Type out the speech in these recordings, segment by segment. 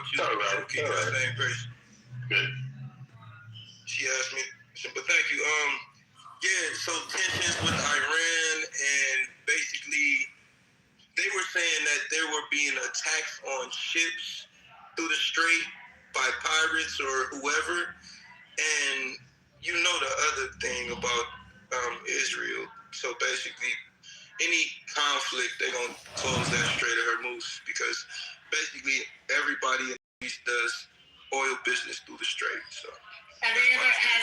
talk to you. All right. Keep on the same page. Good. She asked me, but thank you. Yeah, so tensions with Iran, and basically they were saying that there were being attacks on ships through the strait by pirates or whoever. And you know the other thing about Israel. So basically, any conflict, they're going to close that Strait of Hormuz because basically everybody in the East does oil business through the strait. So Has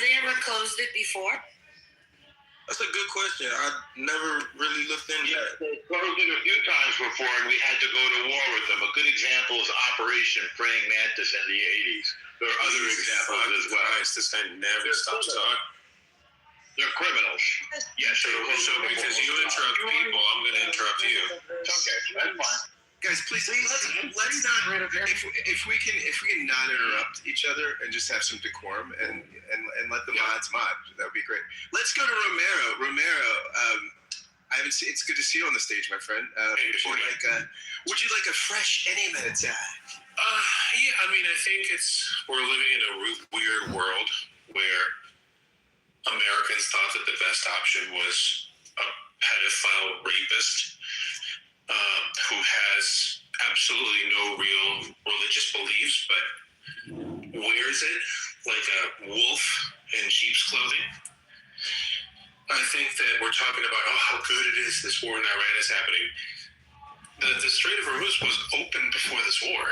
they ever closed it before? that's a good question. I never really looked into that. They closed it a few times before, and we had to go to war with them. A good example is Operation Praying Mantis in the 80s. There are other examples as well. This guy never stops talking. They're criminals. Yeah, so because you interrupt people, I'm going to interrupt you. Okay, that's fine. Guys, please let's not. If we can not interrupt each other and just have some decorum and let the mods mod, that would be great. Let's go to Romero. I haven't seen. It's good to see you on the stage, my friend. Would you like a fresh enemy attack? Yeah, I mean, I think we're living in a weird world where Americans thought that the best option was a pedophile rapist who has absolutely no real religious beliefs, but wears it like a wolf in sheep's clothing. I think that we're talking about, how good it is this war in Iran is happening. The Strait of Hormuz was open before this war.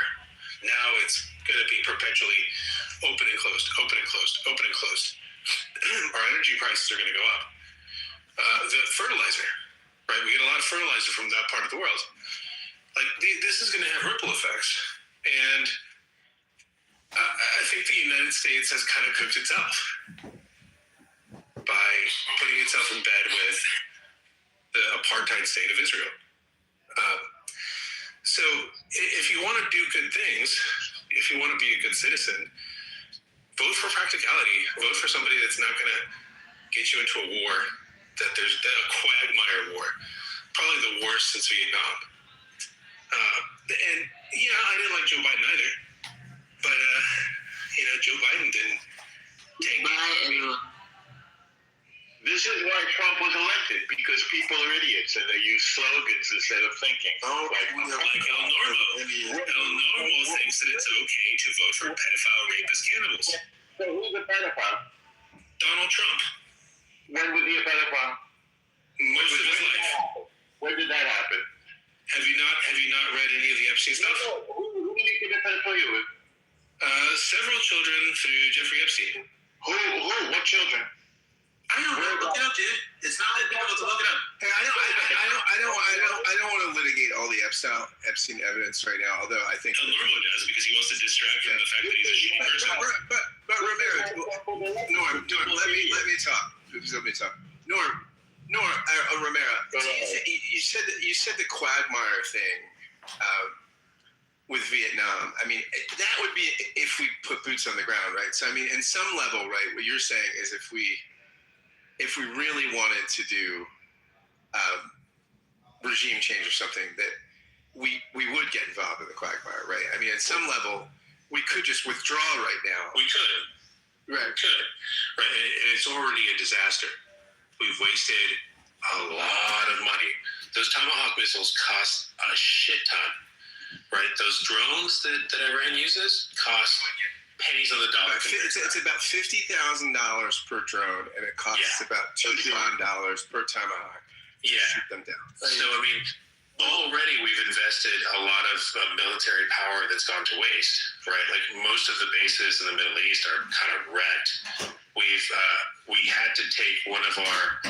Now it's going to be perpetually open and closed, open and closed, open and closed. Our energy prices are going to go up. The fertilizer, right? We get a lot of fertilizer from that part of the world. Like, this is going to have ripple effects. And I think the United States has kind of cooked itself by putting itself in bed with the apartheid state of Israel. So if you want to do good things, if you want to be a good citizen, vote for practicality. Vote for somebody that's not going to get you into a war, that there's a quagmire war, probably the worst since Vietnam. And yeah, I didn't like Joe Biden either, but Joe Biden didn't take me. This is why Trump was elected, because people are idiots and they use slogans instead of thinking. Like El Normo. El Normo thinks that it's okay to vote for pedophile, rapist cannibals. So who's a pedophile? Donald Trump. When was he a pedophile? Most of his life. When did that happen? Have you not read any of the Epstein stuff? No. Who did he get a pedophilia with? Several children through Jeffrey Epstein. Who? What children? I don't know. Look it up, dude. It's not that difficult to look it up. Hey, I don't want to litigate all the Epstein evidence right now. Although I think El Normo does, because he wants to distract from the fact that he's a shitty person. But Romero, Norm, let me talk. Please let me talk. Norm, Romero, you said the quagmire thing with Vietnam. I mean, that would be if we put boots on the ground, right? So I mean, in some level, right, what you're saying is if we really wanted to do regime change or something, that we would get involved in the quagmire, right? I mean, at some level, we could just withdraw right now. We could. Right. We could. Right. And it's already a disaster. We've wasted a lot of money. Those Tomahawk missiles cost a shit ton, right? Those drones that Iran uses cost pennies on the dollar. It's about $50,000 per drone, and it costs about $2 million per Tomahawk to shoot them down. So, I mean, already we've invested a lot of military power that's gone to waste, right? Like most of the bases in the Middle East are kind of wrecked. We had to take one of our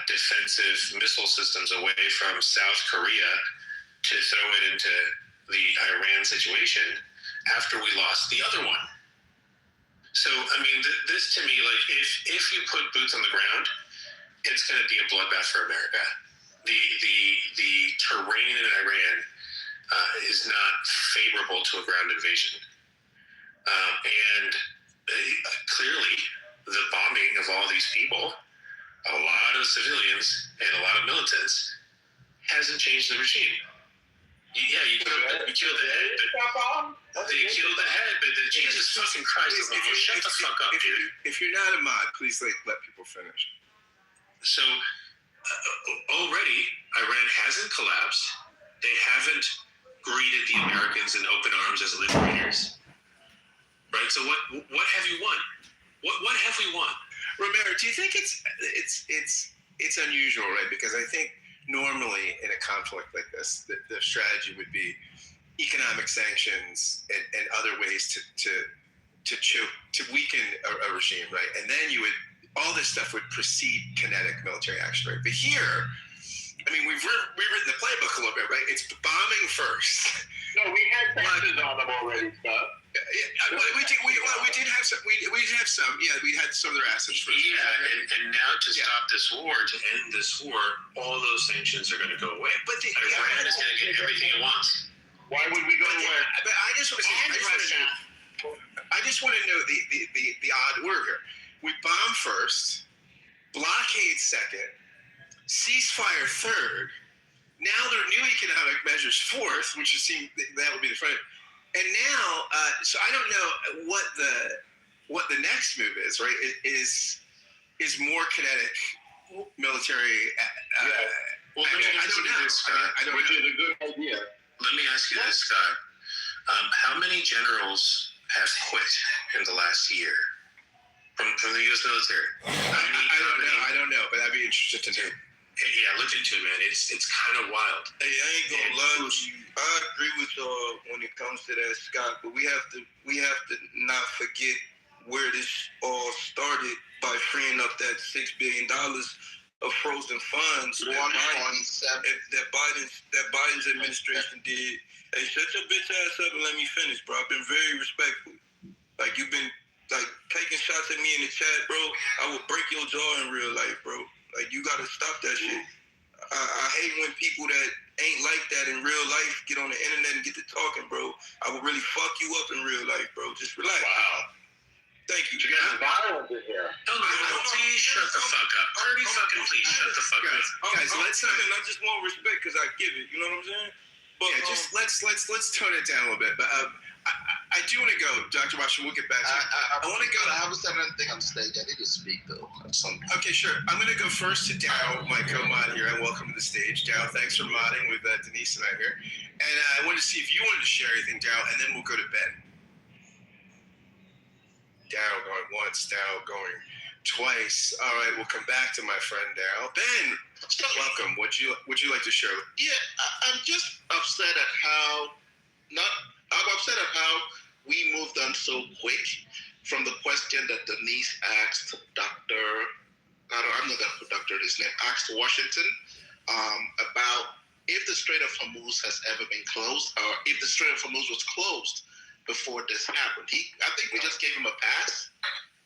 defensive missile systems away from South Korea to throw it into the Iran situation after we lost the other one. So, I mean, this to me, like, if you put boots on the ground, it's going to be a bloodbath for America. The terrain in Iran is not favorable to a ground invasion. And clearly, the bombing of all these people, a lot of civilians and a lot of militants, hasn't changed the regime. You killed the head. Stop bomb? No, They killed the head, but Jesus fucking Christ, shut the fuck up, dude. If you're not a mod, please let people finish. So already, Iran hasn't collapsed. They haven't greeted the Americans in open arms as liberators. Right? So what have you won? What have we won? Romero, do you think it's unusual, right? Because I think normally in a conflict like this, the strategy would be economic sanctions and other ways to weaken a regime, right? And then all this stuff would precede kinetic military action, right? But here, I mean, we've rewritten the playbook a little bit, right? It's bombing first. No, we had sanctions on them already, Scott. Yeah, we did have some. We did have some. Yeah, we had some of their assets first. Yeah, and now to stop this war, to end this war, all those sanctions are going to go away. But Iran is going to get everything it wants. Why would we go away? But I just want to say, I just want to know the odd word here. We bomb first, blockade second, ceasefire third. Now there are new economic measures fourth, which that would be the front. And now, so I don't know what the next move is. Right? Is more kinetic military. Well, let me ask you this, Scott. Which is a good idea. Let me ask you this, Scott. How many generals have quit in the last year from the U.S. military? I don't know, but I'd be interested to know. Yeah, look into it, man. It's kind of wild. Hey, I ain't gonna lie with you. I agree with y'all when it comes to that, Scott. But we have to not forget where this all started by freeing up that $6 billion of frozen funds that Biden's administration did. Hey, shut your bitch ass up and let me finish, bro. I've been very respectful. Like, you've been like taking shots at me in the chat, bro. I will break your jaw in real life, bro. Like, you gotta stop that shit. I hate when people that ain't like that in real life get on the internet and get to talking, bro. I will really fuck you up in real life, bro. Just relax. Wow. Thank you. You got violence in here. No, please shut the fuck up. Pretty fucking please shut the fuck up. Guys, let's I just want respect because I give it. You know what I'm saying? But yeah, just let's tone it down a little bit. But I do want to go, Dr. Washington. We'll get back to you. I want to go. I haven't said anything on stage. I need to speak though. Okay, sure. I'm going to go first to Dow, my co-mod here. I welcome to the stage. Dow, thanks for modding with Denise and I here. And I wanted to see if you wanted to share anything, Dow, and then we'll go to Ben. Dow going once, Dow going twice. All right, we'll come back to my friend Dow. Ben, welcome. Would you like to share? Yeah, I'm just upset at I'm upset at how we moved on so quick from the question that Denise asked Dr. I'm not gonna put Dr. his name. Asked Washington about if the Strait of Hormuz has ever been closed, or if the Strait of Hormuz was closed before this happened. I think we just gave him a pass.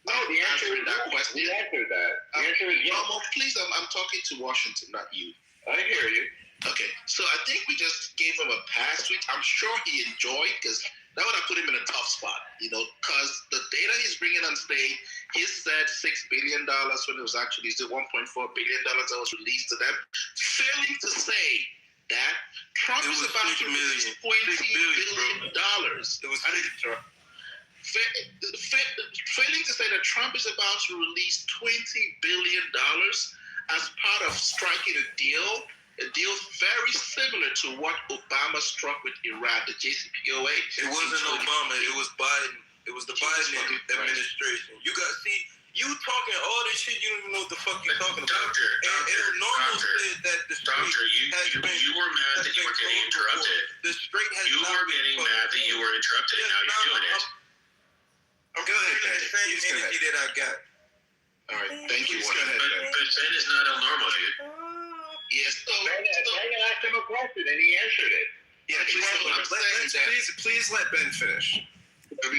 No, the answer is that question. The answer is that. The answer is yes. Well, please, I'm talking to Washington, not you. I hear you. Okay, so I think we just gave him a pass, which I'm sure he enjoyed, because that would have put him in a tough spot, because the data he's bringing on stage, he said $6 billion when it was actually $1.4 billion that was released to them, failing to say that Trump is about to release $20 billion. It was Failing to say that Trump is about to release $20 billion as part of striking a deal very similar to what Obama struck with Iran, the JCPOA. It wasn't Obama. It was Biden. It was the Biden administration. You talking all this shit, you don't even know what the fuck you're talking about. Doctor, said that the Strait you were mad that you were getting interrupted. The Strait has You were getting mad that you were interrupted, and now you're doing it. I'm going to the same energy that I got. All right, thank you. But Ben is not normal, dude. Yes, Ben asked him a question, and he answered it. Yeah, please let Ben finish. About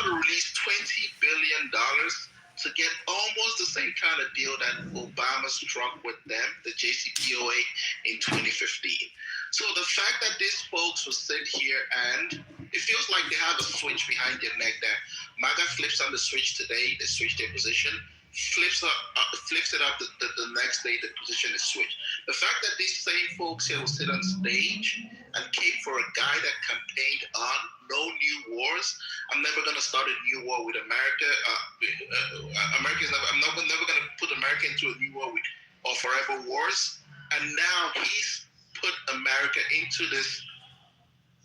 to release $20 billion to get almost the same kind of deal that Obama struck with them, the JCPOA, in 2015. So the fact that these folks will sit here and it feels like they have a switch behind their neck there. MAGA flips on the switch today, they switch their position. Flips it up the next day, the position is switched. The fact that these same folks here will sit on stage and came for a guy that campaigned on no new wars. I'm never going to start a new war with America. I'm never going to put America into a new war with or forever wars. And now he's put America into this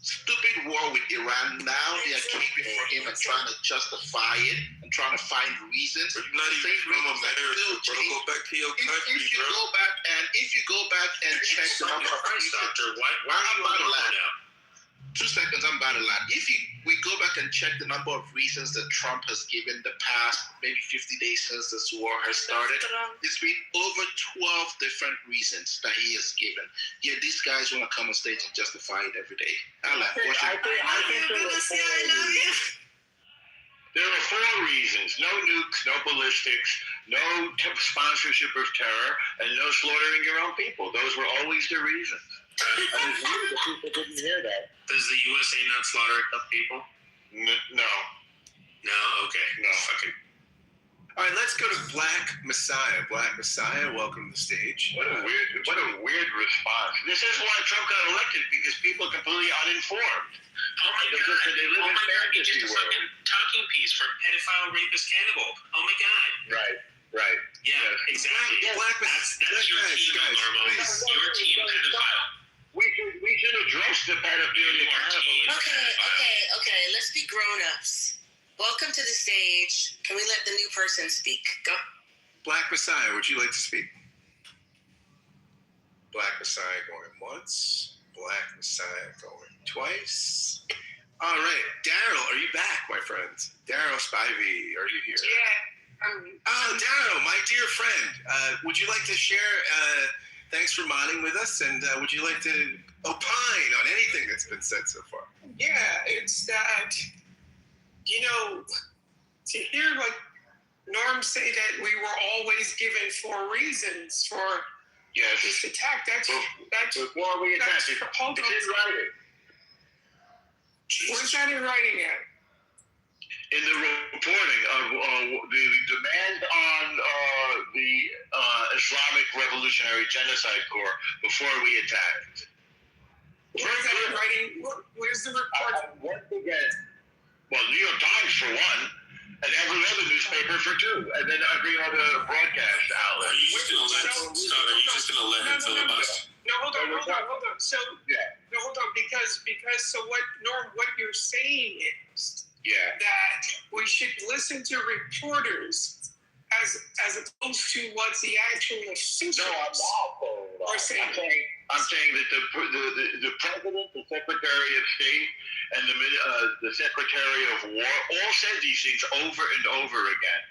stupid war with Iran. Now they are keeping for him and trying to justify it and trying to find reasons. But you're not even from America, bro. Go back to your country, if you bro. go back and check the number of Doctor, why are you about on that? now? 2 seconds, I'm about to land. If we go back and check the number of reasons that Trump has given the past maybe 50 days since this war has started, it's been over 12 different reasons that he has given. Yet these guys want to come on stage and justify it every day. Alan, what's your There are 4 reasons: no nukes, no ballistics, no sponsorship of terror, and no slaughtering your own people. Those were always the reasons. People didn't hear that. Does the USA not slaughter enough people? No. No, okay. No. Fucking. All right, let's go to Black Messiah. Black Messiah, welcome to the stage. What a weird response. This is why Trump got elected, because people are completely uninformed. Oh my They god. live in He's fantasy just a world. fucking talking piece for pedophile, rapist, cannibal. Oh my god. Right. Yeah, Yes. exactly. That's your team, Normo. please. Your team pedophile. We should address the pedophilia cannibalism. Okay. Let's be grown-ups. Welcome to the stage. Can we let the new person speak? Go. Black Messiah, would you like to speak? Black Messiah going once. Black Messiah going twice. All right, Daryl, are you back, my friend? Daryl Spivey, are you here? Yeah. Oh, Daryl, my dear friend, would you like to share? Thanks for modding with us, and would you like to opine on anything that's been said so far? Yeah, it's that, to hear like Norm say that we were always given 4 reasons for Yes. this attack. That's Before we attack, it's hold on. in writing. Where's that in writing at? In the reporting of the demand on the Islamic Revolutionary Genocide Corps before we attacked. Where's that in writing? Where's the report? Once again, well, New York Times for one, and every other newspaper for 2, and then every other broadcast outlet. Are you just gonna let him filibuster? No, hold on. So, hold on, because so what, Norm, what you're saying is that we should listen to reporters as opposed to what the actual officials are saying. I'm saying that the president, the secretary of state, and the secretary of war all said these things over and over again.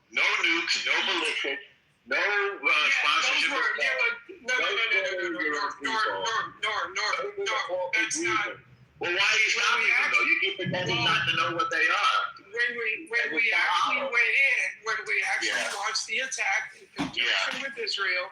No nukes, no ballistics, no sponsorship. No, that's not. Well, why are you stopping them though? You keep pretending not to know what they are. When we actually launched the attack in conjunction with Israel,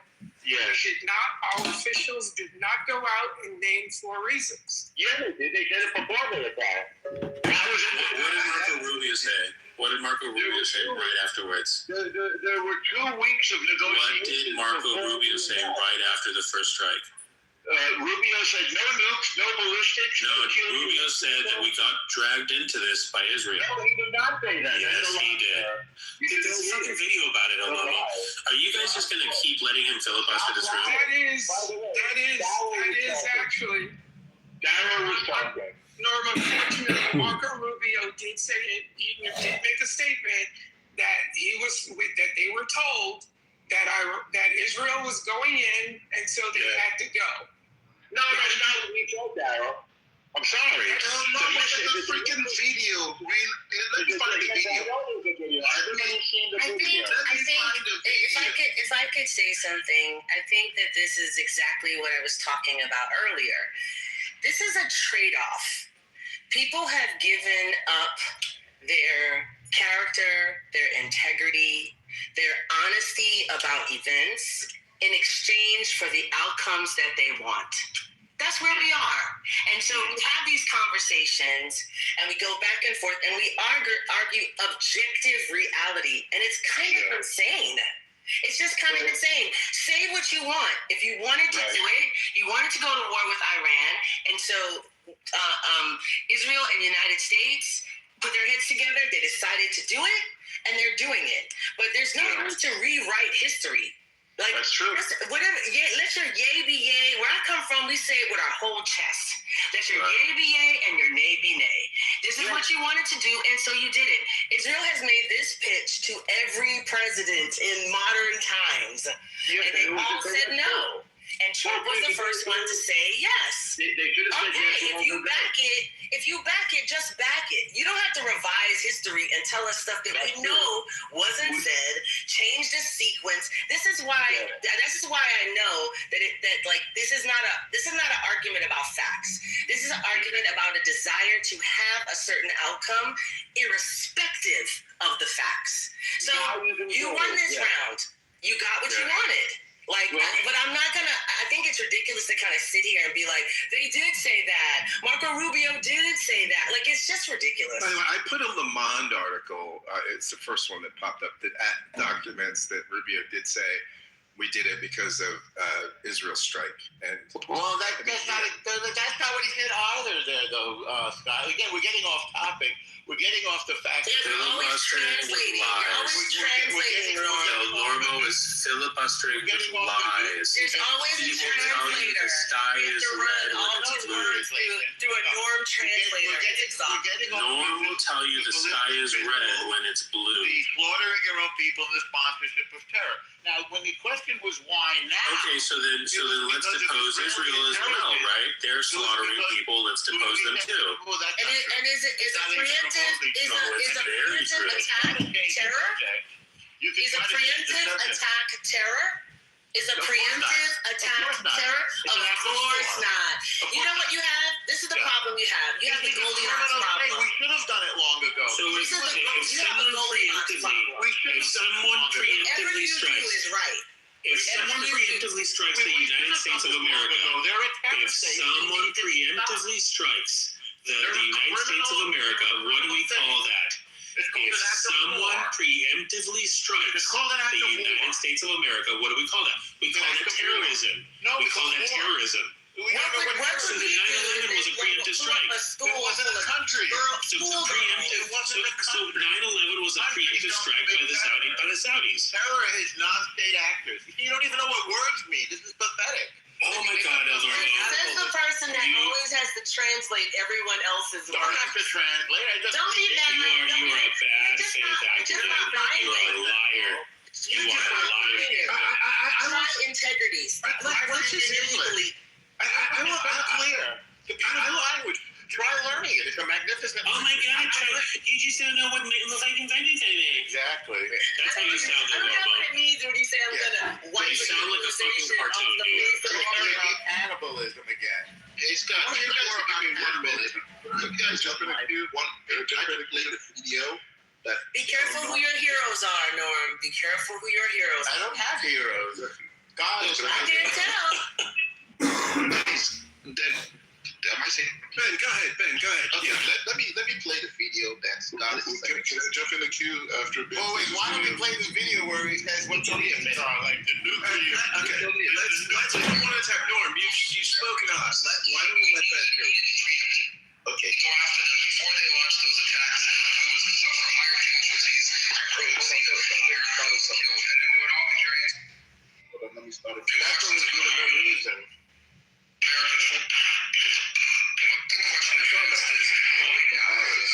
our officials did not go out and name 4 reasons. Yeah, they did. They did it before the attack. What did Marco Rubio say? What did Marco Rubio say right afterwards? There were 2 weeks of negotiations. What did Marco Rubio say right after the first strike? Rubio said no nukes, no ballistics. No, Rubio said that we got dragged into this by Israel. No, he did not say that. Yes, he did. There's a fucking video about it, Obama. Are you guys just gonna keep letting him filibuster this room? That is actually. Daryl was talking. Norm, unfortunately, Marco Rubio did say it. He did make a statement that they were told that Israel was going in, and so they had to go. No, that's not what we told Daryl. I'm sorry. The freaking video. Let me find the video. I think if I could say something, I think that this is exactly what I was talking about earlier. This is a trade-off. People have given up their character, their integrity, their honesty about events in exchange for the outcomes that they want. That's where we are. And so we have these conversations and we go back and forth and we argue objective reality. And it's kind of insane. It's just kind of insane. Say what you want. If you wanted to do it, you wanted to go to war with Iran, and so Israel and the United States put their heads together. They decided to do it, and they're doing it. But there's no room to rewrite history. Like, that's true. Whatever, let your yay be yay. Where I come from, we say it with our whole chest. Let your yay be yay and your nay be nay. This is what you wanted to do, and so you did it. Israel has made this pitch to every president in modern times, and they all said no. And Trump was the first one to say yes. They should have said yes. If you back it, just back it. You don't have to revise history and tell us stuff that we know wasn't said. Change the sequence. This is why I know that this is not an argument about facts. This is an argument about a desire to have a certain outcome, irrespective of the facts. So you won this round. You got what you wanted. But I'm not gonna. I think it's ridiculous to kind of sit here and be like, they did say that. Marco Rubio did say that. Like, it's just ridiculous. By the way, I put a Le Monde article. It's the first one that popped up that documents that Rubio did say we did it because of Israel's strike. And that's not what he said either. There, though, Scott. Again, we're getting off topic. We're getting off the fact that You're always translating. Normo is filibustering with lies. There's always a translator. The sky is red when it's blue. Through a Norm translator. It's exhausting. Norm will tell you the sky is red when it's blue. Slaughtering your own people in the sponsorship of terror. Now, when the question was why now? Okay, so then let's depose Israel as well, right? They're slaughtering people. Let's depose them too. And is a preemptive attack terror? Is a preemptive attack terror? Is a preemptive attack terror? Of course not. You know what you have? This is the problem you have. You have the Goldilocks problem. We should have done it long ago. So if someone preemptively strikes, if someone preemptively strikes the United States of America, if someone preemptively strikes the United States of America, what do we call that? If someone preemptively strikes the United States of America, what do we call that? We call that terrorism. We call that terrorism. So the 9/11 was a preemptive strike. It wasn't a country. So 9/11 was a preemptive strike by the Saudis. Terror is non-state actors. You don't even know what words mean. This is pathetic. Oh my God, Elorno. Says the person that always has to translate everyone else's words. Don't have to translate. Don't be that way. You are a bad faith actor. You are a liar. You are a liar. Try integrity. Let's just English. I'm clear. My language. Try learning it. It's a magnificent. Oh my God, you just don't know what like invented today. Exactly. That's how you sound, I don't know what it means when you say I'm gonna wipe You sound like a fucking cartoon. Cannibalism again. Hey Scott, you guys give me 1 minute. You guys jump in the queue. I can play the video. Be careful who your heroes are, Norm. Be careful who your heroes I don't have heroes. God, I can't tell. Then, am I saying? Ben, go ahead. Okay, let me play the video that Scott is saying. Can I jump in the queue after Ben? Oh wait, why don't we play the video where he says what the like the nuclear? Okay, let's if you want to attack Norm, you've spoken to us. Why don't we let Ben hear you? Okay. So after them, before they launched those attacks, we would suffer higher casualties, and then we would all be hearing Let me start it. That's what was given no reason. American the question is,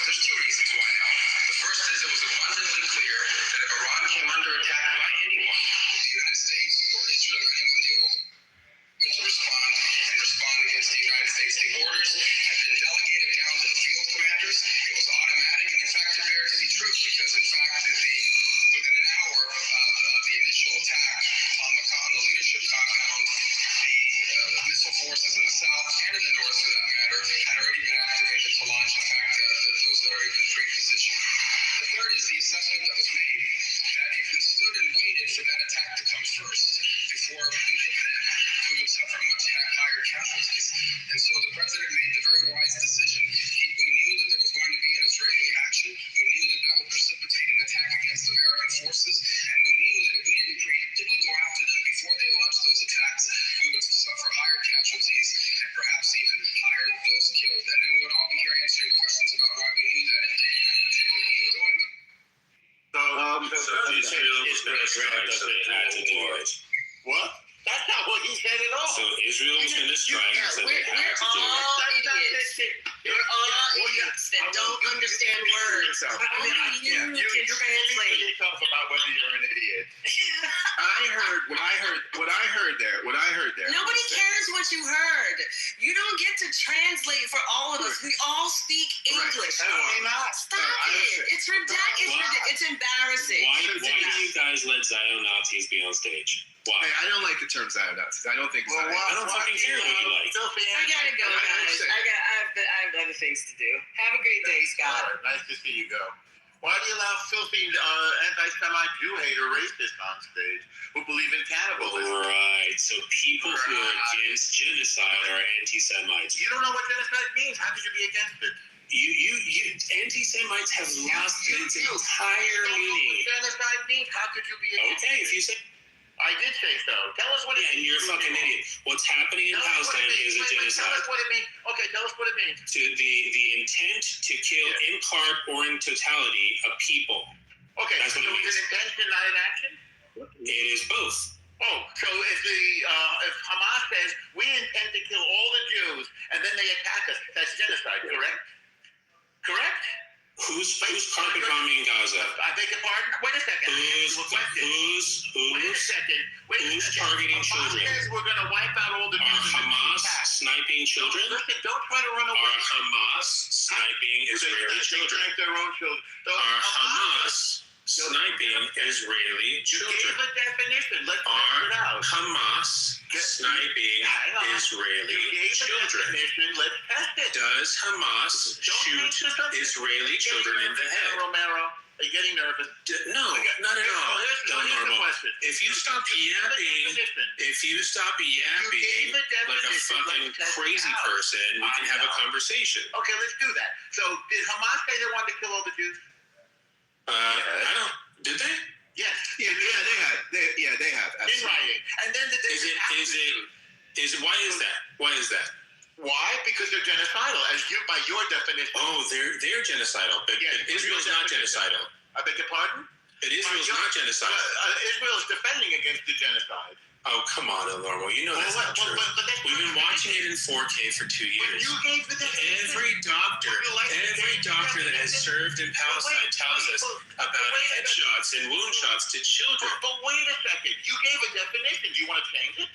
there's two reasons why now. The first is it was abundantly clear that if Iran came under attack by anyone, the United States or Israel or anyone, they were going to respond against the United States. The orders had been delegated down to the field commanders. It was automatic, and in fact, it bears to be true because, in fact, within an hour of the initial attack on the leadership compound, the missile forces in the south and in the north, for that matter, had already been activated to launch. In fact, those that are even pre-positioned. The third is the assessment that was made that if we stood and waited for that attack to come first, before we did that, we would suffer much higher casualties. And so the president made the very wise decision. We knew that there was going to be an Israeli action. We knew that that would precipitate an attack against American forces, and we knew that if we didn't preempt Israel was going to strike, so they had to do it. What? That's not what he said at all. So Israel was going to strike, so they had to do it. We're all idiots that don't understand words. Only you can translate. Yourself about whether you're an idiot. What I heard there. Nobody cares what you heard. You don't get to translate for all of us. We all speak English. Not. Stop it. It's ridiculous. It's embarrassing. Why do you guys let Zion Nazis be on stage? Why? Hey, I don't like the term Zion Nazis. I don't think Zion. I don't fucking care what you like. I gotta go, guys. I have other things to do. Have a great day, Scott. Nice to see you go. Why do you allow filthy anti-Semite Jew hater racists on stage who believe in cannibalism? Right. So people who are against genocide are anti-Semites. You don't know what genocide means. How could you be against it? You anti-Semites have lost its entire meaning. Genocide means. How could you be against it? Okay, if you say. I did say so. Tell us what it means. And you're a fucking idiot. What's happening in Palestine is a genocide. Tell us what it means. Okay, tell us what it means. To the intent to kill in part or in totality a people. Okay, That's so what it it's means. an intention, not an action? It is both. Oh, so if Hamas says we intend to kill all the Jews and then they attack us, that's genocide, correct? Correct? Who's carpet bombing Gaza? I beg your pardon? Wait a second. Wait a second. Who's targeting children? Hamas says we're going to wipe out all the Jews. Are Hamas sniping children? Listen, don't try to run away. Are Hamas sniping Israeli children? They their own children. Are Hamas sniping Israeli children? You gave a definition. Let's figure it out. Hamas sniping Israeli children? Let's test it. Does Hamas shoot Israeli children in the head? Romero, are you getting nervous? No, not at all. Here's the question. If you stop yapping like a fucking crazy person, we can have a conversation. Okay, let's do that. So, did Hamas say they wanted to kill all the Jews? I don't. Did they? Yes. Yeah, they have. In writing. And then Is it? Why is that? Why? Because they're genocidal, by your definition. Oh, they're genocidal, but Israel's not genocidal. I beg your pardon? But Israel's not genocidal. Israel's defending against the genocide. Oh, come on, Elnormo. You know that's not true. We've been watching it in 4K for 2 years. You gave the definition. Every doctor that has served in Palestine tells us about headshots and wound shots to children. But wait a second. You gave a definition. Do you want to change it?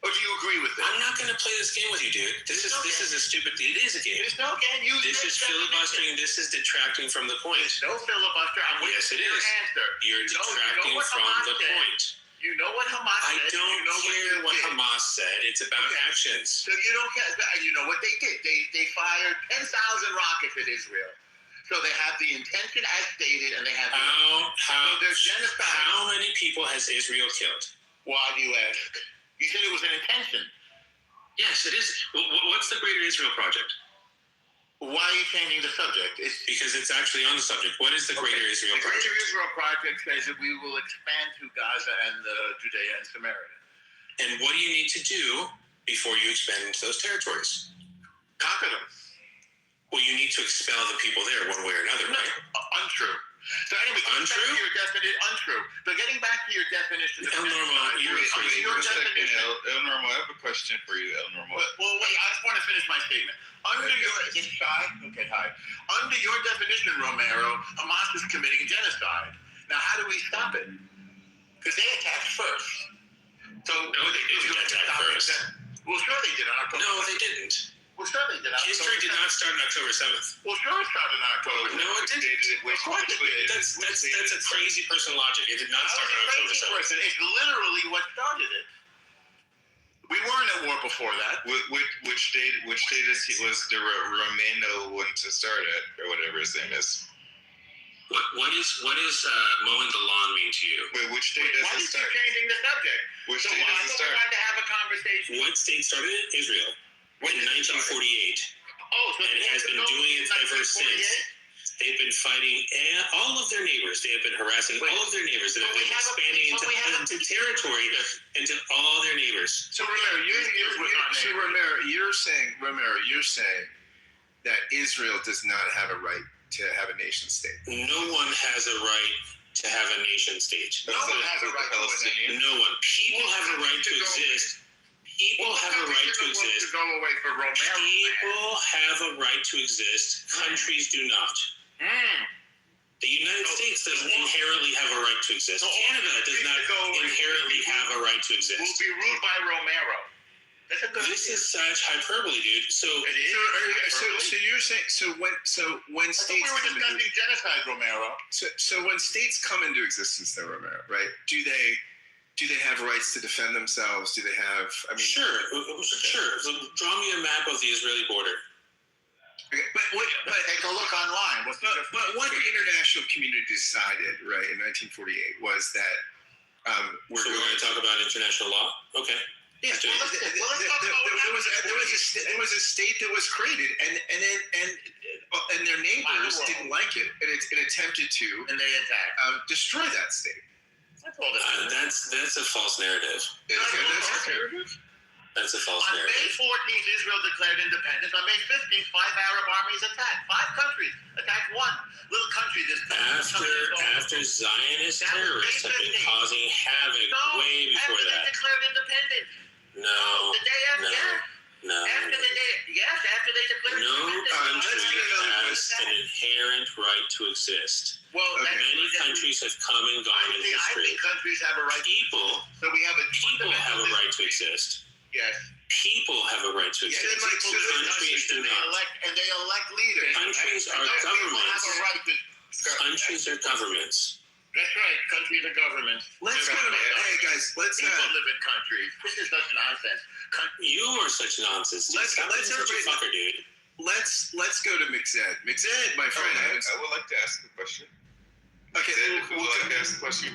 Or do you agree with it? I'm not going to play this game with you, dude. This is a stupid. It is a game. There's no game. This is filibustering. This is detracting from the point. There's no filibuster. I'm waiting Yes, it for your is. answer. You're detracting from the point. You know what Hamas I said. don't care what Hamas said. It's about actions. So you don't care. You know what they did? They fired 10,000 rockets at Israel. So they have the intention as stated, and they have. How there's genocide. How many people has Israel killed? Why do you ask? You said it was an intention. Yes, it is. What's the Greater Israel Project? Why are you changing the subject? Because it's actually on the subject. What is the Greater Israel The Project? Greater Israel Project says that we will expand to Gaza and Judea and Samaria. And what do you need to do before you expand into those territories? Conquer them. Well, you need to expel the people there one way or another, right? Untrue. So anyway, untrue? Untrue. So getting back to your definition. Elnormo, you're crazy. Elnormo, I have a question for you, Elnormo. Well, wait, I just want to finish my statement. Under your definition, Romero, Hamas is committing genocide. Now, how do we stop it? Because they attacked first. So No, they didn't attack first. Well, sure they did on October. No, they didn't. Well, sure they did. History did not start on October 7th. Well, sure it started on October. No, it didn't. Of course it did. That's a crazy person logic. It did not start on October 7th. It's literally what started it. We weren't at war before that. Which date was the Romano one to start at, or whatever his name is? What is mowing the lawn mean to you? Wait, which date does Why it are you start? changing the subject? Which So date I does it thought we start? wanted to have a conversation. What state started it? Israel. In 1948. Oh, so And it has been doing it ever since. They've been fighting all of their neighbors. They have been harassing all of their neighbors. They have been expanding into territory into all their neighbors. So Romero, you're saying that Israel does not have a right to have a nation state. No one has a right to have a nation state. No one has a right to Palestinians. No one. People have a right to exist. People have a right to exist. Go away for Romero. People have a right to exist. Countries do not. The United States doesn't inherently have a right to exist. Canada does not inherently have a right to exist. Will be ruled by Romero. That's a good This is such hyperbole, dude. So It is. So you're saying when I thought states we were come into, discussing genocide, Romero. so when states come into existence, then Romero, right? Do they have rights to defend themselves? Do they have? I mean, sure. So draw me a map of the Israeli border. okay, but Take a look online. What's the difference? But what the international community decided, right, in 1948 was that So we're going to talk about international law? Okay. Yeah, Let's do it. there was a state that was created, and their neighbors didn't like it, and it attempted to And they attack. destroy that state. That's a false narrative. That's a false On narrative. May 14th, Israel declared independence. On May 15th, 5 Arab armies attacked. 5 countries attacked one little country. After Zionist terrorists have been causing havoc way before after that. they declared independence. No. The day after. No. After the day, yes, after they declared No independence. country has an inherent right to exist. Well, Many countries have come and gone in I history. think countries have a right. People So we have a have a right to exist. Yes. People have a right to Yes, exist. Countries do not. And they elect leaders. Countries are Those people governments. have a right to. Countries are governments. That's right. Countries are governments. Let's go to hey guys, let's People live in countries. This is such nonsense. You are such nonsense. Let's Stop being such a everybody- fucker, dude. let's go to McZed. McZed, my friend. I would like to ask the question. Okay, Who would like to ask the question?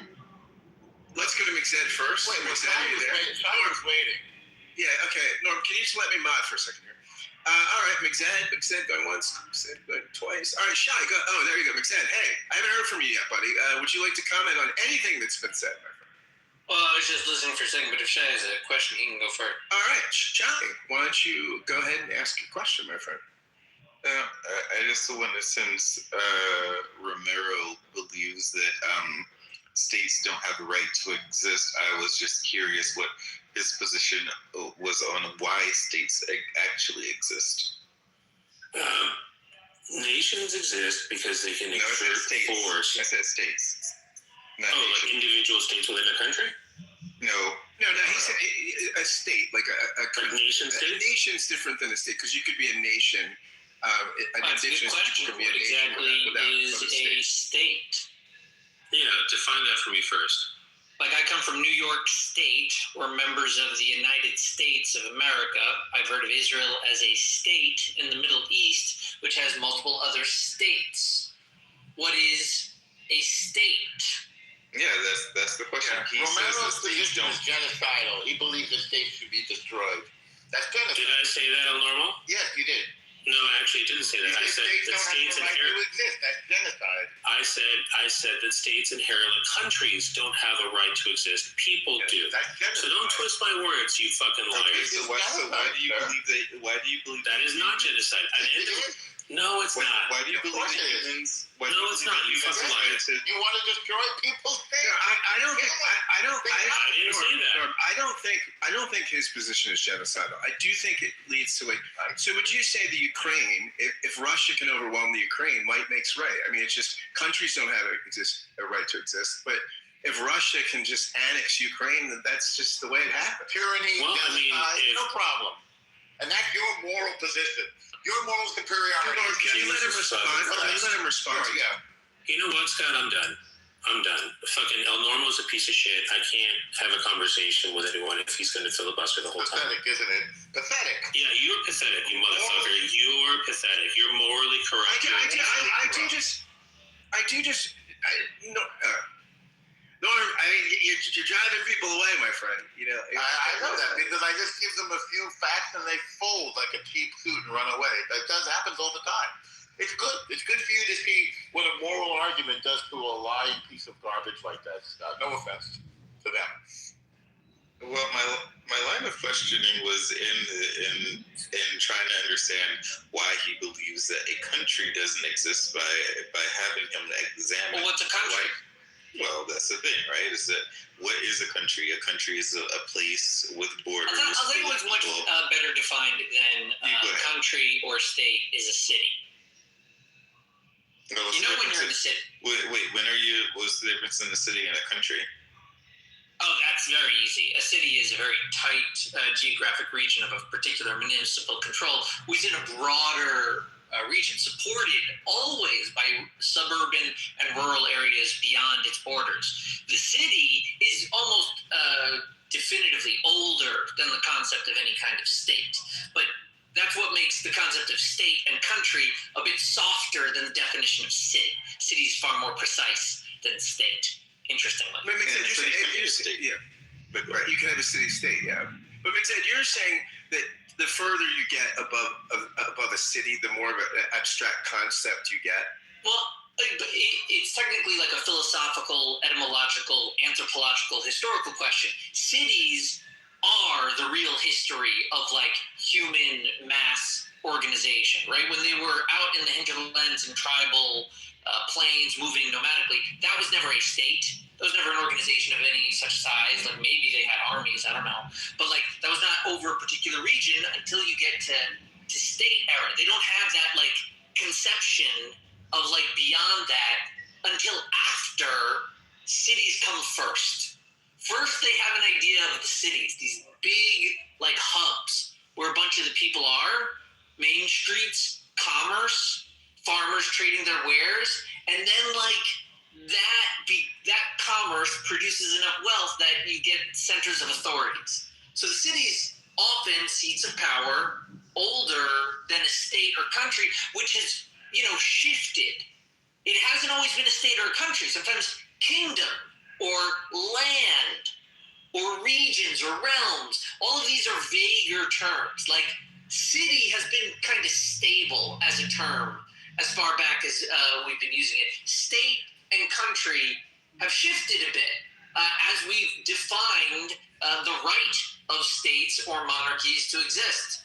let's go to McZed first. Wait, McZed, are you there? Tyler's waiting. Yeah, okay. Norm, can you just let me mod for a second here? All right, McZed going once, McZed going twice. All right, Shy, go. Oh, there you go, McZed. Hey, I haven't heard from you yet, buddy. Would you like to comment on anything that's been said, my friend? Well, I was just listening for a second, but if Shai has a question, he can go first. All right, Shy, why don't you go ahead and ask your question, my friend? I just wonder, since Romero believes that states don't have the right to exist, I was just curious what his position was on why states actually exist. Nations exist because they can No, I said exert states. force. I said states. Not Oh, like nations. individual states within a country? No. No, he said a state, like Like nation a states? nation's different than a state, because you could be a nation. An That's a good indigenous question. people could be a What nation exactly without is a a state. state? Yeah, define that for me first. Like, I come from New York State. We're members of the United States of America. I've heard of Israel as a state in the Middle East, which has multiple other states. What is a state? Yeah, that's the question. He says Romero's the states position don't. is genocidal. He believes the state should be destroyed. That's genocide. Did I say that on normal? Yes, you did. No, actually, I didn't say that. I said that states don't have the right inherently. to exist. That's genocide. I said that states inherently, countries don't have a right to exist. People do. That's genocide. So don't twist my words, you fucking Okay, liars. so why do you Sir. believe that? Why do you believe That is not genocide. It is. No, it's not. Why do you Of believe course that it is. humans? Why No, do you it's believe not. that You humans fucking are liar. to- You want to destroy people's things? No, I don't think. I didn't say that. Norm, I don't think his position is genocidal. I do think it leads to So would you say the Ukraine, if Russia can overwhelm the Ukraine, might makes right? I mean, it's just countries don't have a right to exist, but if Russia can just annex Ukraine, then that's just the way it happens. Tyranny, Well, I mean, genocide, if- no problem. And that's your moral position. Your moral superiority. Norm, can you let him respond? Can you let him respond? Yeah. You know what, Scott? I'm done. Fucking El Normo's a piece of shit. I can't have a conversation with anyone if he's going to filibuster the whole time. Pathetic, isn't it? Pathetic. Yeah, you're pathetic, you motherfucker. You're pathetic. You're morally corrupt. Norm, I mean, you're driving people away, my friend. You know. I know that because I just give them a few facts and they fold like a cheap suit and run away. That happens all the time. It's good. It's good for you to see what a moral argument does to a lying piece of garbage like that, Scott. No offense to them. Well, my line of questioning was in trying to understand why he believes that a country doesn't exist by having him examine. Well, what's a country? Well, that's the thing, right? Is that what is a country? A country is a place with borders. I'll tell you what's much better defined than country or state is a city. Well, you know when you're in the city. Wait, what's the difference in a city and a country? Oh, that's very easy. A city is a very tight geographic region of a particular municipal control within a broader region, supported always by suburban and rural areas beyond its borders. The city is almost definitively older than the concept of any kind of state, but that's what makes the concept of state and country a bit softer than the definition of city. City is far more precise than state, interestingly. But right, you can have a city-state, yeah. But Mixed, you're saying that the further you get above a city, the more of an abstract concept you get? Well, it's technically like a philosophical, etymological, anthropological, historical question. Cities are the real history of like human mass organization, right? When they were out in the hinterlands and tribal plains moving nomadically, that was never a state. That was never an organization of any such size. Like maybe they had armies, I don't know. But like that was not over a particular region until you get to state era. They don't have that like conception of like beyond that until after cities come first. First, they have an idea of the cities, these big, like, hubs where a bunch of the people are, main streets, commerce, farmers trading their wares, and then, like, that commerce produces enough wealth that you get centers of authorities. So the cities often seats of power, older than a state or country, which has, shifted. It hasn't always been a state or a country. Sometimes kingdom, or land, or regions, or realms. All of these are vaguer terms. Like, city has been kind of stable as a term as far back as we've been using it. State and country have shifted a bit as we've defined the right of states or monarchies to exist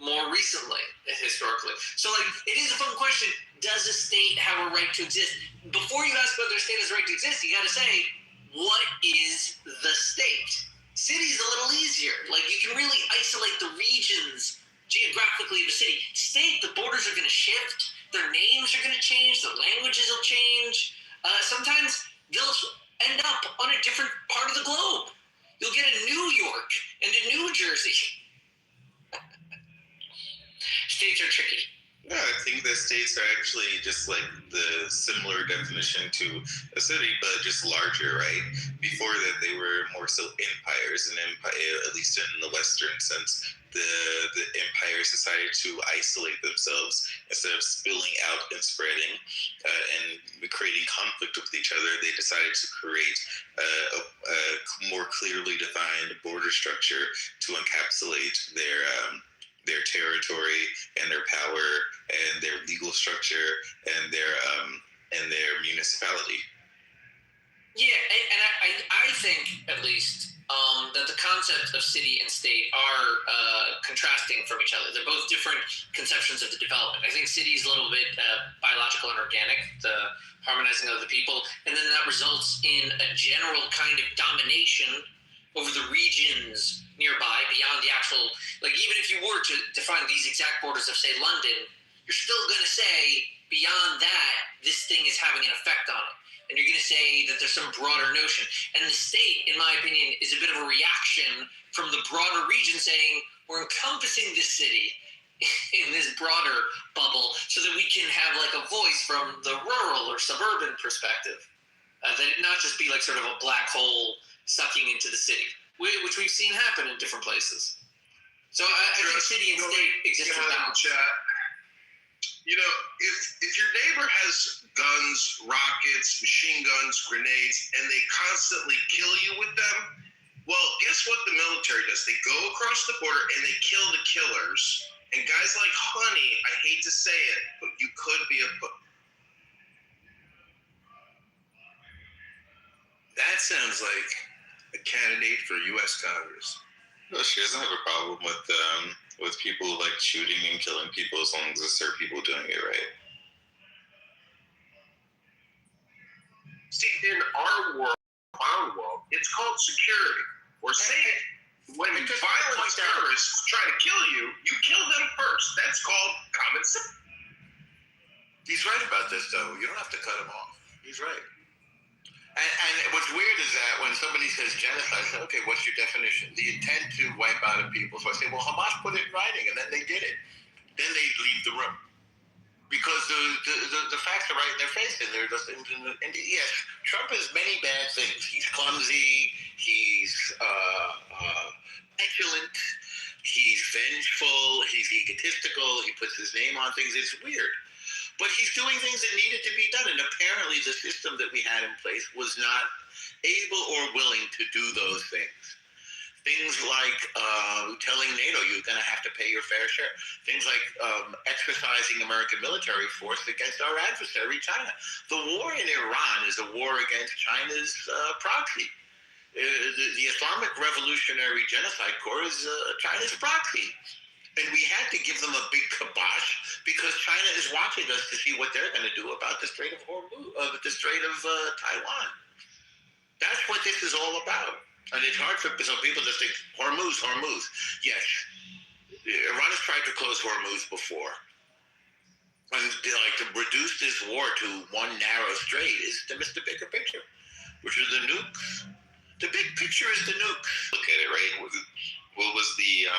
more recently, historically. So, like, it is a fun question. Does a state have a right to exist? Before you ask whether a state has a right to exist, you got to say, what is the state? City's a little easier. Like, you can really isolate the regions geographically of a city. State, the borders are going to shift. Their names are going to change. Their languages will change. Sometimes they'll end up on a different part of the globe. You'll get a New York and a New Jersey. States are tricky. No, I think that states are actually just like the similar definition to a city, but just larger, right? Before that, they were more so empires, and at least in the Western sense, the empires decided to isolate themselves instead of spilling out and spreading and creating conflict with each other. They decided to create a more clearly defined border structure to encapsulate their territory and their power and their legal structure and their municipality. Yeah, and I think at least that the concepts of city and state are contrasting from each other. They're both different conceptions of the development. I think city is a little bit biological and organic, the harmonizing of the people, and then that results in a general kind of domination over the regions nearby beyond the actual, like even if you were to define these exact borders of, say, London, you're still going to say beyond that, this thing is having an effect on it. And you're going to say that there's some broader notion. And the state, in my opinion, is a bit of a reaction from the broader region saying, we're encompassing this city in this broader bubble so that we can have like a voice from the rural or suburban perspective. That it not just be like sort of a black hole sucking into the city, which we've seen happen in different places. So I think city and state exist in balance. If your neighbor has guns, rockets, machine guns, grenades, and they constantly kill you with them, well, guess what the military does? They go across the border and they kill the killers. And guys like Honey, I hate to say it, but you could be That sounds like a candidate for U.S. Congress. No, she doesn't have a problem with people like shooting and killing people as long as it's her people doing it right. See, in our world, it's called security or safety. When violent terrorists try to kill you, you kill them first. That's called common sense. He's right about this, though. You don't have to cut him off. He's right. And what's weird is that when somebody says genocide, I say, okay, what's your definition? The intent to wipe out a people. So I say, well, Hamas put it in writing, and then they did it. Then they leave the room. Because the facts are right in their face, and they're just, and yes, Trump has many bad things. He's clumsy, he's petulant, he's vengeful, he's egotistical, he puts his name on things. It's weird. But he's doing things that needed to be done, and apparently the system that we had in place was not able or willing to do those things. Things like telling NATO you're going to have to pay your fair share. Things like exercising American military force against our adversary, China. The war in Iran is a war against China's proxy. The Islamic Revolutionary Genocide Corps is China's proxy. And we had to give them a big kibosh because China is watching us to see what they're going to do about the Strait of Hormuz, the Strait of Taiwan. That's what this is all about. And it's hard for some people to think, Hormuz. Yes, Iran has tried to close Hormuz before. And to reduce this war to one narrow strait is to miss the bigger picture, which are the nukes. The big picture is the nukes. Look at it, right? What was the,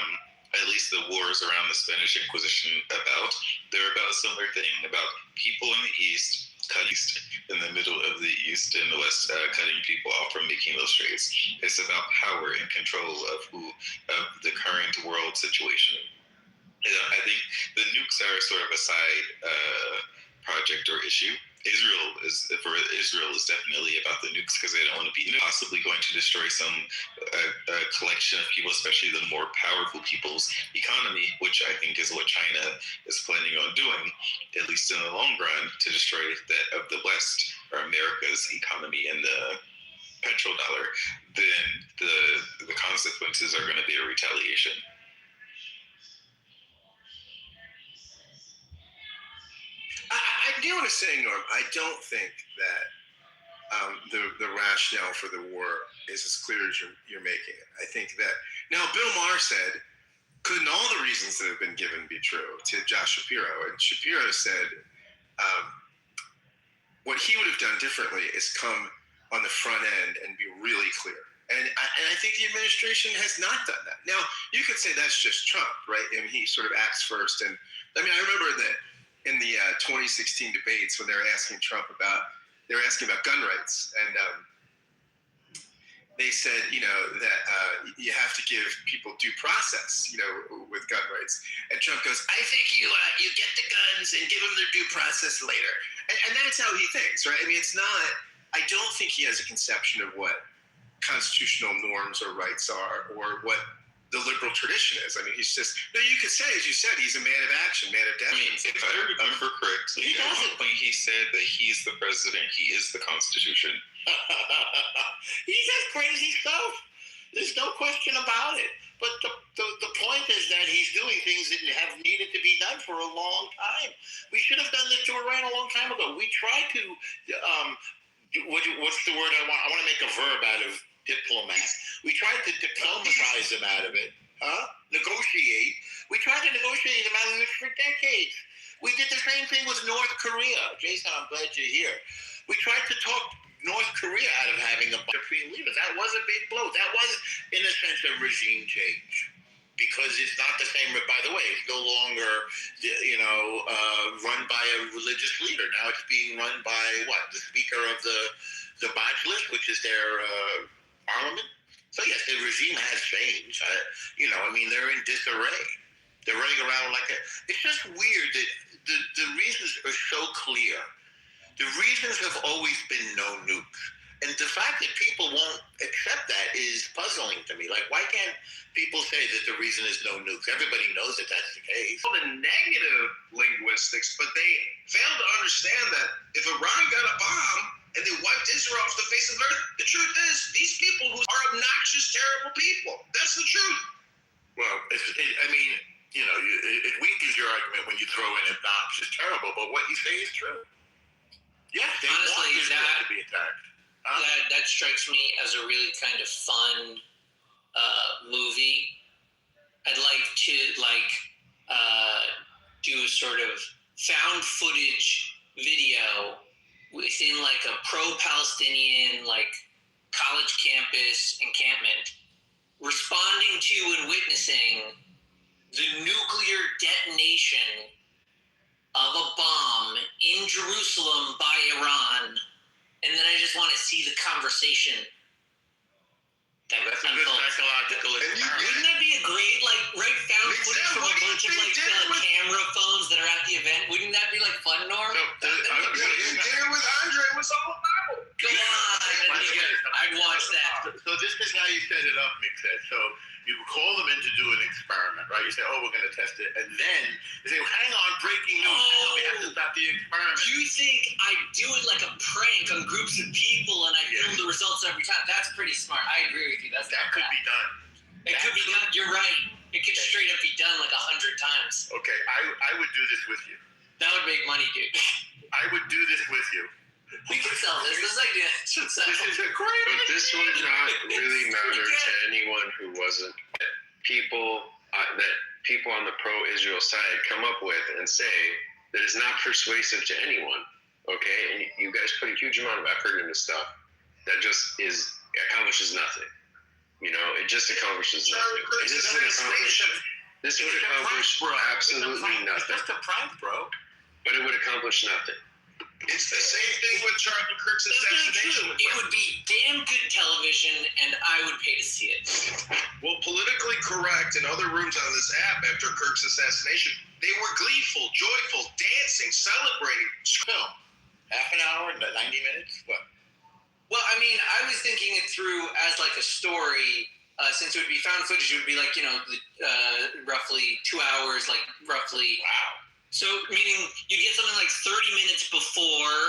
at least the wars around the Spanish Inquisition about? They're about a similar thing, about people in the East, in the middle of the East and the West, cutting people off from making those trades. It's about power and control of the current world situation. I think the nukes are sort of a side project or issue. Israel is definitely about the nukes because they don't want to be possibly going to destroy some collection of people, especially the more powerful people's economy, which I think is what China is planning on doing, at least in the long run, to destroy that of the West or America's economy and the petrodollar. Then the consequences are going to be a retaliation. I do want to say, Norm, I don't think that the rationale for the war is as clear as you're making it. I think that, now Bill Maher said, couldn't all the reasons that have been given be true to Josh Shapiro? And Shapiro said, what he would have done differently is come on the front end and be really clear. And I think the administration has not done that. Now, you could say that's just Trump, right? I mean, he sort of acts first. And I mean, I remember that in the 2016 debates when they were asking Trump about gun rights, and they said, that you have to give people due process, with gun rights. And Trump goes, I think you get the guns and give them their due process later. And that's how he thinks, right? I mean, I don't think he has a conception of what constitutional norms or rights are, or what the liberal tradition is. I mean, he's just, you could say, as you said, he's a man of action, man of death. I mean, if I remember correctly, at one point he said that he's the president, he is the Constitution. He says crazy stuff. There's no question about it. But the point is that he's doing things that have needed to be done for a long time. We should have done this to Iran a long time ago. We tried to, what's the word I want? I want to make a verb out of diplomat. We tried to diplomatize them out of it. Negotiate. We tried to negotiate them out of it for decades. We did the same thing with North Korea. Jason, I'm glad you're here. We tried to talk North Korea out of having a supreme leader. That was a big blow. That was, in a sense, a regime change. Because it's not the same, by the way, it's no longer, run by a religious leader. Now it's being run by, the Speaker of the Majlis, which is their parliament. So yes, the regime has changed. They're in disarray. They're running around like that. It's just weird that the reasons are so clear. The reasons have always been no nukes. And the fact that people won't accept that is puzzling to me. Like, why can't people say that the reason is no nukes? Everybody knows that that's the case. The negative linguistics, but they fail to understand that if Iran got a bomb and they wiped Israel off the face of the earth, the truth is these people who are obnoxious, terrible people. That's the truth. Well, it weakens your argument when you throw in obnoxious, terrible, but what you say is true. Yes, they Honestly, want Israel that- to be attacked. That strikes me as a really kind of fun movie. I'd like to do a sort of found footage video within like a pro-Palestinian college campus encampment, responding to and witnessing the nuclear detonation of a bomb in Jerusalem by Iran, and then I just want to see the conversation that That's a good unfolds. psychological experiment. Wouldn't that be a great, found footage from a bunch of camera phones that are at the event? Wouldn't that be fun, Norm? Dinner with Andre was all about. Come on, I'd watch that. So this is how you set it up, Mick said. So you call them in to do an experiment, right? You say, oh, we're going to test it. And then they say, hang on, breaking news. We have to stop the experiment. You think I do it like a prank on groups of people and I film the results every time? That's pretty smart. I agree with you. That could be done. It could be done. You're right. It could straight up be done 100 times. Okay, I would do this with you. That would make money, dude. I would do this with you. We can sell this. This idea should sell. This is a great But this would not really matter to anyone who wasn't people that people on the pro-Israel side come up with and say that is not persuasive to anyone. Okay, and you guys put a huge amount of effort into stuff that just accomplishes nothing. It just accomplishes nothing. This would accomplish absolutely nothing. It's just a prank, bro. But it would accomplish nothing. It's the same thing with Charlie Kirk's assassination. It would be damn good television, and I would pay to see it. Well, politically correct in other rooms on this app after Kirk's assassination, they were gleeful, joyful, dancing, celebrating. Film. Half an hour, 90 minutes? What? Well, I mean, I was thinking it through as a story. Since it would be found footage, it would be roughly 2 hours, roughly. Wow. So, meaning you get something 30 minutes before,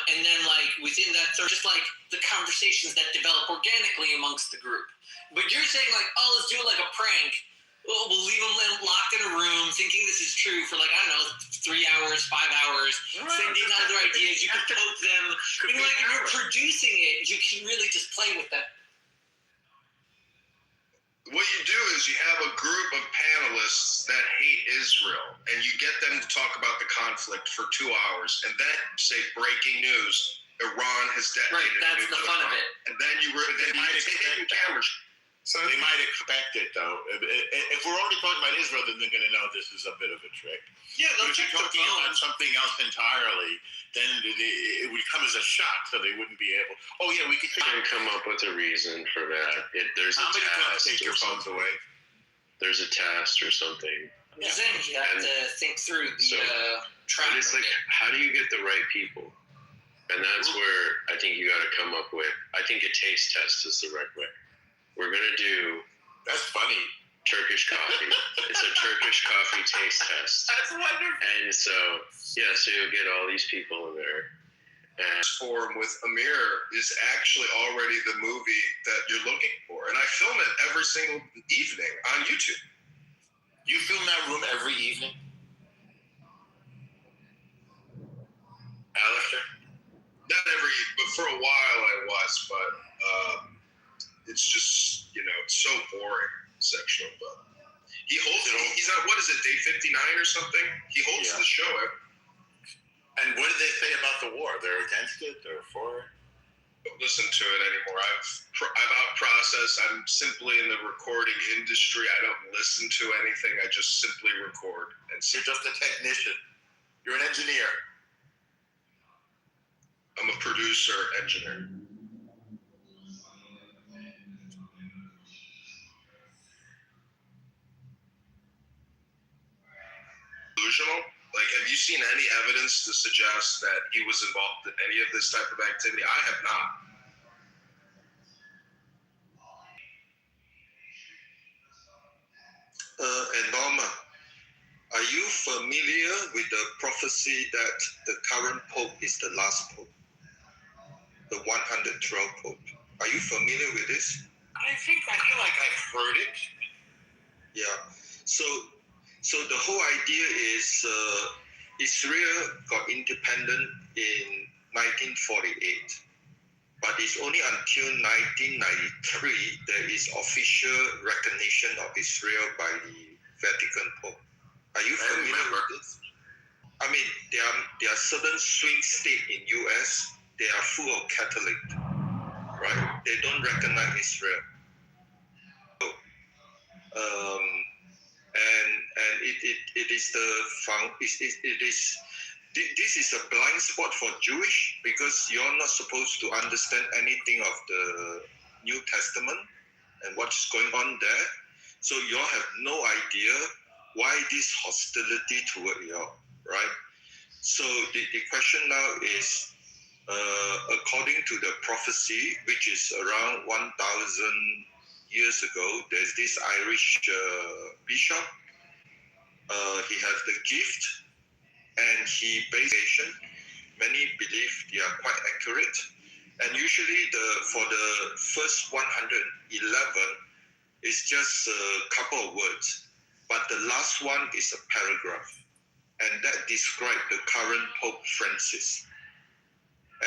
and then within that, just the conversations that develop organically amongst the group. But you're saying let's do it like a prank. We'll leave them locked in a room, thinking this is true for 3 hours, 5 hours, sending other ideas. You can poke them. If you're producing it, you can really just play with that. What you do is you have a group of panelists that hate Israel, and you get them to talk about the conflict for 2 hours, and then say breaking news: Iran has detonated. Right, that's the fun of it. And then you might take cameras. So they might expect it, though. If we're only talking about Israel, then they're going to know this is a bit of a trick. Yeah, But if you're talking about something else entirely, then it would come as a shock, so they wouldn't be able. Oh yeah, we could Come up with a reason for that. There's a test. Take your phones away. There's a test or something. Yeah. Then you have to think through the But it's how do you get the right people? And that's where I think you got to come up with. I think a taste test is the right way. We're gonna do. That's funny. Turkish coffee. It's a Turkish coffee taste test. That's wonderful. And so you'll get all these people in there. And Forum with Amir is actually already the movie that you're looking for, and I film it every single evening on YouTube. You film that room every evening, Alistair? Not every, but for a while I was, but it's just, it's so boring, sexual, but he holds it. He's on, what is it, day 59 or something? He holds the show. And what did they say about the war? They're against it? They're for it? Don't listen to it anymore. I've out-processed. I'm simply in the recording industry. I don't listen to anything. I just simply record. And You're just a technician. You're an engineer. I'm a producer, engineer. Delusional? Have you seen any evidence to suggest that he was involved in any of this type of activity? I have not. And Norma, are you familiar with the prophecy that the current Pope is the last Pope? The 112th Pope. Are you familiar with this? I feel like I've heard it. Yeah. So the whole idea is Israel got independent in 1948, but it's only until 1993 there is official recognition of Israel by the Vatican Pope. Are you familiar with this? I mean, there are certain swing states in US, they are full of Catholic, right? They don't recognize Israel. And it is this is a blind spot for Jewish, because you're not supposed to understand anything of the New Testament and what's going on there. So you all have no idea why this hostility toward you, right? So the question now is, according to the prophecy, which is around 1,000 years ago, there's this Irish bishop. He has the gift, and he basically, many believe they are quite accurate. And usually for the first 111, it's just a couple of words, but the last one is a paragraph, and that describes the current Pope Francis.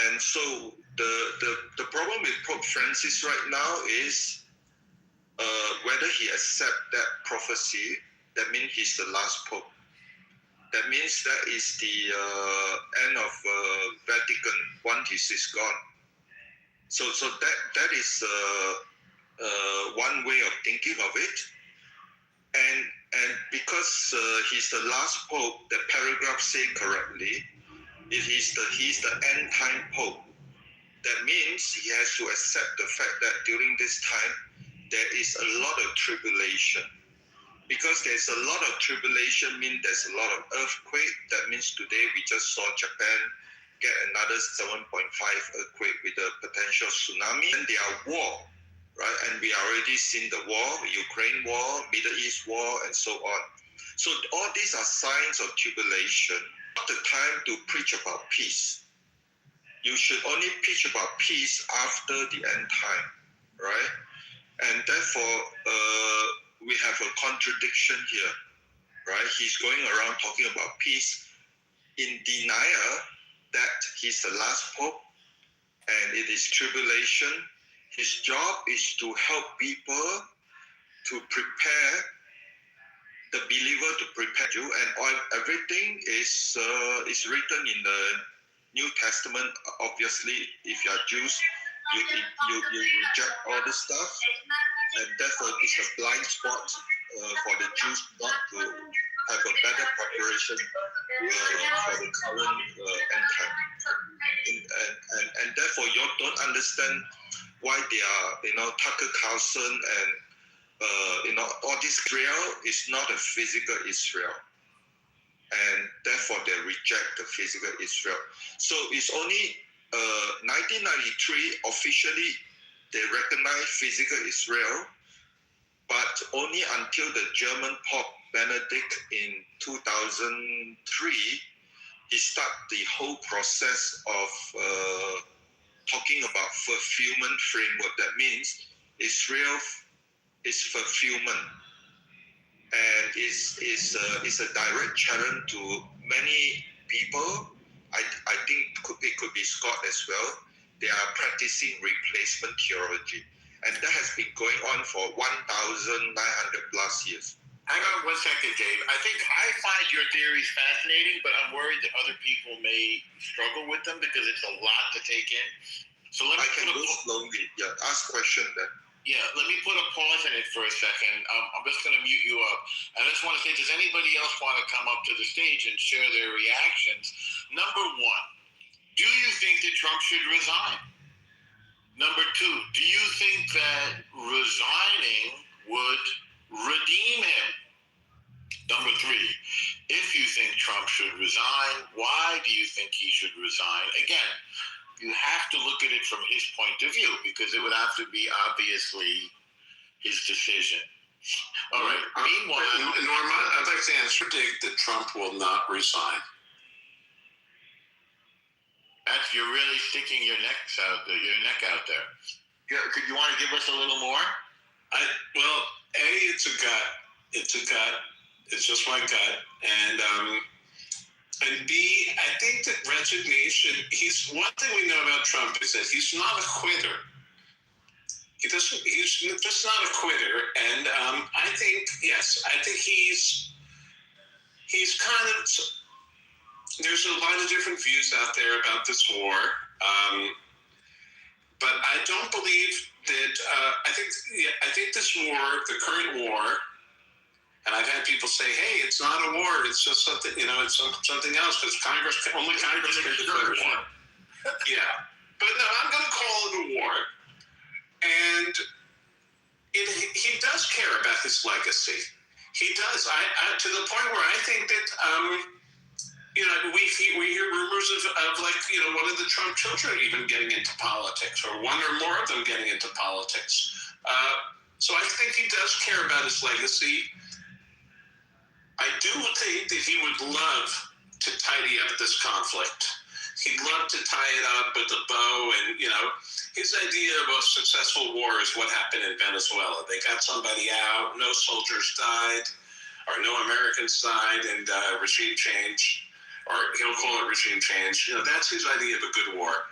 And so the problem with Pope Francis right now is whether he accepts that prophecy. That means he's the last Pope. That means that is the end of Vatican once he is gone. So that is one way of thinking of it. And because he's the last Pope, the paragraph say correctly, he's the end time Pope. That means he has to accept the fact that during this time there is a lot of tribulation. Because there's a lot of tribulation means there's a lot of earthquake. That means today we just saw Japan get another 7.5 earthquake with a potential tsunami. And there are war, right? And we already seen the war, Ukraine war, Middle East war, and so on. So all these are signs of tribulation. Not the time to preach about peace. You should only preach about peace after the end time, right? And therefore, we have a contradiction here, right? He's going around talking about peace in denial that he's the last Pope and it is tribulation. His job is to help people to prepare the believer to prepare you, and everything is written in the New Testament. Obviously, if you are Jews, you reject all this stuff, and therefore it's a blind spot for the Jews not to have a better preparation for the current end time. And therefore you don't understand why they are, Tucker Carlson and all this Israel is not a physical Israel, and therefore they reject the physical Israel. So it's only 1993 officially they recognize physical Israel, but only until the German Pope Benedict in 2003 he started the whole process of talking about fulfillment framework. That means Israel is fulfillment, and is a direct challenge to many people. I think it could be Scott as well. They are practicing replacement theology, and that has been going on for 1,900 plus years. Hang on 1 second, Dave. I find your theories fascinating, but I'm worried that other people may struggle with them because it's a lot to take in. So I can go slowly. Yeah, ask question then. Yeah, let me put a pause in it for a second. I'm just going to mute you up. I just want to say, does anybody else want to come up to the stage and share their reactions? Number one, do you think that Trump should resign? Number two, do you think that resigning would redeem him? Number three, if you think Trump should resign, why do you think he should resign? Again, you have to look at it from his point of view, because it would have to be obviously his decision. All right. Meanwhile, Norma, I'd like to predict that Trump will not resign. You're really sticking your neck out there. Could you want to give us a little more? It's a gut. It's just my gut, and And B, I think that resignation, one thing we know about Trump is that he's not a quitter. He's just not a quitter. And I think he's kind of, there's a lot of different views out there about this war. But I don't believe that, I think this war, the current war, and I've had people say, hey, it's not a war, it's just something, it's something else, because only Congress can declare war. Yeah. But no, I'm going to call it a war. And he does care about his legacy. He does. To the point where I think that, we hear rumors of one of the Trump children even getting into politics, or one or more of them getting into politics. So I think he does care about his legacy. I do think that he would love to tidy up this conflict. He'd love to tie it up with a bow, and his idea of a successful war is what happened in Venezuela. They got somebody out, no soldiers died, or no Americans died, and regime change. Or he'll call it regime change. That's his idea of a good war.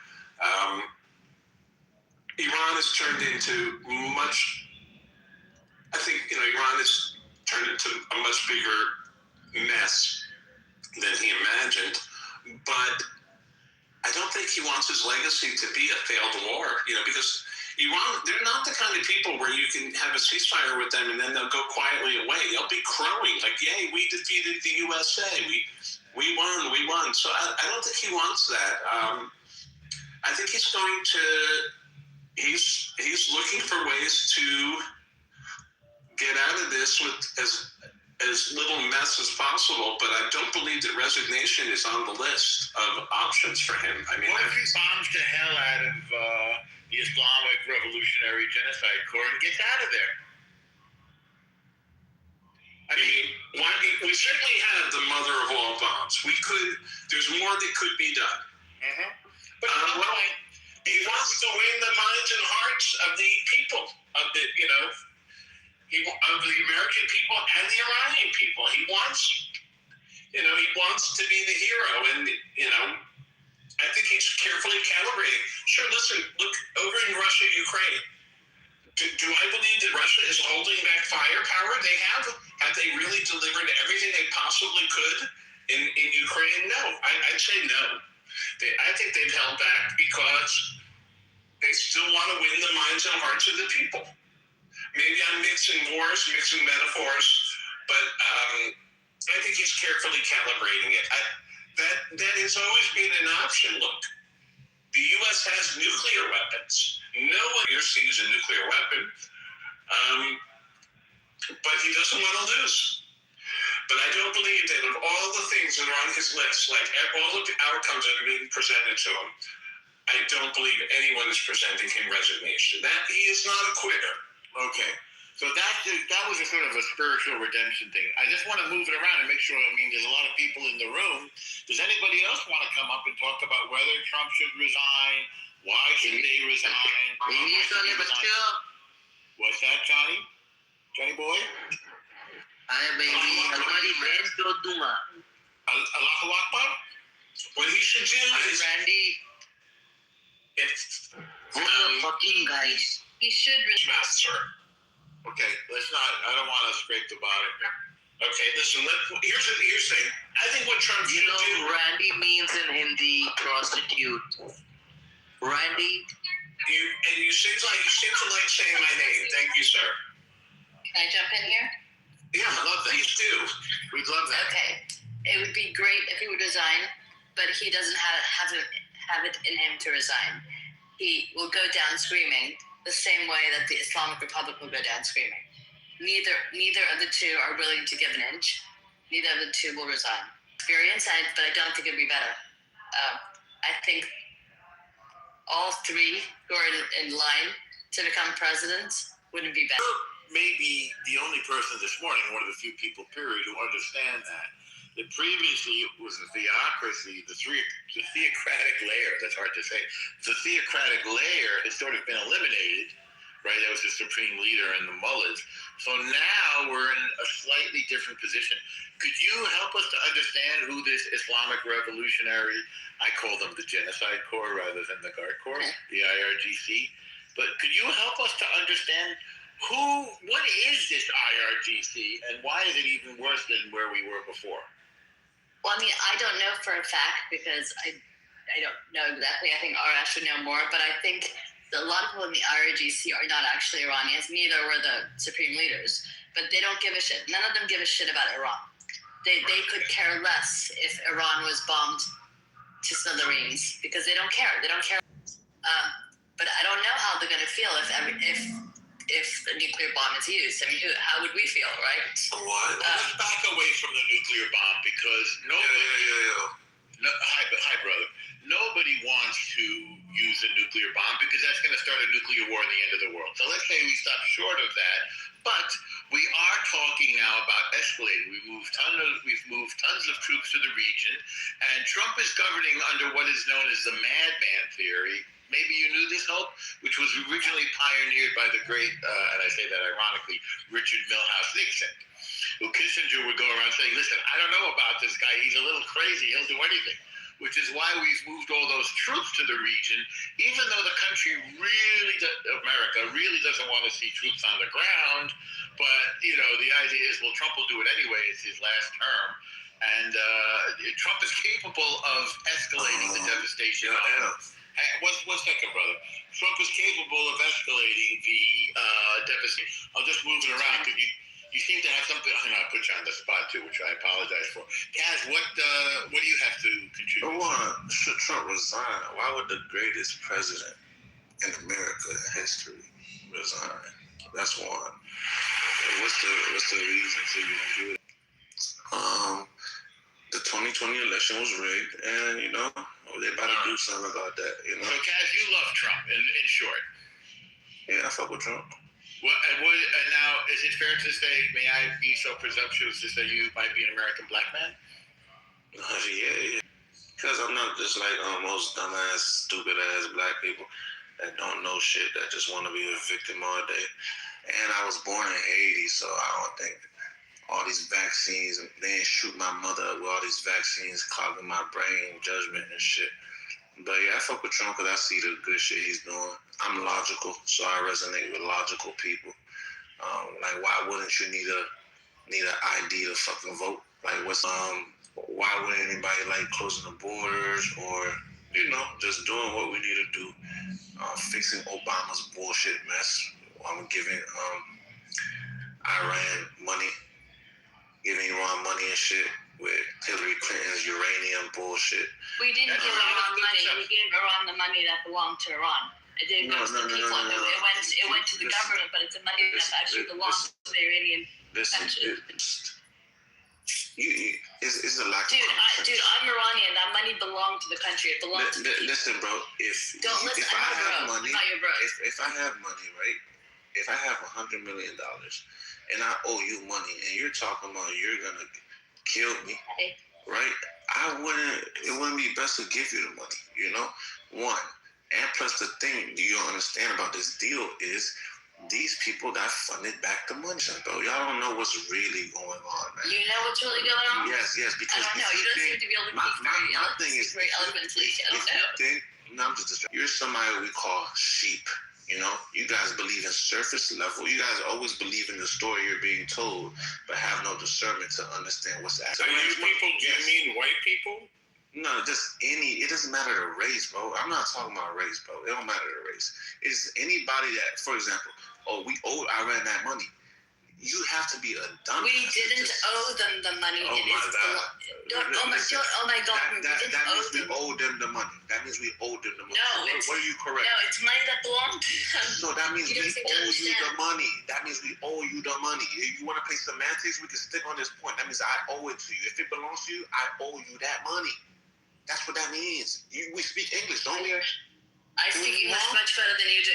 Iran has turned into Iran has turned into a much bigger mess than he imagined. But I don't think he wants his legacy to be a failed war, because Iran, they're not the kind of people where you can have a ceasefire with them and then they'll go quietly away. They'll be crowing like, yay, we defeated the USA. We won. So I don't think he wants that. I think he's looking for ways to get out of this with as little mess as possible, but I don't believe that resignation is on the list of options for him. I mean, what if he bombs the hell out of the Islamic Revolutionary Genocide Corps and gets out of there? I mean, we certainly have the mother of all bombs. There's more that could be done. Mm-hmm. But he wants to win the minds and hearts of the people, of the American people and the Iranian people. He wants to be the hero, and I think he's carefully calibrating. Sure, listen, look over in Russia, Ukraine. Do I believe that Russia is holding back firepower? They have. Have they really delivered everything they possibly could in Ukraine? No. I'd say no. I think they've held back because they still want to win the minds and hearts of the people. Maybe I'm mixing metaphors, but I think he's carefully calibrating it. That has always been an option. Look, the U.S. has nuclear weapons. No one here sees a nuclear weapon, but he doesn't want to lose. But I don't believe that of all the things that are on his list, like all of the outcomes that are being presented to him, I don't believe anyone is presenting him resignation. That he is not a quitter. Okay. So that was a sort of a spiritual redemption thing. I just want to move it around and make sure, there's a lot of people in the room. Does anybody else want to come up and talk about whether Trump should resign? Why should they resign? What's that, Johnny? Johnny boy? Allahu Akbar? What he should do is... Randy. fucking guys. He should resign. Sir. Okay, let's not. I don't want to scrape the bottom here. Okay, listen. Here's the thing. I think what Trump should do. Randy means in Hindi prostitute. Randy. You seem to like saying my name. Thank you, sir. Can I jump in here? Yeah, I love that. Please do. We'd love that. Okay. It would be great if he would resign, but he doesn't have it in him to resign. He will go down screaming the same way that the Islamic Republic will go down screaming. Neither of the two are willing to give an inch. Neither of the two will resign. But I don't think it'd be better. I think all three who are in line to become presidents wouldn't be better. Maybe the only person this morning, one of the few people, period, who understand that previously it was the theocracy, the theocratic layer, that's hard to say. The theocratic layer has sort of been eliminated, right? That was the supreme leader in the mullahs. So now we're in a slightly different position. Could you help us to understand who this Islamic Revolutionary, I call them the Genocide Corps rather than the Guard Corps, the IRGC, but could you help us to understand what is this IRGC and why is it even worse than where we were before? Well, I mean, I don't know for a fact because I don't know exactly. I think Arash would know more, but I think a lot of people in the IRGC are not actually Iranians. Neither were the supreme leaders, but they don't give a shit. None of them give a shit about Iran. They could care less if Iran was bombed to smithereens because they don't care. They don't care. But I don't know how they're going to feel if a nuclear bomb is used. I mean, how would we feel, right? What? Let's back away from the nuclear bomb because nobody. Hi, brother. Nobody wants to use a nuclear bomb because that's going to start a nuclear war in the end of the world. So let's say we stop short of that. But we are talking now about escalating. We've moved tons of troops to the region, and Trump is governing under what is known as the madman theory. Maybe you knew this, Hope, which was originally pioneered by the great, and I say that ironically, Richard Milhous Nixon, who Kissinger would go around saying, listen, I don't know about this guy. He's a little crazy. He'll do anything. Which is why we've moved all those troops to the region, even though the country America really doesn't want to see troops on the ground. But, the idea is, well, Trump will do it anyway. It's his last term. And Trump is capable of escalating the devastation. One second, brother. Trump is capable of escalating the devastation. I'll just move it around because you seem to have something. I put you on the spot too, which I apologize for. Kaz, what do you have to contribute? Should Trump resign? Why would the greatest president in America history resign? That's one. What's the reason to even do it? The 2020 election was rigged, and they about to do something about that. So, Kaz, you love Trump, in short. Yeah, I fuck with Trump. And now, is it fair to say, may I be so presumptuous to say you might be an American black man? Yeah. Because I'm not just like most dumbass, stupid ass black people that don't know shit, that just want to be a victim all day. And I was born in Haiti, so I don't think all these vaccines, they ain't shoot my mother up with all these vaccines clogging my brain, judgment and shit. But yeah, I fuck with Trump because I see the good shit he's doing. I'm logical, so I resonate with logical people. Like, why wouldn't you need an ID to fucking vote? Like, why would anybody like closing the borders or just doing what we need to do, fixing Obama's bullshit mess? Giving Iran money, giving Iran money and shit with Hillary Clinton's uranium bullshit. We didn't give Iran money. We gave Iran the money that belonged to Iran. It didn't go to the people. It went to the government, but it's a money that actually belongs to the Iranian country. It's a lack of Dude, I'm Iranian. That money belonged to the country. It belonged to the people. Listen, bro. If I have money, right? If I have $100 million and I owe you money, and you're talking about you're gonna kill me, right? It wouldn't be best to give you the money, One, and plus the thing you don't understand about this deal is these people that funded back the money, bro. Y'all don't know what's really going on, man. You know what's really going on? Yes, because I don't know. You don't seem to be able to speak very eloquently. I don't know. I'm just distracted. You're somebody we call sheep. You guys believe in surface level. You guys always believe in the story you're being told, but have no discernment to understand what's actually. So you people, do you mean white people? No, just any. It doesn't matter the race, bro. I'm not talking about race, bro. It don't matter the race. It's anybody that, for example, we owed Iran that money. You have to be a dumb. We didn't owe them the money. Oh my God! Oh my God! That means we owed them the money. That means we owed them the money. No, what are you correct? No, it's money that belonged to them. So that means we owe you the money. That means we owe you the money. If you want to play semantics, we can stick on this point. That means I owe it to you. If it belongs to you, I owe you that money. That's what that means. We speak English, don't we? I speak English much better than you do.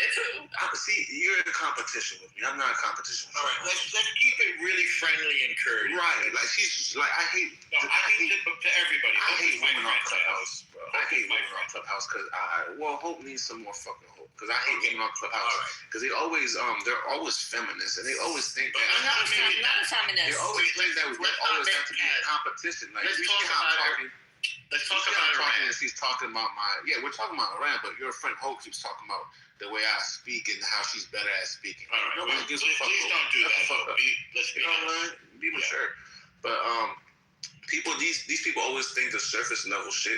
See, you're in competition with me. I'm not in competition with you. All right, let's keep it really friendly and courteous. Right, like she's like I hate. No, I hate it to everybody. I hate women on Clubhouse, bro. I hate women on Clubhouse because Hope needs some more fucking hope. Because I hate women on Clubhouse because they're always feminists and they always think that I'm not a feminist. they always think that we always have to be in competition. Like Let's talk about Iran. She's talking about we're talking about Iran, but your friend Hope keeps talking about the way I speak and how she's better at speaking. All right, nobody gives a fuck. Please don't do that. Let's be honest. Be mature. But these people always think the surface level shit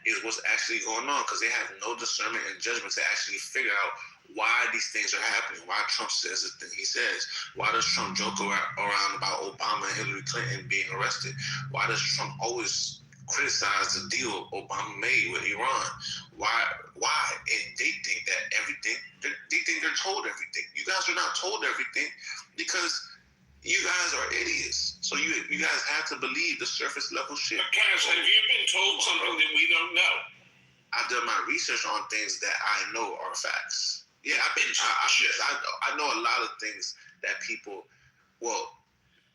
is what's actually going on because they have no discernment and judgment to actually figure out why these things are happening, why Trump says the thing he says, why does Trump joke around about Obama and Hillary Clinton being arrested, why does Trump always criticize the deal Obama made with Iran, why, and they think that they think they're told everything. You guys are not told everything because you guys are idiots. So you guys have to believe the surface level shit. Kaz, have you been told something that we don't know? I've done my research on things that I know are facts. Yeah, I know a lot of things that people,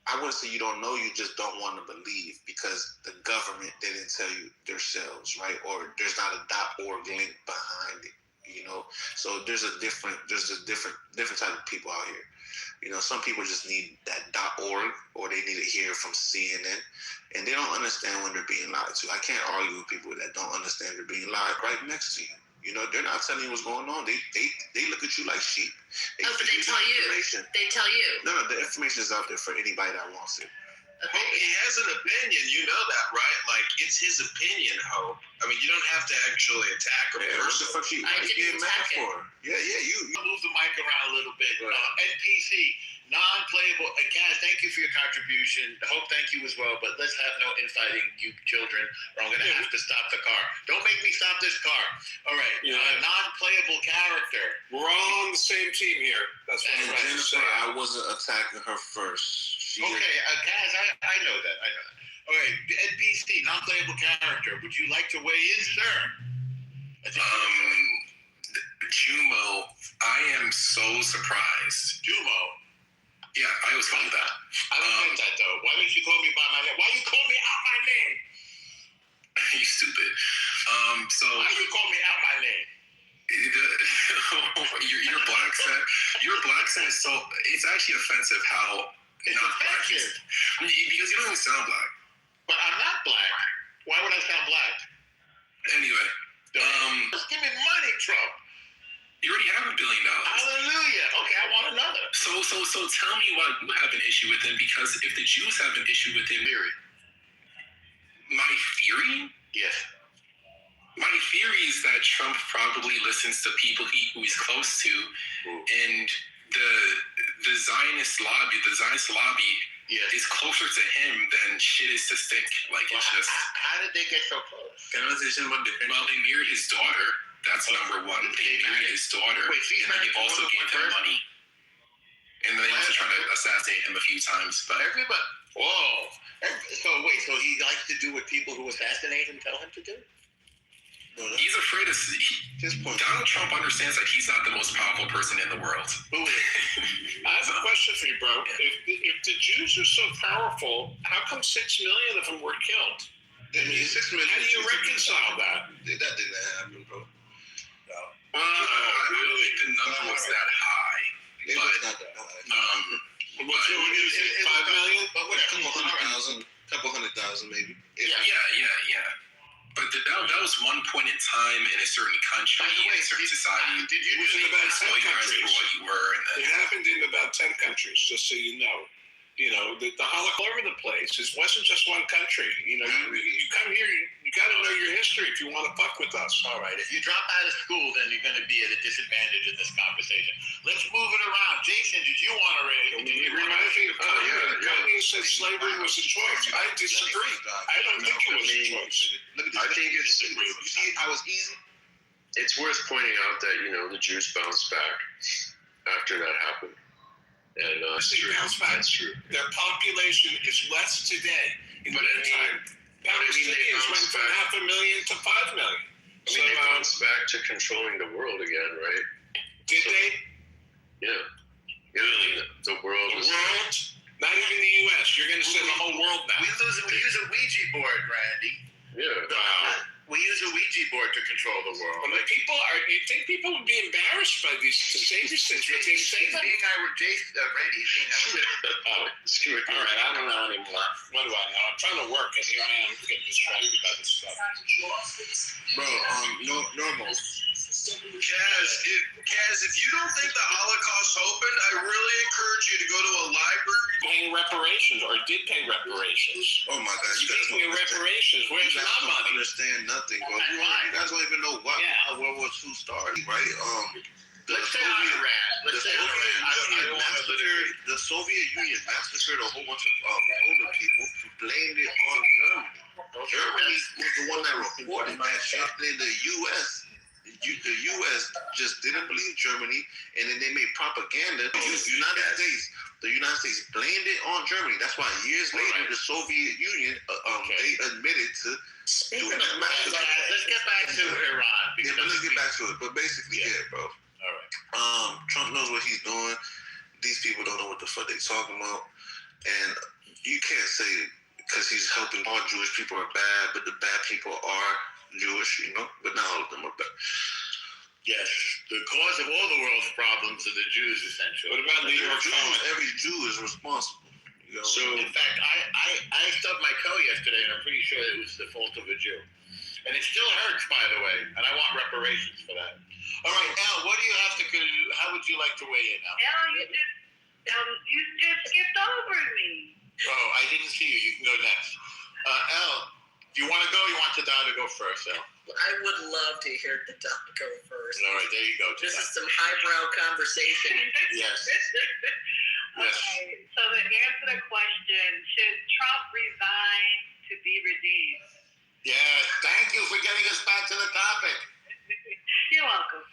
I wouldn't say you don't know, you just don't want to believe because the government didn't tell you themselves, right? Or there's not a .org link behind it, So there's a different type of people out here. Some people just need that .org or they need to hear from CNN and they don't understand when they're being lied to. I can't argue with people that don't understand they're being lied right next to you. They're not telling you what's going on. They look at you like sheep. But they tell you. They tell you. No, the information is out there for anybody that wants it. Okay. He has an opinion, you know that, right? Like, it's his opinion, Hope. I mean, you don't have to actually attack a person. What the fuck I didn't attack it. You Move the mic around a little bit. NPC, non-playable. Kaz, thank you for your contribution. Hope, thank you as well. But let's have no infighting, you children, or I'm going to have to stop the car. Don't make me stop this car. All right. Non-playable character. We're all on the same team here. That's what I'm trying to say. I wasn't attacking her first. Kaz, I know that. All right, NPC, non-playable character. Would you like to weigh in, sir? Jumo, I am so surprised. Jumo. Yeah, I was called that. I don't get that though. Why didn't you call me by my name? Why you call me out my name? You stupid. Why you call me out my name? Your black accent is so. It's actually offensive how. It's offensive. Because you don't even sound black. But I'm not black. Why would I sound black? Anyway. Just give me money, Trump. You already have $1 billion. Hallelujah. Okay, I want another. So tell me why you have an issue with him, because if the Jews have an issue with him. My theory? Yes. My theory is that Trump probably listens to people who he's close to, and the Zionist lobby is closer to him than shit is to stick. Like, it's just. How did they get so close? Well, they married his daughter. That's number one. They married his daughter. Wait, and then they also gave him money. And they also tried to assassinate him a few times. But everybody. Whoa. So he likes to do what people who assassinate him tell him to do? He's afraid of. Donald Trump understands that he's not the most powerful person in the world. I have a question for you, bro. If the Jews are so powerful, how come 6 million of them were killed? I mean, 6 million. How do you reconcile that? That didn't happen, bro. I don't think the number was that high. It was not that high. What do you say, 5 million? But what, couple hundred thousand maybe. Yeah. But that was one point in time in a certain country, in a certain society. It was in about 10 countries. For what you were, and it happened in about 10 countries, just so you know. The Holocaust all over the place. It wasn't just one country. You come here, you got to know your history if you want to fuck with us. All right. If you drop out of school, then you're going to be at a disadvantage in this conversation. Let's move it around. Jason, did you want to raise? It reminds me of Kanye said slavery was a choice. I disagree. I don't think it was a choice. I think it's. You see how it's easy? It's worth pointing out that the Jews bounced back after that happened. And That's true. Their population is less today. But at the time, Palestinians went from 500,000 to 5 million. They bounced back to controlling the world again, right? Did they? Yeah. Really? The world? Not even the U.S. You're going to say the whole world now. We use a Ouija board, Randy. Yeah. We use a Ouija for it to control the world. Well, you think people would be embarrassed by these to say these things, but they say them. Randy, he's being Oh, screw it. All right, I don't know anymore. What do I know? I'm trying to work, and here I am getting distracted by this stuff. Bro, normal. Kaz, if you don't think the Holocaust happened, I really encourage you to go to a library. Paying reparations, or did pay reparations. Oh my God! Speaking of reparations, where's you guys my don't money? understand nothing, bro. You guys don't even know how World War II started, right? Let's say Iran. The Soviet Union massacred a whole bunch of older people who blamed it on Germany. Germany was the one that reported that shit. Then the U.S. just didn't believe Germany, and then they made propaganda. The United States blamed it on Germany. That's why years later, the Soviet Union they admitted to doing that massacre. Let's get back to Iran. Let's get back to it. But basically, bro. All right. Trump knows what he's doing. These people don't know what the fuck they're talking about, and you can't say because he's helping all Jewish people are bad, but the bad people are Jewish, but not all of them are bad. Yes, the cause of all the world's problems are the Jews, essentially. What about New York Times? Every Jew is responsible. So, in fact, I stubbed my toe yesterday, and I'm pretty sure it was the fault of a Jew. And it still hurts, by the way, and I want reparations for that. All right, Al, what do you have to do? How would you like to weigh in now? Al, you just skipped over me. Oh, I didn't see you. You can go next. Al, do you want to go? Or you want Tada to go first, Al? I would love to hear the doc go first. All right, there you go. This is some highbrow conversation. Yes. Okay, so to answer the question, should Trump resign to be redeemed? Yes, thank you for getting us back to the topic. You're welcome.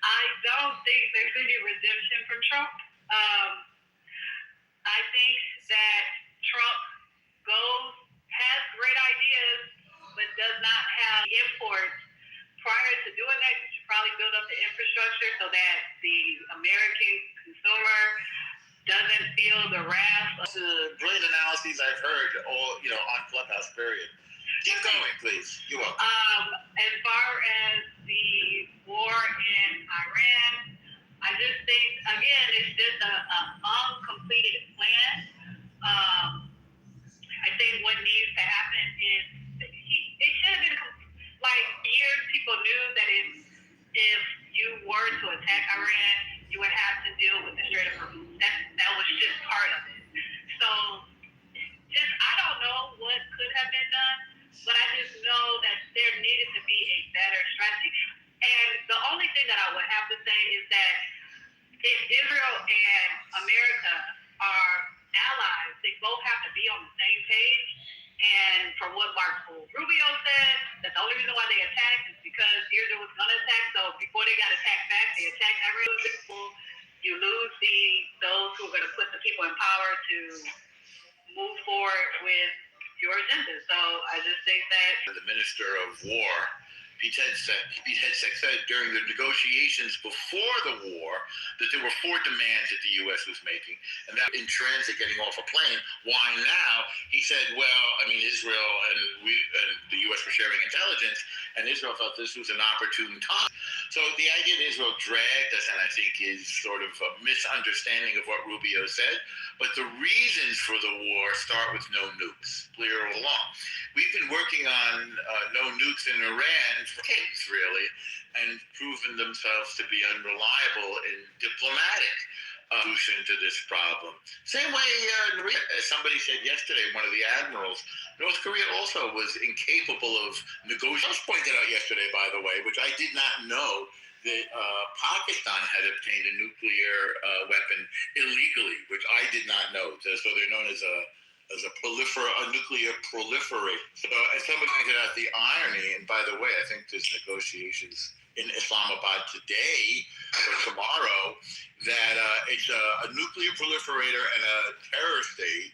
I don't think there's any redemption from Trump. I think that Trump has great ideas, but does not have imports. Prior to doing that, you should probably build up the infrastructure so that the American consumer doesn't feel the wrath. Great analyses I've heard on Clubhouse, period. Keep going, please. You're welcome. As far as the war in Iran, I just think, again, it's just an uncompleted plan. I think what needs to happen is it should have been like years. People knew that if you were to attack Iran, you would have to deal with the Strait of Hormuz. That was just part of it. So, I don't know what could have been done, but I just know that there needed to be a better strategy. And the only thing that I would have to say is that if Israel and America are allies, they both have to be on the same page. And from what Marco Rubio said, that's the only reason why they attacked is because Israel was going to attack. So before they got attacked back, they attacked Iran. You lose those who are going to put the people in power to move forward with your agenda. So I just think that the Minister of War, Pete Hegseth, said during the negotiations before the war that there were 4 demands that the U.S. was making, and that in transit getting off a plane. Why now? He said, Israel and the U.S. were sharing intelligence, and Israel felt this was an opportune time. So the idea that Israel dragged us, and I think is sort of a misunderstanding of what Rubio said, but the reasons for the war start with no nukes, clear all along. We've been working on no nukes in Iran for decades, really, and proven themselves to be unreliable in diplomatic solution to this problem. Same way, as somebody said yesterday, one of the admirals, North Korea also was incapable of negotiating. That was pointed out yesterday, by the way, which I did not know, that Pakistan had obtained a nuclear weapon illegally, which I did not know. So they're known as a nuclear proliferator. So, and somebody pointed out the irony, and by the way, I think there's negotiations in Islamabad today or tomorrow that it's a nuclear proliferator and a terror state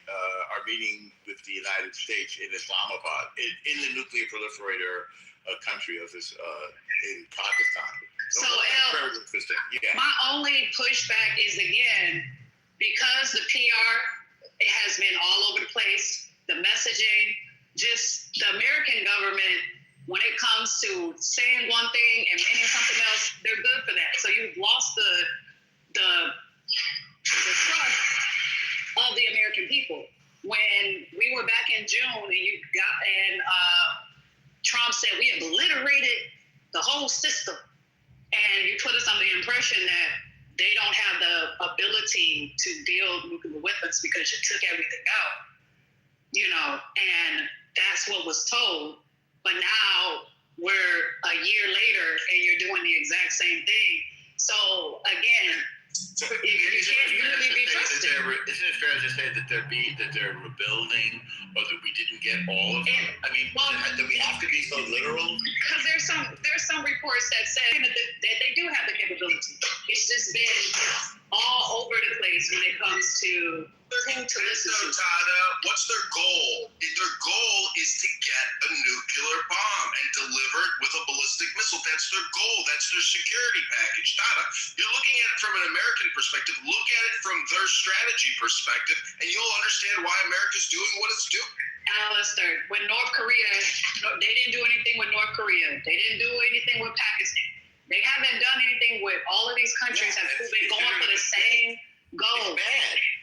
are meeting with the United States in Islamabad, in the nuclear proliferator country of this in Pakistan. So, very interesting. Yeah. My only pushback is, again, because the PR has been all over the place, the messaging, just the American government, when it comes to to saying one thing and meaning something else, they're good for that. So you've lost the trust of the American people. When we were back in June and Trump said we obliterated the whole system, and you put us under the impression that they don't have the ability to build nuclear weapons because you took everything out, and that's what was told. But now we're a year later and you're doing the exact same thing. So again, you can't really be trusted. Isn't it fair to say that they're rebuilding, or that we didn't get all of them? I mean, do we have to be so literal? Because there's some reports that say that they do have the capability. It's just been all over the place when it comes to who to listen to. Tada, what's their goal? Their goal is to get a nuclear bomb and deliver it with a ballistic missile. That's their goal. That's their security package. Tada. You're looking at it from an American perspective. Look at it from their strategy perspective, and you'll understand why America's doing what it's doing. Alistair, when North Korea, they didn't do anything with North Korea. They didn't do anything with Pakistan. They haven't done anything with all of these countries that have been going for the same goal.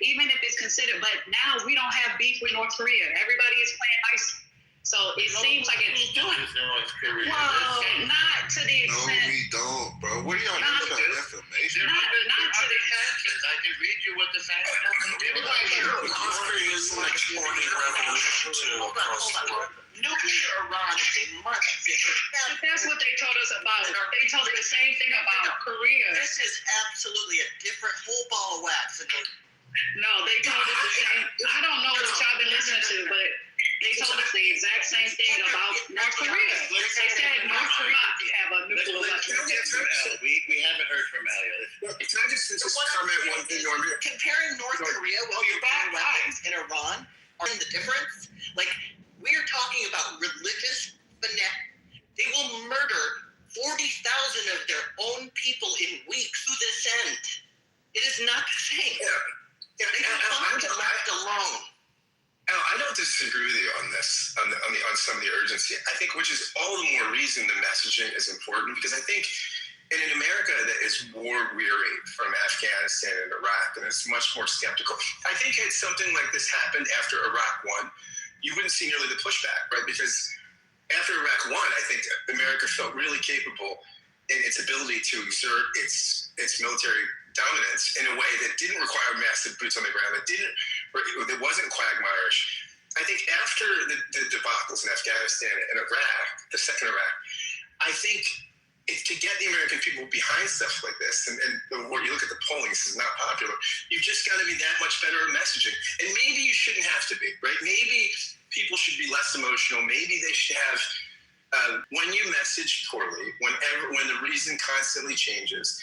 Even if it's considered, but now we don't have beef with North Korea. Everybody is playing nicely. So it seems like it's doing North Korea. Well, not to the extent. No, we don't, bro. What are y'all doing about information? Not to the extent. I can read you what the facts are. North Korea is like exporting revolution to across the world. Nuclear Iran is a much different. That's what they told us about. They told us the same thing about Korea. This is absolutely a different whole ball of wax. No, they told us the same. I don't know what y'all been listening to, but they told us the exact same thing about North Korea. They said North Korea have a nuclear weapon. We haven't heard from Elliot. Can I just comment one thing, Norm? Comparing North Korea with nuclear weapons in Iran, are the difference? Like, we're talking about religious fanatic. They will murder 40,000 of their own people in weeks to this end. It is not the same. They don't get left alone. Al, I don't disagree with you on this, on some of the urgency. I think, which is all the more reason the messaging is important, because I think in an America that is war weary from Afghanistan and Iraq and is much more skeptical, I think had something like this happened after Iraq won, you wouldn't see nearly the pushback, right? Because after Iraq won, I think America felt really capable in its ability to exert its military dominance in a way that didn't require massive boots on the ground, that wasn't quagmirish. I think after the debacles in Afghanistan and Iraq, the second Iraq, I think to get the American people behind stuff like this, and when you look at the polling, this is not popular, you've just got to be that much better at messaging. And maybe you shouldn't have to be, right? Maybe people should be less emotional. Maybe they should have, when you message poorly, when the reason constantly changes,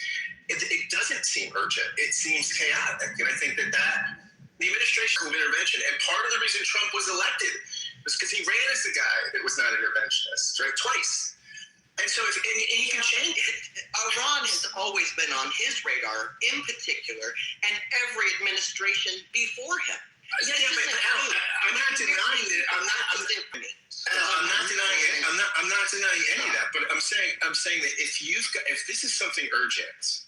it doesn't seem urgent. It seems chaotic. And I think that the administration of intervention, and part of the reason Trump was elected was because he ran as a guy that was not an interventionist, right? Twice. And so and he can change it. Iran has always been on his radar in particular, and every administration before him. I'm not denying it. I'm not denying any of that. But I'm saying that if this is something urgent,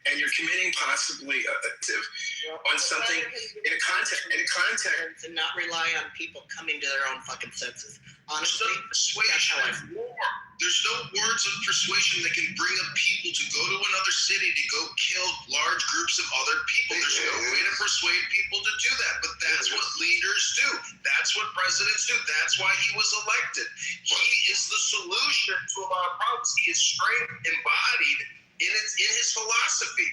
and you're committing possibly on something in a context, and not rely on people coming to their own fucking senses. Honestly, persuasion. There's no words of persuasion that can bring up people to go to another city to go kill large groups of other people. There's no way to persuade people to do that, but that's what leaders do. That's what presidents do. That's why he was elected. He is the solution to a lot of problems. He is strength embodied in his philosophy.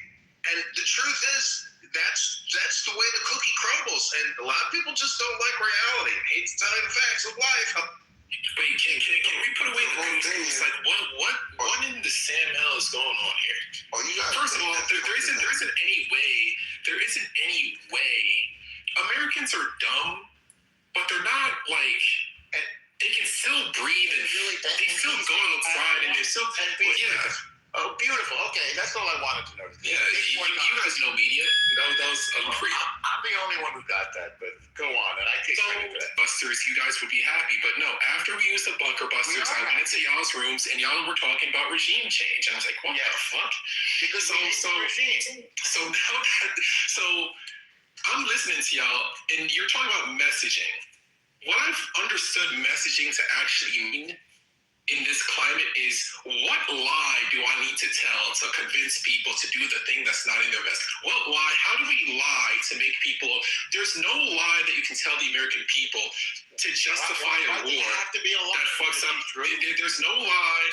And the truth is, that's the way the cookie crumbles. And a lot of people just don't like reality. Hate to tell you the facts of life. Wait, can we put away the things? Like what in the Sam L is going on here? First of all, there isn't any way. Americans are dumb, but they're not like. They can still breathe and they still go outside and they still. Oh, beautiful. Okay, that's all I wanted to know. Yeah, you guys know media. Those I'm the only one who got that, but go on, and I take credit for that. Busters, you guys would be happy, but no. After we used the bunker busters, I went into y'all's rooms and y'all were talking about regime change. I was like, what the fuck? Because so now so I'm listening to y'all, and you're talking about messaging. What I've understood messaging to actually mean in this climate is, what lie do I need to tell to convince people to do the thing that's not in their best? What lie? How do we lie to make people? There's no lie that you can tell the American people to justify a war that fucks up. There's no lie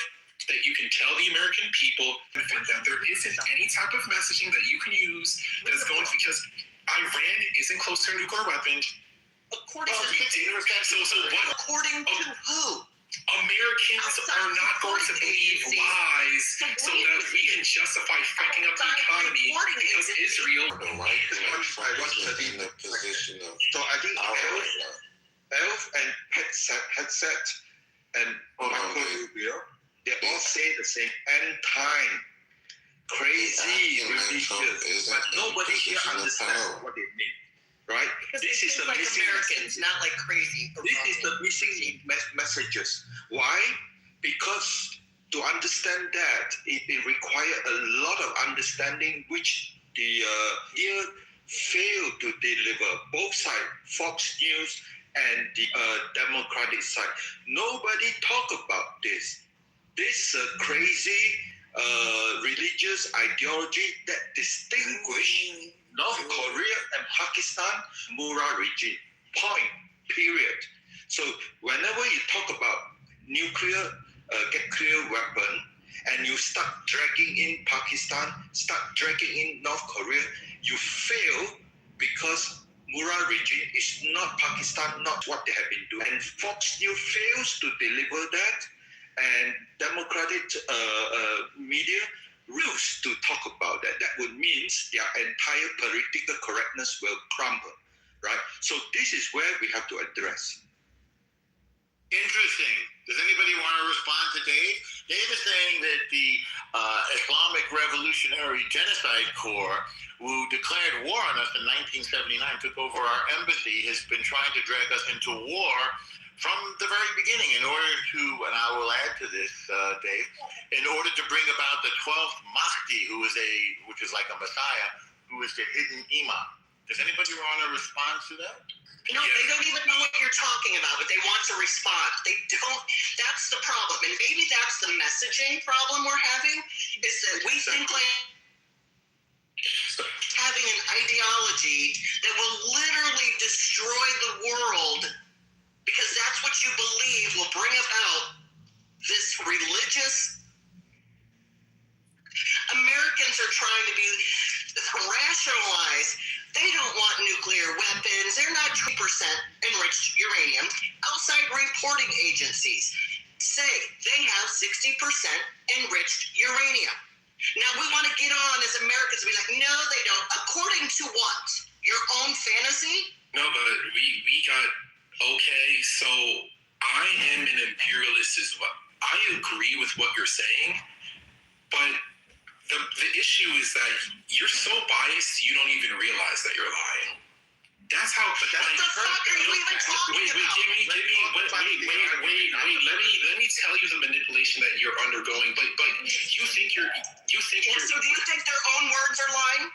that you can tell the American people that there isn't any type of messaging that you can use that's going to, because Iran isn't close to a nuclear weapon. According to who? Americans are not going to believe lies so that we can justify fucking up the economy because Israel. In the position of So I think Elf and Headset and Michael Rubio, they all say the same end time. Crazy, religious, but nobody here understands what they mean. Right? This is the like missing Americans, not like crazy. This is the missing messages. Why? Because to understand that, it requires a lot of understanding, which the here fail to deliver. Both sides, Fox News and the Democratic side. Nobody talk about this. This crazy religious ideology that distinguish North Korea and Pakistan Murad regime. Point. Period. So whenever you talk about nuclear weapon, and you start dragging in Pakistan, start dragging in North Korea, you fail because Murad regime is not Pakistan, not what they have been doing. And Fox News fails to deliver that, and Democratic media refuse to talk about that. That would mean their entire political correctness will crumble, right? So this is where we have to address. Interesting. Does anybody want to respond to Dave? Dave is saying that the Islamic Revolutionary Genocide Corps, who declared war on us in 1979, took over our embassy, has been trying to drag us into war from the very beginning in order to, and I will add to this, Dave, in order to bring about the 12th Mahdi, which is like a messiah, who is the hidden imam. Does anybody want to respond to that? No, they don't even know what you're talking about, but they want to respond. They don't. That's the problem. And maybe that's the messaging problem we're having, is that we think like having an ideology that will literally destroy the world, because that's what you believe will bring about this religious. Americans are trying to be rationalized. They don't want nuclear weapons. They're not 2% enriched uranium. Outside reporting agencies say they have 60% enriched uranium. Now we want to get on as Americans and be like, no, they don't. According to what? Your own fantasy? No, but we got, okay, so I am an imperialist as well. I agree with what you're saying, but the issue is that you're so biased you don't even realize that you're lying. That's how. What the fuck are you even talking about? Let me tell you the manipulation that you're undergoing. But you think you're. So do you think their own words are lying?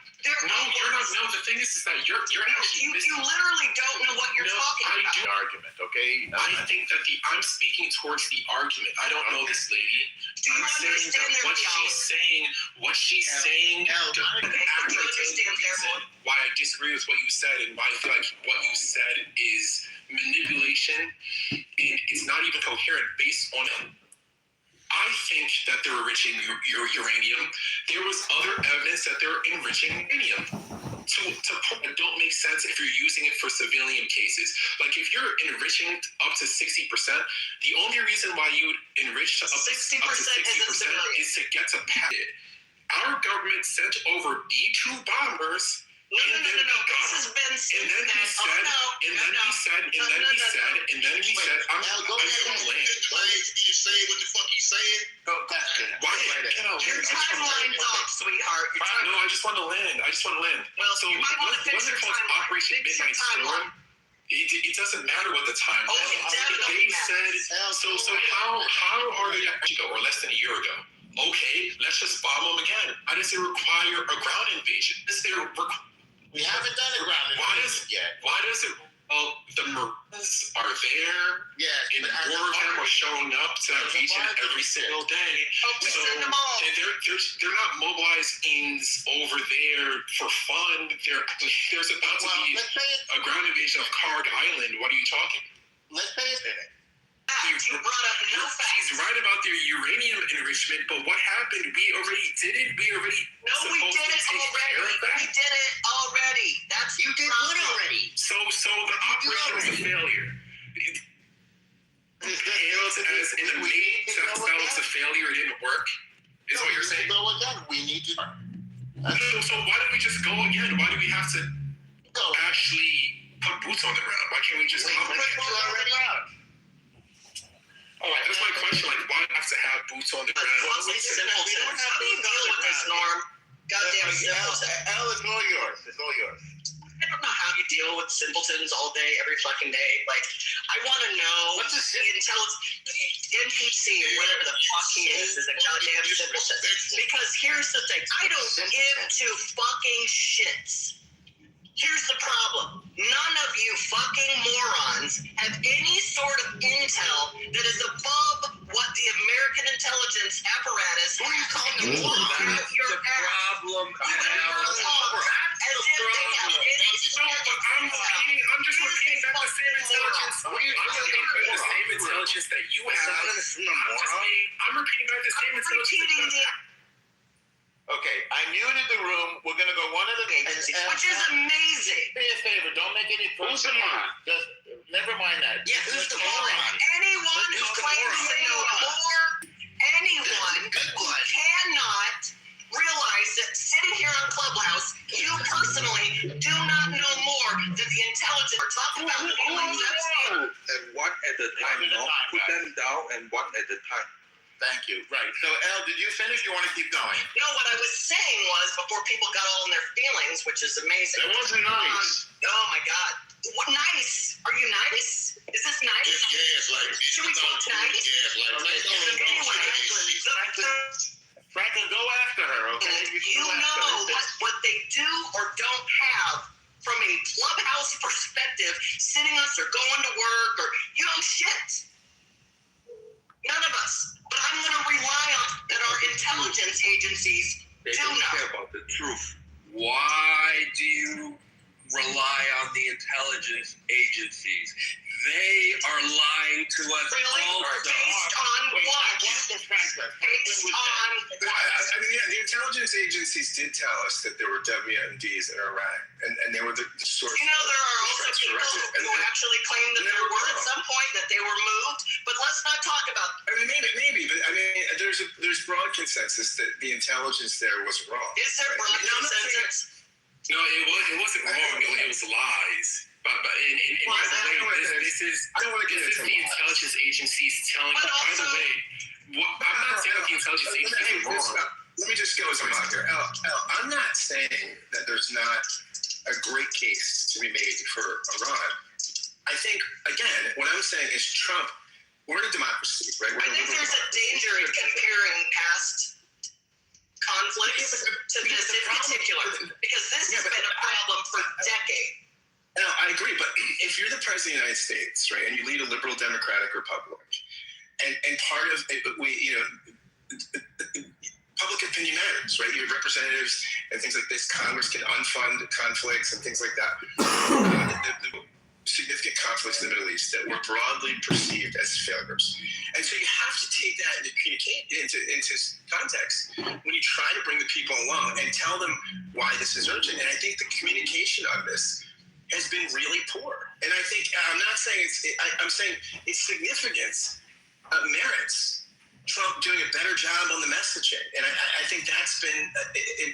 No, you're not. No, the thing is that you're actually. You literally don't know what you're talking about. I do argument, okay? I think that I'm speaking towards the argument. I don't know this lady. Do you understand their theology? What she's saying. Why I disagree with what you said, and why I feel like what you said is manipulation, and it's not even coherent based on it. I think that they're enriching uranium. There was other evidence that they're enriching uranium. It don't make sense if you're using it for civilian cases. Like if you're enriching up to 60%, the only reason why you would enrich up to 60% is to get to patent it. Our government sent over B-2 bombers No. This has been since and then he said, I'm gonna land. You say what the fuck you saying? Why? Your timeline's off, sweetheart. No, I just want to land. Well, so you might want to fix your timeline. Operation Midnight Storm. It doesn't matter what the time Oh, it definitely matters. So how are they or less than a year ago? Okay, let's just bomb them again. Why does it require a ground invasion? We haven't done a ground invasion yet. Why does it? Well, the Marines are there. Yes, and more of them are showing up to that region every single day. Okay, send them all. They're not mobilizing over there for fun. There's about to be a ground invasion of Card Island. What are you talking? Let's say it. You brought up new facts. She's right about their uranium enrichment, but what happened? We already did it. We did it already. You did what already? So the operation was a failure. Failed as in a made themselves a failure. It didn't work. Is what you're saying? Go again. We need to. So why don't we just go again? Why do we have to actually put boots on the ground? Why can't we just come again? All right, that's my question. Like, why do we have to have boots on the ground? How do you deal with this, Norm? Goddamn simpleton. Al, it's all yours. I don't know how you deal with simpletons all day, every fucking day. Like, I want to know what's the NPC or whatever the fuck he is a goddamn simpleton. Because here's the thing, I don't give two fucking shits. Here's the problem. None of you fucking morons have any sort of intel that is above what the American intelligence apparatus has. That's the problem. I'm just repeating back the same intelligence. I'm repeating the same intelligence that you have. I'm repeating back the same intelligence. Okay, I'm new to the room. We're going to go one at a time. Which is amazing. Do me a favor. Don't make any points. Just never mind that. Yeah, who's the moron? Anyone who claims to know more, anyone who cannot realize that sitting here on Clubhouse, you personally do not know more than the intelligence are talking about. And one at a time. Put them down and one at a time. Thank you. Right. So, Al, did you finish? You want to keep going? No, what I was saying was before people got all in their feelings, which is amazing. It wasn't nice. Oh my God. What nice? Are you nice? Is this nice? Should we talk nice? Franklin, go after her, okay? You know what they do or don't have from a Clubhouse perspective, sitting us or going to work or you know shit. None of us. But I'm going to rely on that our intelligence agencies They do don't know. care about the truth. Why do you rely on the intelligence agencies? They are lying to us also. Based on what? Based on I mean, the intelligence agencies did tell us that there were WMDs in Iraq, and they were the source. You know, there are also people who actually claim that there were at some point that they were moved, but let's not talk about. I mean, maybe, but I mean, there's broad consensus that the intelligence there was wrong. Is there broad consensus? No, it wasn't wrong. It was lies. But by the way, this is the intelligence agencies telling. By the way, I'm not saying the intelligence agencies are wrong. Let me just go as a marker. I'm not saying that there's not a great case to be made for Iran. I think, again, what I'm saying is Trump, we're in a democracy, right? I think there's a danger in comparing past conflicts to this in particular, because this has been a problem for decades. No, I agree, but if you're the president of the United States, right, and you lead a liberal democratic republic, and part of it, public opinion matters, right? You have representatives and things like this. Congress can unfund conflicts and things like that. The significant conflicts in the Middle East that were broadly perceived as failures. And so you have to take that into context when you try to bring the people along and tell them why this is urgent. And I think the communication on this has been really poor. And I think, I'm not saying I'm saying its significance merits Trump doing a better job on the messaging, and I think that's been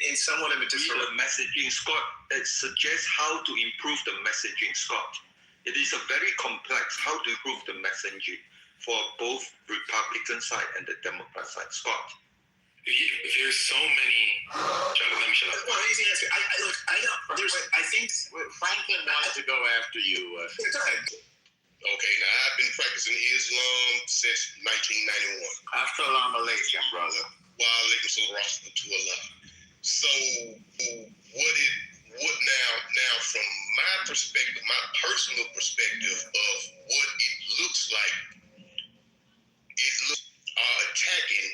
in somewhat of a The messaging, Scott, it suggests how to improve the messaging, Scott. It is a very complex how to improve the messaging for both Republican side and the Democrat side, Scott. There's so many. John, let me shut up. Well, easy answer. I think Franklin wanted to go after you. Go ahead. Okay, now I've been practicing Islam since 1991. Assalamu alaikum, brother. Wa alaikum salam to Allah. So what now from my perspective, my personal perspective of what it looks like, it looks attacking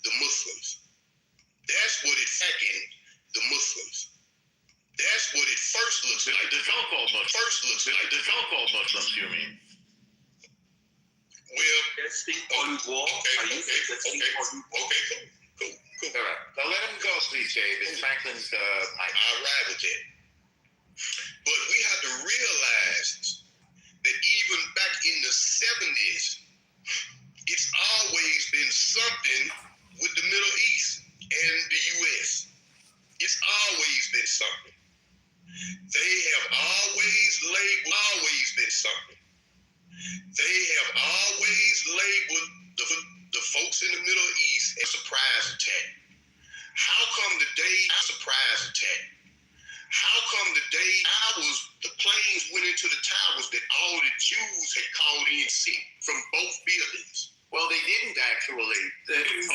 the Muslims. That's what it's attacking the Muslims. That's what it first looks like. The so-called Muslims. The so-called Muslims, you mean? Well, that's the on war. Okay, cool. All right. Now let him go, please, David. Franklin's mic. I'll ride with that. But we have to realize that even back in the 70s, it's always been something with the Middle East and the U.S. It's always been something. They have always been something. They have always labeled the folks in the Middle East a surprise attack. How come the day surprise attack? How come the day the planes went into the towers that all the Jews had called in sick from both buildings? Well, they didn't actually. They did.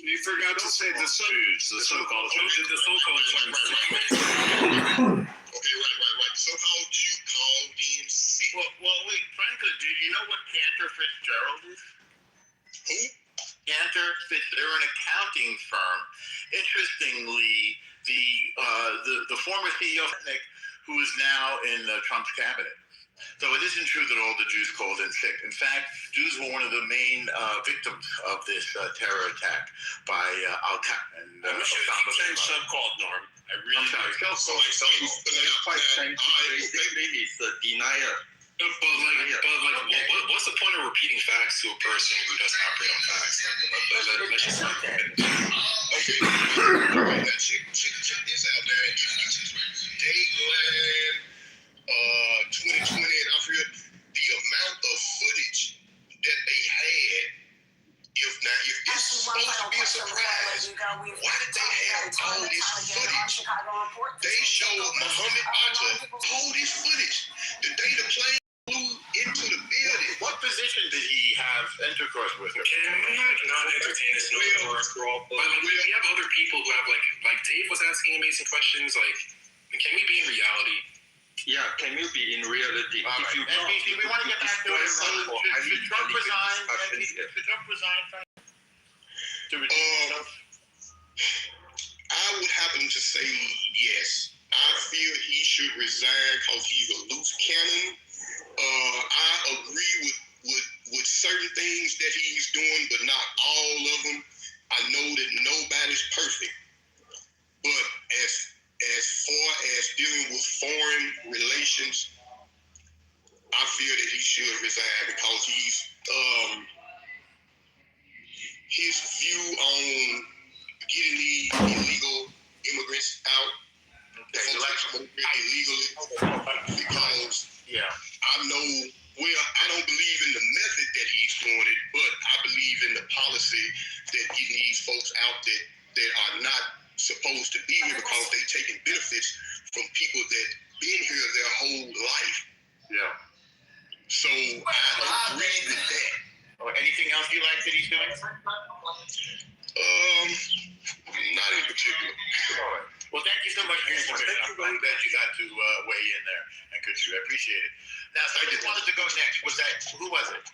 You forgot to say the so-called Okay, right. So-called Jew called in sick. Well, wait, Franklin, do you know what Cantor Fitzgerald is? Who? Cantor Fitzgerald. They're an accounting firm. Interestingly, the former CEO, who is now in Trump's cabinet. So it isn't true that all the Jews called in sick. In fact, Jews were one of the main victims of this terror attack by Al-Qaeda and Osama bin Laden. So-called, Norm. I really. I'm sorry. Basically, he's a denier. What's the point of repeating facts to a person who doesn't operate on facts? Let's just not Okay. Now check this out, man. Dateline 2020, and I feel the amount of footage that they had. If it's supposed to be a surprise, why did they have all this footage? They showed Muhammad Atta all this footage the day the plane flew into the building. What position did he have intercourse with her? Can we not entertain this anymore? But we have other people who have like Dave was asking amazing questions. Like, can we be in reality? Yeah, can you be in reality? Right. If you NBC, we want to get back to it. Should Trump resign? Should Trump resign? I would happen to say yes. I feel he should resign because he's a loose cannon. I agree with certain things that he's doing, but not all of them. I know that nobody's perfect, but as far as dealing with foreign relations, I feel that he should resign because his view on getting the illegal immigrants out, illegally, because I don't believe in the method that he's doing it, but I believe in the policy that he needs folks out that are not supposed to be here because they're taking benefits from people that been here their whole life. Yeah. So I agree with that. Anything else you like that he's doing? Not in particular. All right. Well, thank you so much for your information. I'm glad you got to weigh in there and contribute. I appreciate it. Now, somebody wanted to go next. Who was it?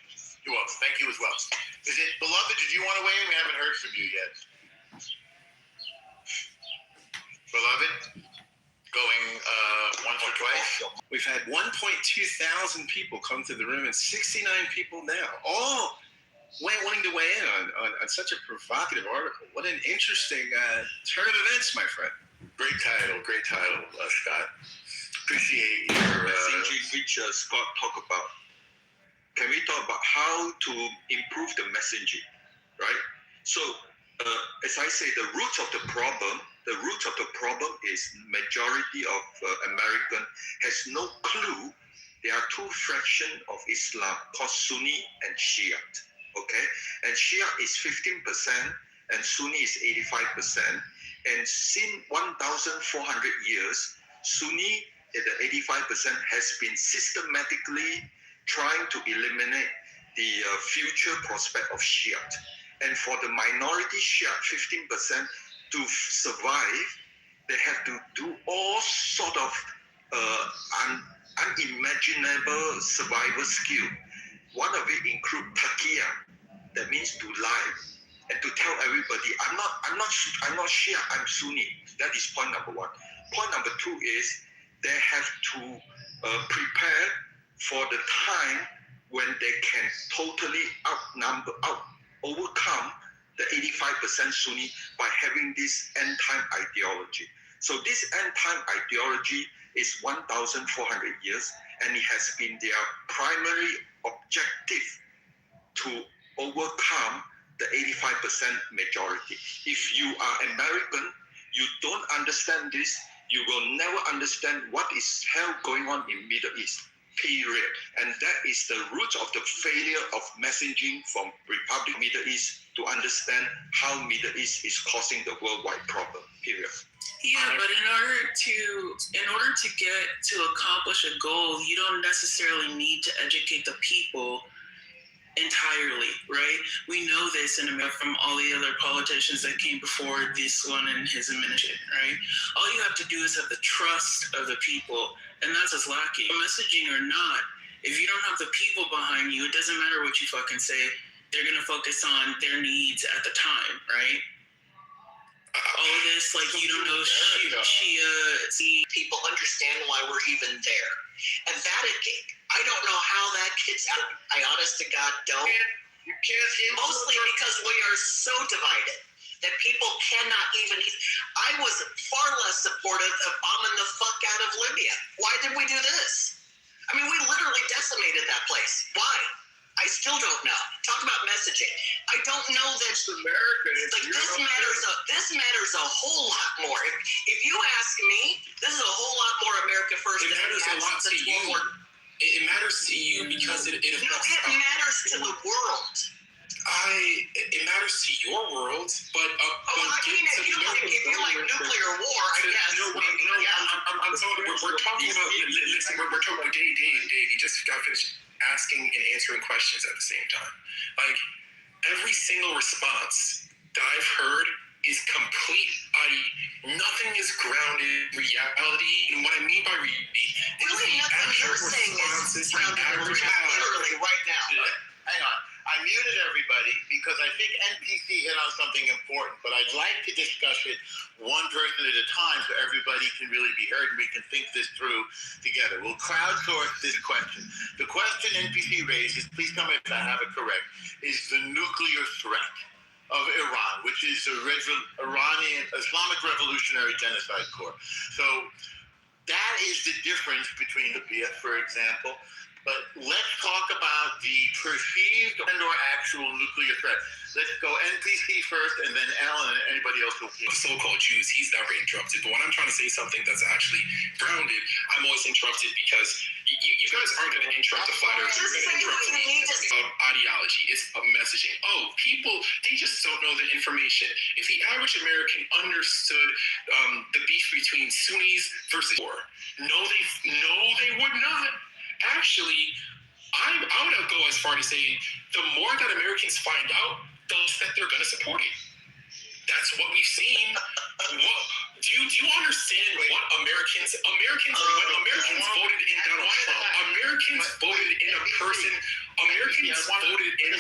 You all. Thank you as well. Is it Beloved? Did you want to weigh in? We haven't heard from you yet. Beloved? Going once or twice? We've had 1,200 people come to the room and 69 people now, all wanting to weigh in on such a provocative article. What an interesting turn of events, my friend. Great title, Scott. Appreciate your messaging which Scott talked about. about how to improve the messaging, right? So, as I say, the root of the problem is majority of American has no clue. There are two fractions of Islam called Sunni and Shia, okay? And Shia is 15% and Sunni is 85%. And since 1,400 years, Sunni, the 85%, has been systematically trying to eliminate the future prospect of Shia. And for the minority Shia, 15%, to survive, they have to do all sort of unimaginable survival skill. One of it includes taqiyya, that means to lie, and to tell everybody, I'm not Shia, I'm Sunni. That is point number one. Point number two is they have to prepare for the time when they can totally overcome the 85% Sunni by having this end-time ideology. So this end-time ideology is 1,400 years, and it has been their primary objective to overcome the 85% majority. If you are American, you don't understand this, you will never understand what is hell going on in Middle East, period. And that is the root of the failure of messaging from Republic Middle East to understand how Middle East is causing the worldwide problem, period. Yeah, but in order to get to accomplish a goal, you don't necessarily need to educate the people entirely, right? We know this in America from all the other politicians that came before this one and his administration, right? All you have to do is have the trust of the people, and that's what's lacking. Messaging or not, if you don't have the people behind you, it doesn't matter what you fucking say. They're gonna focus on their needs at the time, right? All of this, like, you don't know Shia. People understand why we're even there. And Vatican, I don't know how that gets out. I honest to God don't. You can't. Mostly because we are so divided that people cannot even. I was far less supportive of bombing the fuck out of Libya. Why did we do this? I mean, we literally decimated that place. Why? I still don't know. Talk about messaging. I don't know that America. Like this matters a whole lot more. If you ask me, this is a whole lot more America first. It matters a lot to you. It matters to you because it affects. No, it matters to the world. It matters to your world, but if you like nuclear war, I guess. I'm talking. We're talking about. Listen, we're talking about Dave. You just got finished asking and answering questions at the same time. Like, every single response that I've heard is complete. Nothing is grounded in reality. And what I mean by reality is the actual responses we average out. Literally right now. Hang on. I muted everybody because I think NPC hit on something important, but I'd like to discuss it one person at a time so everybody can really be heard and we can think this through together. We'll crowdsource this question. The question NPC raises, please tell me if I have it correct, is the nuclear threat of Iran, which is the Iranian Islamic Revolutionary Genocide Corps. So that is the difference between Libya, for example. But let's talk about the perceived and or actual nuclear threat. Let's go NPC first, and then Alan and anybody else will. The so-called Jews, he's never interrupted. But when I'm trying to say something that's actually grounded, I'm always interrupted because you guys aren't going to interrupt the fighters. You're going to interrupt me. Ideology. It's messaging. Oh, people, they just don't know the information. If the average American understood the beef between Sunnis versus war, no, they would not. Actually, I would go as far to say the more that Americans find out, the less that they're going to support it. That's what we've seen. Do you understand what Americans voted in Donald Trump? Americans voted in a person. Americans voted in.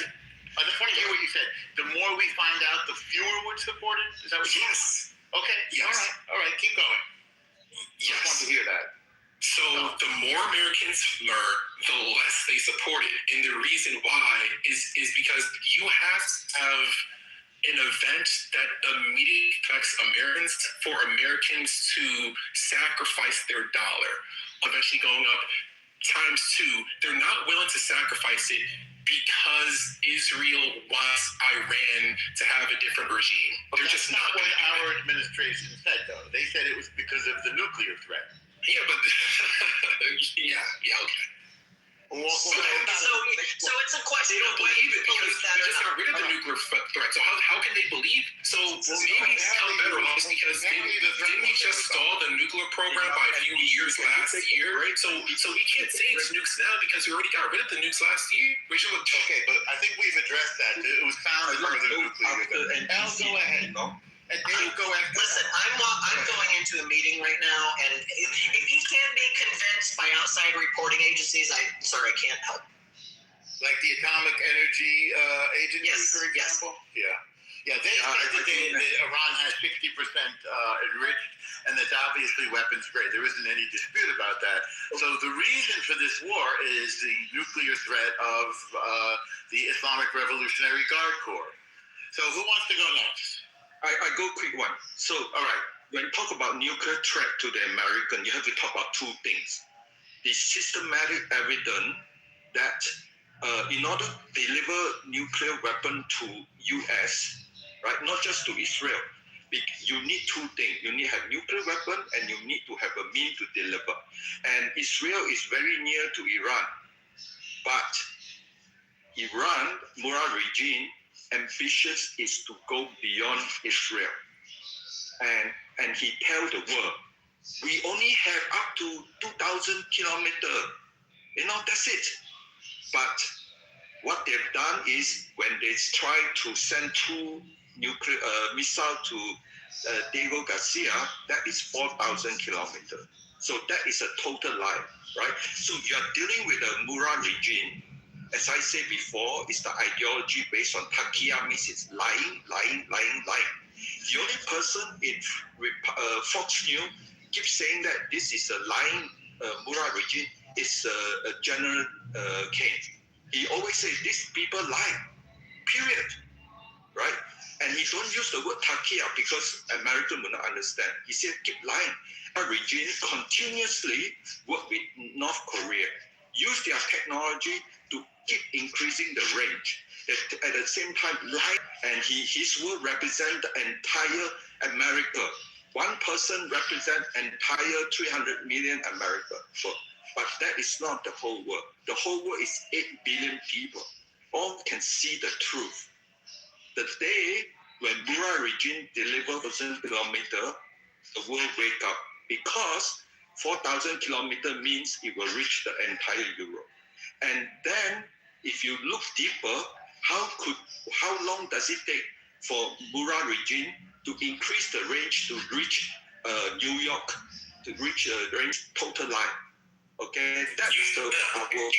I just want to hear what you said. The more we find out, the fewer would support it. Is that what you said? Okay. Yes. All right. Keep going. Yes. I just want to hear that. So the more Americans learn, the less they support it. And the reason why is because you have to have an event that immediately affects Americans for Americans to sacrifice their dollar. Eventually going up times two. They're not willing to sacrifice it because Israel wants Iran to have a different regime. But They're that's just not not what going to do our it. administration said, though. They said it was because of the nuclear threat. Yeah, but yeah, okay. So it's a question. They don't believe it because we just got rid of the nuclear threat. So how can they believe? So maybe it's come better almost because didn't we just stall the nuclear program by a few years last year? So we can't say it's nukes now because we already got rid of the nukes last year. Okay, but I think we've addressed that. It was found for the nuclear. And Al, go ahead. And Dave, go after. Listen, I'm going into a meeting right now, and if he can't be convinced by outside reporting agencies, I'm sorry, I can't help. Like the Atomic Energy Agency, for example? Yes. Yeah, they said that Iran has 60% enriched, and that's obviously weapons grade. There isn't any dispute about that. So the reason for this war is the nuclear threat of the Islamic Revolutionary Guard Corps. So who wants to go next? I go quick one. So, all right, when you talk about nuclear threat to the American, you have to talk about two things. The systematic evidence that in order to deliver nuclear weapon to U.S., right, not just to Israel, you need two things. You need to have nuclear weapon and you need to have a means to deliver. And Israel is very near to Iran. But Iran, Murad regime, ambitious is to go beyond Israel. And he tells the world, we only have up to 2,000 kilometers. That's it. But what they've done is when they try to send two nuclear missiles to Diego Garcia, that is 4,000 kilometers. So that is a total lie, right? So you're dealing with a Murad regime. As I said before, it's the ideology based on Taqiyya, means it's lying. The only person in Fox News keeps saying that this is a lying Murad regime is General Kane. He always says these people lie, period, right? And he don't use the word Taqiyya because Americans will not understand. He said keep lying. Our regime continuously work with North Korea, use their technology to keep increasing the range. At the same time, lie, and his word represent the entire America. One person represents entire 300 million America. But that is not the whole world. The whole world is 8 billion people. All can see the truth. The day when Murad regime delivers 1,000 kilometers, the world wake up because 4,000 kilometers means it will reach the entire Europe. And then, if you look deeper, how long does it take for Murad regime to increase the range to reach New York, to reach a range total line? Okay, that's the problem.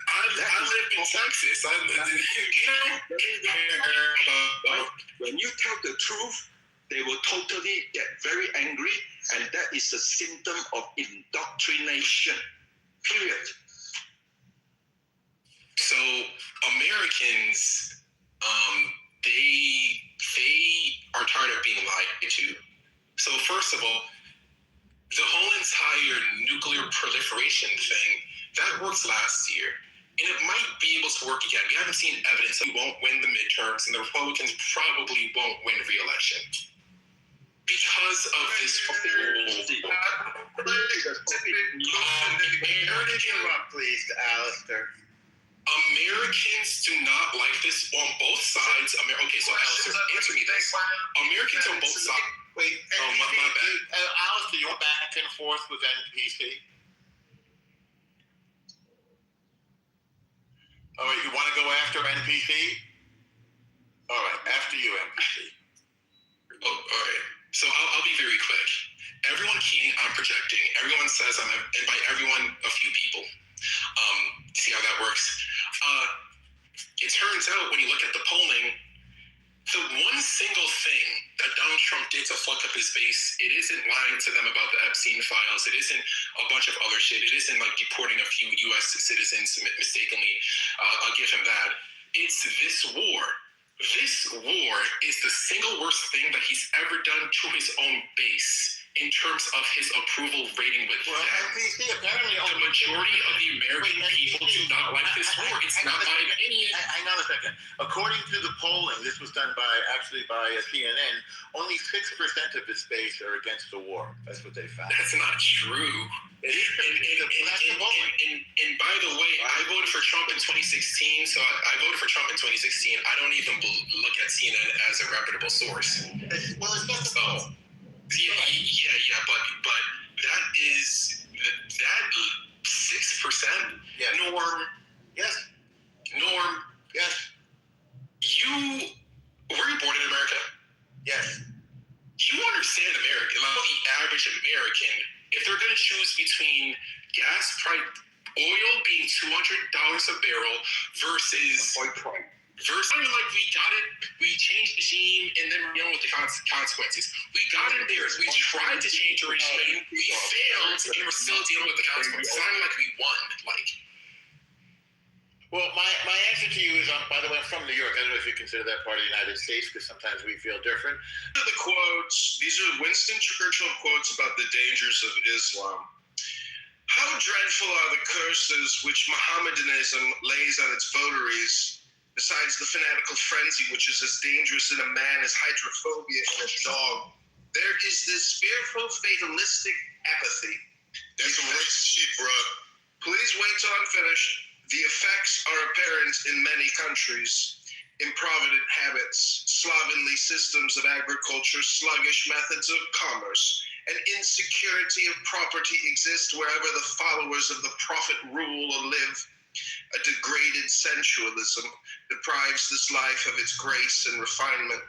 I live in Texas. When you tell the truth, they will totally get very angry, and that is a symptom of indoctrination. Period. So Americans, they are tired of being lied to. So first of all, the whole entire nuclear proliferation thing, that worked last year. And it might be able to work again. We haven't seen evidence that we won't win the midterms, and the Republicans probably won't win re-election. Because of this please, Alistair. Americans do not like this on both sides. Okay, so Alistair, answer me this. Americans on both sides. Wait, my bad. Alistair, you went back and forth with NPC? All right, you want to go after NPC? All right, after you, NPC. Oh, all right. So I'll be very quick. Everyone I'm projecting. Everyone says and by everyone, a few people. See how that works. It turns out when you look at the polling, the one single thing that Donald Trump did to fuck up his base, it isn't lying to them about the Epstein files. It isn't a bunch of other shit. It isn't like deporting a few U.S. citizens mistakenly. I'll give him that. It's this war. This war is the single worst thing that he's ever done to his own base. in terms of his approval rating with them. NPC apparently The majority of the American people do not like this war. It's not my opinion. Hang on a second. According to the polling, this was done by CNN, only 6% of his base are against the war. That's what they found. That's not true. And by the way, I voted for Trump in 2016, so I voted for Trump in 2016. I don't even look at CNN as a reputable source. Well, it's not so. Yeah, but that is that 6%. Yeah. Norm. Yes. You were you born in America? Yes. You understand America, like the average American, if they're going to choose between gas price, oil being $200 a barrel versus like we got it, we changed the regime, and then we're dealing with the consequences. We got in there, we tried to change the regime, we failed, and we're still dealing with the consequences. It's not like we won. Well, my answer to you is, by the way, I'm from New York. I don't know if you consider that part of the United States, because sometimes we feel different. These are the quotes. These are Winston Churchill quotes about the dangers of Islam. How dreadful are the curses which Mohammedanism lays on its votaries, besides the fanatical frenzy which is as dangerous in a man as hydrophobia in a dog. There is this fearful fatalistic apathy. That's some racist shit, bro. Please wait till I'm finished. The effects are apparent in many countries. Improvident habits, slovenly systems of agriculture, sluggish methods of commerce, and insecurity of property exist wherever the followers of the prophet rule or live. A degraded sensualism deprives this life of its grace and refinement,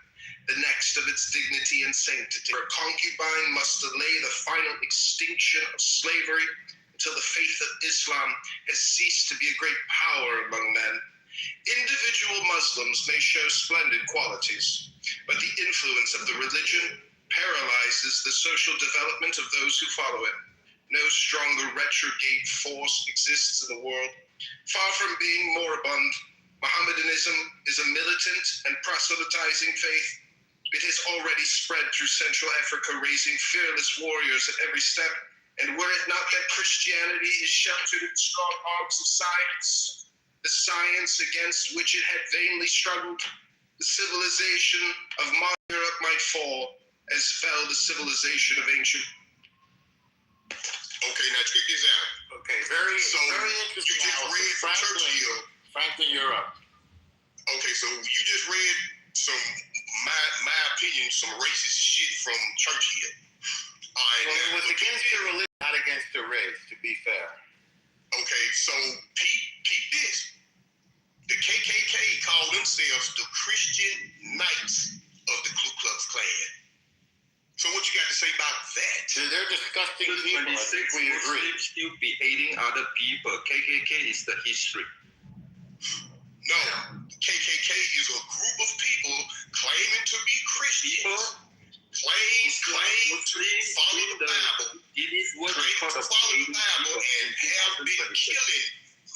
the next of its dignity and sanctity. A concubine must delay the final extinction of slavery until the faith of Islam has ceased to be a great power among men. Individual Muslims may show splendid qualities, but the influence of the religion paralyzes the social development of those who follow it. No stronger retrograde force exists in the world. Far from being moribund, Mohammedanism is a militant and proselytizing faith. It has already spread through Central Africa, raising fearless warriors at every step. And were it not that Christianity is sheltered in strong arms of science, the science against which it had vainly struggled, the civilization of modern Europe might fall, as fell the civilization of ancient. Okay, now check this out. Okay, very interesting. You just read from Churchill. Franklin, Europe. Okay, so you just read some, my opinion, some racist shit from Churchill. All right, well, it was against the religion, not against the race, to be fair. Okay, so peep this. The KKK call themselves the Christian Knights of the Ku Klux Klan. So what you got to say about that? They're disgusting people. I think we agree. Muslims still be hating other people. KKK is the history. No, KKK is a group of people claiming to be Christians. Claim to follow the Bible. It is what claim to follow the Bible and have been killing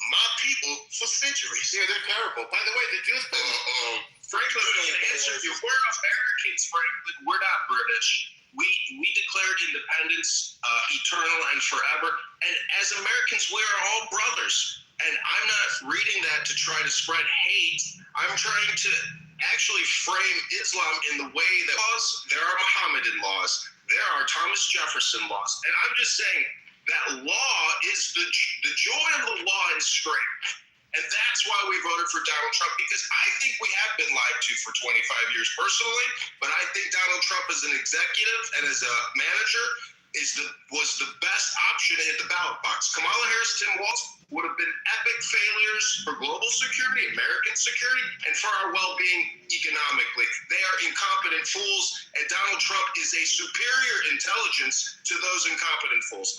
my people for centuries. Yeah, they're terrible. By the way, the Jews. Franklin, to answer you, we're Americans, Franklin. We're not British. We declared independence eternal and forever. And as Americans, we are all brothers. And I'm not reading that to try to spread hate. I'm trying to actually frame Islam in the way that there are Mohammedan laws, there are Thomas Jefferson laws, and I'm just saying that law is the joy of the law is strength, and that's why we voted for Donald Trump, because I think we have been lied to for 25 years personally, but I think Donald Trump as an executive and as a manager was the best option to hit the ballot box. Kamala Harris, Tim Walz would have been epic failures for global security, American security, and for our well-being economically. They are incompetent fools, and Donald Trump is a superior intelligence to those incompetent fools.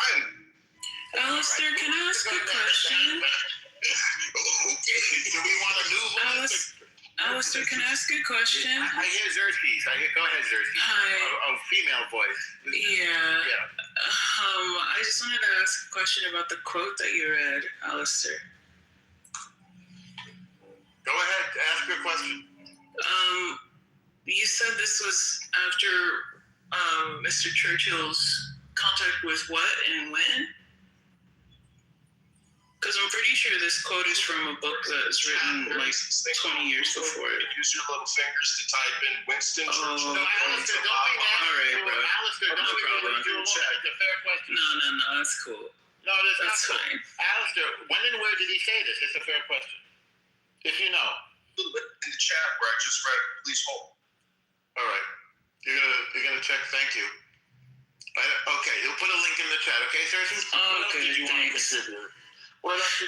Alistair, can I ask a question? Okay, do we want to lose one? Alistair, can I ask a question? I hear Xerxes. Go ahead, Xerxes. Hi. A female voice. Yeah. I just wanted to ask a question about the quote that you read, Alistair. Go ahead, ask your question. You said this was after Mr. Churchill's contact with what and when? Because I'm pretty sure this quote is from a book that was written like 20 years before it. Use your little fingers to type in Winston Churchill. No, Alistair, don't be nasty. All right, bro. Alistair, No problem. It's a fair question. No, that's cool. No, That's not fine. Alistair, when and where did he say this? It's a fair question. If you know. In the chat where I just read, please hold. All right. You're gonna check. Thank you. Okay, you'll put a link in the chat. Okay, sir. Okay, thanks.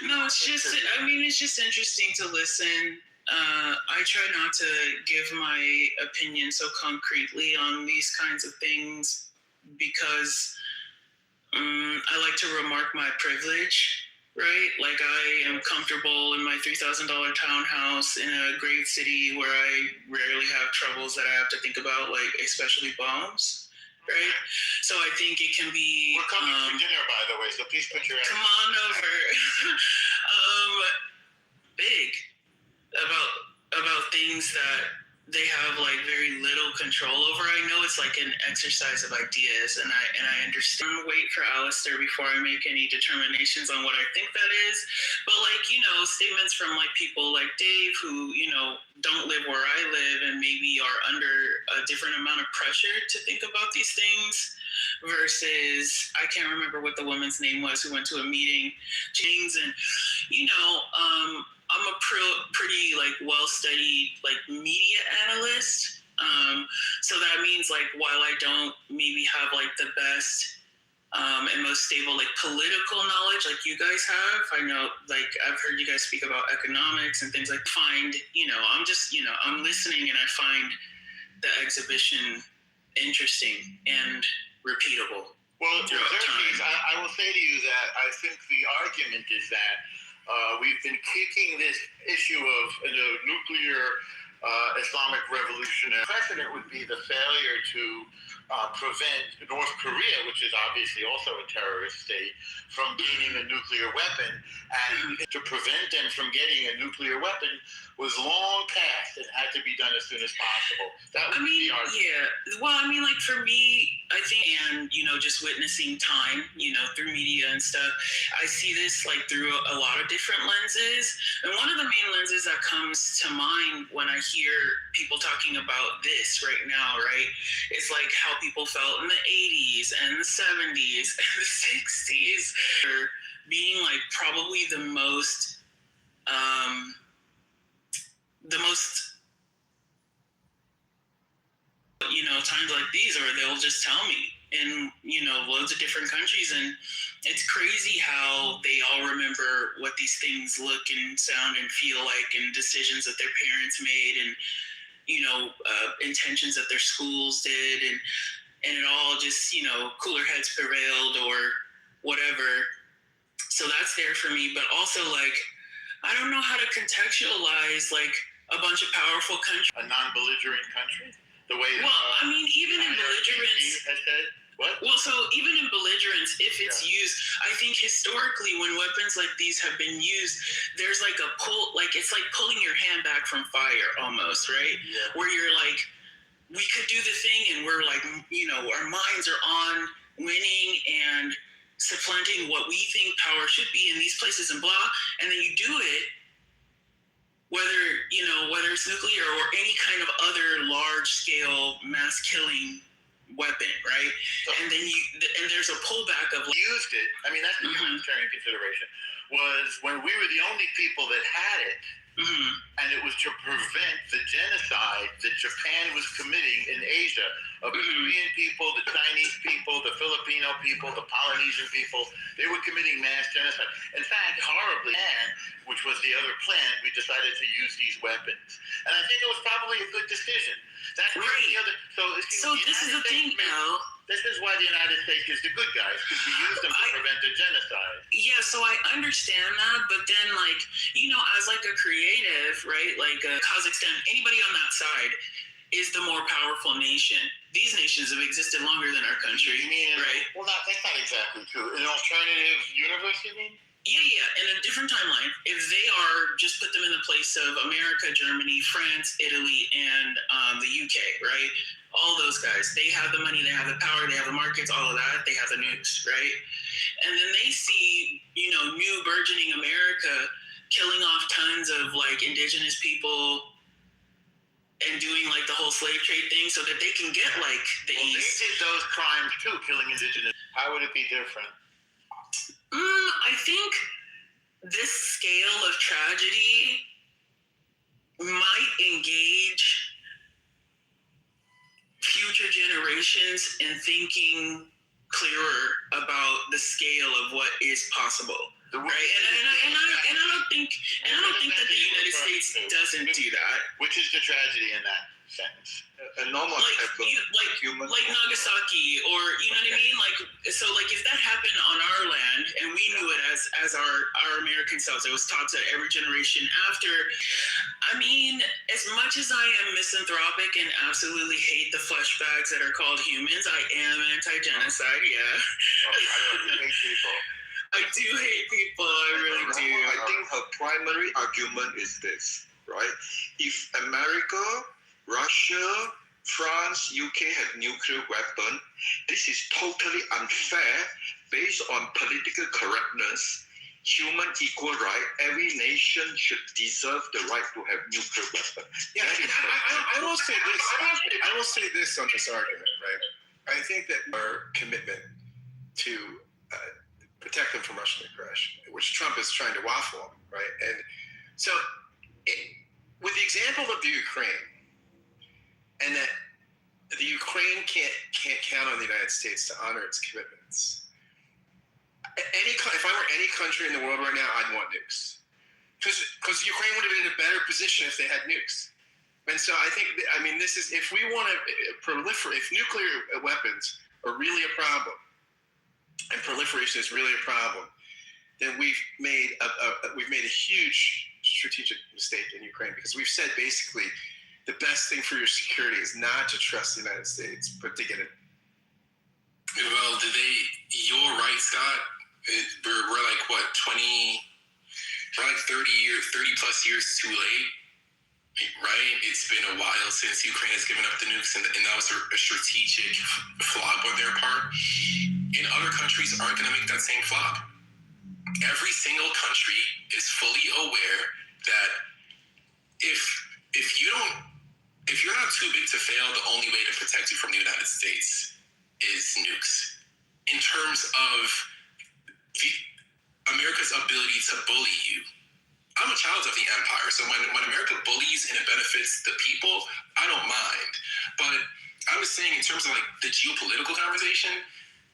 No, it's just. I mean, it's just interesting to listen. I try not to give my opinion so concretely on these kinds of things because I like to remark my privilege. Right? Like I am comfortable in my $3,000 townhouse in a great city where I rarely have troubles that I have to think about, like especially bombs. Right? So I think it can be. We're coming for dinner, by the way, so please put your. Come on over. Big about things that they have like very little control over. I know it's like an exercise of ideas, and I understand. Wait for Alistair before I make any determinations on what I think that is. But like, you know, statements from like people like Dave who, you know, don't live where I live and maybe are under a different amount of pressure to think about these things versus I can't remember what the woman's name was who went to a meeting, James, and you know, I'm a pretty like well-studied like media analyst. So that means like while I don't maybe have like the best and most stable like political knowledge like you guys have, I know like I've heard you guys speak about economics and things like I'm listening and I find the exhibition interesting and repeatable. Well, throughout time. I will say to you that I think the argument is that we've been kicking this issue of the nuclear Islamic revolution. Precedent would be the failure to prevent North Korea, which is obviously also a terrorist state, from gaining a nuclear weapon. And to prevent them from getting a nuclear weapon was long past. It had to be done as soon as possible. That would be the argument. Yeah. Well, I mean, like for me, I think, and, you know, just witnessing time, you know, through media and stuff, I see this like through a lot of different lenses. And one of the main lenses that comes to mind when I hear people talking about this right now, right, is like how people felt in the 80s and the 70s and the 60s being like probably the most you know, times like these, or they'll just tell me in, you know, loads of different countries. And it's crazy how they all remember what these things look and sound and feel like, and decisions that their parents made, and, you know, intentions that their schools did, and it all just, you know, cooler heads prevailed or whatever. So that's there for me. But also, like, I don't know how to contextualize like a bunch of powerful countries. A non-belligerent country? The way I mean, even in belligerence. What? Well, so even in belligerence, if it's used, I think historically when weapons like these have been used, there's like a pull, like it's like pulling your hand back from fire almost, right? Yeah. Where you're like, we could do the thing, and we're like, you know, our minds are on winning and supplanting what we think power should be in these places and blah, and then you do it, whether it's nuclear or any kind of other large-scale mass-killing weapon, right? And then there's a pullback of used it. I mean, that's the humanitarian consideration. Was when we were the only people that had it, and it was to prevent the genocide that Japan was committing in Asia of the Korean people, the Chinese people, the Filipino people, the Polynesian people. They were committing mass genocide. In fact, horribly, which was the other plan, we decided to use these weapons. And I think it was probably a good decision. That's right. The other. So this is the thing now. This is why the United States is the good guys, because we use them to prevent the genocide. Yeah, so I understand that, but then, like, you know, as like a creative, right, like Kazakhstan, anybody on that side is the more powerful nation. These nations have existed longer than our country. You mean, right? Well, that's not exactly true. An alternative universe, you mean? in a different timeline, if they are, just put them in the place of America, Germany, France, Italy, and the UK, right? All those guys, they have the money, they have the power, they have the markets, all of that, they have the nukes, right? And then they see, new burgeoning America killing off tons of like indigenous people and doing like the whole slave trade thing so that they can get like the East. They did those crimes too, killing indigenous. How would it be different? I think this scale of tragedy might engage future generations in thinking clearer about the scale of what is possible, right? And I don't think that the United States doesn't do that. Which is the tragedy in that sentence? A normal human, like Nagasaki, or you know what I mean? Like, so like if that happened on our land and we knew it as our American selves, it was taught to every generation after. I mean, as much as I am misanthropic and absolutely hate the flesh bags that are called humans, I am anti-genocide, yeah. I hate people. I do hate people, I really do. I think her primary argument is this, right? If America, Russia, France, UK have nuclear weapons, this is totally unfair based on political correctness, human equal right. Every nation should deserve the right to have nuclear weapons. Yeah, I will say this. I will say this on this argument, right? I think that our commitment to protect them from Russian aggression, which Trump is trying to waffle on, right? And so, with the example of the Ukraine, and that the Ukraine can't count on the United States to honor its commitments. If I were any country in the world right now, I'd want nukes, because Ukraine would have been in a better position if they had nukes. And so I think, this is, if we want to proliferate, if nuclear weapons are really a problem, and proliferation is really a problem, then we've made a huge strategic mistake in Ukraine, because we've said basically the best thing for your security is not to trust the United States, but to get it. Well, you're right, Scott. We're like, what, 30 plus years too late, right? It's been a while since Ukraine has given up the nukes, and that was a strategic flop on their part. And other countries aren't going to make that same flop. Every single country is fully aware that if you're not too big to fail, the only way to protect you from the United States is nukes. In terms of America's ability to bully you, I'm a child of the empire, so when America bullies and it benefits the people, I don't mind. But I'm just saying, in terms of like the geopolitical conversation,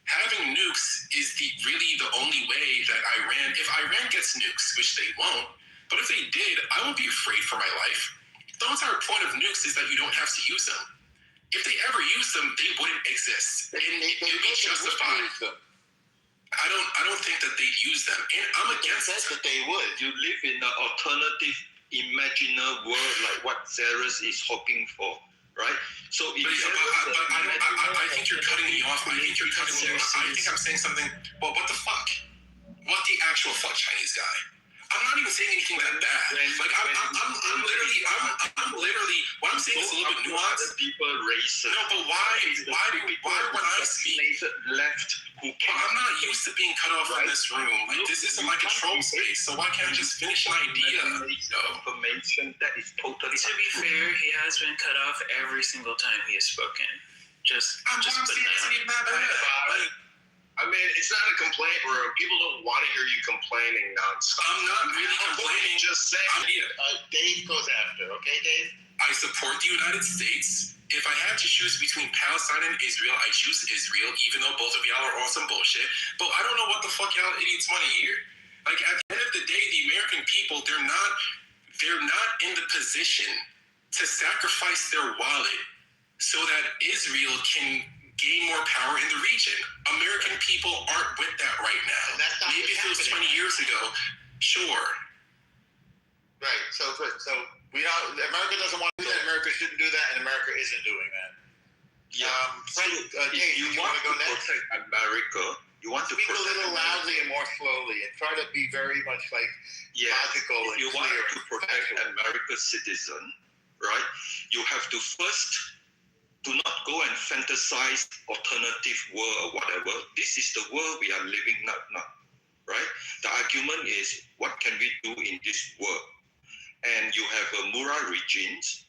having nukes is really the only way that if Iran gets nukes, which they won't, but if they did, I won't be afraid for my life. The entire point of nukes is that you don't have to use them. If they ever use them, they wouldn't exist. And it would be justified. I don't think that they'd use them. And I'm against that. That they would. You live in an alternative, imaginary world like what Zeres is hoping for, right? So I think you're cutting me off. I think I'm saying something. Well, what the fuck? What the actual fuck, Chinese guy? I'm not even saying anything that bad. Like I'm literally. What I'm saying is a little bit nuanced. People racist. No, but why when I speak left? I'm not used to being cut off in this room. Like, this isn't like a troll space, so why can't I just finish an idea? Information that is totally. To be fair, he has been cut off every single time he has spoken. I'm saying isn't even that bad. I mean, it's not a complaint room. People don't want to hear you complaining nonstop. I'm not really complaining. Just saying. Dave goes after. Okay, Dave? I support the United States. If I had to choose between Palestine and Israel, I choose Israel, even though both of y'all are on some bullshit. But I don't know what the fuck y'all idiots want to hear. Like, at the end of the day, the American people, they're not in the position to sacrifice their wallet so that Israel can gain more power in the region. American people aren't with that right now. Maybe if it was 20 years ago, sure. Right. So America doesn't want to do that. America shouldn't do that, and America isn't doing that. Yeah. If you want to protect America, You want to speak a protect little America. loudly and more slowly, and try to be very much like logical If and you want clear. to protect America's citizen, right? You have to first do not go and fantasize alternative world or whatever. This is the world we are living now, right? The argument is, what can we do in this world? And you have a moral regimes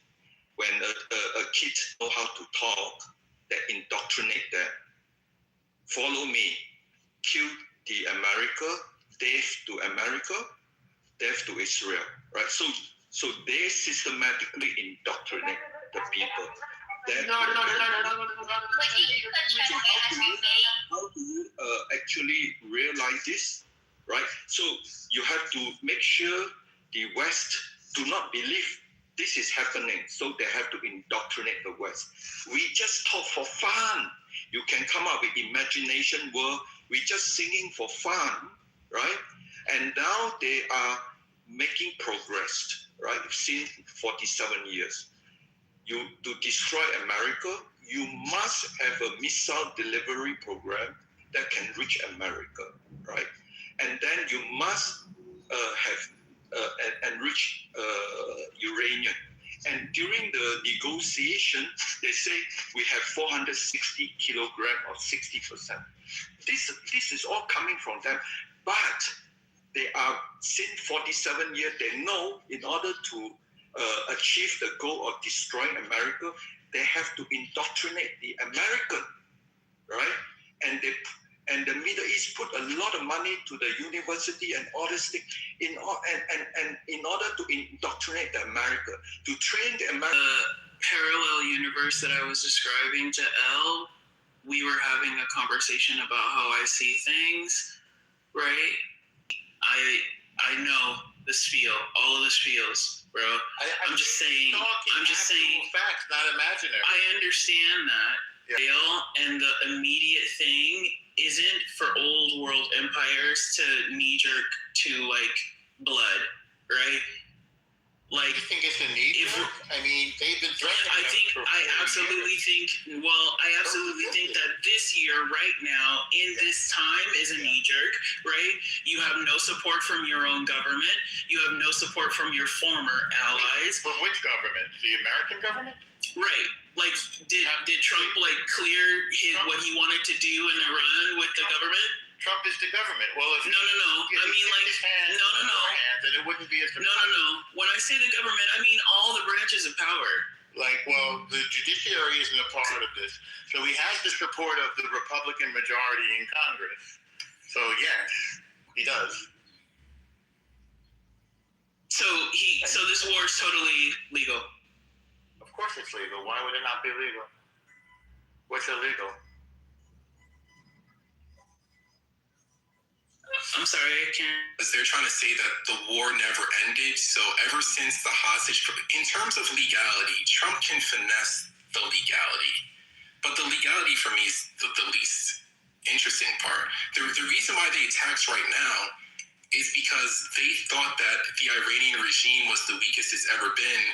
when a kid know how to talk, that indoctrinate them. Follow me, kill the America, death to America, death to Israel, right? So they systematically indoctrinate the people. How do you actually realize this, right? So you have to make sure the West do not believe this is happening, so they have to indoctrinate the West. We just talk for fun. You can come up with imagination world. We just singing for fun, right? And now they are making progress, right? Since 47 years. To destroy America, you must have a missile delivery program that can reach America, right? And then you must have enrich uranium. And during the negotiation, they say we have 460 kilograms or 60%. This is all coming from them, but they are, since 47 years, they know in order to achieve the goal of destroying America, they have to indoctrinate the American, right? And the Middle East put a lot of money to the university and all this thing in order to indoctrinate the America, to train the American. The parallel universe that I was describing to Elle, we were having a conversation about how I see things, right? I know the spiel, all of the spiels, bro. I'm just saying facts, not imaginary. I understand that. Yeah. And the immediate thing isn't for old world empires to knee jerk to like blood, right? Like, you think it's a knee jerk? I mean, they've been threatening. I absolutely think that this year, right now, in this time, is a knee jerk, right? You have no support from your own government. You have no support from your former allies. From which government? The American government? Right. Like, did Trump like clear what he wanted to do in Iran with the government? Trump is the government. Well, if no. I mean, like, no. Then it wouldn't be as no. When I say the government, I mean all the branches of power. Like, well, the judiciary isn't a part of this, so he has the support of the Republican majority in Congress. So yes, he does. So this war is totally legal. Of course, it's legal. Why would it not be legal? What's illegal? I'm sorry, I can't. They're trying to say that the war never ended. So ever since the hostage, in terms of legality, Trump can finesse the legality. But the legality for me is the least interesting part. The reason why they attacked right now is because they thought that the Iranian regime was the weakest it's ever been,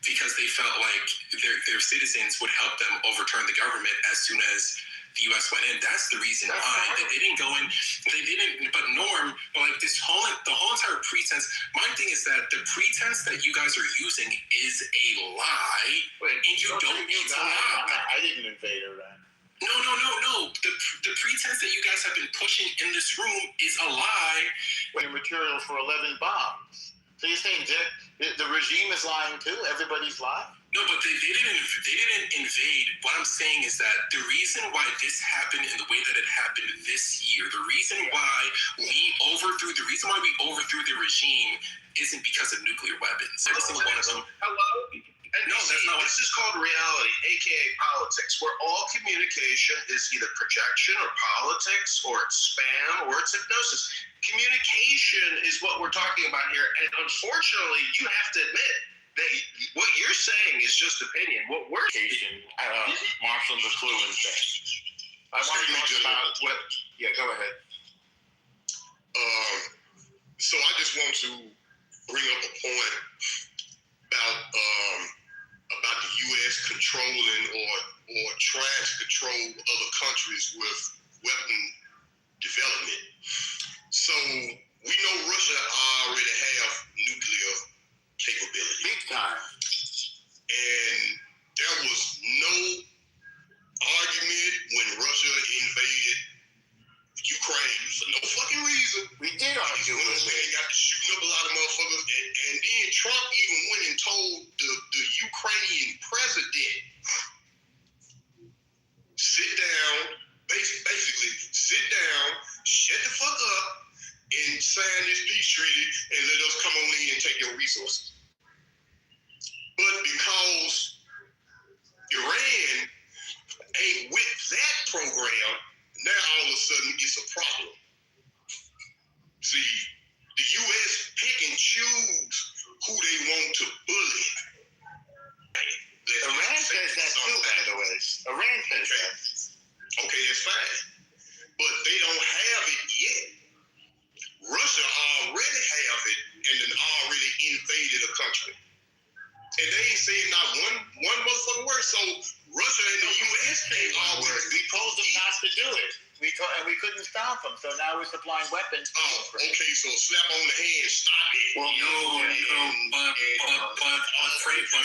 because they felt like their citizens would help them overturn the government as soon as the U.S. went in. That's the reason why they didn't go in. They didn't. But Norm, like the whole entire pretense. My thing is that the pretense that you guys are using is a lie, and you don't need to lie. I didn't invade Iran. No. The pretense that you guys have been pushing in this room is a lie. Material for 11 bombs. So you're saying the regime is lying too? Everybody's lying? No, but they didn't invade. What I'm saying is that the reason why this happened in the way that it happened this year, the reason why we overthrew the regime isn't because of nuclear weapons. Every single one of them. Hello? No, that's not. This is called reality, aka politics, where all communication is either projection or politics or it's spam or it's hypnosis. Communication is what we're talking about here, and unfortunately, you have to admit that what you're saying is just opinion. What we're Marshall McLuhan said. I want to talk about what. Yeah, go ahead. So I just want to bring up a point about the U.S. controlling or trying to control other countries with weapon development. So we know Russia already have nuclear capability. Big time. And there was no argument when Russia invaded Ukraine for no fucking reason. We did argue with it. They got to shooting up a lot of motherfuckers. And then Trump even went and told the Ukrainian president, sit down, basically sit down, shut the fuck up, and sign this peace treaty and let us come on in and take your resources. But because Iran ain't with that program, now all of a sudden it's a problem. See, the U.S. pick and choose who they want to bully. Iran says that too, by the way. Iran says that. Okay, that's fine. But they don't have it yet. Russia already have it and then already invaded a country. And they ain't saying not one motherfucking word. So Russia and the U.S. ain't always. We told them not to do it. And we couldn't stop them. So now we're supplying weapons. Oh, okay. So slap on the hand, stop it. Well, frankly,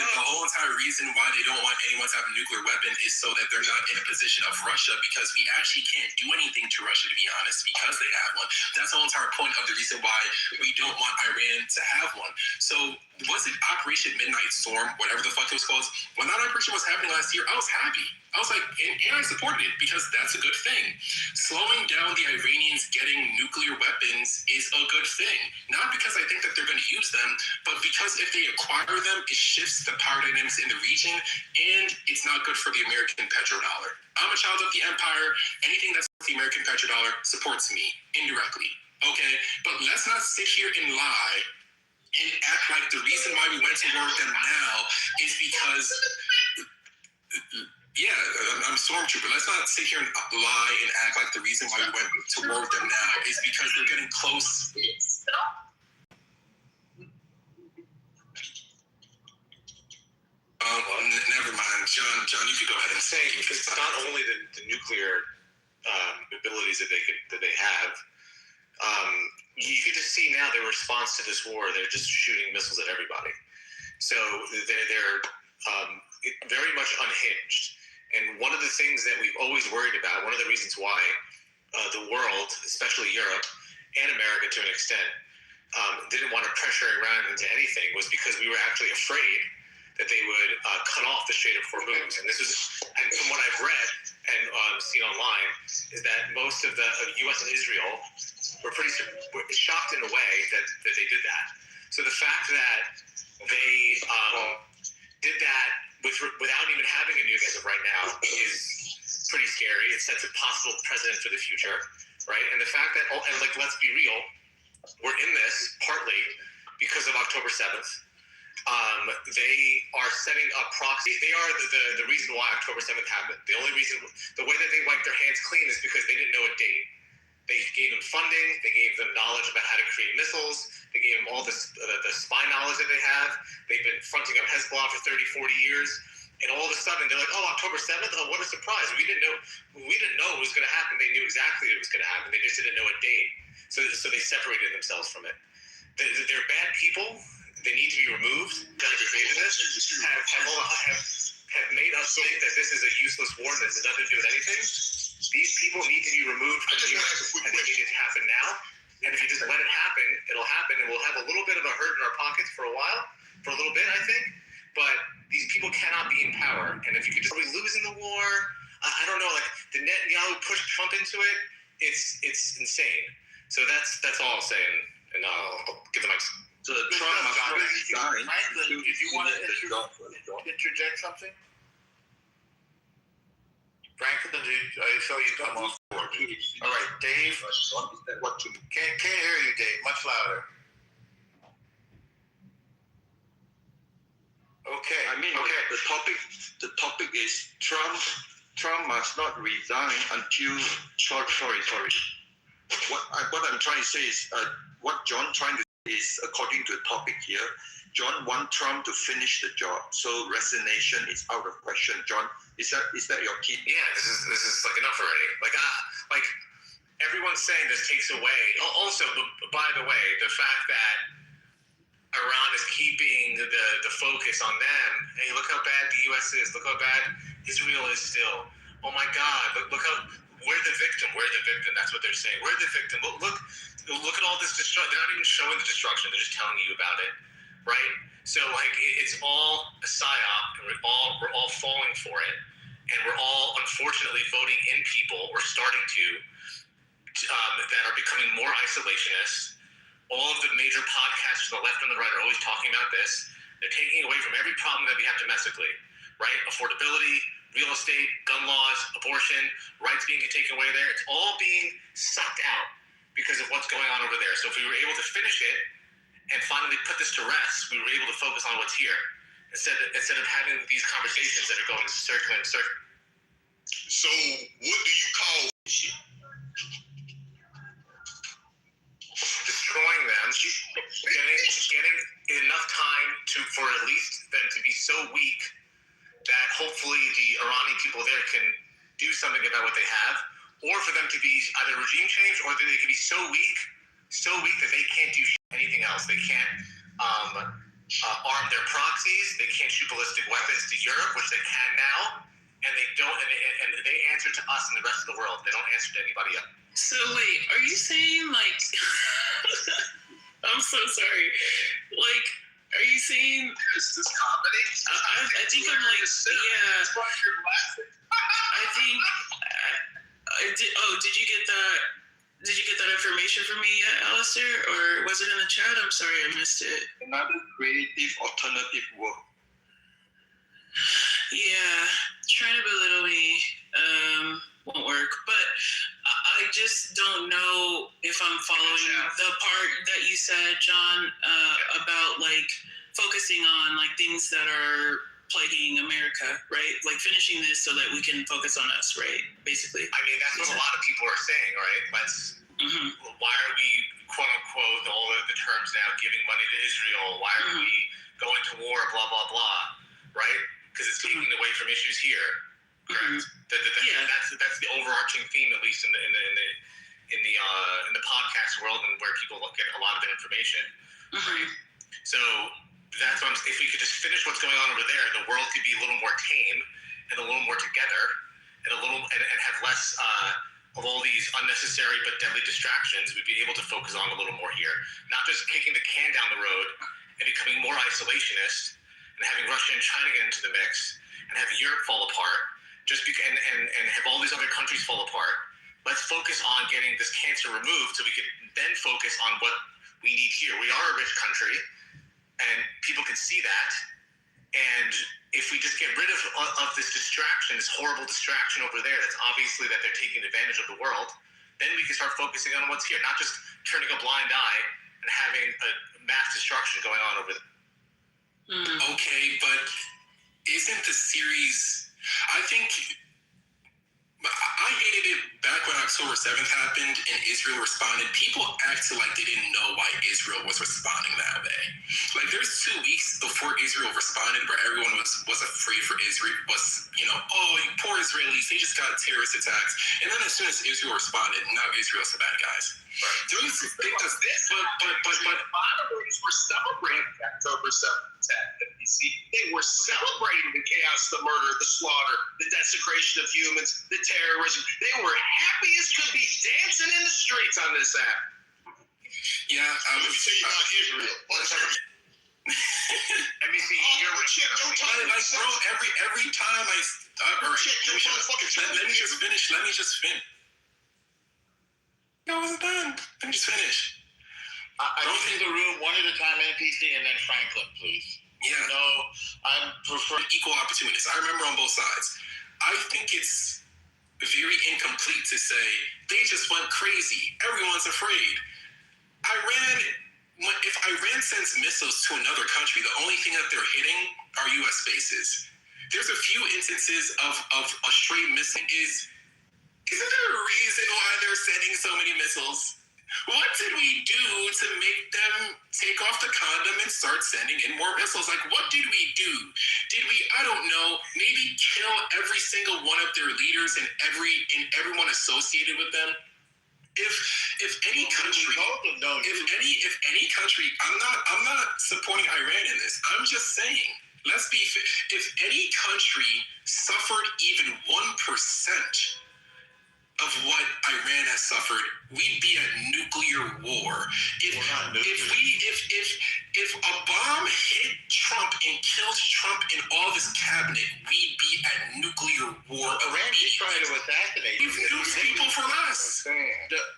the whole entire reason why they don't want anyone to have a nuclear weapon is so that they're not in a position of Russia, because we actually can't do anything to Russia, to be honest, because they have one. That's the whole entire point of the reason why we don't want Iran to have one. So was it Operation Midnight Storm, whatever the fuck it was called? When that operation was happening last year, I was happy. I was like, and I supported it because that's a good thing. Slowing down the Iranians getting nuclear weapons is a good thing. Not because I think that they're going to use them, but because if they acquire them, it shifts the power dynamics in the region, and it's not good for the American petrodollar. I'm a child of the empire. Anything that's the American petrodollar supports me indirectly. Okay? But let's not sit here and lie and act like the reason why we went to war with them now is because... Yeah, I'm Stormtrooper. Let's not sit here and lie and act like the reason why we went to war with them now is because they're getting close. Never mind. John, you could go ahead and say it. It's not only the nuclear abilities that they have. You can just see now their response to this war. They're just shooting missiles at everybody. So they're very much unhinged. And one of the things that we've always worried about, one of the reasons why the world, especially Europe and America to an extent, didn't want to pressure Iran into anything was because we were actually afraid that they would cut off the Strait of Hormuz. And from what I've read and seen online, is that most of the U.S. and Israel were shocked in a way that they did that. So the fact that they did that without even having a nuke as of right now is pretty scary. It sets a possible precedent for the future, right? And the fact that, let's be real, we're in this partly because of October 7th. They are setting up proxy. They are the reason why October 7th happened. The way that they wiped their hands clean is because they didn't know a date. They gave them funding. They gave them knowledge about how to create missiles. They gave them all the spy knowledge that they have. They've been fronting up Hezbollah for 30, 40 years. And all of a sudden, they're like, oh, October 7th? Oh, what a surprise. We didn't know it was going to happen. They knew exactly it was going to happen. They just didn't know a date. So they separated themselves from it. They're bad people. They need to be removed. Have made us think that this is a useless war that has nothing to do with anything. These people need to be removed from the US, and they need it to happen now. And if you just let it happen, it'll happen, and we'll have a little bit of a hurt in our pockets for a while, for a little bit, I think. But these people cannot be in power. And if you could just, are we losing the war? I don't know. Like the Netanyahu pushed Trump into it. It's insane. So that's all I'll say, and I'll give the mic. So Trump Franklin, did you want to interject something? Franklin, I saw you come on board. All right, Dave. Can't hear you, Dave. Much louder. Okay. The topic is Trump must not resign until. Sorry. What I'm trying to say is what John trying to say is, according to the topic here, John wants Trump to finish the job, so resignation is out of question. John, is that your key? Yeah, this is like enough already. Like everyone's saying this takes away. Also, by the way, the fact that Iran is keeping the focus on them. Hey, look how bad the U.S. is. Look how bad Israel is still. Oh my God! Look how we're the victim. We're the victim. That's what they're saying. We're the victim. Look at all this destruction. They're not even showing the destruction. They're just telling you about it, right? So like it's all a psyop, and we're all falling for it, and we're all unfortunately voting in people or starting to that are becoming more isolationist. All of the major podcasts from the left and the right are always talking about this. They're taking away from every problem that we have domestically, right? Affordability, real estate, gun laws, abortion, rights being taken away there. It's all being sucked out because of what's going on over there. So if we were able to finish it and finally put this to rest, we were able to focus on what's here instead of having these conversations that are going circle and circle. So what do you call shit? Destroying them, getting enough time for at least them to be so weak that hopefully the Iranian people there can do something about what they have, or for them to be either regime change or that they can be so weak that they can't do anything else. They can't arm their proxies. They can't shoot ballistic weapons to Europe, which they can now, and they don't. And they answer to us and the rest of the world. They don't answer to anybody else. So wait, are you saying like I'm so sorry. Like, are you saying is this comedy? I think I'm like, yeah. That's why you're laughing. I think did you get that? Did you get that information from me yet, Alistair? Or was it in the chat? I'm sorry, I missed it. Another creative alternative work. Yeah, trying to belittle me won't work. But I just don't know if I'm following the part that you said, John, about like focusing on like things that are plaguing America, right? Like finishing this so that we can focus on us, right? Basically. I mean, that's what a lot of people are saying, right? Why are we, quote unquote, all of the terms now, giving money to Israel? Why are we going to war? Blah blah blah, right? Because it's taking away from issues here. Correct. That's the overarching theme, at least in the podcast world, and where people get a lot of information. Right. So that's what if we could just finish what's going on over there, the world could be a little more tame and a little more together, and and have less of all these unnecessary but deadly distractions. We'd be able to focus on a little more here, not just kicking the can down the road and becoming more isolationist and having Russia and China get into the mix and have Europe fall apart. And have all these other countries fall apart. Let's focus on getting this cancer removed so we can then focus on what we need here. We are a rich country, and people can see that. And if we just get rid of this distraction, this horrible distraction over there, that's obviously that they're taking advantage of the world, then we can start focusing on what's here, not just turning a blind eye and having a mass destruction going on over there. Okay, but isn't the series... I think I hated it back when October 7th happened and Israel responded. People acted like they didn't know why Israel was responding that way. Like there's 2 weeks before Israel responded where everyone was afraid for Israel, oh, you poor Israelis, they just got terrorist attacks. And then as soon as Israel responded, now Israel's the bad guys. Right. But moderators were celebrating October 7th attack at DC. They were celebrating the chaos, the murder, the slaughter, the desecration of humans, the terrorism. They were happy as could be, dancing in the streets on this app. Yeah, let me tell you about Israel. Let me see. Bro, every time let me just finish. No, I wasn't done. Let me just finish. I don't think the room one at a time, NPC, and then Franklin, please. Yeah. No, I'm preferring equal opportunities. I remember on both sides. I think it's very incomplete to say they just went crazy. Everyone's afraid. If Iran sends missiles to another country, the only thing that they're hitting are U.S. bases. There's a few instances of a stray missile. Isn't there a reason why they're sending so many missiles? What did we do to make them take off the condom and start sending in more missiles? Like, what did we do? Did we, I don't know, maybe kill every single one of their leaders and everyone associated with them? If any country, if any country, I'm not supporting Iran in this. I'm just saying, if any country suffered even 1% of what Iran has suffered, we'd be at nuclear war. If a bomb hit Trump and killed Trump and all of his cabinet, we'd be at nuclear war. Iran is trying to assassinate. We've nuked people from us.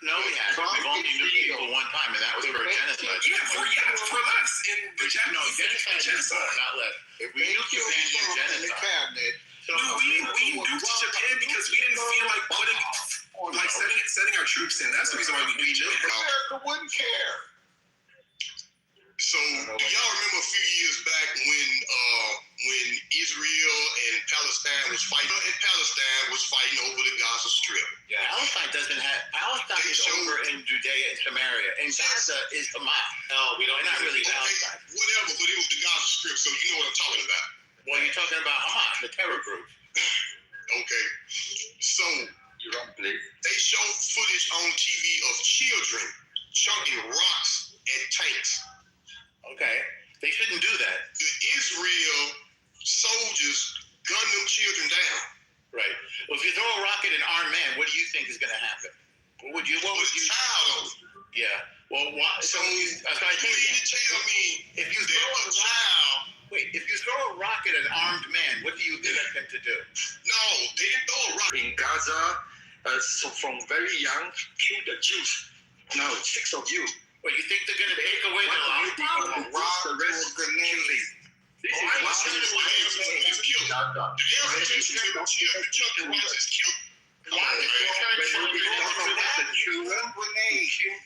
No, we haven't. We've only nuked people one time, and that was for genocide. For less. Genocide, not less. If we nuked Japan in genocide. No, we nuked Japan because we didn't feel like sending our troops in. That's the reason why we nuked Japan. America wouldn't care. So y'all remember a few years back when Israel and Palestine was fighting over the Gaza Strip. Yeah. Palestine is over in Judea and Samaria, and Gaza is Hamas. No, we don't. Not really Palestine. Whatever, but it was the Gaza Strip, so you know what I'm talking about. Well, you're talking about Hamas, the terror group. Okay, so they showed footage on TV of children chucking rocks at tanks. Okay, they shouldn't do that. The Israel soldiers gun them children down. Right. Well, if you throw a rock at an armed man, what do you think is going to happen? What would you? Child. Yeah. Well, so you mean to tell me if you throw a child? Wait, if you throw a rock at an armed man, what do you expect them to do? No, they didn't throw a rock. In Gaza, so from very young, kill the Jews. Now, 6 of you. Well, you think they're going to take away the life? The rest of the navy. This is what's killed. The children chucking rocks is killed.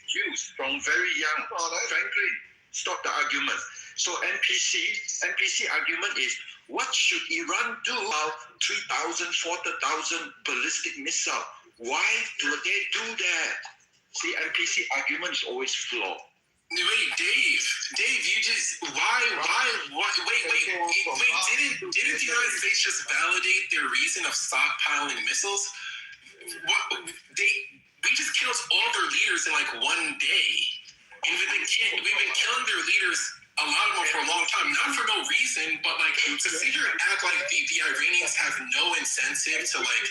Jews from very young. Frankly, stop the argument. So NPC argument is, what should Iran do about 3,000, 4,000 ballistic missiles? Why do they do that? See, NPC argument is always flawed. Wait, Dave, you just wait, didn't the United States just validate their reason of stockpiling missiles? We just killed all their leaders in like one day. And we've been killing their leaders, a lot of them, for a long time, not for no reason, but like to sit here and act like the Iranians have no incentive to have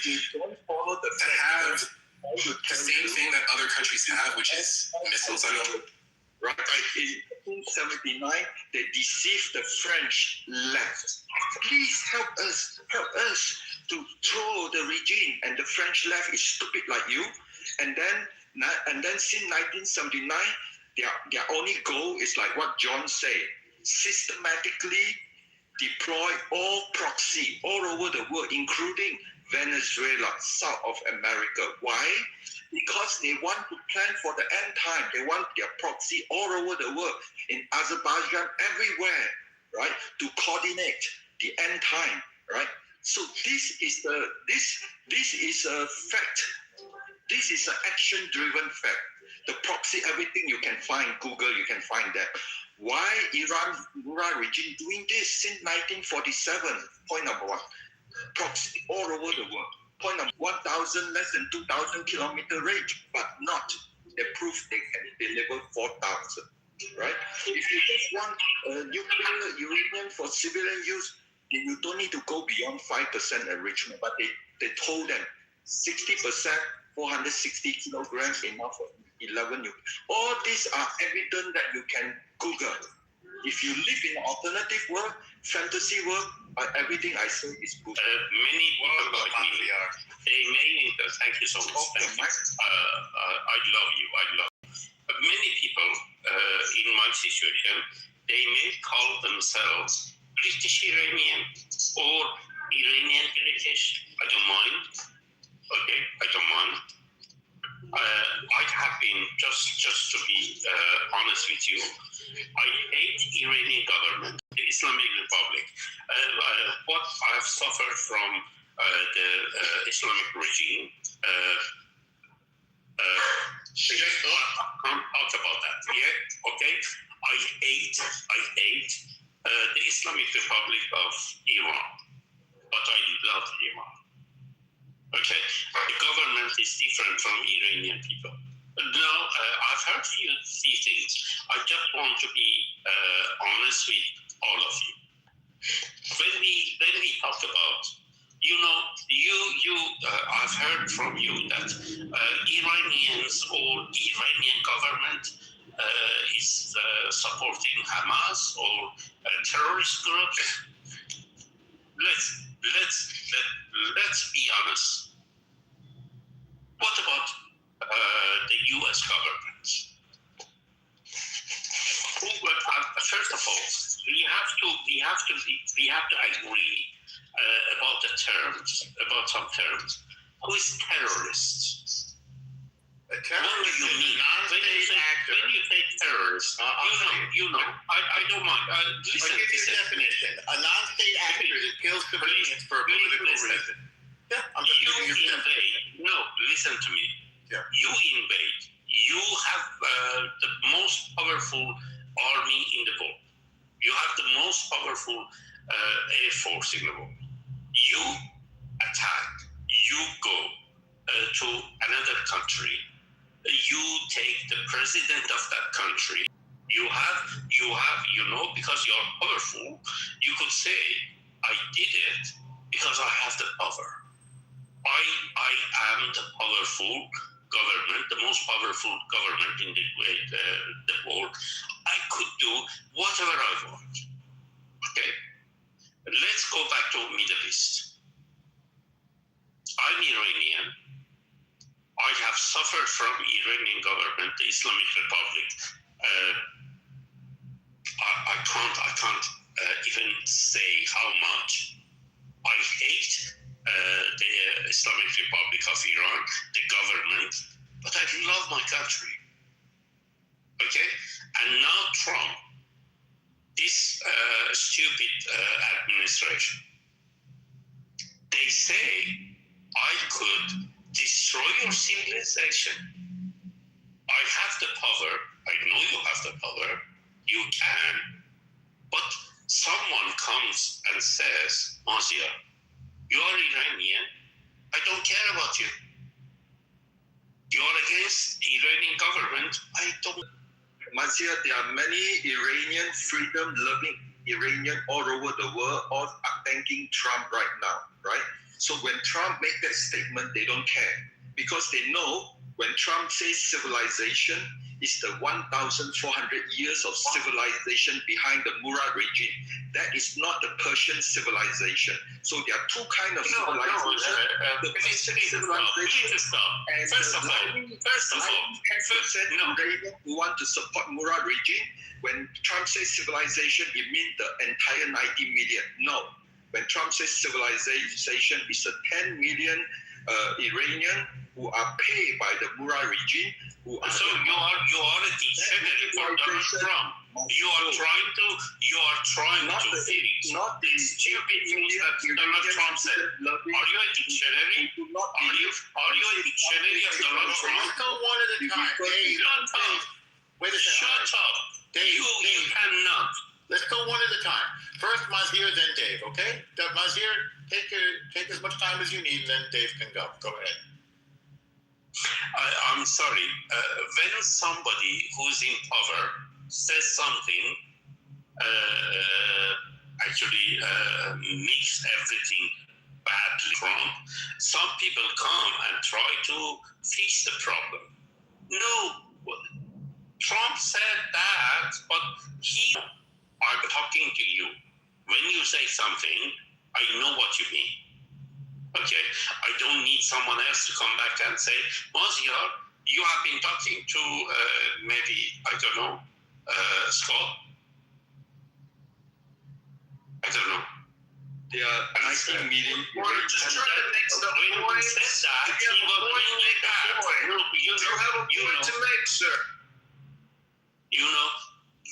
the same thing that other countries have, which is missiles. I know. Right. In 1979, they deceived the French left. Please help us to throw the regime. And the French left is stupid like you. And then since 1979, their only goal is like what John said: systematically deploy all proxy all over the world, including Venezuela, South of America. Why? Because they want to plan for the end time. They want their proxy all over the world, in Azerbaijan, everywhere, right? To coordinate the end time, right? So this is a fact. This is an action-driven fact. The proxy, everything you can find, Google, you can find that. Why Iran regime doing this since 1947? Point number one. Proxy all over the world. Point number 1,000, less than 2,000 kilometer range, but not. They prove they can deliver 4,000, right? If you just want nuclear uranium for civilian use, then you don't need to go beyond 5% enrichment. But they told them 60%, 460 kilograms enough for 11 nuclear. All these are evidence that you can Google. If you live in an alternative world, fantasy world, everything I say is good. Many people like me, thank you so much. Thank you. I love you. Many people in my situation, they may call themselves British Iranian or Iranian British. I don't mind. Okay, I don't mind. I have been, just to be honest with you, I hate Iranian government, the Islamic Republic. What I have suffered from the Islamic regime, Talk about that. Yeah, okay. I hate the Islamic Republic of Iran, but I love Iran. Okay, the government is different from Iranian people. Now, I've heard few things. I just want to be honest with all of you. When we talk about, I've heard from you that Iranians or Iranian government is supporting Hamas or terrorist groups. Let's be honest. What about the U.S. government? First of all, we have to agree about some terms. Who is terrorist? A terrorist is a non-state actor. When you say terrorist, I don't mind. Listen, I'll give you a definition. A non-state actor that kills civilians for a political reason. Yeah, I'm just giving you a definition. No, listen to me. Yeah. You invade. You have the most powerful army in the world. You have the most powerful air force in the world. You attack. You go to another country. You take the president of that country. Because you're powerful, you could say, I did it because I have the power. I am the powerful government, the most powerful government in the world. I could do whatever I want. Okay? Let's go back to Middle East. I'm Iranian. I have suffered from Iranian government, the Islamic Republic. I can't even say how much. I hate the Islamic Republic of Iran, the government, but I love my country. Okay? And now Trump, this stupid administration, they say I could destroy your civilization. I have the power. I know you have the power. You can. But someone comes and says, Mazia, you are Iranian. I don't care about you. You are against the Iranian government. I don't. Mazia, there are many Iranian freedom-loving Iranian all over the world, all are thanking Trump right now, right? So when Trump make that statement, they don't care because they know when Trump says civilization is the 1,400 years of civilization behind the Murad regime. That is not the Persian civilization. So there are two kinds of civilization. The Persian civilization and First of all, who want to support Murad regime. When Trump says civilization, it means the entire 90 million. No. When Trump says civilization, it's a 10 million Iranian who are paid by the Murad regime. So you are a degenerate for Donald Trump. You are trying to fix these stupid things that Donald Trump said. Are you a dictionary? Are you a dictionary of Donald Trump? Let's go one at a time. Dave, wait a second. Shut up. Dave, You cannot. Let's go one at a time. First Mazir, then Dave, okay? Mazir, take as much time as you need, and then Dave can go. Go ahead. I'm sorry. When somebody who's in power says something, makes everything badly wrong, some people come and try to fix the problem. No, Trump said that, but I'm talking to you. When you say something, I know what you mean. Okay, I don't need someone else to come back and say, Mazia, you have been talking to maybe, I don't know, Scott? I don't know. There are 90 million. We're just trying to make the point. Said that, he will bring it back. You have a point to make, sir. You know,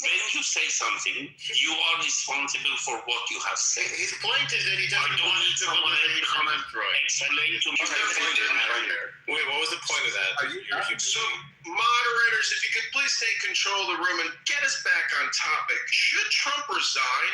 when you say something, you are responsible for what you have said. His point is that he doesn't I don't need someone else to come and explain to me. Wait, what was the point of that? So, moderators, if you could please take control of the room and get us back on topic. Should Trump resign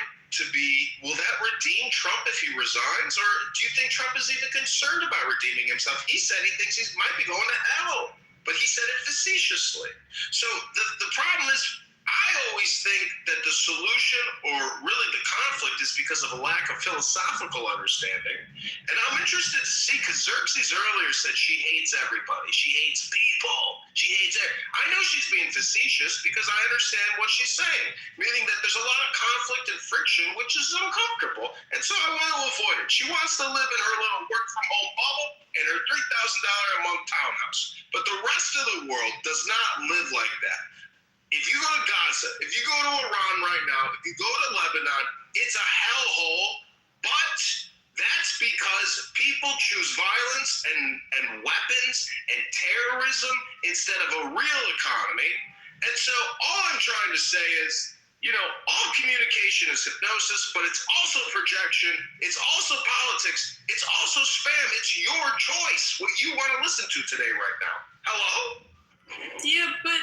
will that redeem Trump if he resigns? Or do you think Trump is even concerned about redeeming himself? He said he thinks he might be going to hell, but he said it facetiously. So the problem is, I always think that the solution, or really the conflict, is because of a lack of philosophical understanding. And I'm interested to see, because Xerxes earlier said she hates everybody. She hates people. She hates I know she's being facetious because I understand what she's saying, meaning that there's a lot of conflict and friction, which is uncomfortable. And so I want to avoid it. She wants to live in her little work-from-home bubble and her $3,000 a month townhouse. But the rest of the world does not live like that. If you go to Gaza, if you go to Iran right now, if you go to Lebanon, it's a hellhole, but that's because people choose violence and weapons and terrorism instead of a real economy. And so all I'm trying to say is, all communication is hypnosis, but it's also projection, it's also politics, it's also spam. It's your choice what you want to listen to today right now. Hello? Yeah, but...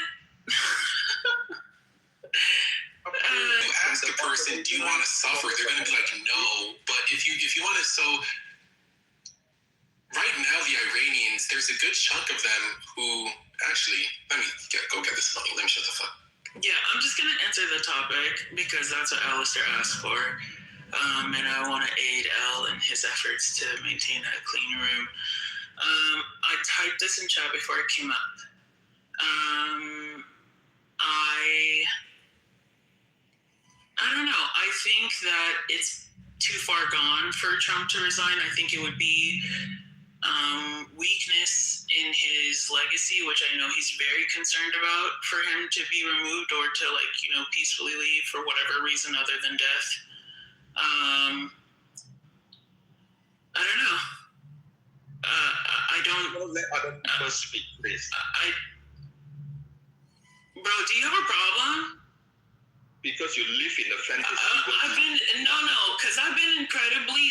You ask a person, do you want to suffer? They're going to be like, no. But if you want to, so right now the Iranians, there's a good chunk of them who actually, let me go get this money. Let me shut the fuck. Yeah, I'm just going to answer the topic because that's what Alistair asked for. And I want to aid Al in his efforts to maintain a clean room. I typed this in chat before it came up. I don't know. I think that it's too far gone for Trump to resign. I think it would be weakness in his legacy, which I know he's very concerned about, for him to be removed or to peacefully leave for whatever reason other than death. I don't know. I don't let other people speak, please. Bro, do you have a problem? Because you live in a fantasy world. Because I've been incredibly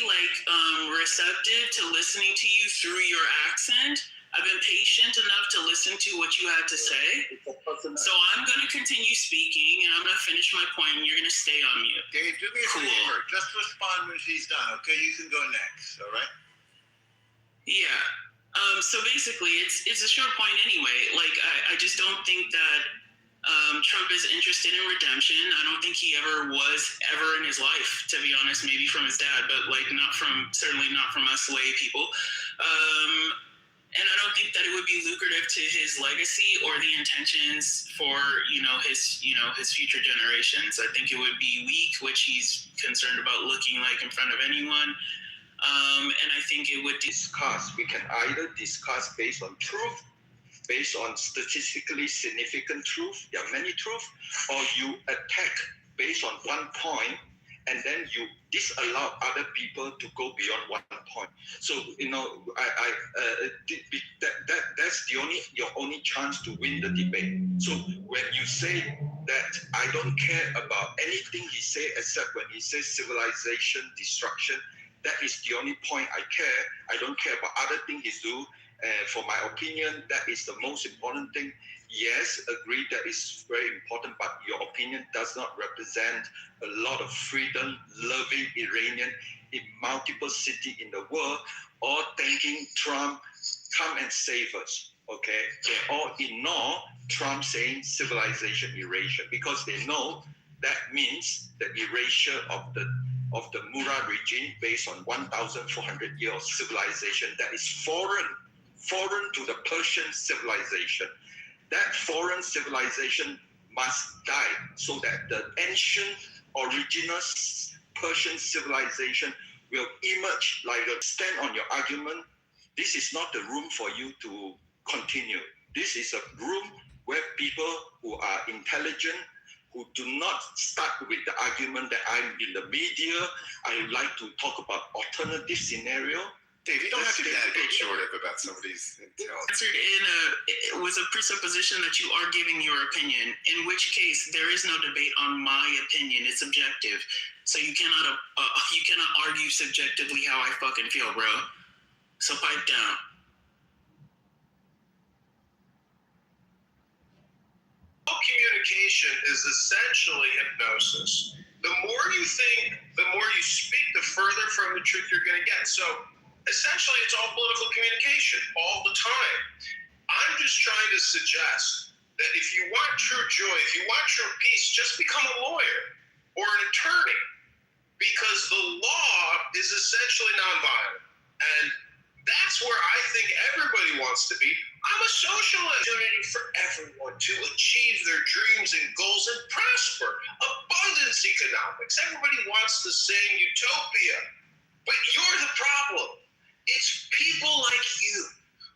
receptive to listening to you through your accent. I've been patient enough to listen to what you have to say. So I'm going to continue speaking, and I'm going to finish my point, and you're going to stay on mute. Dave, do me a favor. Just respond when she's done, okay? You can go next, all right? Yeah. So basically, it's a short point anyway. I just don't think that Trump is interested in redemption. I don't think he ever was in his life, to be honest, maybe from his dad, but certainly not from us lay people. And I don't think that it would be lucrative to his legacy or the intentions for, his future generations. I think it would be weak, which he's concerned about looking like in front of anyone. And I think it would discuss. We can either discuss based on truth, based on statistically significant truth, there are many truths, or you attack based on one point, and then you disallow other people to go beyond one point. So that's your only chance to win the debate. So when you say that I don't care about anything he say except when he says civilization destruction, that is the only point I care. I don't care about other things he do. For my opinion, that is the most important thing. Yes, agree that is very important, but your opinion does not represent a lot of freedom-loving Iranian in multiple cities in the world, all thanking Trump, come and save us, okay? They all ignore Trump saying civilization erasure because they know that means the erasure of the Murad regime based on 1,400 years of civilization that is foreign to the Persian civilization. That foreign civilization must die so that the ancient original Persian civilization will emerge. Stand on your argument. This is not the room for you to continue. This is a room where people who are intelligent, who do not start with the argument that I'm in the media, I like to talk about alternative scenario. Dave, you don't have to be that pejorative about somebody's intelligence. Answered with a presupposition that you are giving your opinion, in which case there is no debate on my opinion. It's objective. So you cannot argue subjectively how I fucking feel, bro. So pipe down. All communication is essentially hypnosis. The more you think, the more you speak, the further from the truth you're going to get. So essentially, it's all political communication all the time. I'm just trying to suggest that if you want true joy, if you want true peace, just become a lawyer or an attorney, because the law is essentially nonviolent. And that's where I think everybody wants to be. I'm a socialist. Opportunity for everyone to achieve their dreams and goals and prosper. Abundance economics. Everybody wants the same utopia. But you're the problem. It's people like you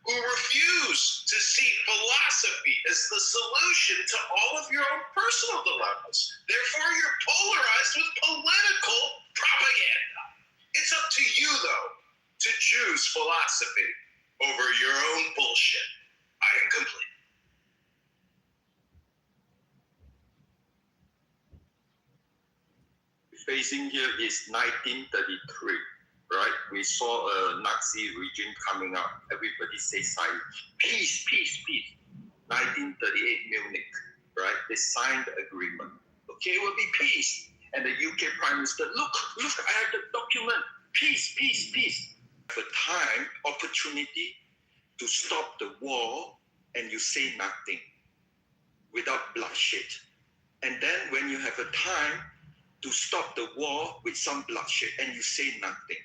who refuse to see philosophy as the solution to all of your own personal dilemmas. Therefore, you're polarized with political propaganda. It's up to you, though, to choose philosophy over your own bullshit. I am complete. Facing here is 1933. Right? We saw a Nazi regime coming up. Everybody says peace, peace, peace. 1938 Munich, right? They signed the agreement. Okay, it will be peace. And the UK Prime Minister, look, I have the document. Peace, peace, peace. Have a time, opportunity to stop the war, and you say nothing without bloodshed. And then when you have a time to stop the war with some bloodshed, and you say nothing.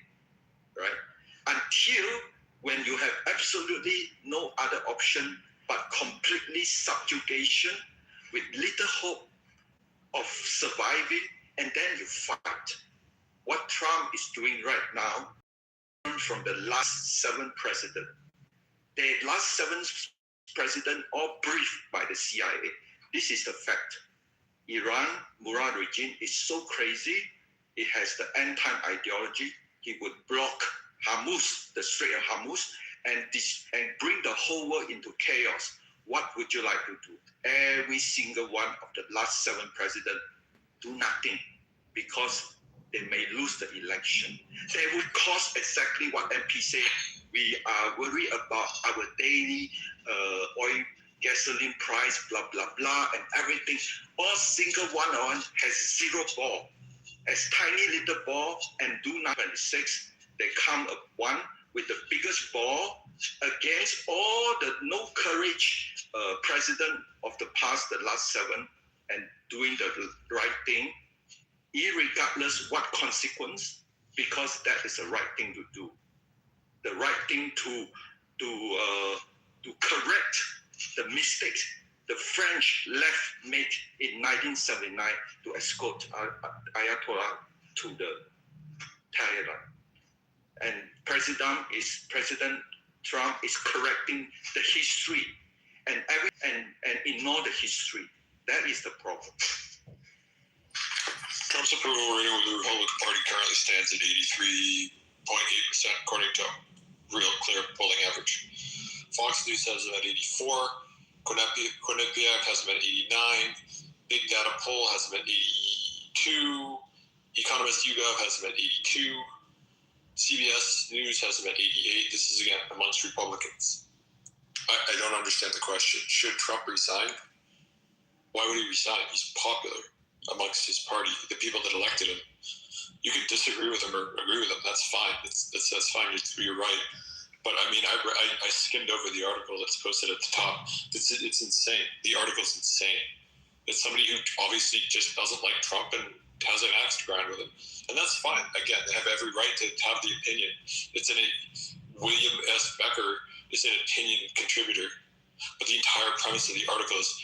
Right? Until when you have absolutely no other option but completely subjugation with little hope of surviving, and then you fight. What Trump is doing right now from the last 7 presidents. The last 7 presidents all briefed by the CIA. This is the fact. Murad regime is so crazy. It has the end-time ideology. He would block Hormuz, the Strait of Hormuz, and bring the whole world into chaos. What would you like to do? Every single one of the last 7 presidents do nothing because they may lose the election. They would cause exactly what MP said. We are worried about our daily oil, gasoline price, blah, blah, blah, and everything. All single one on has 0 ball. As tiny little ball, and do not 26, they come up one with the biggest ball against all the no courage president of the past, the last 7, and doing the right thing, irregardless what consequence, because that is the right thing to do. The right thing to correct the mistakes the French left made in 1979 to escort Ayatollah to the Tehran. And President Trump is correcting the history and ignore the history. That is the problem. Trump's approval rating with the Republican Party currently stands at 83.8%, according to Real Clear polling average. Fox News has him at 84. Quinnipiac has him at 89. Big Data Poll has him at 82. Economist YouGov has him at 82. CBS News has him at 88. This is, again, amongst Republicans. I don't understand the question. Should Trump resign? Why would he resign? He's popular amongst his party, the people that elected him. You could disagree with him or agree with him. That's fine. That's fine. You're right. But I mean, I skimmed over the article that's posted at the top. It's insane. The article's insane. It's somebody who obviously just doesn't like Trump and has an axe to grind with him. And that's fine. Again, they have every right to have the opinion. William S. Becker is an opinion contributor. But the entire premise of the article is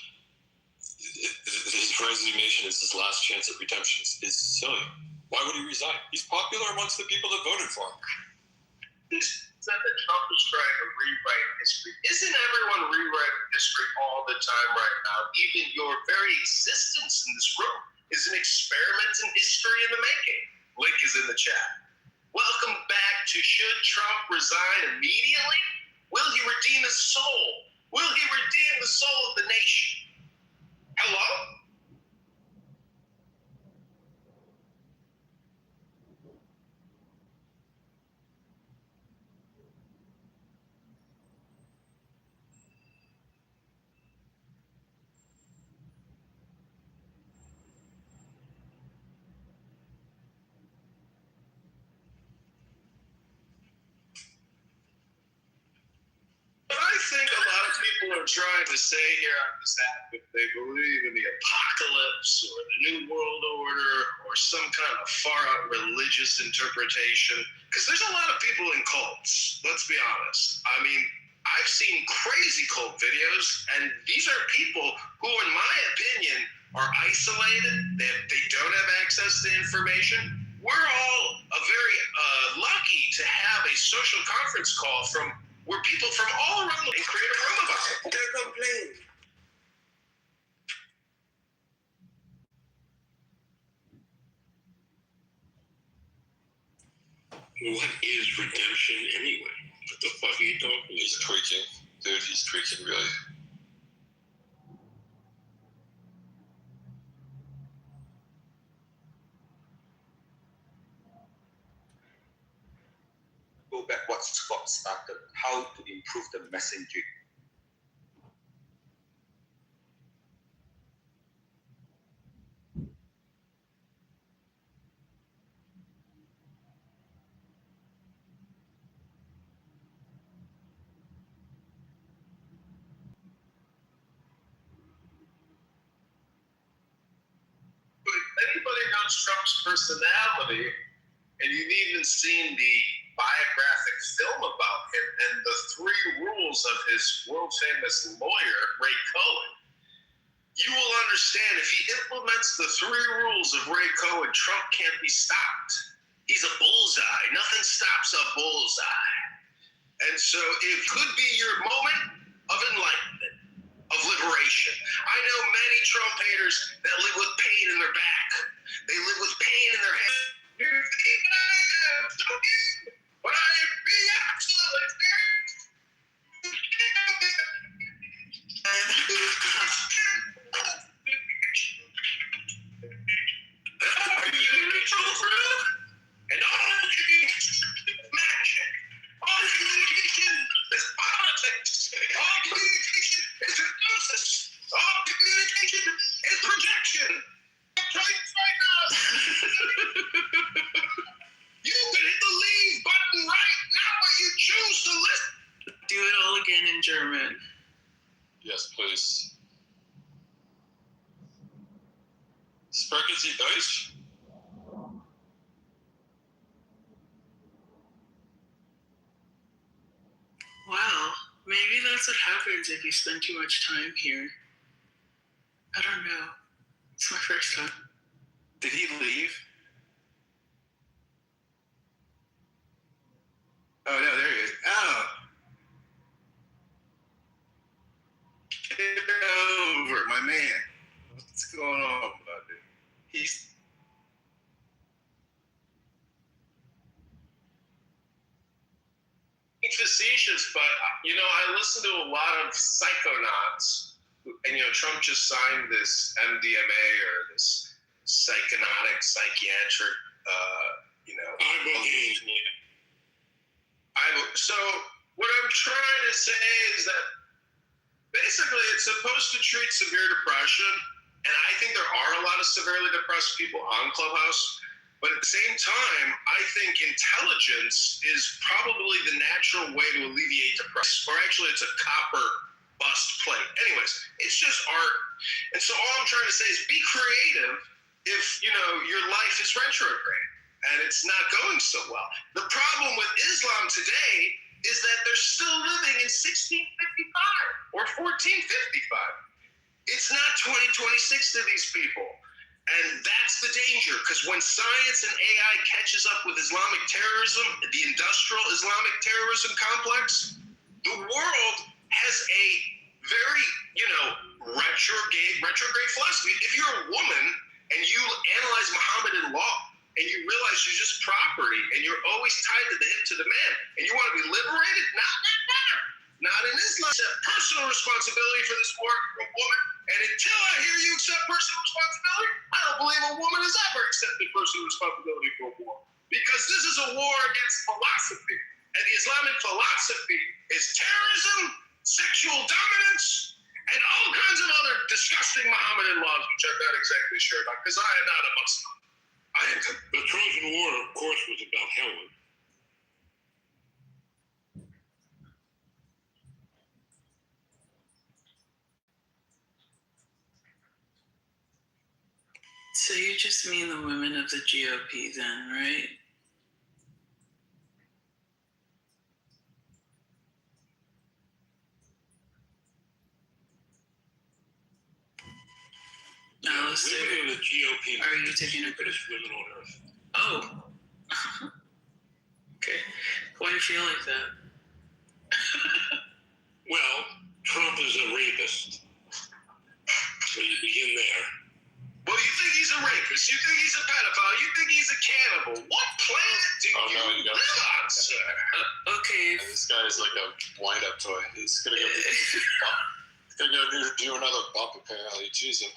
his resignation is his last chance at redemption is silly. Why would he resign? He's popular amongst the people that voted for him. It's not that Trump is trying to rewrite history. Isn't everyone rewriting history all the time right now? Even your very existence in this room is an experiment in history in the making. Link is in the chat. Welcome back to should Trump resign immediately? Will he redeem his soul? Will he redeem the soul of the nation? Hello? I think a lot of people are trying to say here on this app if they believe in the apocalypse or the New World Order or some kind of far-out religious interpretation. Because there's a lot of people in cults, let's be honest. I mean, I've seen crazy cult videos, and these are people who, in my opinion, are isolated. They don't have access to information. We're all very lucky to have a social conference call from where people from all around the world create a room about it. They're complaining. What is redemption anyway? What the fuck are you talking about? He's tweaking. Dude, he's tweaking really. Go back what Scott started, how to improve the messaging. But if anybody knows Trump's personality, and you've even seen the biographic film about him and the 3 rules of his world-famous lawyer, Ray Cohen, you will understand if he implements the 3 rules of Ray Cohen, Trump can't be stopped. He's a bullseye. Nothing stops a bullseye. And so it could be your moment of enlightenment, of liberation. I know many Trump haters that live with pain in their back. They live with pain in their head. But I be absolutely are you Kitover? And all communication is magic. All communication is politics. All communication is hypnosis. All communication is projection. Right now. You can hit the leave button right now, but you choose to listen. Do it all again in German. Yes, please. Sprechen Sie Deutsch? Wow, maybe that's what happens if you spend too much time here. I don't know. It's my first time. Did he leave? Oh, no, there he is. Oh. Kitover, my man. What's going on, buddy? He's... Facetious, but I listen to a lot of psychonauts, and Trump just signed this MDMA or this psychotic, psychiatric, So what I'm trying to say is that basically it's supposed to treat severe depression, and I think there are a lot of severely depressed people on Clubhouse. But at the same time, I think intelligence is probably the natural way to alleviate depression. Or actually, it's a copper bust plate. Anyways, it's just art. And so all I'm trying to say is be creative if, your life is retrograde and it's not going so well. The problem with Islam today is that they're still living in 1655 or 1455. It's not 2026 to these people. And that's the danger, because when science and AI catches up with Islamic terrorism, the industrial Islamic terrorism complex, the world has a very, retrograde philosophy. If you're a woman and you analyze Mohammedan law, and you realize you're just property, and you're always tied to the hip to the man, and you want to be liberated? Not in this life. Accept personal responsibility for this war for a woman, and until I hear you accept personal responsibility, I don't believe a woman has ever accepted personal responsibility for a war. Because this is a war against philosophy, and the Islamic philosophy is terrorism, sexual dominance, and all kinds of other disgusting Mohammedan laws, which I'm not exactly sure about, because I am not a Muslim. The Trojan War, of course, was about Helen. So you just mean the women of the GOP then, right? Women in the GOP are you taking the stupidest women on earth. Oh. Okay. Why do you feel like that? Well, Trump is a rapist. So you begin there. Well, you think he's a rapist? You think he's a pedophile? You think he's a cannibal? What planet do you live on, sir? Okay. This guy's like a wind-up toy. He's gonna go do another bump, apparently. Jesus.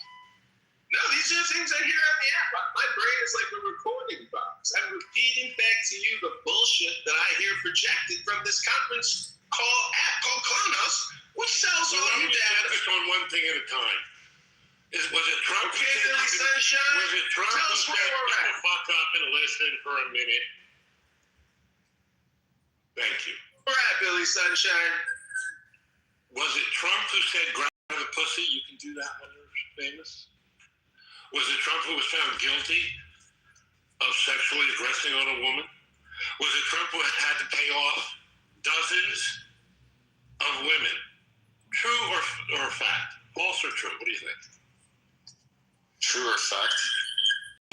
No, these are the things I hear on the app. My brain is like a recording box. I'm repeating back to you the bullshit that I hear projected from this conference app called Clubhouse, which sells all your data. Focus on one thing at a time. Was it Trump who said, Sunshine? Was it Trump who said, shut the fuck up and listen for a minute? Thank you. Where at, Billy Sunshine? Was it Trump who said, grab the pussy? You can do that when you're famous? Was it Trump who was found guilty of sexually aggressing on a woman? Was it Trump who had to pay off dozens of women? True or fact? False or true? What do you think? True or fact?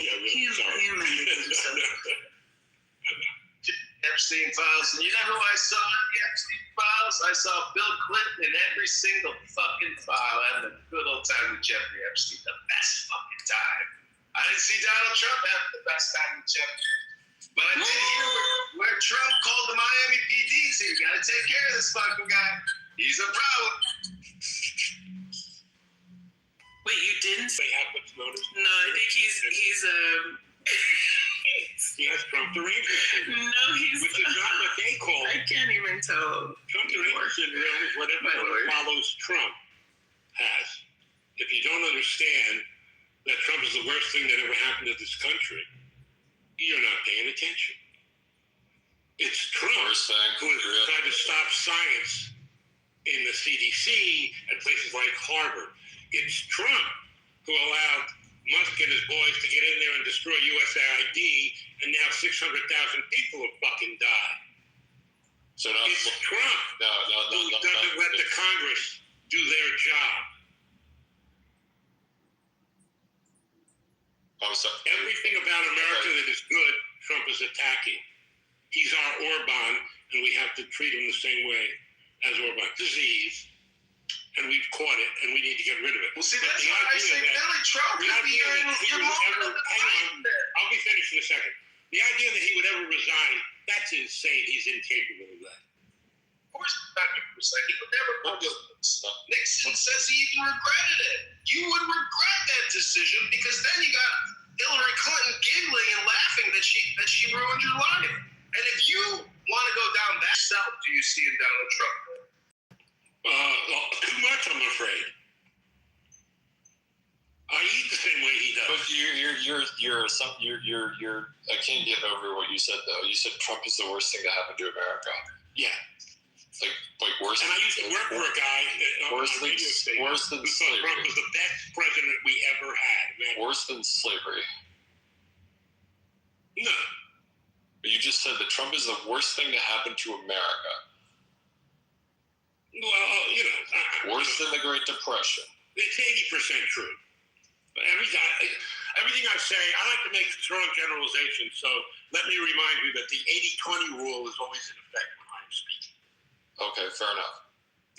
Yeah, really, sorry. Epstein files. And you know who I saw in the Epstein files? I saw Bill Clinton in every single fucking file, having a good old time with Jeffrey Epstein. The best fucking time. I didn't see Donald Trump having the best time with Jeffrey. But I did hear where Trump called the Miami PD team. Gotta take care of this fucking guy. He's a problem. Wait, you didn't say happen to notice? No, I think he's He has Trump derangement syndrome. No, he's which is not what they call it. I can't even tell. Trump derangement syndrome is what everyone follows Trump has. If you don't understand that Trump is the worst thing that ever happened to this country, you're not paying attention. It's Trump who has tried to stop science in the CDC and places like Harvard. It's Trump who allowed Musk and his boys to get in there and destroy USAID, and now 600,000 people have fucking died. So now it's Trump who doesn't let the Congress do their job. Everything about America that is good, Trump is attacking. He's our Orban, and we have to treat him the same way as Orban. Disease. And we've caught it, and we need to get rid of it. Well, see, that's why I say Billy Trump could be your moment. I'll be finished in a second. The idea that he would ever resign, that's insane. He's incapable of that. Of course, not 100%. He would never pull this. Nixon says he even regretted it. You would regret that decision because then you got Hillary Clinton giggling and laughing that she ruined your life. And if you want to go down that route, do you see in Donald Trump? Too much, I'm afraid. I eat the same way he does. But I can't get over what you said though. You said Trump is the worst thing to happen to America. Yeah. Like worse. And I used to work for a guy worse than slavery. Trump was the best president we ever had. Man. Worse than slavery. No. But you just said that Trump is the worst thing to happen to America. Well, worse than the Great Depression. It's 80% true. Everything I say, I like to make strong generalizations. So let me remind you that the 80-20 rule is always in effect when I'm speaking. Okay, fair enough.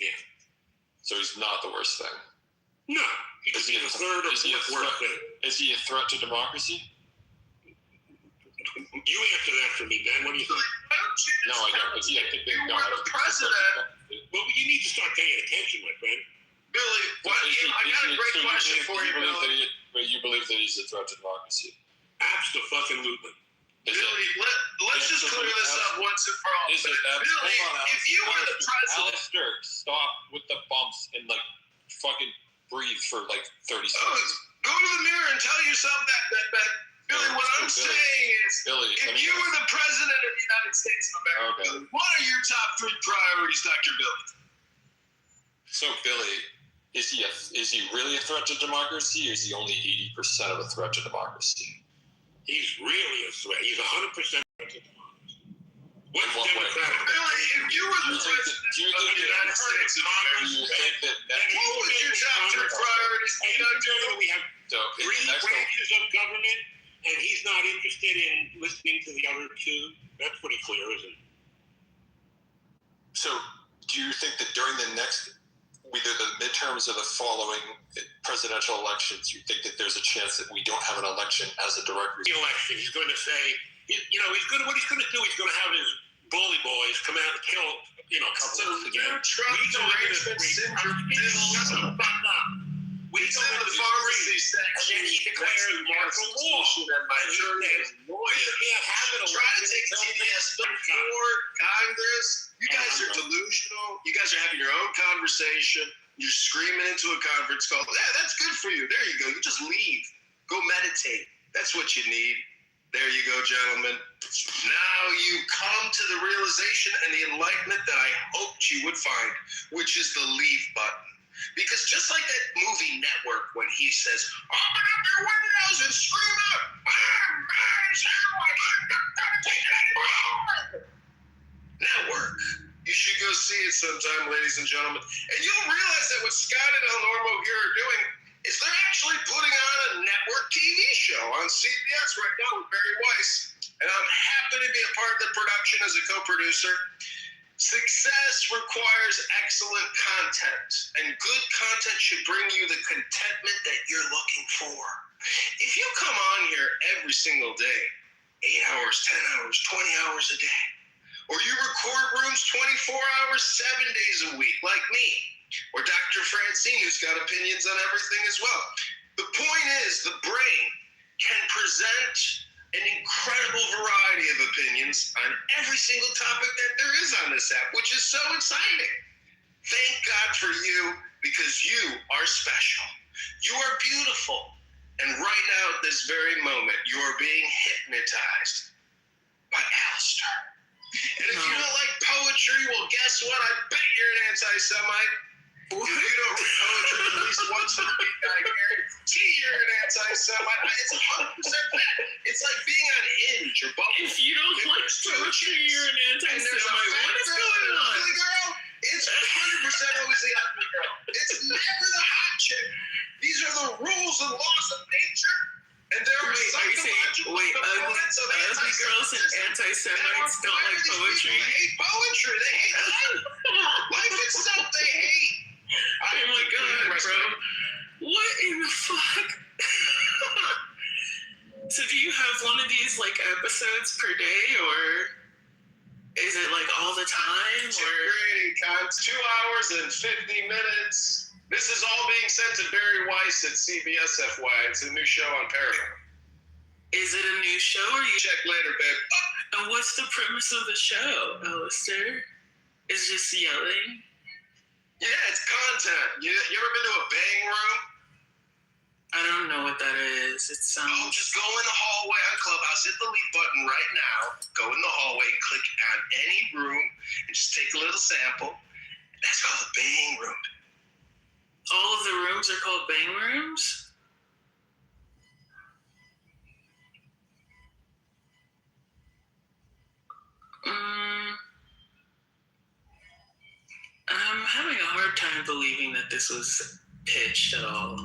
Yeah. So he's not the worst thing. No, he's the third or fourth worst thing. Is he a threat to democracy? You answer that for me, Ben. What do you think? No, I don't. Because I think they know how to. President. Well, you need to start paying attention, my friend. Billy, I got a great question for you, Billy. You believe that he's a threat to democracy? Absolutely. Billy, let's just clear this up once and for all. Billy, if you were the president... Alistair, stop with the bumps and, like, fucking breathe for, like, 30 seconds. Go to the mirror and tell yourself that Billy, what I'm saying is, if you were the president of the United States of America, what are your top 3 priorities, Dr. Billy? So, Billy, is he really a threat to democracy, or is he only 80% of a threat to democracy? He's really a threat. He's 100% threat to democracy. What's Democratic? Billy, if you were the president of the United States of America, what would your top 3 priorities be? We have 3 branches of government, and he's not interested in listening to the other 2. That's pretty clear, isn't it? So, do you think that during the next, either the midterms or the following presidential elections, you think that there's a chance that we don't have an election as a direct result? The election, he's going to say, what he's going to do, he's going to have his bully boys come out and kill, a couple of us again. Trump's arrangement syndrome. Shut the fuck up. We go to the pharmacy section, and then he declares martial law. And my journey is lawyer. Try to take CBS before Congress. You guys are delusional. You guys are having your own conversation. You're screaming into a conference call. Yeah, that's good for you. There you go. You just leave. Go meditate. That's what you need. There you go, gentlemen. Now you come to the realization and the enlightenment that I hoped you would find, which is the leave button. Because just like that movie Network, when he says, open up your windows and scream out, Network. You should go see it sometime, ladies and gentlemen. And you'll realize that what Scott and El Normo here are doing is they're actually putting on a network TV show on CBS right now with Barry Weiss. And I'm happy to be a part of the production as a co-producer. Success requires excellent content, and good content should bring you the contentment that you're looking for. If you come on here every single day, 8 hours, 10 hours, 20 hours a day, or you record rooms 24 hours, 7 days a week, like me, or Dr. Francine, who's got opinions on everything as well. The point is, the brain can present an incredible variety of opinions on every single topic that there is on this app, which is so exciting. Thank God for you, because you are special. You are beautiful. And right now, at this very moment, you are being hypnotized by Alistair. And if you don't like poetry, well, guess what? I bet you're an anti-Semite. If you don't read poetry at least once a week, I guarantee you're an anti-Semite. It's 100% that. It's like being on Hinge or Bumble. If you don't like poetry, you're an anti-Semite. What is going on? Girl, it's 100% always the ugly girl. It's never the hot chick. These are the rules and laws of nature. And there are psychological components of ugly girls and anti-Semites don't like poetry. They hate poetry. They hate life. Life itself, they hate. Oh my God, bro. What in the fuck? So do you have one of these like episodes per day, or is it like all the time? Creating content, 2 hours and 50 minutes. This is all being sent to Barry Weiss at CBS FY. It's a new show on Paramount. Is it a new show, or you check later, babe? And what's the premise of the show, Alistair? Is just yelling? Yeah, it's content. You ever been to a bang room? I don't know what that is. It sounds... Oh, just go in the hallway on Clubhouse, hit the leave button right now, go in the hallway and click on any room and just take a little sample. That's called a bang room. All of the rooms are called bang rooms? I'm having a hard time believing that this was pitched at all.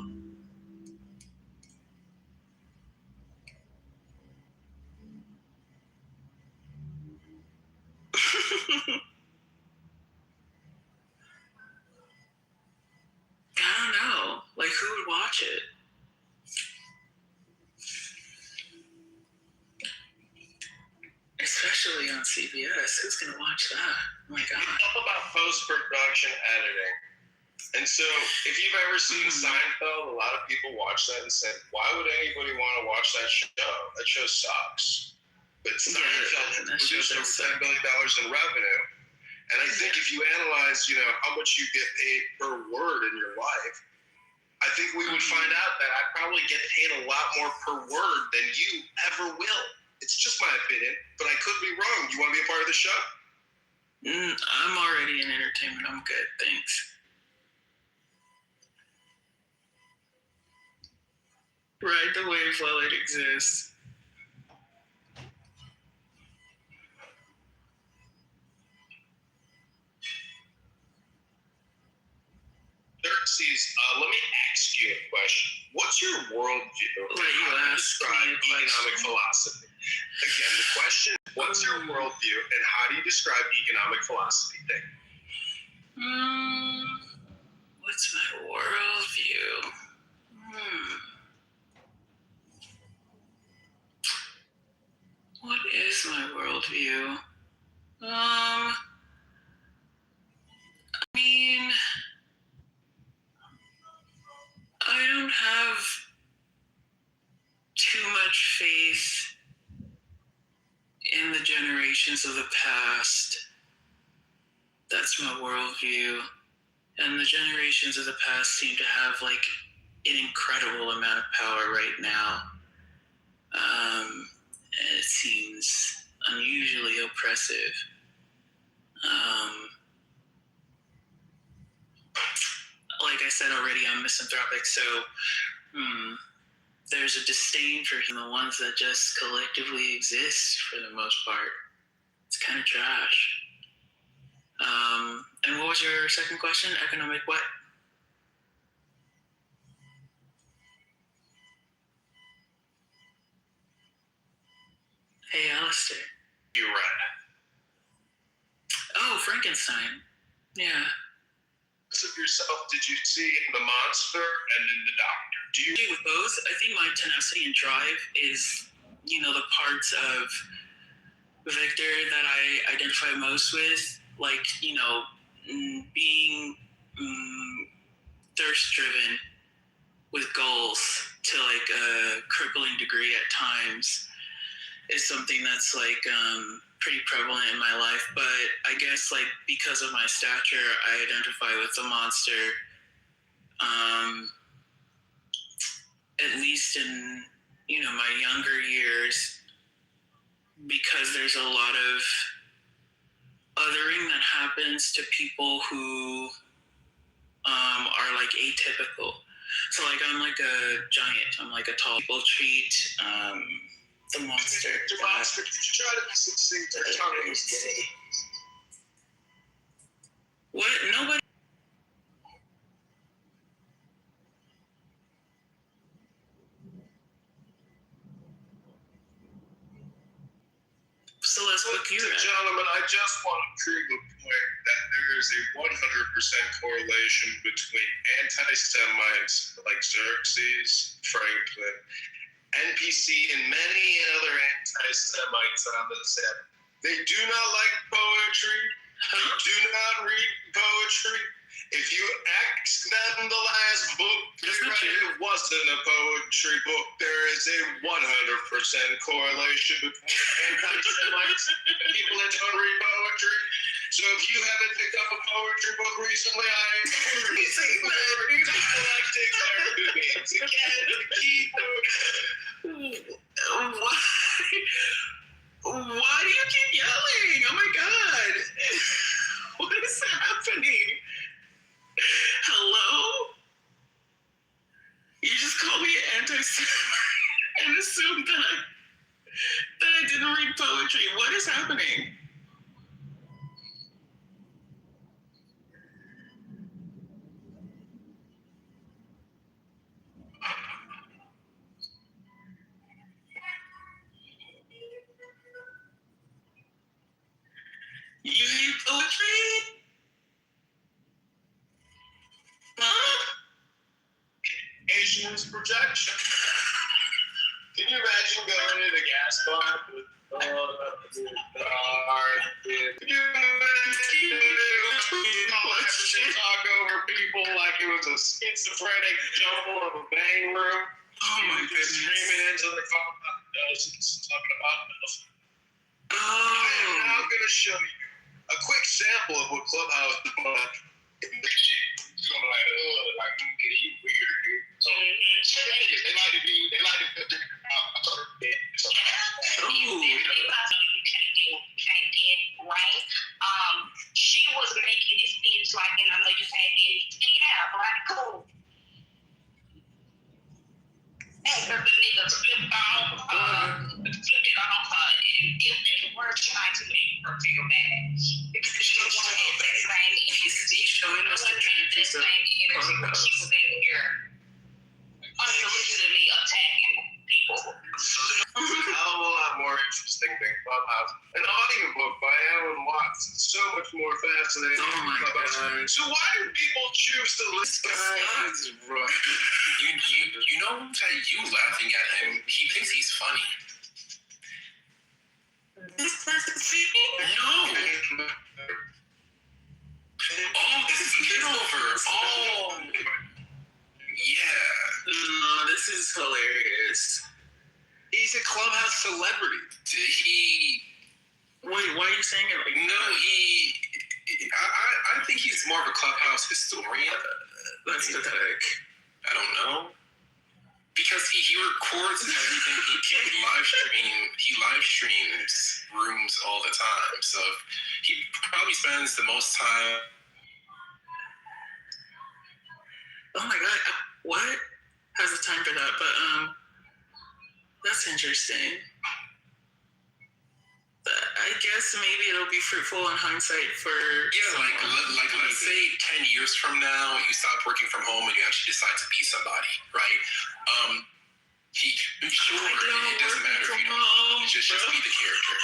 I don't know. Like, who would watch it? Especially on CBS. Who's going to watch that? Oh my God. It's all about post-production editing. And so, if you've ever seen Seinfeld, a lot of people watch that and said, why would anybody want to watch that show? That show sucks. But Seinfeld produced over $10 billion in revenue. And I think if you analyze, how much you get paid per word in your life, I think we would find out that I probably get paid a lot more per word than you ever will. It's just my opinion, but I could be wrong. You want to be a part of the show? I'm already in entertainment. I'm good. Thanks. Ride the wave while it exists. Xerxes, let me ask you a question. What's your worldview? How do you describe economic philosophy? Again, the question is, what's your worldview and how do you describe economic philosophy? What's my worldview? What is my worldview? I mean, I don't have too much faith in the generations of the past. That's my worldview. And the generations of the past seem to have like an incredible amount of power right now. And it seems unusually oppressive. Like I said already, I'm misanthropic, so there's a disdain for the ones that just collectively exist for the most part. It's kind of trash. And what was your second question? Economic what? Hey, Alistair. You read. Oh, Frankenstein. Yeah. Of yourself did you see in The Monster and in The Doctor? Do you agree with both? I think my tenacity and drive is, the parts of Victor that I identify most with, like, being thirst-driven with goals to like a crippling degree at times is something that's like pretty prevalent in my life. But I guess like because of my stature, I identify with the monster. At least in my younger years, because there's a lot of othering that happens to people who are like atypical. So like I'm like a giant. I'm like a tall. People treat the monster. The monster. Could you try to be succinct? What? Nobody. So let's look you at. Gentlemen, I just want to prove the point that there is a 100% correlation between anti-Semites like Xerxes, Franklin, NPC, and many other anti-Semites on this set. They do not like poetry. They do not read poetry. If you ask them the last book they read, it wasn't a poetry book. There is a 100% correlation between anti-Semites and people that don't read poetry. So if you haven't picked up a poetry book recently, I encourage you to collecting their means. Again, the key book. Why do you keep yelling? Oh my God. What is happening? Hello? You just called me an anti-Semite and assumed that I didn't read poetry. What is happening? You read poetry? Asian's projection. Can you imagine going in a gas pump with schizophrenic jumble of a bang room. Oh my goodness. Screaming into the dozens, talking about Nelson. Oh. I am now going to show you a quick sample of what Clubhouse is like. You're gonna be like, oh, like, you weird, dude. So, they like to be, right? She was making it seem like, and I know you said it, yeah, like, cool. And the nigga flipped it off her, and it were trying to make her feel bad. Because she was showing us that same energy when she was in here unsolicited attacking people. a hell of a lot more interesting than Clubhouse. An audiobook by Alan Watts. It's so much more fascinating. Oh my God. So why do people choose to listen? You know that you laughing at him, he thinks he's funny. This person speaking? No. Oh, this is Kitover. Oh. Yeah. No, this is hilarious. He's a Clubhouse celebrity. Wait, why are you saying it like No, I think he's more of a Clubhouse historian. That's pathetic. I don't know. Because he records everything. He live streams rooms all the time. So he probably spends the most time. Oh my God, what? Has the time for that, but that's interesting. I guess maybe it'll be fruitful in hindsight for like let's say 10 years from now you stop working from home and you actually decide to be somebody, right? It doesn't matter if you don't. Just be the character.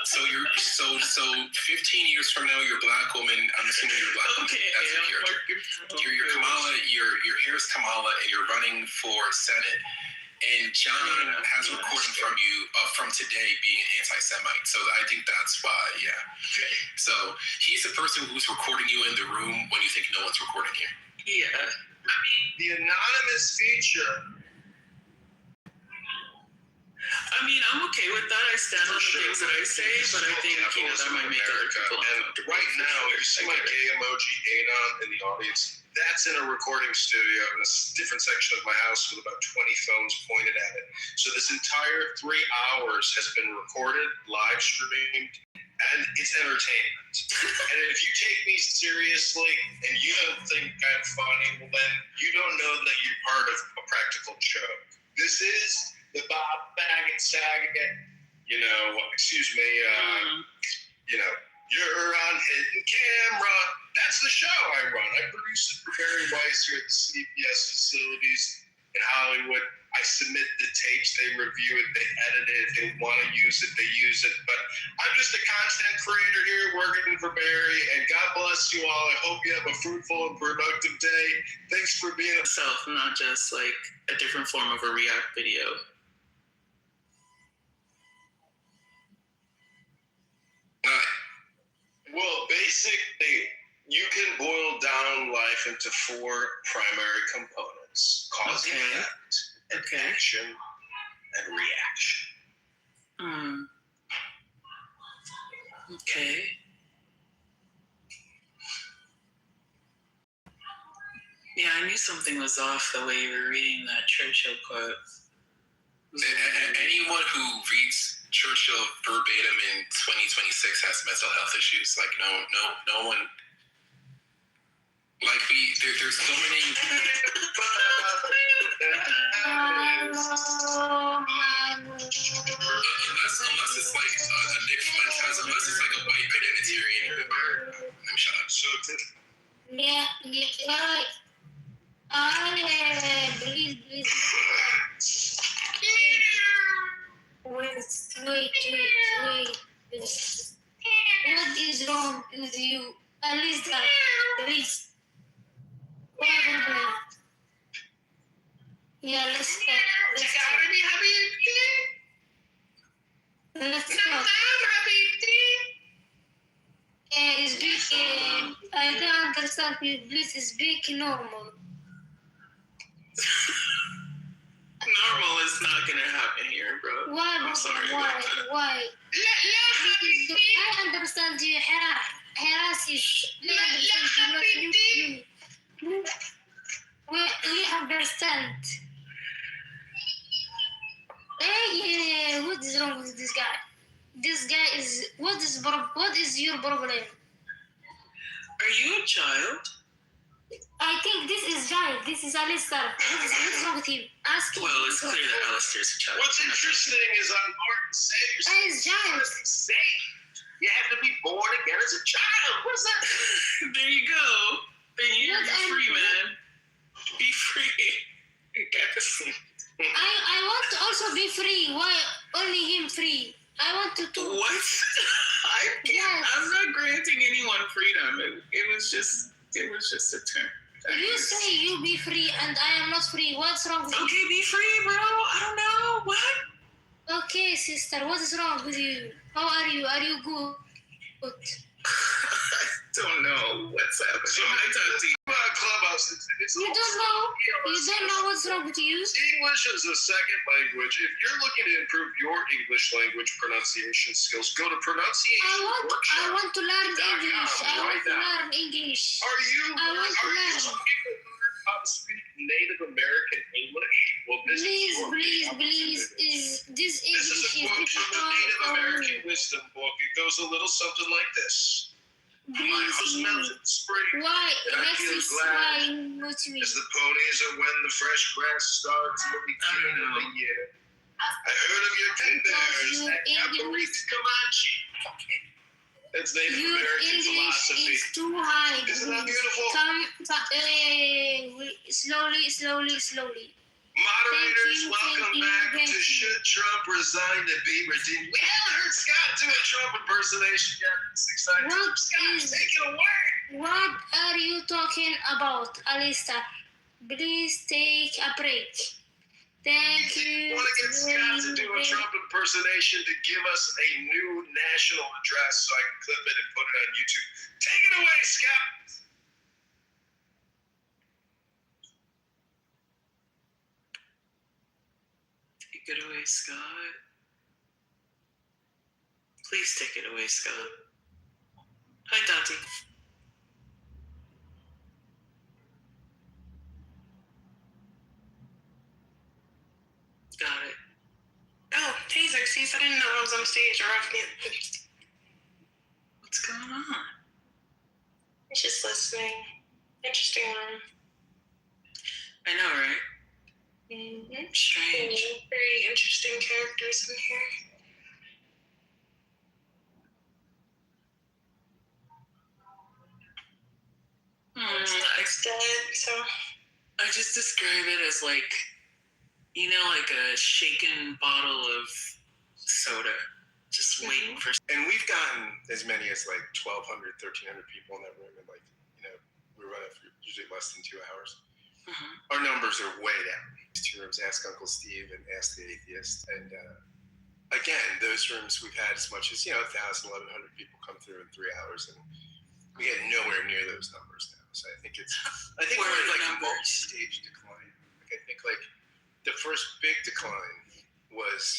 So 15 years from now you're a black woman. I'm assuming you're a black woman. That's the character. You're Kamala. Your hair is Kamala, and you're running for Senate. And John has a recording from you from today being an anti-Semite. So I think that's why, yeah. Okay. So he's the person who's recording you in the room when you think no one's recording you. Yeah. The anonymous feature. I mean, I'm okay with that. I stand on the things that I say, but I think, that might make other people uncomfortable. Right now, you see my gay emoji Anon in the audience. That's in a recording studio in a different section of my house with about 20 phones pointed at it. So this entire 3 hours has been recorded, live streamed, and it's entertainment. And if you take me seriously and you don't think I'm funny, well then you don't know that you're part of a practical joke. This is the Bob Baggett Saget, you're on hidden camera. That's the show I run. I produce it for Barry Weiss here at the CBS facilities in Hollywood. I submit the tapes, they review it, they edit it. If they want to use it, they use it. But I'm just a content creator here working for Barry, and God bless you all. I hope you have a fruitful and productive day. Thanks for being self, not just like a different form of a React video. Well, basically, you can boil down life into 4 primary components: cause and effect, action, and reaction. Okay. Yeah, I knew something was off the way you were reading that Churchill quote. Anyone who reads Churchill verbatim in 2026 has mental health issues. Like no one. Like there's so many. Unless it's like a Nick Flint has, unless it's like a white identitarian. I'm shut up. So. Yeah, right. Please. Wait. What is wrong with you? Alisa, please. Yeah, let's talk. Let's talk. Speak. I don't understand you. Please speak normal. Normal is not gonna happen here, bro. Why? I'm sorry. Why? I understand you. Harass is. We understand. Hey, what is wrong with this guy? This guy is. What is your problem? Are you a child? I think this is giant. This is Alistair. What's wrong with him? Ask him. Well, it's clear that Alistair's a child. What's interesting is on Lord Savior's He's giant. sake, you have to be born again as a child. What's that? There you go. Then you're free, man. Be free. I want to also be free. Why only him free? I want to too. What? I'm not granting anyone freedom. It was just a term. You say you be free and I am not free. What's wrong with you? Okay, be free, bro. I don't know. What? Okay, sister. What is wrong with you? How are you? Are you good? I don't know what's happening. So I talk to you about Clubhouse. You don't know? You don't know what's wrong with you? English is a second language. If you're looking to improve your English language pronunciation skills, go to pronunciation. I want to learn English. I want to learn English. Are you looking to learn how to speak Native American English? Well, Please. This English is a quote from the Native American Wisdom book. It goes a little something like this. My house melted in spring. Why? And I feel glad as the ponies are when the fresh grass starts in the beginning of the year. I heard of your bears that Caparita Comanche. That's Native American philosophy. Is too high. Isn't that beautiful? Slowly. Moderators, welcome back to Should Trump Resign to be Redeemed? We haven't heard Scott do a Trump impersonation yet. It's exciting. Scott, take it away. What are you talking about, Alistair? Please take a break. Thank you. I want to get Scott to do a Trump impersonation to give us a new national address so I can clip it and put it on YouTube. Take it away, Scott. Take it away, Scott. Please take it away, Scott. Hi, Dante. Got it. Oh, hey Xerxes, I didn't know I was on stage or off mute. What's going on? Just listening. Interesting one. I know, right? Mm-hmm. Strange. Very interesting characters in here. I just describe it as like, you know, like a shaken bottle of soda, just waiting for. And we've gotten as many as like 1,200, 1,300 people in that room, and like, you know, we run it for usually less than 2 hours. Our numbers are way down. These 2 rooms, Ask Uncle Steve and Ask the Atheist, and again, those rooms we've had as much as 1,000, 1,100 people come through in 3 hours, and we get nowhere near those numbers now. So I think we're in like a multi-stage decline. Like I think like the first big decline was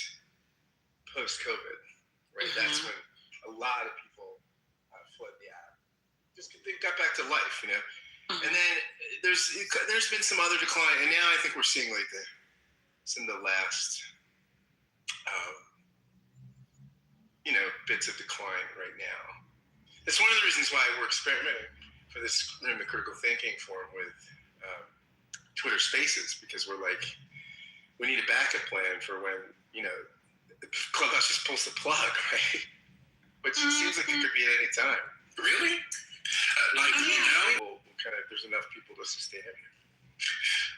post-COVID, right? That's when a lot of people fled the app. Just they got back to life, you know. And then there's been some other decline, and now I think we're seeing like it's in the last bits of decline right now. It's one of the reasons why we're experimenting for this in the critical thinking forum with Twitter Spaces, because we're like, we need a backup plan for when the Clubhouse just pulls the plug, right? Which seems like it could be at any time. Really? There's enough people to sustain it.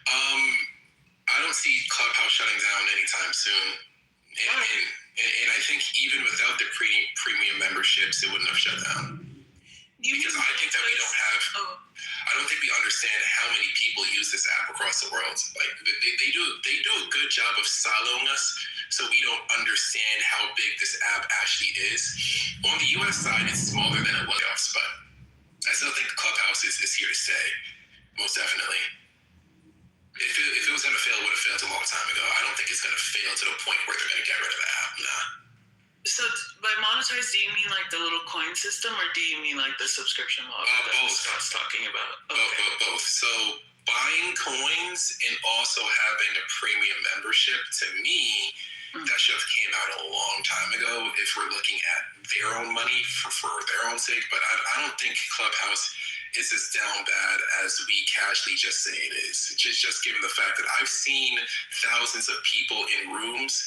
I don't see Clubhouse shutting down anytime soon. And I think even without the premium memberships, it wouldn't have shut down. Because I think that we don't have. I don't think we understand how many people use this app across the world. Like they do a good job of siloing us, so we don't understand how big this app actually is. On the U.S. side, it's smaller than it was, but I still think Clubhouse is here to stay, most definitely. If it was going to fail, it would have failed a long time ago. I don't think it's going to fail to the point where they're going to get rid of the app. Nah. So by monetize, do you mean like the little coin system, or do you mean like the subscription model that Scott's talking about? Okay. Both. So buying coins and also having a premium membership, to me, that should have came out a long time ago if we're looking at their own money for their own sake. But I don't think Clubhouse is as down bad as we casually just say it is. Just given the fact that I've seen thousands of people in rooms,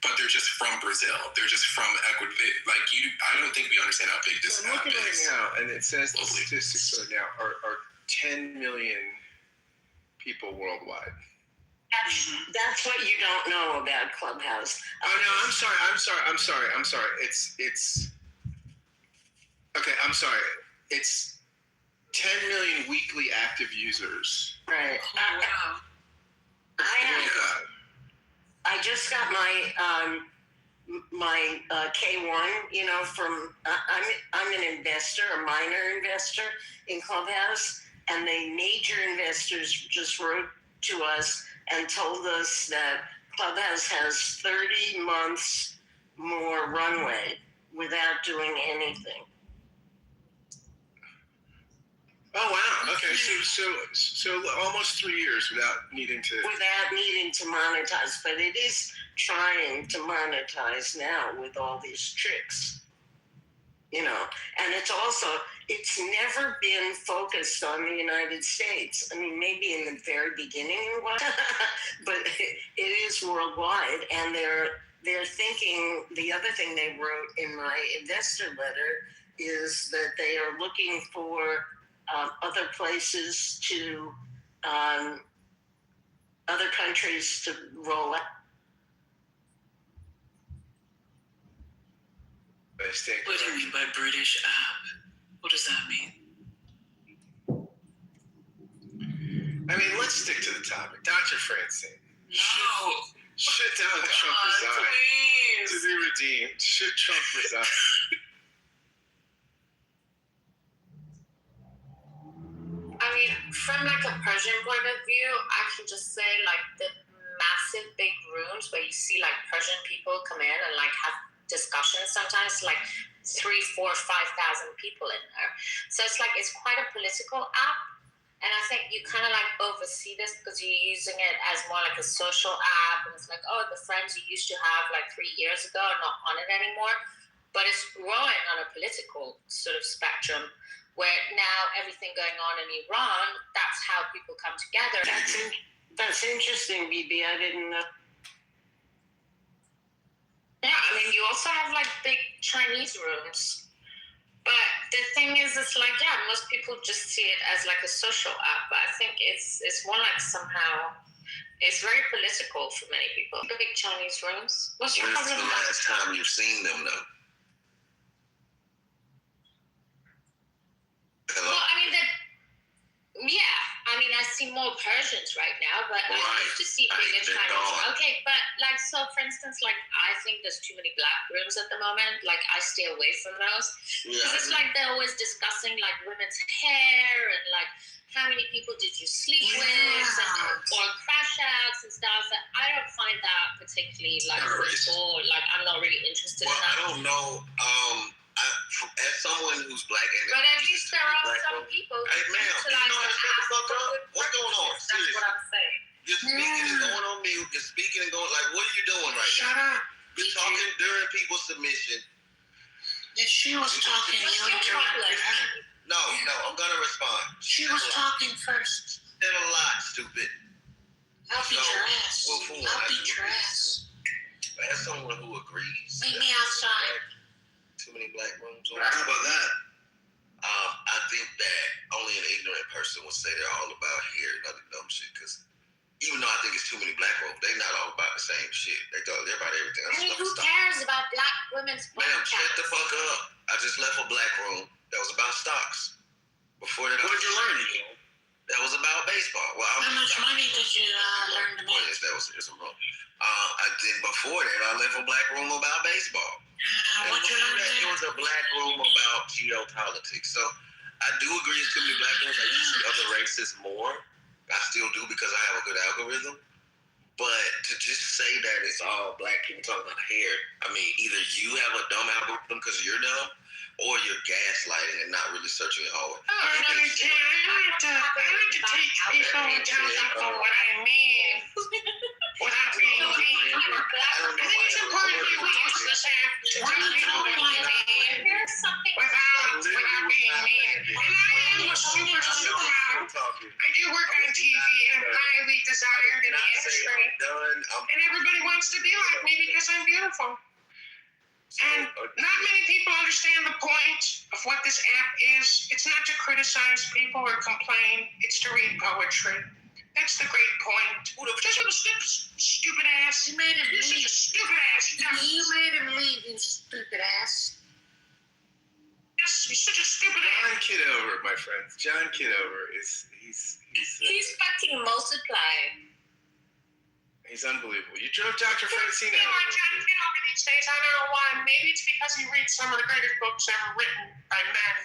but they're just from Brazil. They're just from Ecuador. I don't think we understand how big this app is. I'm looking right now, and it says the statistics right now are 10 million people worldwide. That's what you don't know about Clubhouse. Oh no, I'm sorry. It's okay. I'm sorry. It's 10 million weekly active users. Right. I just got my K1, from I'm an investor, a minor investor in Clubhouse, and the major investors just wrote to us and told us that Clubhouse has 30 months more runway without doing anything. Oh wow! Okay, so almost 3 years without needing to monetize, but it is trying to monetize now with all these tricks, and it's never been focused on the United States. I mean, maybe in the very beginning it was, but it is worldwide, and they're thinking. The other thing they wrote in my investor letter is that they are looking for other places other countries to roll out. What do you mean by British app? What does that mean? I mean, let's stick to the topic. Dr. Francine. No. Should Donald Trump resign? Please. To be redeemed. Should Trump resign? I mean, from like a Persian point of view, I can just say like the massive big rooms where you see like Persian people come in and like have discussions sometimes, like 3, 4, 5,000 people in there. So it's quite a political app. And I think you kind of like oversee this because you're using it as more like a social app. And it's like, oh, the friends you used to have like 3 years ago are not on it anymore. But it's growing on a political sort of spectrum where now everything going on in Iran, that's how people come together. That's interesting, BB. I didn't know. Yeah, I mean, you also have like big Chinese rooms. But the thing is, it's like, yeah, most people just see it as like a social app. But I think it's more like somehow, it's very political for many people. The big Chinese rooms. What's your problem? When's the last time you've seen them, though? Well, I mean, I see more Persians right now, but I used to see bigger Chinese. Okay, but like, so for instance, like, I think there's too many black rooms at the moment. Like, I stay away from those. Because it's like they're always discussing like women's hair and like how many people did you sleep with or crash outs and stuff. I don't find that particularly like fruitful. Like, I'm not really interested in that. I don't know. As someone who's black, but at least there are some people who shut the fuck up. What's going on? That's what I'm saying. You're speaking and going on mute. You're speaking and going like, what are you doing right now? Shut up. You're talking during people's submission. And she was talking. You interrupted her. No, I'm gonna respond. She was talking first. Said a lot, stupid. I'll beat your ass. I'll beat your ass. As someone who agrees. Meet me outside. Too many black rooms. How about that? I think that only an ignorant person would say they're all about hair and other dumb shit. Because even though I think it's too many black rooms, they're not all about the same shit. They're about everything else. I mean, who cares about black women's podcasts? Ma'am, shut the fuck up. I just left a black room that was about stocks. Before that, What'd you learn? That was about baseball. Well, How much money did you learn to make? That was a room. I did before that. I left a black room about baseball. What you learned that, it was a black room about geopolitics. So I do agree it's too many black rooms. I used to see other races more. I still do because I have a good algorithm. But to just say that it's all black people talking about hair, I mean, either you have a dumb algorithm because you're dumb, or you're gaslighting and not really searching it hard. I like to teach people and tell people what I mean without being mean. I think it's important that we use this app to tell people what I mean without being mean. And I am a super loud. I do work on TV and I'm highly desired in the industry. And everybody wants to be like me because I'm beautiful. And not many people understand the point of what this app is. It's not to criticize people or complain. It's to read poetry. That's the great point. Just a stupid ass. You made him leave. You're such a stupid ass. You made him leave, you stupid ass. Yes, you're such a stupid ass. John Kitover, my friends. John Kitover he's fucking multiplying. He's unbelievable. You drove Dr. Francine out. John Kitover these days, I don't know why. Maybe it's because he reads some of the greatest books ever written by men.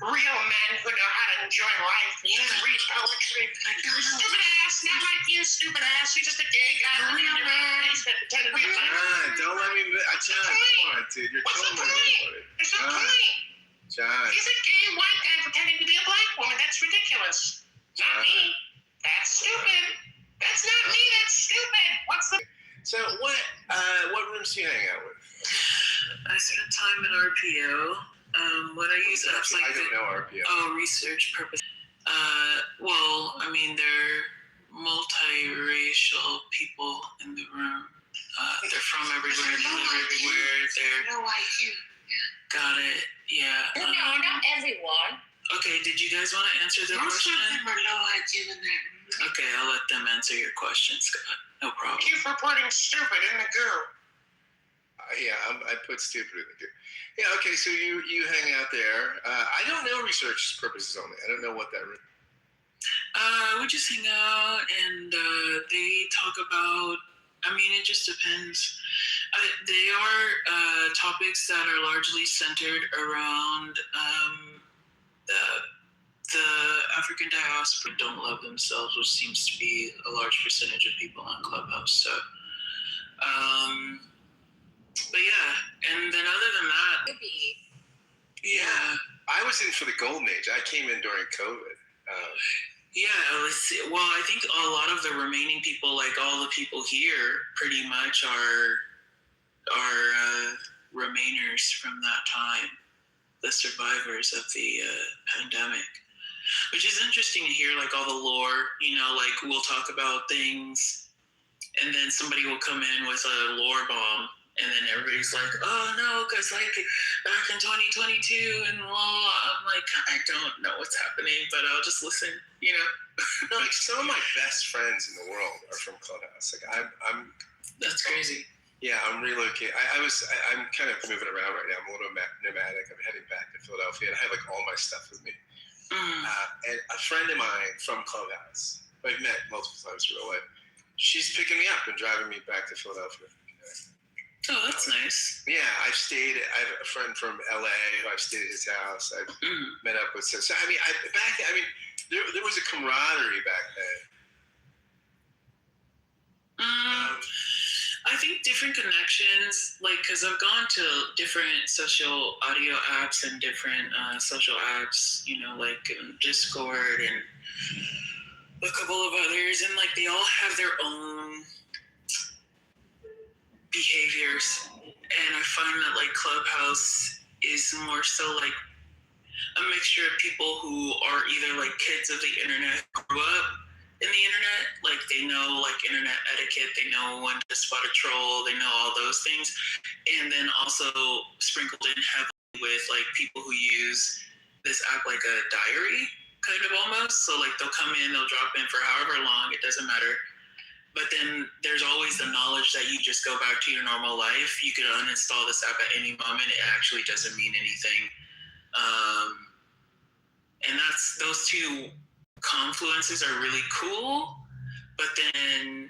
Real men who know how to enjoy life. Yeah. Read poetry. You're a stupid ass, not like you, stupid ass. You're just a gay guy living in your basement pretending to be a man. Don't let me... John, come on, dude. You're killing my name. There's no point. John. He's a gay white guy pretending to be a black woman. That's ridiculous. Not me. That's stupid. That's not me. That's stupid. What's the... So what rooms do you hang out with? I spent time in RPO. What I use apps like I don't know RPO. Oh, research purpose. Well, I mean, they're multiracial people in the room. They're from everywhere. They live everywhere. They're No IQ. got it. Yeah. No, not everyone. Okay. Did you guys want to answer the Most question? of them are low IQ in that room. Okay, I'll let them answer your question, Scott. No problem. Keep reporting stupid in the goo. I put stupid in the goo. Yeah, okay, so you hang out there. I don't know research purposes only. I don't know what that... We just hang out and they talk about, I mean, it just depends. They are topics that are largely centered around the African diaspora don't love themselves, which seems to be a large percentage of people on Clubhouse. So, but yeah, and then other than that, yeah, I was in for the golden age. I came in during COVID. Yeah, let's see. Well, I think a lot of the remaining people, like all the people here, pretty much are remainers from that time, the survivors of the pandemic. Which is interesting to hear, like all the lore. You know, like we'll talk about things, and then somebody will come in with a lore bomb. And then everybody's like, oh no, because like back in 2022 and blah, I'm like, I don't know what's happening, but I'll just listen, you know? No, like some of my best friends in the world are from Clubhouse. Like I'm That's crazy. Yeah, I'm relocating. I'm kind of moving around right now. I'm a little nomadic. I'm heading back to Philadelphia and I have like all my stuff with me. And a friend of mine from Clubhouse, I've met multiple times in real life, she's picking me up and driving me back to Philadelphia. Oh, that's nice. Yeah, I have a friend from LA who I've stayed at his house. I've met up with. So I mean, there was a camaraderie back then. I think different connections, like, because I've gone to different social audio apps and different social apps, you know, like Discord and a couple of others, and like they all have their own behaviors, and I find that like Clubhouse is more so like a mixture of people who are either like kids of the internet, grew up in the internet, like they know like internet etiquette, they know when to spot a troll, they know all those things, and then also sprinkled in heavily with like people who use this app like a diary kind of almost. So like they'll come in, they'll drop in for however long, it doesn't matter. But then there's always the knowledge that you just go back to your normal life. You could uninstall this app at any moment. It actually doesn't mean anything. And two confluences are really cool, but then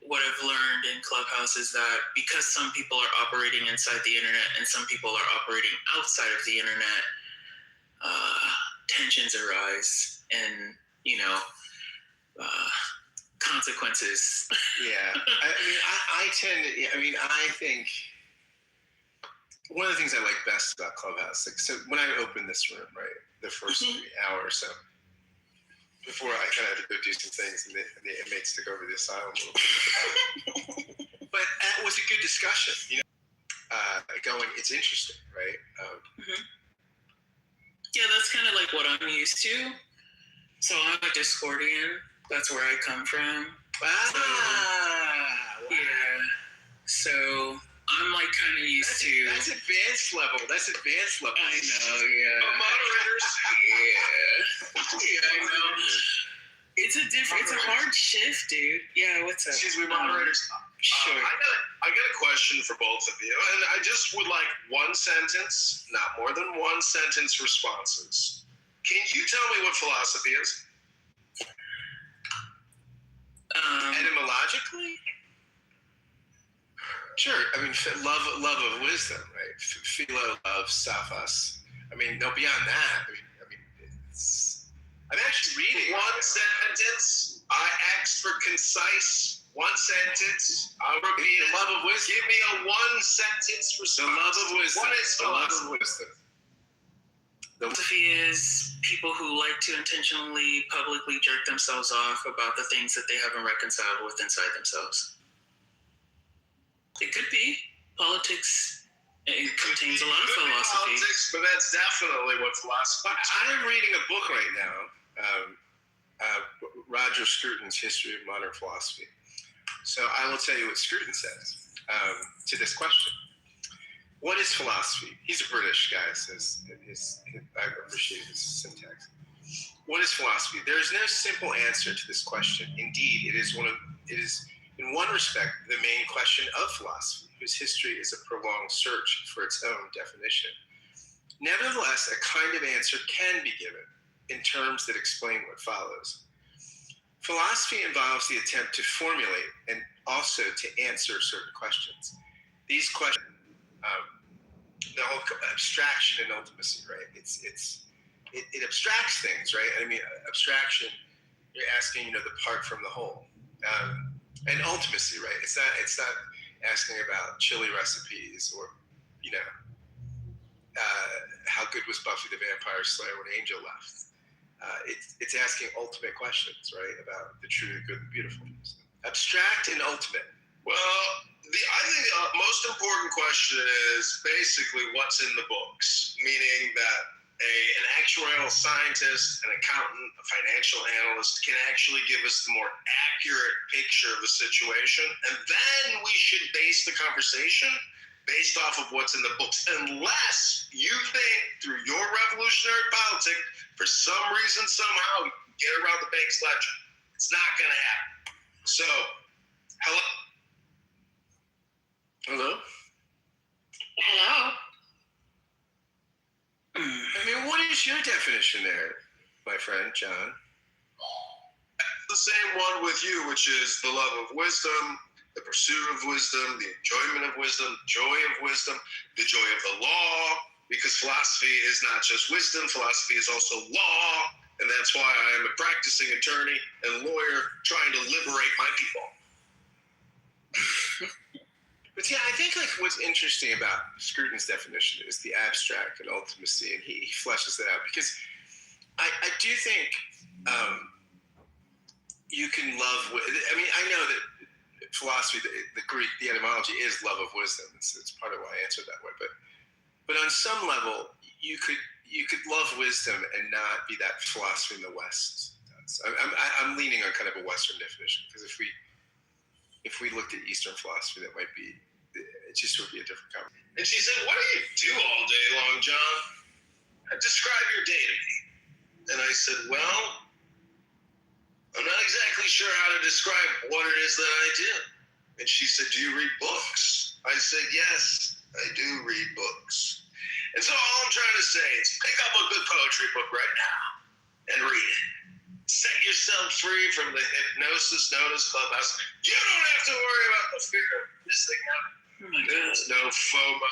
what I've learned in Clubhouse is that because some people are operating inside the internet and some people are operating outside of the internet, tensions arise and, consequences. Yeah. I think one of the things I like best about Clubhouse, so when I opened this room, right, the first hour or so, before I kind of had to go do some things and the inmates took over the asylum a little bit. But that was a good discussion, it's interesting, right? Yeah, that's kind of like what I'm used to. So I'm a Discordian. That's where I come from. Yeah. So I'm like kind of used to. That's advanced level. I know. Yeah. Moderators. Yeah, I know. It's a hard shift, dude. Yeah, what's up? Excuse me, moderators. Sure. I got a question for both of you, and I just would like one sentence, not more than one sentence responses. Can you tell me what philosophy is? Etymologically? Sure. Love of wisdom, right? Philo, love, sophos. Beyond that, I'm actually reading one sentence. I asked for concise. One sentence. I'll repeat it. The love of wisdom. Give me a one sentence response. The love of wisdom. What is philosophy? The love of wisdom. Philosophy is people who like to intentionally publicly jerk themselves off about the things that they haven't reconciled with inside themselves. It could be politics. It contains a lot of philosophy. Politics, but that's definitely what philosophy is. I'm reading a book right now, Roger Scruton's History of Modern Philosophy. So I will tell you what Scruton says to this question. What is philosophy? He's a British guy, says I appreciate his syntax. What is philosophy? There is no simple answer to this question. Indeed, it is in one respect the main question of philosophy, whose history is a prolonged search for its own definition. Nevertheless, a kind of answer can be given in terms that explain what follows. Philosophy involves the attempt to formulate and also to answer certain questions. These questions, the whole abstraction and ultimacy, right? It abstracts things, right? Abstraction, you're asking, the part from the whole. And ultimacy, right? It's not asking about chili recipes or, how good was Buffy the Vampire Slayer when Angel left. It's asking ultimate questions, right? About the true, the good, the beautiful. Abstract and ultimate. Well, I think the most important question is basically what's in the books, meaning that an actuarial scientist, an accountant, a financial analyst can actually give us the more accurate picture of the situation, and then we should base the conversation based off of what's in the books, unless you think through your revolutionary politics, for some reason, somehow, you get around the bank's ledger. It's not going to happen. So, hello? What is your definition there, my friend, John? The same one with you, which is the love of wisdom, the pursuit of wisdom, the enjoyment of wisdom, joy of wisdom, the joy of the law, because philosophy is not just wisdom, philosophy is also law, and that's why I am a practicing attorney and lawyer trying to liberate my people. But yeah, I think what's interesting about Scruton's definition is the abstract and ultimacy, and he fleshes that out, because I do think you can love. I know that philosophy, the Greek, the etymology is love of wisdom. It's part of why I answered that way. But on some level, you could love wisdom and not be that philosophy in the West does. I'm leaning on kind of a Western definition, because if we looked at Eastern philosophy, that might be, it just would be a different conversation. And she said, "What do you do all day long, John? Describe your day to me." And I said, "Well, I'm not exactly sure how to describe what it is that I do." And she said, "Do you read books?" I said, "Yes, I do read books." And so all I'm trying to say is pick up a good poetry book right now and read it. Set yourself free from the hypnosis known as Clubhouse. You don't have to worry about the fear of missing out. There's no FOMO.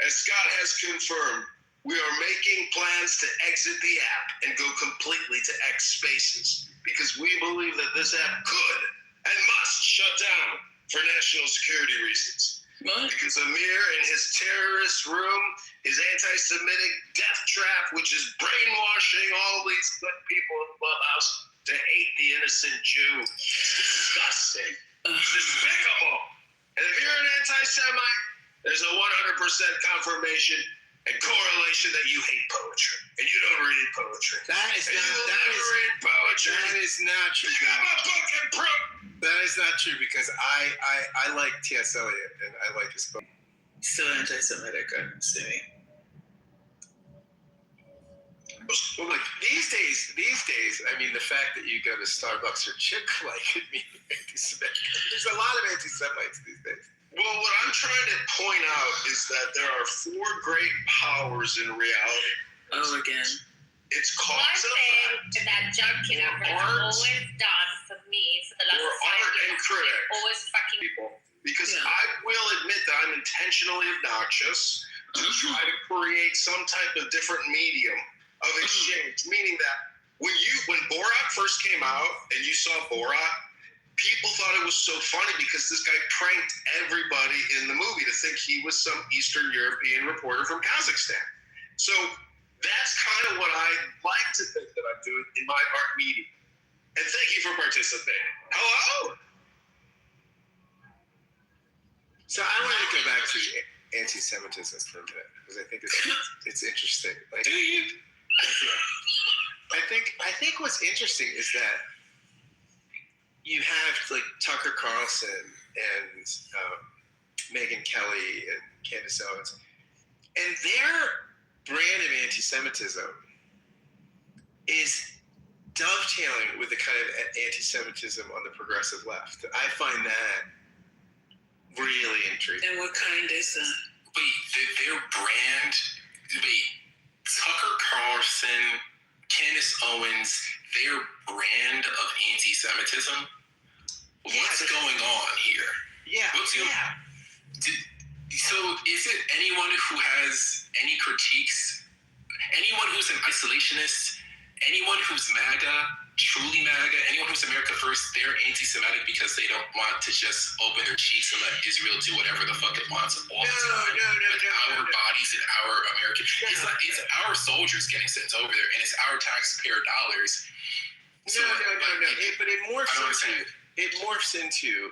As Scott has confirmed, we are making plans to exit the app and go completely to X Spaces because we believe that this app could and must shut down for national security reasons. What? Because Amir in his terrorist room, his anti-Semitic death trap, which is brainwashing all these good people in Clubhouse to hate the innocent Jew, is disgusting. It's despicable. And if you're an anti-Semite, there's a 100% confirmation and correlation that you hate poetry and you don't read poetry. That is not true. You got my book and proof. That is not true because I like T.S. Eliot and I like his book. Still anti-Semitic, I'm assuming. Well, look, these days, I mean, the fact that you go to Starbucks or Chick-fil-A could mean anti-Semitic. There's a lot of anti-Semites these days. Well, what I'm trying to point out is that there are four great powers in reality. Oh, again. It's cause One thing that John Kitover has always done for me for the last 5 years, always fucking people. Because I will admit that I'm intentionally obnoxious to try to create some type of different medium of exchange. Meaning that when Borat first came out and you saw Borat, people thought it was so funny because this guy pranked everybody in the movie to think he was some Eastern European reporter from Kazakhstan. So that's kind of what I like to think that I'm doing in my art medium. And thank you for participating. Hello? So I wanted to go back to anti-Semitism for a minute because I think it's interesting. Like, do you? I think what's interesting is that you have like Tucker Carlson and Megyn Kelly and Candace Owens, and their brand of anti-Semitism is dovetailing with the kind of anti-Semitism on the progressive left. I find that really intriguing. And what kind is that? Their brand, Tucker Carlson, Candace Owens, their brand of anti-Semitism. What's going on here? So is it anyone who has any critiques? Anyone who's an isolationist? Anyone who's MAGA, truly MAGA? Anyone who's America First? They're anti-Semitic because they don't want to just open their cheeks and let Israel do whatever the fuck it wants all the time. Our bodies and our American. It's our soldiers getting sent over there, and it's our taxpayer dollars. So, But it morphs into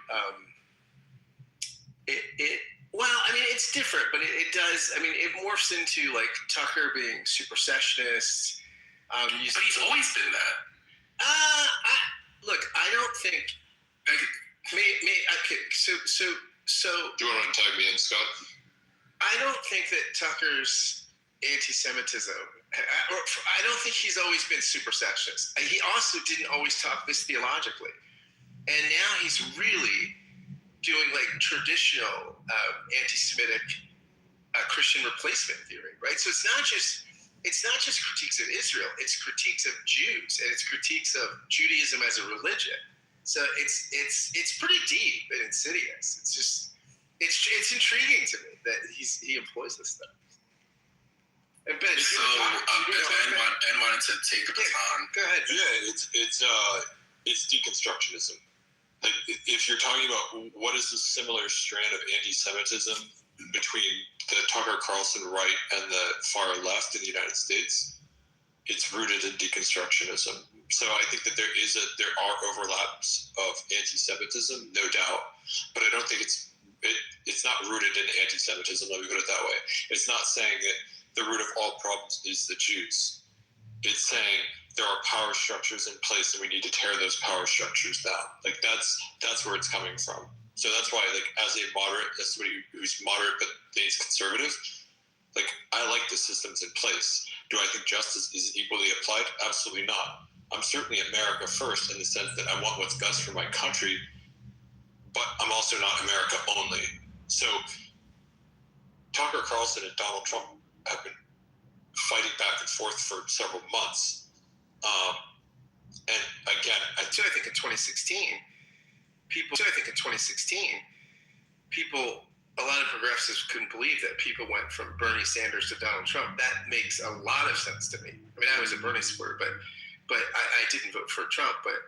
well, I mean, it's different, but it does. I mean, it morphs into like Tucker being super sessionist. But he's always been that. Look, I don't think. So. Do you want to tag me in, Scott? I don't think that Tucker's anti-Semitism. I don't think he's always been super sessionist. He also didn't always talk this theologically, and now he's really doing like traditional anti-Semitic Christian replacement theory, right? So it's not just critiques of Israel; it's critiques of Jews and it's critiques of Judaism as a religion. So it's pretty deep and insidious. It's intriguing to me that he employs this stuff. And Ben, Ben wanted to take the baton. Go ahead. Yeah, it's deconstructionism. Like, if you're talking about what is the similar strand of anti-Semitism between the Tucker Carlson right and the far left in the United States, it's rooted in deconstructionism. So I think that there are overlaps of anti-Semitism, no doubt, but I don't think it's not rooted in anti-Semitism. Let me put it that way. It's not saying that the root of all problems is the Jews. It's saying there are power structures in place and we need to tear those power structures down. Like that's where it's coming from. So that's why, like, as a moderate, as somebody who's moderate but thinks conservative, like, I like the systems in place. Do I think justice is equally applied? Absolutely not. I'm certainly America first in the sense that I want what's best for my country, but I'm also not America only. So Tucker Carlson and Donald Trump have been fighting back and forth for several months And again, I think in 2016, a lot of progressives couldn't believe that people went from Bernie Sanders to Donald Trump. That makes a lot of sense to me. I mean, I was a Bernie supporter, but I didn't vote for Trump. But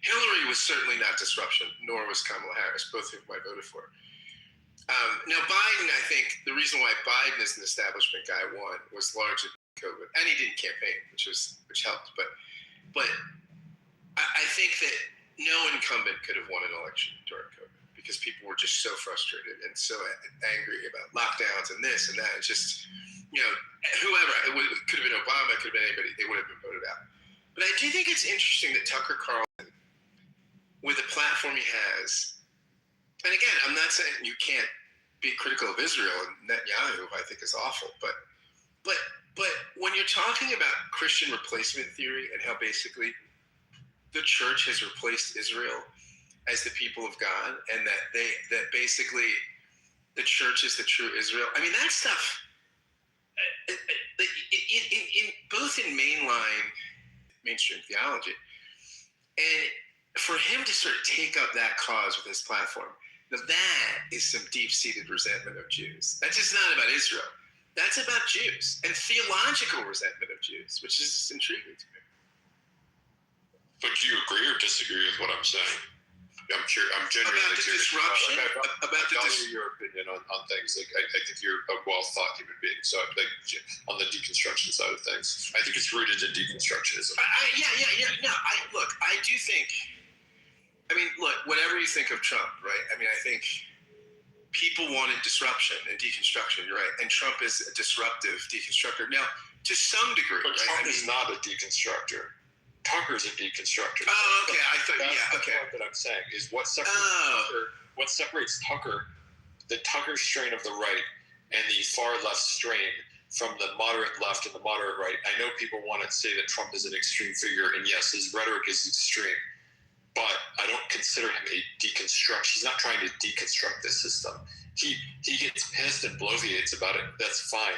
Hillary was certainly not disruption, nor was Kamala Harris, both of whom I voted for. Now, Biden, I think the reason why Biden as an establishment guy won was largely COVID, and he didn't campaign, which helped. But I think that no incumbent could have won an election during COVID because people were just so frustrated and so angry about lockdowns and this and that. It's just, whoever, it could have been Obama, it could have been anybody, they would have been voted out. But I do think it's interesting that Tucker Carlson, with the platform he has, and again, I'm not saying you can't be critical of Israel and Netanyahu, I think is awful, but when you're talking about Christian replacement theory and how basically the church has replaced Israel as the people of God, and that basically the church is the true Israel. I mean, that stuff, both in mainstream theology, and for him to sort of take up that cause with his platform, now that is some deep-seated resentment of Jews. That's just not about Israel. That's about Jews and theological resentment of Jews, which is just intriguing to me. But do you agree or disagree with what I'm saying? I'm genuinely about the curious. disruption. Your opinion on things. Like, I think you're a well-thought human being. So, like, on the deconstruction side of things, I think it's rooted in deconstructionism. No, I do think. I mean, look, whatever you think of Trump, right? I mean, I think people wanted disruption and deconstruction. You're right, and Trump is a disruptive deconstructor. Now, to some degree, but Trump is not a deconstructor. Tucker's a deconstructor. Oh, okay. The point that I'm saying is what separates Tucker, the Tucker strain of the right, and the far left strain from the moderate left and the moderate right. I know people want to say that Trump is an extreme figure, and yes, his rhetoric is extreme, but I don't consider him a deconstruct. He's not trying to deconstruct this system. He gets pissed and bloviates about it. That's fine.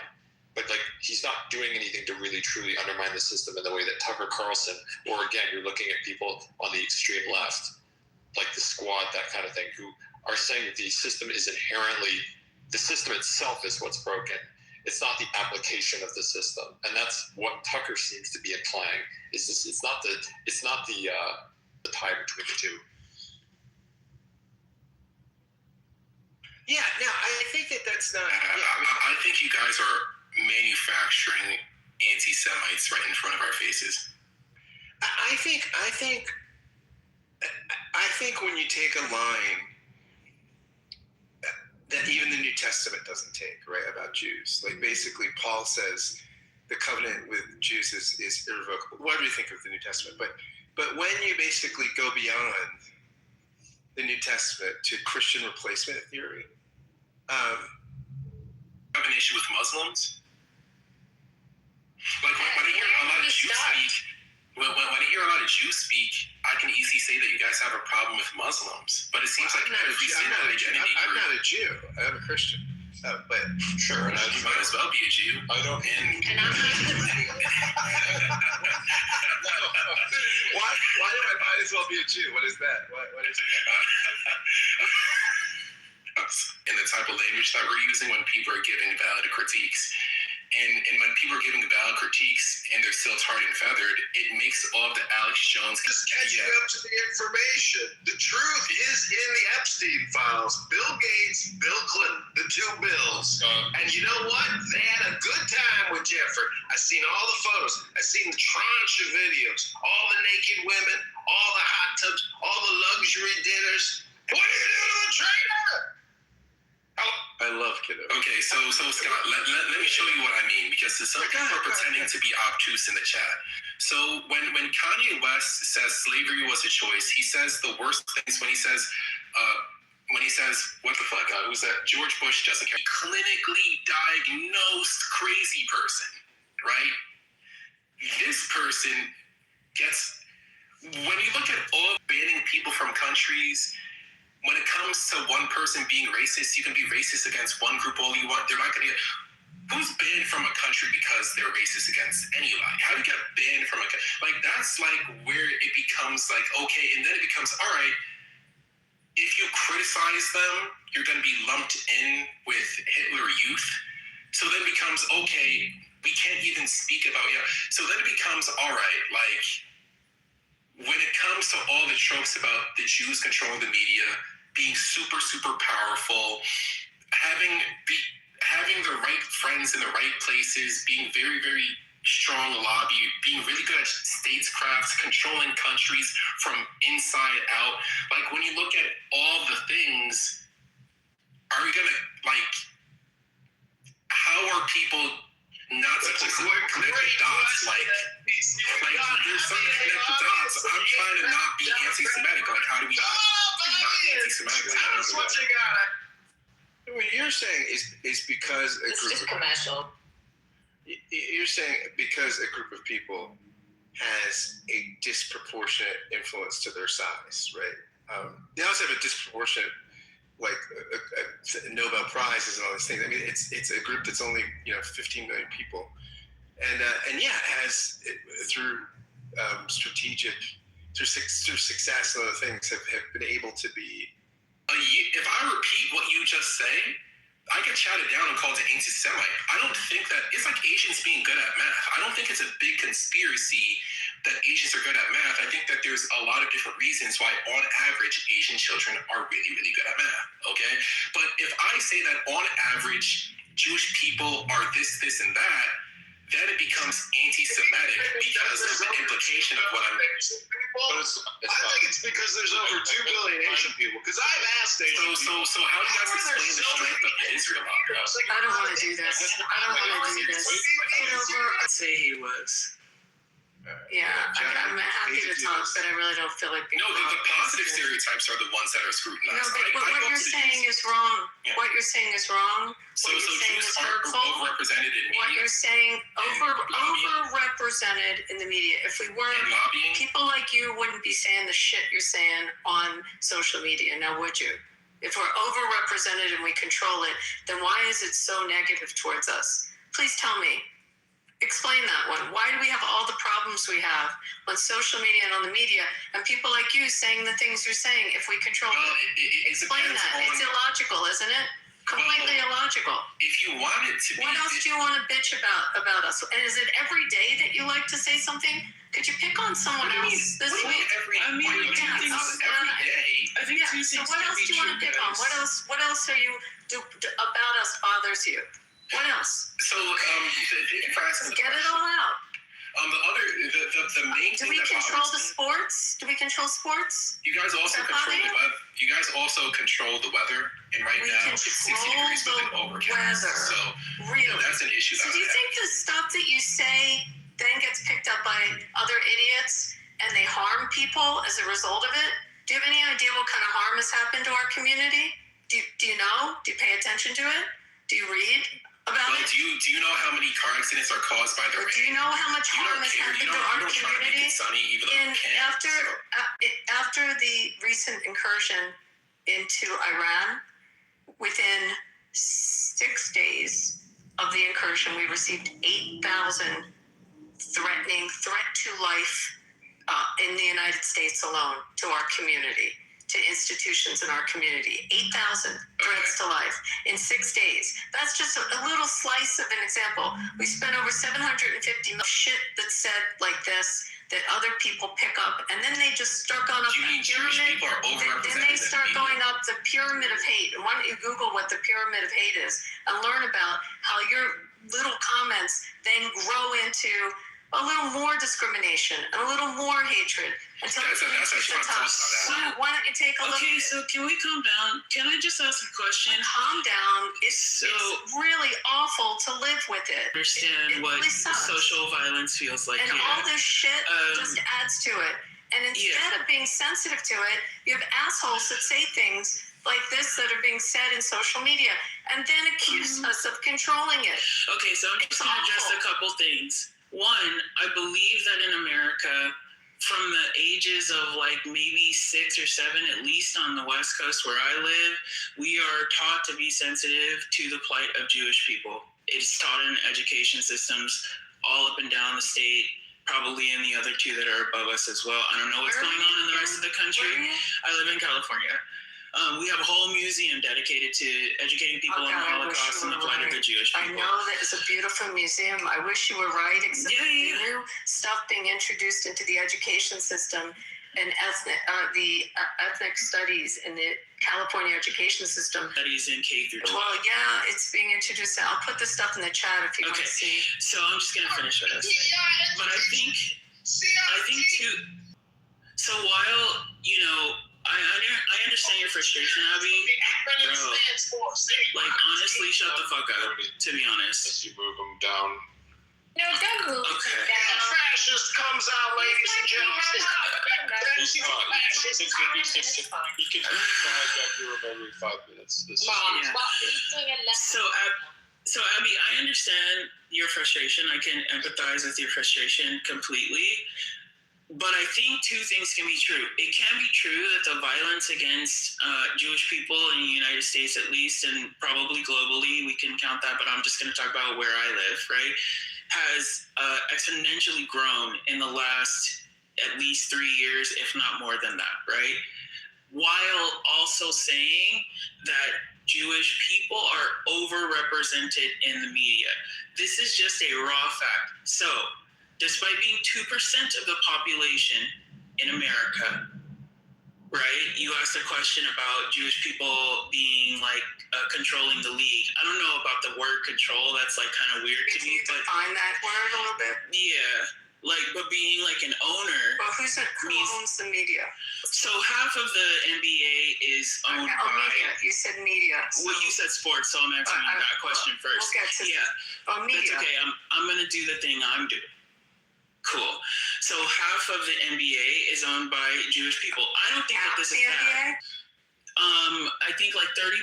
But he's not doing anything to really truly undermine the system in the way that Tucker Carlson, or again, you're looking at people on the extreme left, like the Squad, that kind of thing, who are saying that the system itself is what's broken. It's not the application of the system, and that's what Tucker seems to be implying. It's not the tie between the two. Yeah, no, I think that's not. I think you guys are manufacturing anti-Semites right in front of our faces. I think when you take a line that even the New Testament doesn't take, right, about Jews, like basically Paul says the covenant with Jews is irrevocable. What do you think of the New Testament? But when you basically go beyond the New Testament to Christian replacement theory, I have an issue with Muslims. Like when I hear a lot of Jews speak, when I hear a lot of Jews speak, I can easily say that you guys have a problem with Muslims. But it seems like I'm not a Jew. I'm a Christian. But sure, and you might as well be a Jew. I don't. And I'm not. Why do I might as well be a Jew? What is that? What is that? In the type of language that we're using when people are giving valid critiques. And when people are giving valid critiques and they're still tarred and feathered, it makes all of the Alex Jones... Just catching up to the information. The truth is in the Epstein files. Bill Gates, Bill Clinton, the two Bills. And you know what? They had a good time with Jeffrey. I've seen all the photos. I've seen the tranche of videos. All the naked women, all the hot tubs, all the luxury dinners. What do you do to a traitor? I love Kitover. Okay, so Scott, let me show you what I mean, because some people are pretending to be obtuse in the chat. So when Kanye West says slavery was a choice, he says the worst things when he says what the fuck, who's that? George Bush doesn't care. Clinically diagnosed crazy person, right? This person gets, when you look at all banning people from countries, when it comes to one person being racist, you can be racist against one group all you want. They're not going to get... who's banned from a country because they're racist against anybody? How do you get banned from a country? Like, that's like where it becomes like, okay, and then it becomes, all right, if you criticize them, you're going to be lumped in with Hitler Youth. So then it becomes, okay, we can't even speak about, so then it becomes, all right, like, when it comes to all the tropes about the Jews controlling the media, being super, super powerful, having the right friends in the right places, being very, very strong lobby, being really good at statescraft, controlling countries from inside out. Like, when you look at all the things, are we gonna, like, how are people not supposed to connect the dots? Like there's some connect the dots. I'm trying to not be anti-Semitic. Like, how do we not be anti-Semitic? That's what you got. What you're saying is because It's just commercial. You're saying because a group of people has a disproportionate influence to their size, right? They also have a disproportionate, like a Nobel Prizes and all these things. I mean, it's a group that's only 15 million people, and yeah, it has through success and other things have been able to be. If I repeat what you just say, I get shouted down and called an anti-Semite. I don't think that it's like Asians being good at math. I don't think it's a big conspiracy that Asians are good at math. I think that there's a lot of different reasons why, on average, Asian children are really, really good at math. Okay, but if I say that on average, Jewish people are this, and that, then it becomes anti-Semitic because of the implication of what I'm making. I think it's because there's over 2 billion Asian people. Because I've asked Asian people. So how do you guys explain the strength of the Israel opera? I don't want to do this. Kitover, I'd say he was. Yeah, I'm happy to talk, but I really don't feel like being. No, the positive stereotypes are the ones that are scrutinized. No, but what you're saying is wrong. Yeah. What you're saying is wrong. So what you're saying Jews is are hurtful. overrepresented in media. What you're saying overrepresented in the media. If we weren't, people like you wouldn't be saying the shit you're saying on social media. Now, would you? If we're overrepresented and we control it, then why is it so negative towards us? Please tell me. Explain that one. Why do we have all the problems we have on social media and on the media, and people like you saying the things you're saying if we control it? Explain that. It's illogical, isn't it? Completely illogical. If you want it to be. What else do you want to bitch about us? And is it every day that you like to say something? Could you pick on someone else this week? Every day. I think two things. So what else do you want to pick on? What else are you about us bothers you? What else? So, get it all out. The main thing. Do we control the sports? Do we control sports? You guys also control the weather. You guys also control the weather, and right now it's 60 degrees with an overcast. So really, that's an issue. So do you think the stuff that you say then gets picked up by other idiots and they harm people as a result of it? Do you have any idea what kind of harm has happened to our community? Do you know? Do you pay attention to it? Do you read about it? Do you know how many car accidents are caused by the rain? Do you know how much harm has happened to our community? After the recent incursion into Iran, within 6 days of the incursion, we received 8,000 threat to life in the United States alone to our community, to institutions in our community. 8,000 threats to life in 6 days. That's just a little slice of an example. We spent over $750 million shit that said like this that other people pick up, and then they just start going up the pyramid. Then they start going up the pyramid of hate. And why don't you Google what the pyramid of hate is and learn about how your little comments then grow into a little more discrimination and a little more hatred until it reaches the top. Why don't you take a look? Okay, so can we calm down? Can I just ask a question? Calm down. It's really awful to live with it. Understand what really social violence feels like. And all this shit just adds to it. And instead of being sensitive to it, you have assholes that say things like this that are being said in social media and then accuse us of controlling it. Okay, so I'm just going to address a couple things. One, I believe that in America, from the ages of like maybe 6 or 7, at least on the West Coast where I live, we are taught to be sensitive to the plight of Jewish people It's taught in education systems all up and down the state, probably in the other two that are above us as well. I don't know what's going on in the rest of the country. I live in California. We have a whole museum dedicated to educating people on the Holocaust and the plight of the Jewish people. I know that it's a beautiful museum. I wish you were right, except the new stuff being introduced into the education system and ethnic studies in the California education system. Studies in K through 12. Well, yeah, it's being introduced. I'll put the stuff in the chat if you want to see. So I'm just gonna finish what I was saying. But I think too. So while I understand your frustration, Abby. Bro, like honestly, shut the fuck up. To be honest. As you move them down. No, don't move. Okay. The fascist comes out, ladies and gentlemen. You can hijack your room every 5 minutes. So Abby, I understand your frustration. I can empathize with your frustration completely. But I think two things can be true. It can be true that the violence against Jewish people in the United States, at least, and probably globally, we can count that, but I'm just going to talk about where I live, right, has exponentially grown in the last at least 3 years, if not more than that, right? While also saying that Jewish people are overrepresented in the media. This is just a raw fact. So, despite being 2% of the population in America, right? You asked a question about Jewish people being like controlling the league. I don't know about the word control. That's like kind of weird to me. Can you define that word a little bit? Yeah. Like, but being like an owner. Well, who owns the media? So half of the NBA is owned by. Media. You said media. Well, you said sports, so I'm answering that question first. We'll get to media. That's okay. I'm gonna do the thing I'm doing. Cool. So half of the NBA is owned by Jewish people. I don't think that this is bad. I think like 30%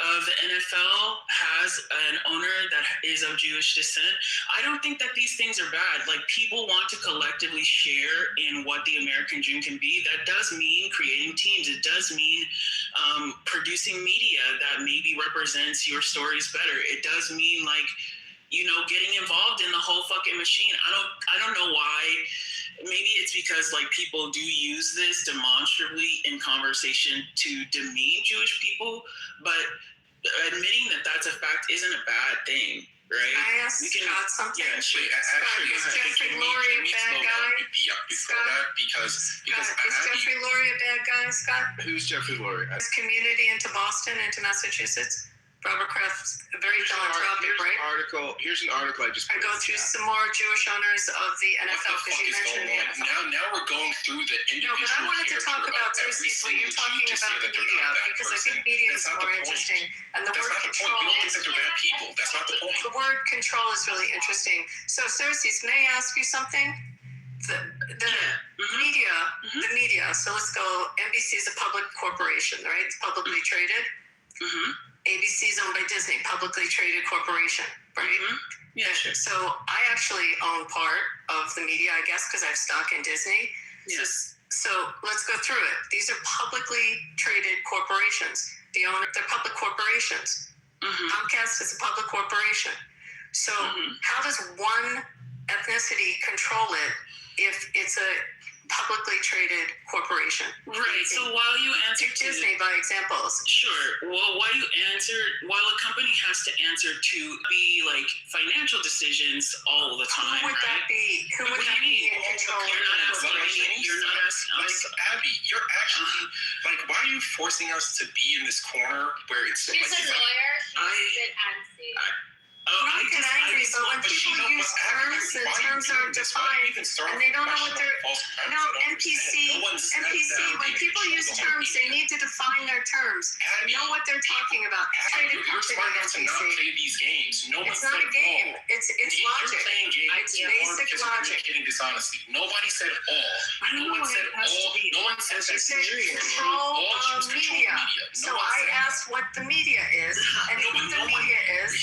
of the NFL has an owner that is of Jewish descent. I don't think that these things are bad. Like, people want to collectively share in what the American dream can be. That does mean creating teams. It does mean producing media that maybe represents your stories better. It does mean like, getting involved in the whole fucking machine. I don't know why. Maybe it's because like people do use this demonstrably in conversation to demean Jewish people, but admitting that that's a fact isn't a bad thing, right? I asked Scott something. Yeah, Scott, is Jeffrey Lurie a bad guy? Because is Jeffrey Lurie a bad guy, Scott? Who's Jeffrey Lurie? Community into Boston, into Massachusetts. Robert Kraft's very philanthropic, right? Here's an article I just. I go through some more Jewish owners of the NFL because you mentioned the NFL. Now we're going through the individual. No, but I wanted to talk about Tuesdays when you're talking about the media because I think media is more interesting. And the word control. You don't think that they're bad people. That's not the point. The word control is really interesting. So, Cersei, may I ask you something? The media. So let's go. NBC is a public corporation, right? It's publicly traded. Mm-hmm. ABC is owned by Disney, publicly traded corporation, right? Mm-hmm. Yeah, sure. So I actually own part of the media, I guess, because I have stock in Disney. Yeah. So let's go through it. These are publicly traded corporations. They're public corporations. Mm-hmm. Comcast is a public corporation. So how does one ethnicity control it if it's a publicly traded corporation? Right. So while you answer to Disney by examples. Sure. Well, while a company has to answer to be like financial decisions all the time, Who would that be? Who would that be in control? You're not asking. Like, Abby, you're actually like, why are you forcing us to be in this corner where it's She's a lawyer. I get angry, but when people use terms, the terms aren't defined, and they don't know what they're. No, NPC. When people use terms, they need to define their terms. They know what they're talking about. Traded company NPC. Not play these games. It's not a game. It's logic. It's basic logic. Dishonesty. Nobody said all. No one said all. No one said that. Control of media. So I asked what the media is, and who the media is.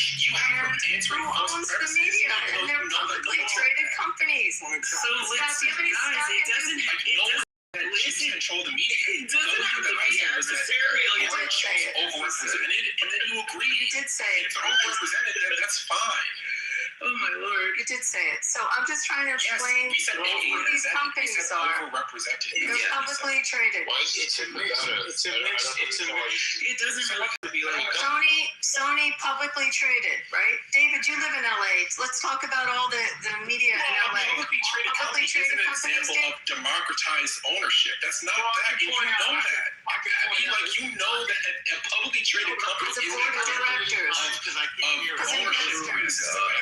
Who owns the media? And they're publicly traded companies. So it doesn't control the media. It doesn't have to be adversarial. Overrepresented, and then you agree. You did say it's overrepresented. did say it. So I'm just trying to explain who these companies are. They're publicly traded. Why is it in Nevada? It doesn't have to be like Sony publicly traded, right? David, you live in LA. Let's talk about all the media in LA. Publicly traded company is an example of democratized ownership. That's not that. And you know that. You know that a publicly traded company is board of directors. It's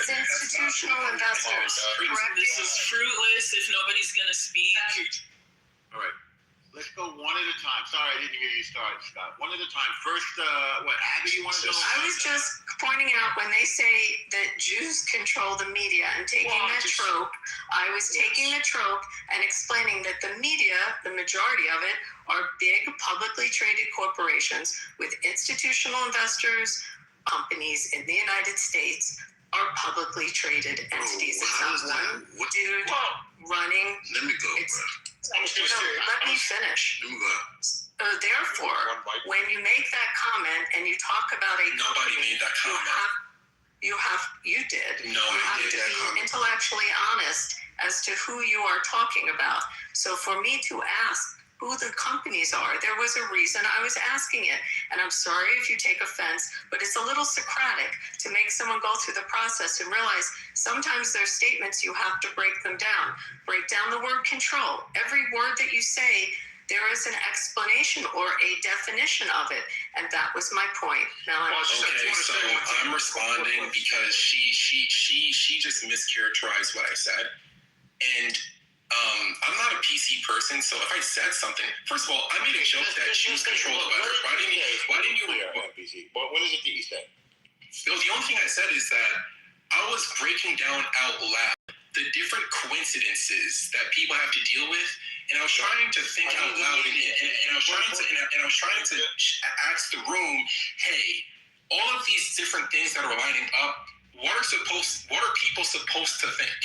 institutional investors. Correct? This is fruitless if nobody's going to speak. All right. Let's go one at a time. Sorry, I didn't hear you start, Scott. One at a time. First, Abby, you want to go? I was just pointing out when they say that Jews control the media and taking that trope, I was taking the trope and explaining that the media, the majority of it, are big publicly traded corporations with institutional investors. Companies in the United States are publicly traded entities. It's not one dude running. Let me go, let me finish. Therefore, when you make that comment and you talk about a nobody made that comment. You did. No, you have to be intellectually honest as to who you are talking about. So for me to ask who the companies are, there was a reason I was asking it. And I'm sorry if you take offense, but it's a little Socratic to make someone go through the process and realize sometimes there's statements you have to break them down. Break down the word control. Every word that you say, there is an explanation or a definition of it. And that was my point. Now so I'm responding because she just mischaracterized what I said. And I'm not a PC person, so if I said something, first of all, I made a joke that Jews control the weather. Why didn't you? What is it that you said? The only thing I said is that I was breaking down out loud the different coincidences that people have to deal with, and I was trying to think out loud, and I was trying to ask the room, hey, all of these different things that are lining up, what are people supposed to think?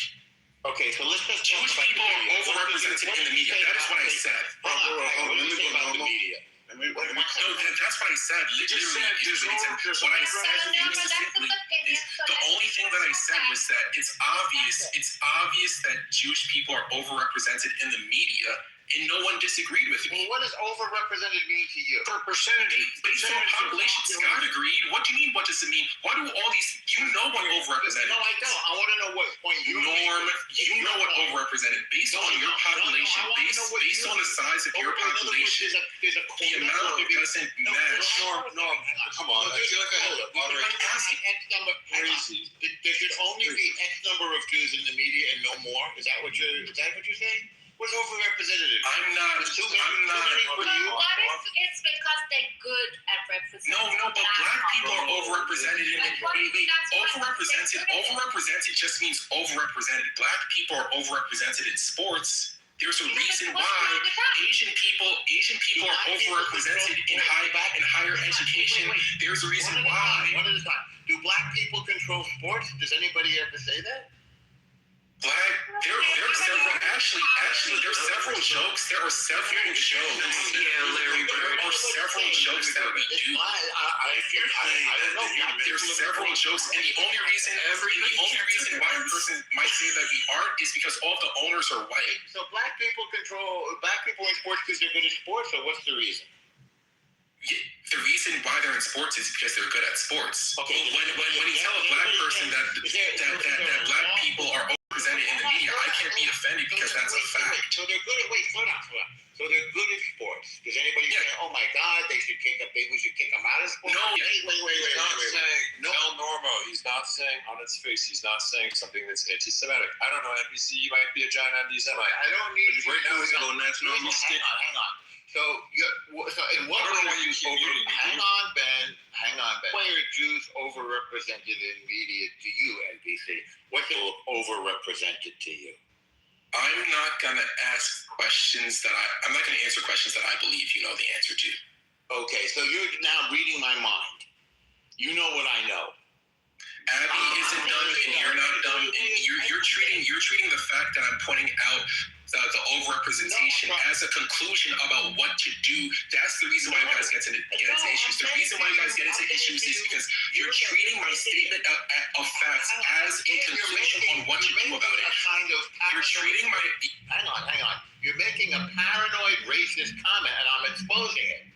Okay, so let's just Jewish people are overrepresented in the media. That is what I said. Hold on. Let me say about the media. No, that's what I said. What I said the only thing that I said was that it's obvious that Jewish people are overrepresented in the media, and no one disagreed with me. Well, what does overrepresented mean to you? For percentage, based on population, Scott agreed. What do you mean? What does it mean? Why do all these? You know what overrepresented? No, I don't. I want to know what point you. Norm, you know what overrepresented based on your population, based on the size of your population. The amount doesn't match. Norm, come on. I feel like I have a moderate. There should only be X number of Jews in the media and no more. Is that what you're saying? What's overrepresented? I'm not. It's because they're good at representing. No, but black people are overrepresented in it. Overrepresented just means overrepresented. Black people are overrepresented in sports. There's a reason why Asian people are overrepresented in higher education. There's a reason why. Do black people control sports? Does anybody ever say that? There are several jokes. There are several jokes. Yeah, Larry Bird. There are several jokes that we do. There's several jokes, and the only reason why a person might say that we aren't is because all the owners are white. So black people in sports because they're good at sports, or what's the reason? The reason why they're in sports is because they're good at sports. Okay. When you tell a black person that black people are overrepresented in the media, I can't be offended because that's a fact. So they're good at So they're good at sports. Does anybody say, "Oh my God, we should kick them out of sports"? No. Wait. Tell Normo. He's not saying on its face. He's not saying something that's anti-Semitic. I don't know. NBC might be a giant anti-Semite. I don't need. Right now, he's going next. Hang on. So in what way? Hang on, Ben. Why are Jews overrepresented in media to you, NBC? What's overrepresented to you? I'm not gonna ask questions I'm not gonna answer questions that I believe you know the answer to. Okay, so you're now reading my mind. You know what I know. Abby isn't dumb, and you're not dumb, and you're treating the fact that I'm pointing out the overrepresentation as a conclusion about what to do. That's the reason why you guys get into issues. The reason why you guys get into issues is because you're treating my statement of facts as a conclusion on what to do about it. You're treating my... Hang on. You're making a paranoid racist comment, and I'm exposing it.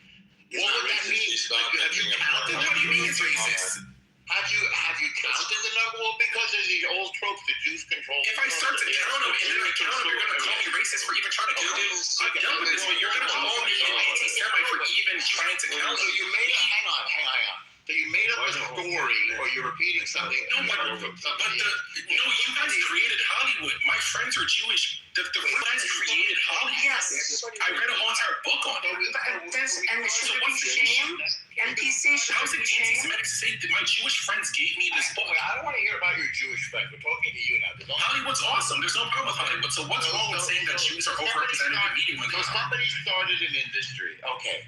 What would that mean? Have you counted? What do you mean it's racist? Have you counted the number? Well, because there's these old tropes that Jews control. If I start to count them and then I count them, you're going to call me racist for even trying to count them. I'm done with this, but you're going to call me an anti-Semite for even trying to count them. So you made up, hang on. So you made up a story, or you're repeating something. No, you guys created Hollywood. My friends are Jewish. The guys created Hollywood. Yes. I read a whole entire book on it. And it should be shamed. NPC should How is it be shamed. anti-Semitic to say that my Jewish friends gave me this book? I don't want to hear about your Jewish friends. We're talking to you now. Hollywood's awesome. There's no problem with Hollywood. So what's wrong with saying that Jews are overrepresented in media when they are? Somebody started an industry. Okay.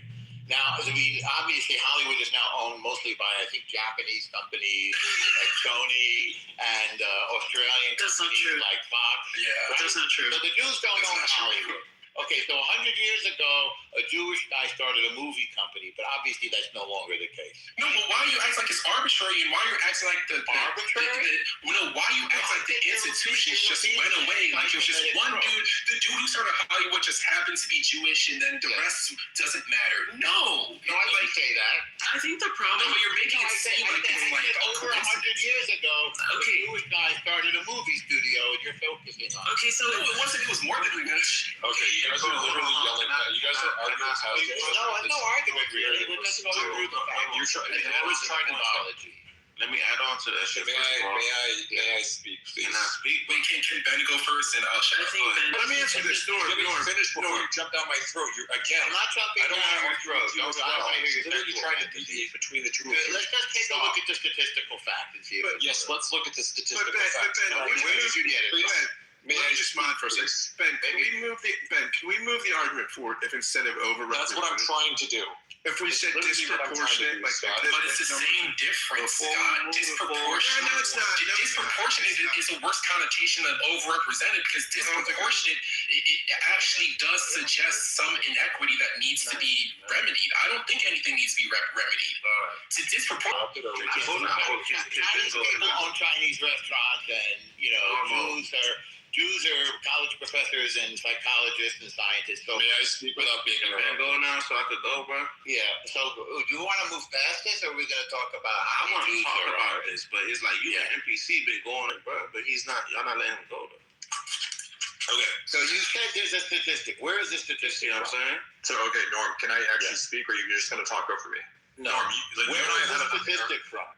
Now, obviously, Hollywood is now owned mostly by, I think, Japanese companies like Sony and Australian companies like Fox. Yeah, right? That's not true. So the Jews don't own Hollywood. Okay, so 100 years ago, a Jewish guy started a movie company, but obviously that's no longer the case. No, but why you act like it's arbitrary, and why you're acting like why you act like the institutions just went away, like it was just one dude. The dude who started Hollywood just happens to be Jewish, and then the rest doesn't matter. No, I wouldn't say that. I think the problem... No, but you're making it seem like it's like over 100 years ago, a Jewish guy started a movie studio, and you're focusing on. Okay, so no, it wasn't. It was more than that. Okay, you guys are literally yelling at. You guys are arguing how no argument really. We're just going through the facts. You're trying to mythology. Let me add on to that shit. May I speak, please? Can I speak? Wait, can Ben go first, and I'll shut up. Let me answer this story. Let me finish before you jump down my throat. I'm not jumping down your throat. I don't want to hear your literally trying to deviate between the two of you. Let's just take a look at the statistical fact and see if yes, let's look at the statistical fact. But Ben, where did you get it? May I just mind for a second? Ben, can we move the argument forward if instead of overrepresented? That's what I'm trying to do. If we said disproportionate, like that. But it's the same difference, Scott. Disproportionate. No, it's not. Disproportionate is a worse connotation than overrepresented, because disproportionate it actually does suggest some inequity that needs to be remedied. I don't think anything needs to be remedied. To disproportionate. Chinese people own Chinese restaurants, and Jews are college professors and psychologists and scientists. So may I speak without being interrupted? Go now, so I could go, bro. Yeah. So do you want to move past this, or are we going to talk about I how want to Jews talk are? about this, but it's like you and NPC been going, bro, but he's not. Y'all not letting him go though. Okay. So you said there's a statistic. Where is the statistic? You know what I'm saying? So okay, Norm, can I actually speak, or are you just going to talk over me? No. Norm, where is the statistic from?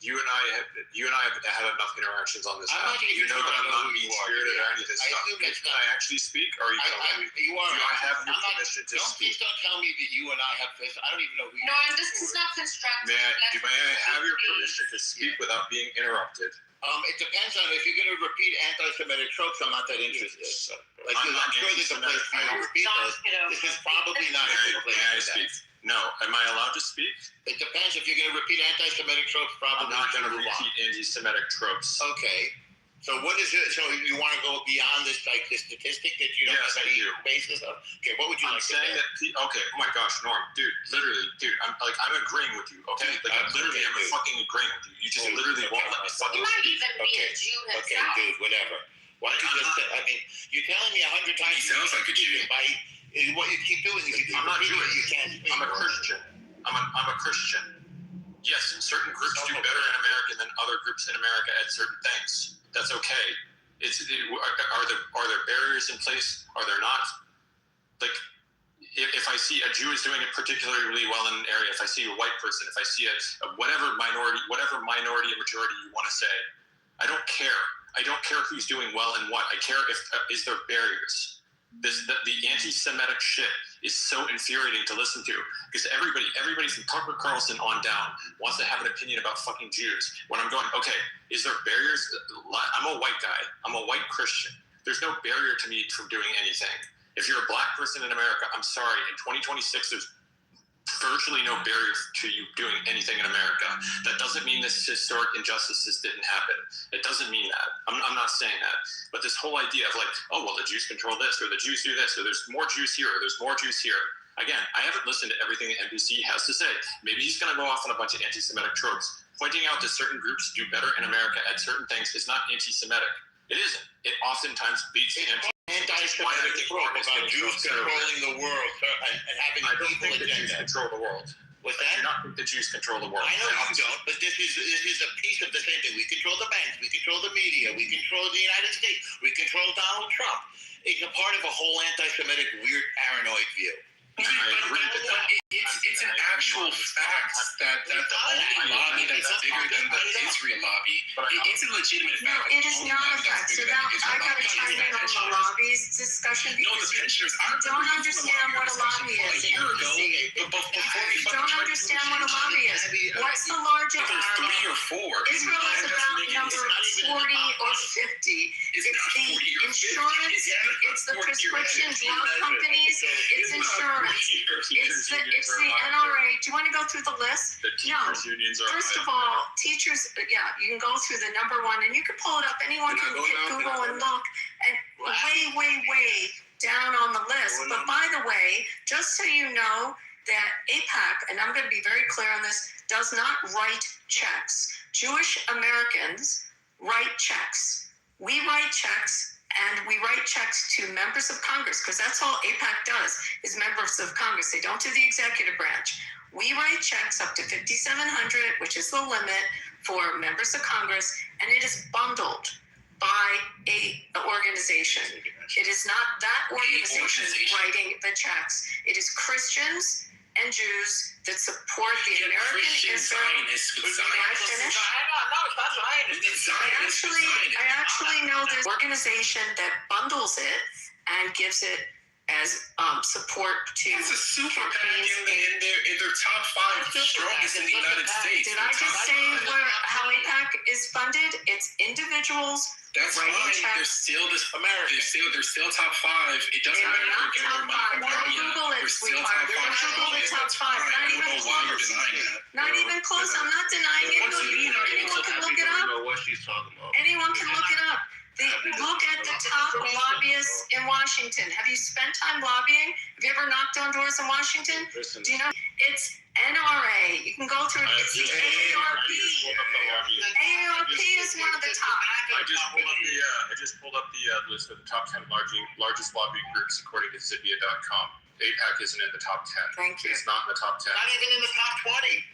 You and I have had enough interactions on this. You know that I'm not mean-spirited or any of this stuff. Can I actually speak, or are you going to let me? You are. Do I have your permission to speak? Please don't tell me that you and I have this. I don't even know who you are. No, this is not constructive. May I have your permission to speak without being interrupted? It depends on if you're going to repeat anti-Semitic tropes. I'm not that interested. Like, I'm sure there's a place for you to repeat those. This is probably not a good place. May I speak? No. Am I allowed to speak? It depends. If you're going to repeat anti-Semitic tropes, probably. I'm not going to repeat anti-Semitic tropes. Okay. So what is it? So you want to go beyond this, like the statistic that you don't have any basis of? Okay, what would you like to say? Okay, oh my gosh, Norm, dude, literally, I'm agreeing with you, okay? Like, I'm fucking agreeing with you. You just literally won't let me fucking speak. You might even be a Jew himself. Okay, dude, whatever. Why don't you just say, you're telling me 100 times. He sounds like a Jew. What you keep doing is I'm not Jewish. You can't speak. I'm a Christian. I'm a Christian. Yes, certain groups do better in America than other groups in America at certain things. That's okay. Are there barriers in place? Are there not? Like, if I see a Jew is doing it particularly well in an area, if I see a white person, if I see whatever minority and majority you want to say, I don't care. I don't care who's doing well and what. I care is there barriers. The anti-Semitic shit is so infuriating to listen to, because everybody from Tucker Carlson on down wants to have an opinion about fucking Jews. When I'm going, okay, is there barriers? I'm a white guy. I'm a white Christian. There's no barrier to me from doing anything. If you're a black person in America, I'm sorry. In 2026, there's virtually no barrier to you doing anything in America. That doesn't mean this historic injustices didn't happen. It doesn't mean that. I'm not saying that. But this whole idea of like, oh, well, the Jews control this, or the Jews do this, or there's more Jews here, or there's more Jews here. Again, I haven't listened to everything that NBC has to say. Maybe he's going to go off on a bunch of anti-Semitic tropes. Pointing out that certain groups do better in America at certain things is not anti-Semitic. It isn't. It oftentimes leads to anti-Semitic trope about Jews controlling the world and having I don't people think the Jews agenda. control the world. What's I that? do not think the Jews control the world. I know you don't, but this is a piece of the same thing. We control the banks, we control the media, we control the United States, we control Donald Trump. It's a part of a whole anti-Semitic, weird, paranoid view. But it's an actual fact that the only lobby that's bigger than the Israel lobby, it's a legitimate fact. No, it is not a fact. So now I got to chime in on the lobbies discussion because you don't understand what a lobby is. You don't understand what a lobby is. What's the largest? There's 3 or 4. Israel is about number 40 or 50. It's the insurance, it's the prescription drug companies, it's insurance. It's the NRA. Do you want to go through the list? No. First of all, teachers, you can go through the number 1, and you can pull it up. Anyone can hit Google and look, and way down on the list. But by the way, just so you know that AIPAC, and I'm going to be very clear on this, does not write checks. Jewish Americans write checks. We write checks. And we write checks to members of Congress, because that's all AIPAC does, is members of Congress. They don't do the executive branch. We write checks up to $5,700, which is the limit for members of Congress, and it is bundled by an organization. It is not that organization writing the checks. It is Christians and Jews that support the American Israel. I actually know this organization that bundles it and gives it as support to. It's a super PAC in their top 5 strongest in the United States. Did I just say how AIPAC is funded? It's individuals. That's fine. They're still American. They're still top 5. It doesn't matter. They're not top 5. Google it, sweetheart. Google the top 5. Not even close. Not even close. I'm not denying it. Anyone can look it up. Anyone can look it up. Look at the top lobbyists in Washington. Have you spent time lobbying? Have you ever knocked on doors in Washington? Do you know? It's NRA. You can go through it. It's the AARP. AARP is one of the top. I just pulled up the list of the top 10 largest lobbying groups according to Zibia.com. AIPAC isn't in the top 10. Thank you. It's not in the top 10. Not even in the top 20.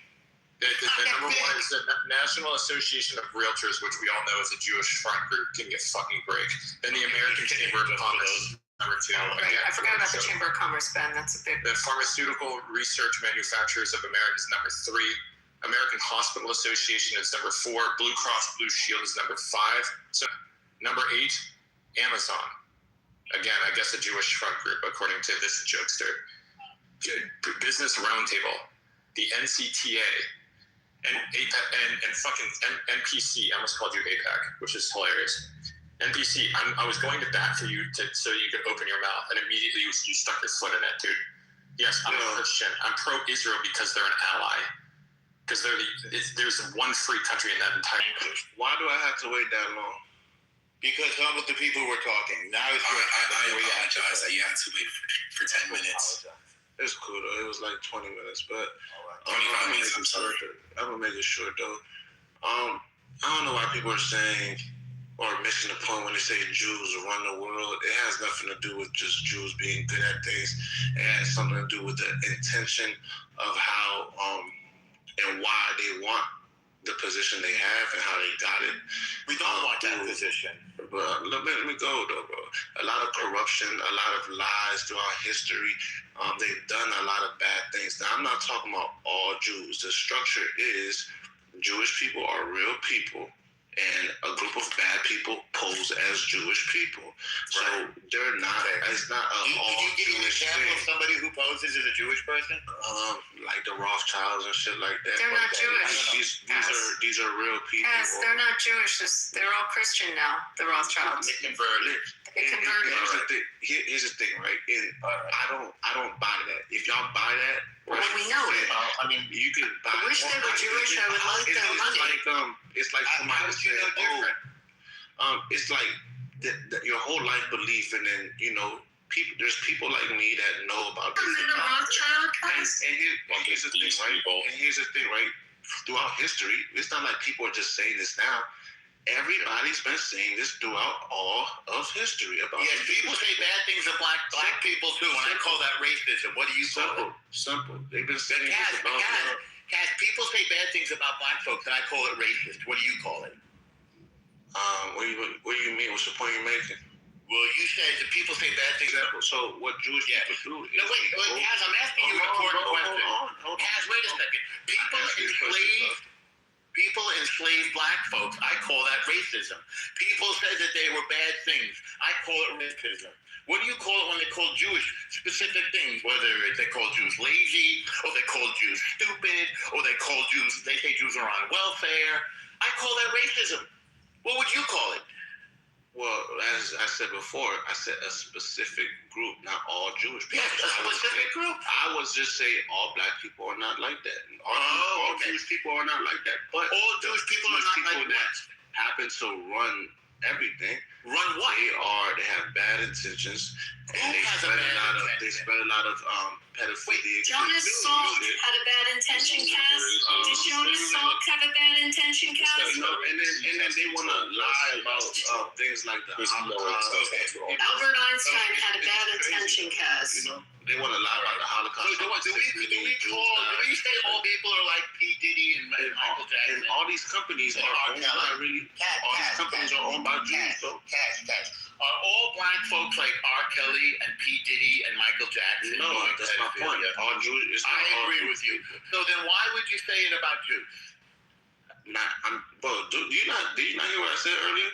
The number 1 is the National Association of Realtors, which we all know is a Jewish front group. Can get fucking break. Then the American Chamber of Commerce. Number 2. Right. I forgot about the Chamber of Commerce, Ben. That's a big. The Pharmaceutical Research Manufacturers of America is number 3. American Hospital Association is number 4. Blue Cross Blue Shield is number 5. So number 8, Amazon. Again, I guess a Jewish front group, according to this jokester. Business Roundtable, the NCTA, and APAC, and fucking NPC. I almost called you APAC, which is hilarious. NPC, I was going to bat for you so you could open your mouth, and immediately you stuck your foot in it, dude. Yes, I'm a Christian. I'm pro-Israel because they're an ally. Because there's one free country in that entire country. Why do I have to wait that long? Because some of the people were talking. Now it's I apologize that you had to wait for 10 minutes. It's cool though. It was like 20 minutes, but 25 minutes. I'm sorry. I'm gonna make it short though. I don't know why people are saying or missing the point when they say Jews run the world. It has nothing to do with just Jews being good at things. It has something to do with the intention of how and why they want the position they have and how they got it. We don't want that position. But let me go though, bro. A lot of corruption, a lot of lies throughout history. They've done a lot of bad things. Now, I'm not talking about all Jews. The structure is Jewish people are real people, and a group of bad people pose as Jewish people. So they're not. It's not all Jewish. Can you give an example of somebody who poses as a Jewish person? Like the Rothschilds and shit like that. They're not Jewish. These are real people. Yes, they're not Jewish. They're all Christian now. The Rothschilds. They converted. Here's the thing, right? I don't buy that. If y'all buy that, well, we know it. I mean, you could buy. I wish they were Jewish. I would like their money. It's like somebody said, it's like your whole life belief, and then there's people like me that know about this. And here's the thing, right? Throughout history, it's not like people are just saying this now. Everybody's been saying this throughout all of history about. Yes, people say bad things of black people too, and I call that racism. What do you call it? Simple. They've been saying Cass, this about. Cass, people say bad things about black folks, and I call it racist. What do you call it? What do you mean? What's the point you're making? Well, you said that people say bad things. So what Jewish people do? No, wait, Cass, I'm asking you an important question. Cass, wait a second. People enslaved black folks. I call that racism. People said that they were bad things. I call it racism. What do you call it when they call Jewish specific things? Whether they call Jews lazy, or they call Jews stupid, or they say Jews are on welfare. I call that racism. What would you call it? Well, as I said before, I said a specific group, not all Jewish people. Yes, a specific group. I was just saying all black people are not like that. All Jewish people are not like that. But all Jewish people are not like that happen to run everything. Run what? They have bad intentions, and they spread a lot of pedophilia. Jonas Salk had a bad intention, Cass. Did Jonas Salk have a bad intention, Cass? And then they want to lie about things like the Holocaust. Albert Einstein had a bad intention, Cass. They want to lie about the Holocaust. So do we say all people are like P. Diddy and Michael Jackson? And all these companies are owned by Jews. Cash. Are all black folks like R. Kelly and P. Diddy and Michael Jackson? No, that's my point. All Jews. I agree with you. So then why would you say it about Jews? Did you not hear what I said earlier?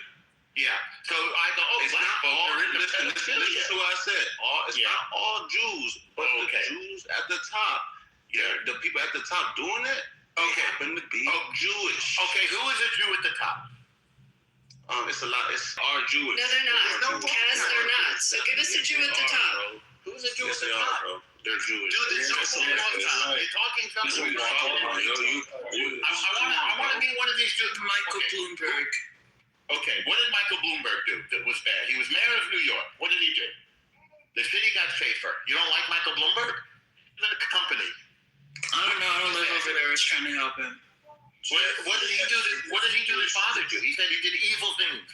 Yeah. So I go, black folks are in the pedophilia. Listen to what I said. It's not all Jews, but the Jews at the top. Yeah, the people at the top doing it. They happen to be Jewish. Okay, who is a Jew at the top? It's a lot. It's our Jewish. No, they're not. Cass, they're not. So give us a Jew at the top. Who's a Jew at the top? They're Jewish. You're talking something. I want to be one of these Jews. Michael Bloomberg. Okay, what did Michael Bloomberg do that was bad? He was mayor of New York. What did he do? The city got safer. You don't like Michael Bloomberg? The company. I don't know. I don't live over there. I was trying to help him. What did he do? What did he do that bothered you? He said he did evil things.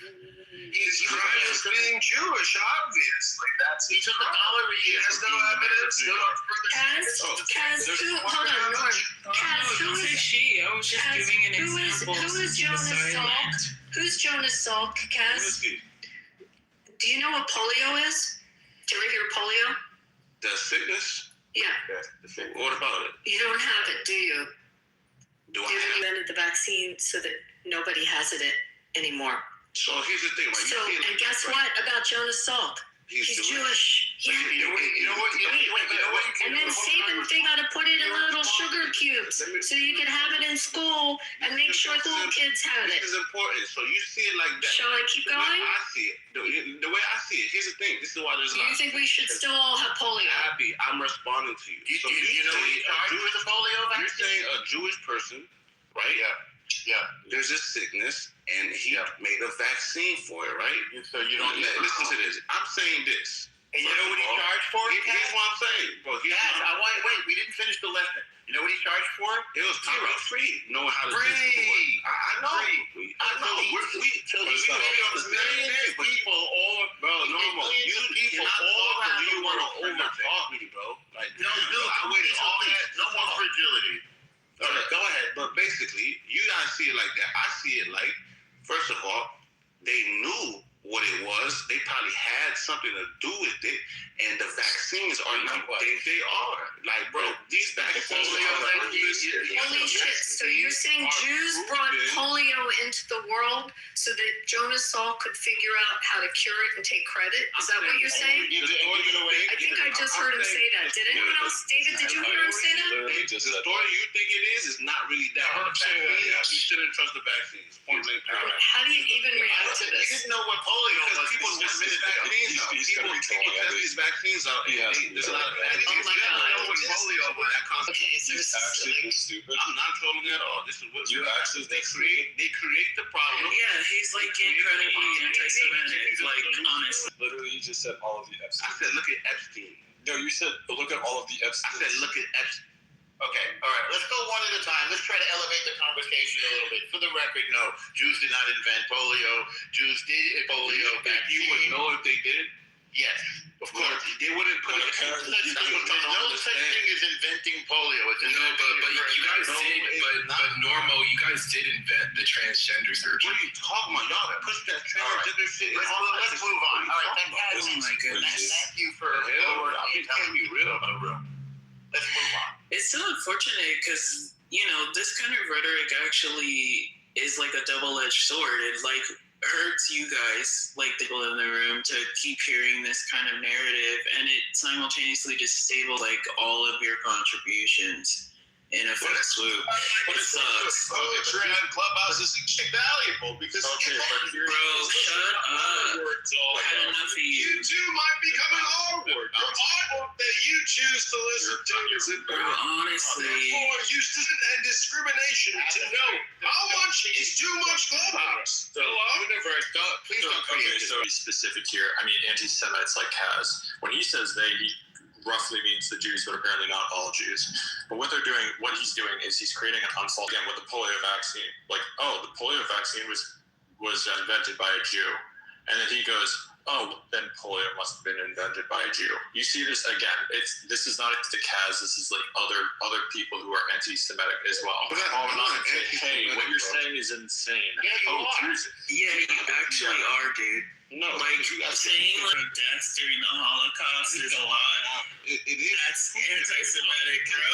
He's trying to being Jewish, obviously. He took $1 a year. There's no evidence. Cass, hold on, Norm. Cass, who is she? I was just giving an example. Who is Jonas Salk? Who's Jonas Salk, Cass? Do you know what polio is? Do you ever hear polio? The sickness? Yeah. What about it? You don't have it, do you? Do I They invented the vaccine so that nobody has it anymore. So here's the thing, right? So, and guess what about Jonas Salk? He's Jewish. Yeah. You know what? And then Stephen, they got to put it in little sugar cubes so you can have it in school and make sure school kids have it. This is important. So you see it like that. Shall I keep going? The way I see it. The way I see it. Here's the thing. This is why there's Do you think we should still all have polio? Abby, I'm responding to you. So you know what he charged with the polio vaccine? You're saying a Jewish person, right? Yeah. There's this sickness, and he made a vaccine for it, right? So you don't listen to this. I'm saying this. And you know what he charged for? Here's what I'm saying. Wait, we didn't finish the lesson. You know what he charged for? It was free. Knowing how to free. I know. I know. So we millions of people all, bro. Normal. You cannot talk. You want to overtalk me, bro? Like, no, I waited all that. No more fragility. All right, go ahead. But basically, you guys see it like that. I see it like, first of all, they knew what it was. They probably had had something to do with it, and the vaccines are not. They are like, bro, these vaccines. Holy shit! So you're saying Jews brought polio into the world so that Jonas Salk could figure out how to cure it and take credit? Is that what you're saying? I think I just heard him say that. Did anyone else, David? Did you hear him say that? The story you think it is not really that. You shouldn't trust the vaccines. Point blank. How do you even react to this? You didn't know what polio was. People test vaccines out. People test these vaccines out. There's a lot of bad. Oh my God. Know what polio was. Okay, so this is actually stupid. I'm not trolling at all. This is what You're actually they create the problem. Yeah, he's like incredibly anti-Semitic. Like, honestly. Literally, you just said all of the Epstein. I said, look at Epstein. No, you said look at all of the Epstein. I said, look at Epstein. Okay, all right. Let's go one at a time. Let's try to elevate the conversation a little bit. For the record, no, Jews did not invent polio. Jews did polio vaccine. You would know if they did? Yes, of course. They wouldn't put it. There's no such thing as inventing polio. It's but you guys did. But Normo, you guys did invent the transgender surgery. What are you talking about? Y'all push that transgender shit. Let's move on. All right, Oh my goodness. thank you for telling me real. Let's move on. It's so unfortunate because, this kind of rhetoric actually is like a double-edged sword. It like hurts you guys, like the people in the room, to keep hearing this kind of narrative, and it simultaneously disables like all of your contributions in a fast swoop. It sucks. Poetry on Clubhouse is valuable because bro, shut up. I had enough of you. You too might be coming onward. Your art that you choose to listen to is important. Honestly. Therefore, use and discrimination to know how much is too much Clubhouse. Please don't Okay, so he's specific here. I mean, anti-Semites like Kaz. When he says they, he roughly means the Jews, but apparently not all Jews. But what he's doing is he's creating an unfold again with the polio vaccine. Like, oh, the polio vaccine was invented by a Jew. And then he goes, oh, then polio must have been invented by a Jew. You see this again. This is not the Kaz. This is like other people who are anti-Semitic as well. Hey, what you're saying is insane. Yeah, you are. Yeah, you actually are, dude. No, like saying like deaths during the Holocaust is a lot. It is. That's anti-Semitic, bro.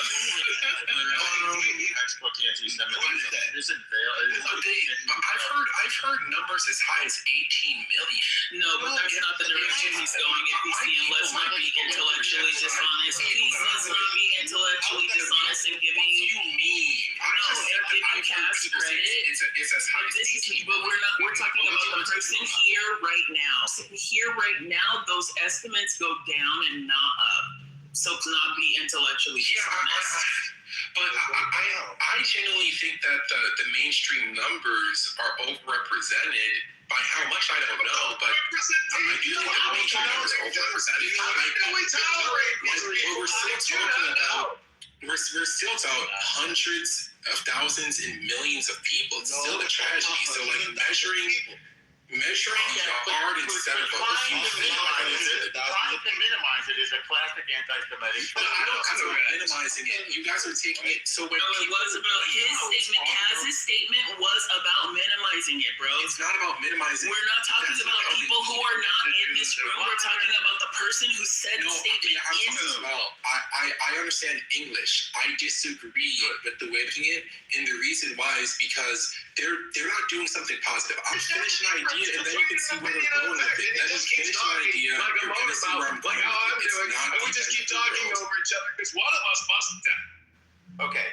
Textbook anti-Semitism. Isn't I've heard numbers as high as 18 million. No, but that's not the direction he's going. If he's saying let's not be intellectually dishonest, please let's not be intellectually dishonest and giving. What do you mean? No, and giving Kaz credit. It's as high as 18 but we're talking about the person here right now. So here right now, those estimates go down and not up. So to not be intellectually dishonest. But I genuinely think that the mainstream numbers are overrepresented. By how much I don't know, but I do think the mainstream numbers are overrepresented. We're still talking hundreds of thousands and millions of people. It's still a tragedy. So like measuring hard instead of trying to minimize it is a classic anti-Semitic. But I don't care about minimizing it. You guys are taking it so when it was about his statement. Kaz's statement was about minimizing it, bro. It's not about minimizing. We're not talking about people who are not in this room. We're talking about the person who said the statement in the room. I understand English. I disagree with the way of doing it, and the reason why is because they're not doing something positive. I'll finish an idea, and then you can see where we're going with it. Let us finish an idea. You're going to see where I'm going with it. And we just keep talking over each other because one of us must die. Okay.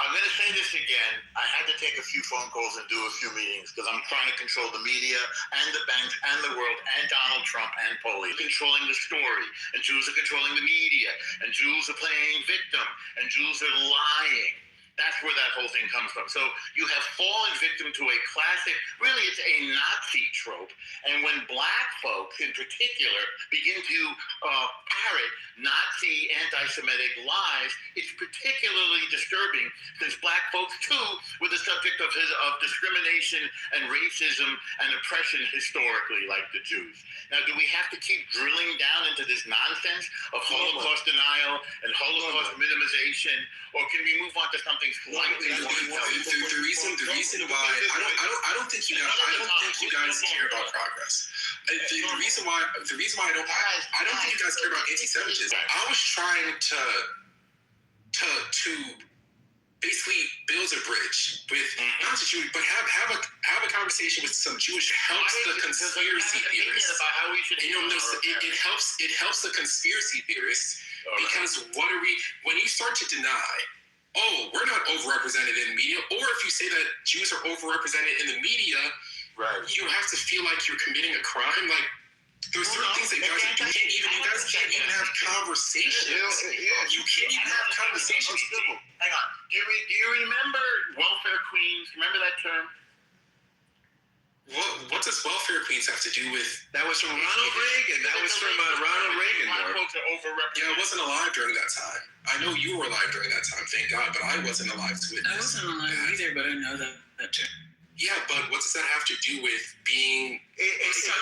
I'm going to say this again. I had to take a few phone calls and do a few meetings because I'm trying to control the media and the banks and the world and Donald Trump and polio. Controlling the story. And Jews are controlling the media. And Jews are playing victim. And Jews are lying. That's where that whole thing comes from. So you have fallen victim to a classic, really it's a Nazi trope. And when black folks in particular begin to parrot Nazi anti-Semitic lies, it's particularly disturbing since black folks too were the subject of discrimination and racism and oppression historically, like the Jews. Now, do we have to keep drilling down into this nonsense of Holocaust denial and Holocaust minimization, or can we move on to something The reason why I don't think you guys care about progress. The reason why I don't think you guys care about anti-Semitism. I was trying to basically build a bridge with not just Jewish, but have a conversation with some Jewish helps the conspiracy theorists. It helps the conspiracy theorists because when you start to deny, we're not overrepresented in the media, or if you say that Jews are overrepresented in the media, you have to feel like you're committing a crime. Like there's certain things that you guys can't even have conversations. You can't even have conversations. Hang on. Do you remember welfare queens? Remember that term? What does welfare queens have to do with? That was from Ronald Reagan. That was from Ronald Reagan. Yeah, I wasn't alive during that time. I know you were alive during that time, thank God, but I wasn't alive to witness. I wasn't alive either, but I know that too. Yeah, but what does that have to do with being? It's an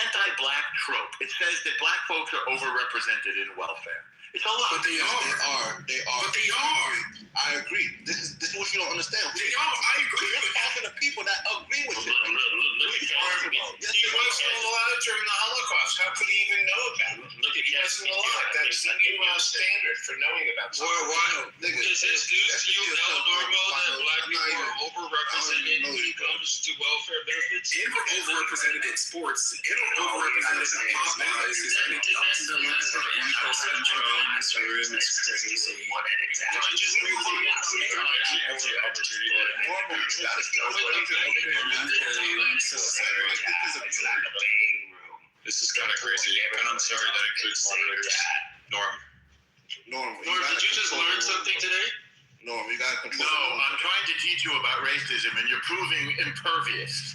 anti-black trope. It says that black folks are overrepresented in welfare. It's a lot. But they are. But they are. I agree. This is what you don't understand. They are. I agree. We're talking to people that agree with you. He wasn't alive during the Holocaust. How could he even know about it? He wasn't alive. That's the new standard for knowing about something. Does this news to you now normal that black people are overrepresented when it comes to welfare benefits? They were overrepresented in sports. They were overrepresented in Popeyes. Is there anything else? The lack of impulse control in this room is crazy. This is kind of crazy, and I'm sorry that includes moderators. Norm, did you just learn something today? Norm, you got to control. No, I'm trying to teach you about racism, and you're proving impervious.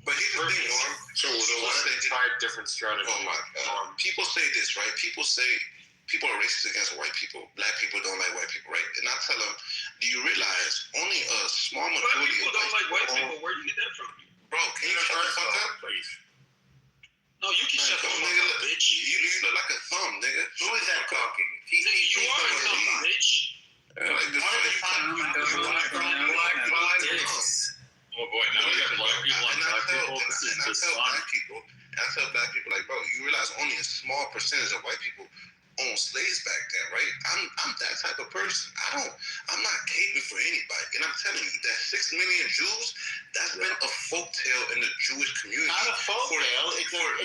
But here's the thing, Norm. So what if they tried different strategies? Oh my God. People say this, right? People say people are racist against white people. Black people don't like white people, right? And I tell them, do you realize only a small majority Black people don't like white people. Where do you get that from? Bro, can you shut the fuck up, please? No, you can shut the fuck up, bitch. You look like a thumb, nigga. Who is that talking? You are a thumb, bitch. Like this. Oh boy, now we got black people on black people. This is just fun. I tell black people, like, bro, you realize only a small percentage of white people owned slaves back then, right? I'm that type of person. I'm not caping for anybody. And I'm telling you that 6 million Jews, that's been a folktale in the Jewish community. Not a folktale. Let me land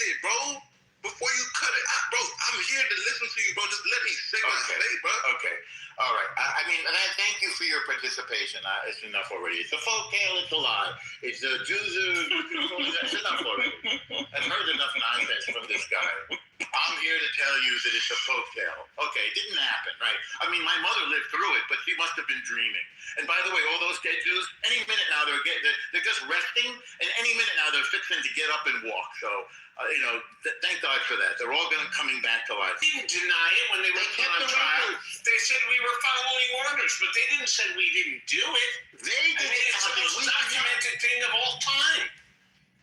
it, bro. Before you cut it out, bro, I'm here to listen to you, bro. Just let me say what I say, bro. Okay. All right. I mean, and I thank you for your participation. It's enough already. It's a folktale. It's a lie. It's the Jews it's enough already. I've heard enough nonsense from this guy. I'm here to tell you that it's a folktale. Okay, it didn't happen, right? I mean, my mother lived through it, but she must have been dreaming. And by the way, all those dead Jews, any minute now they're just resting, and any minute now they're fixing to get up and walk. So, thank God for that. They're all coming back to life. They didn't deny it when they were put on trial. They said we were following orders, but they didn't say we didn't do it. It's the most documented thing of all time.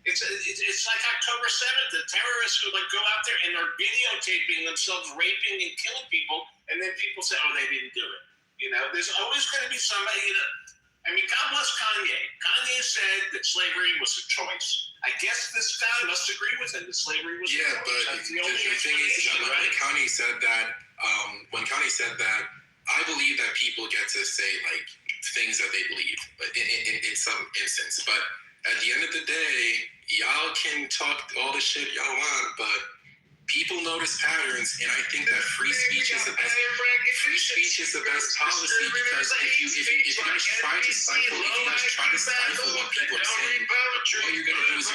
It's like October 7th, the terrorists who go out there and are videotaping themselves raping and killing people, and then people say, they didn't do it. There's always going to be somebody, I mean, God bless Kanye. Kanye said that slavery was a choice. I guess this guy must agree with him that slavery was a choice. Yeah, but the thing is that when Kanye said that, I believe that people get to say, things that they believe in some instance. But at the end of the day, y'all can talk all the shit y'all want, but people notice patterns, and I think that free speech is the best policy, because if you guys try to stifle what people are saying, what you're going to do is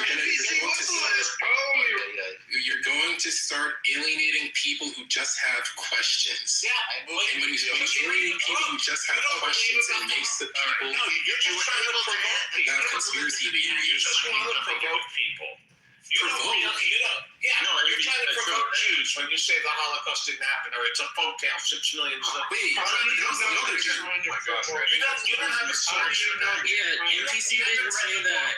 you're going to start alienating people who just have questions. And when you alienate people who just have questions, it makes the people that have conspiracy theories. You just want to provoke people. You're trying to provoke Jews when you say the Holocaust didn't happen, or it's a folktale, 6 million. Wait, you don't have a source. Yeah, NPC didn't say that.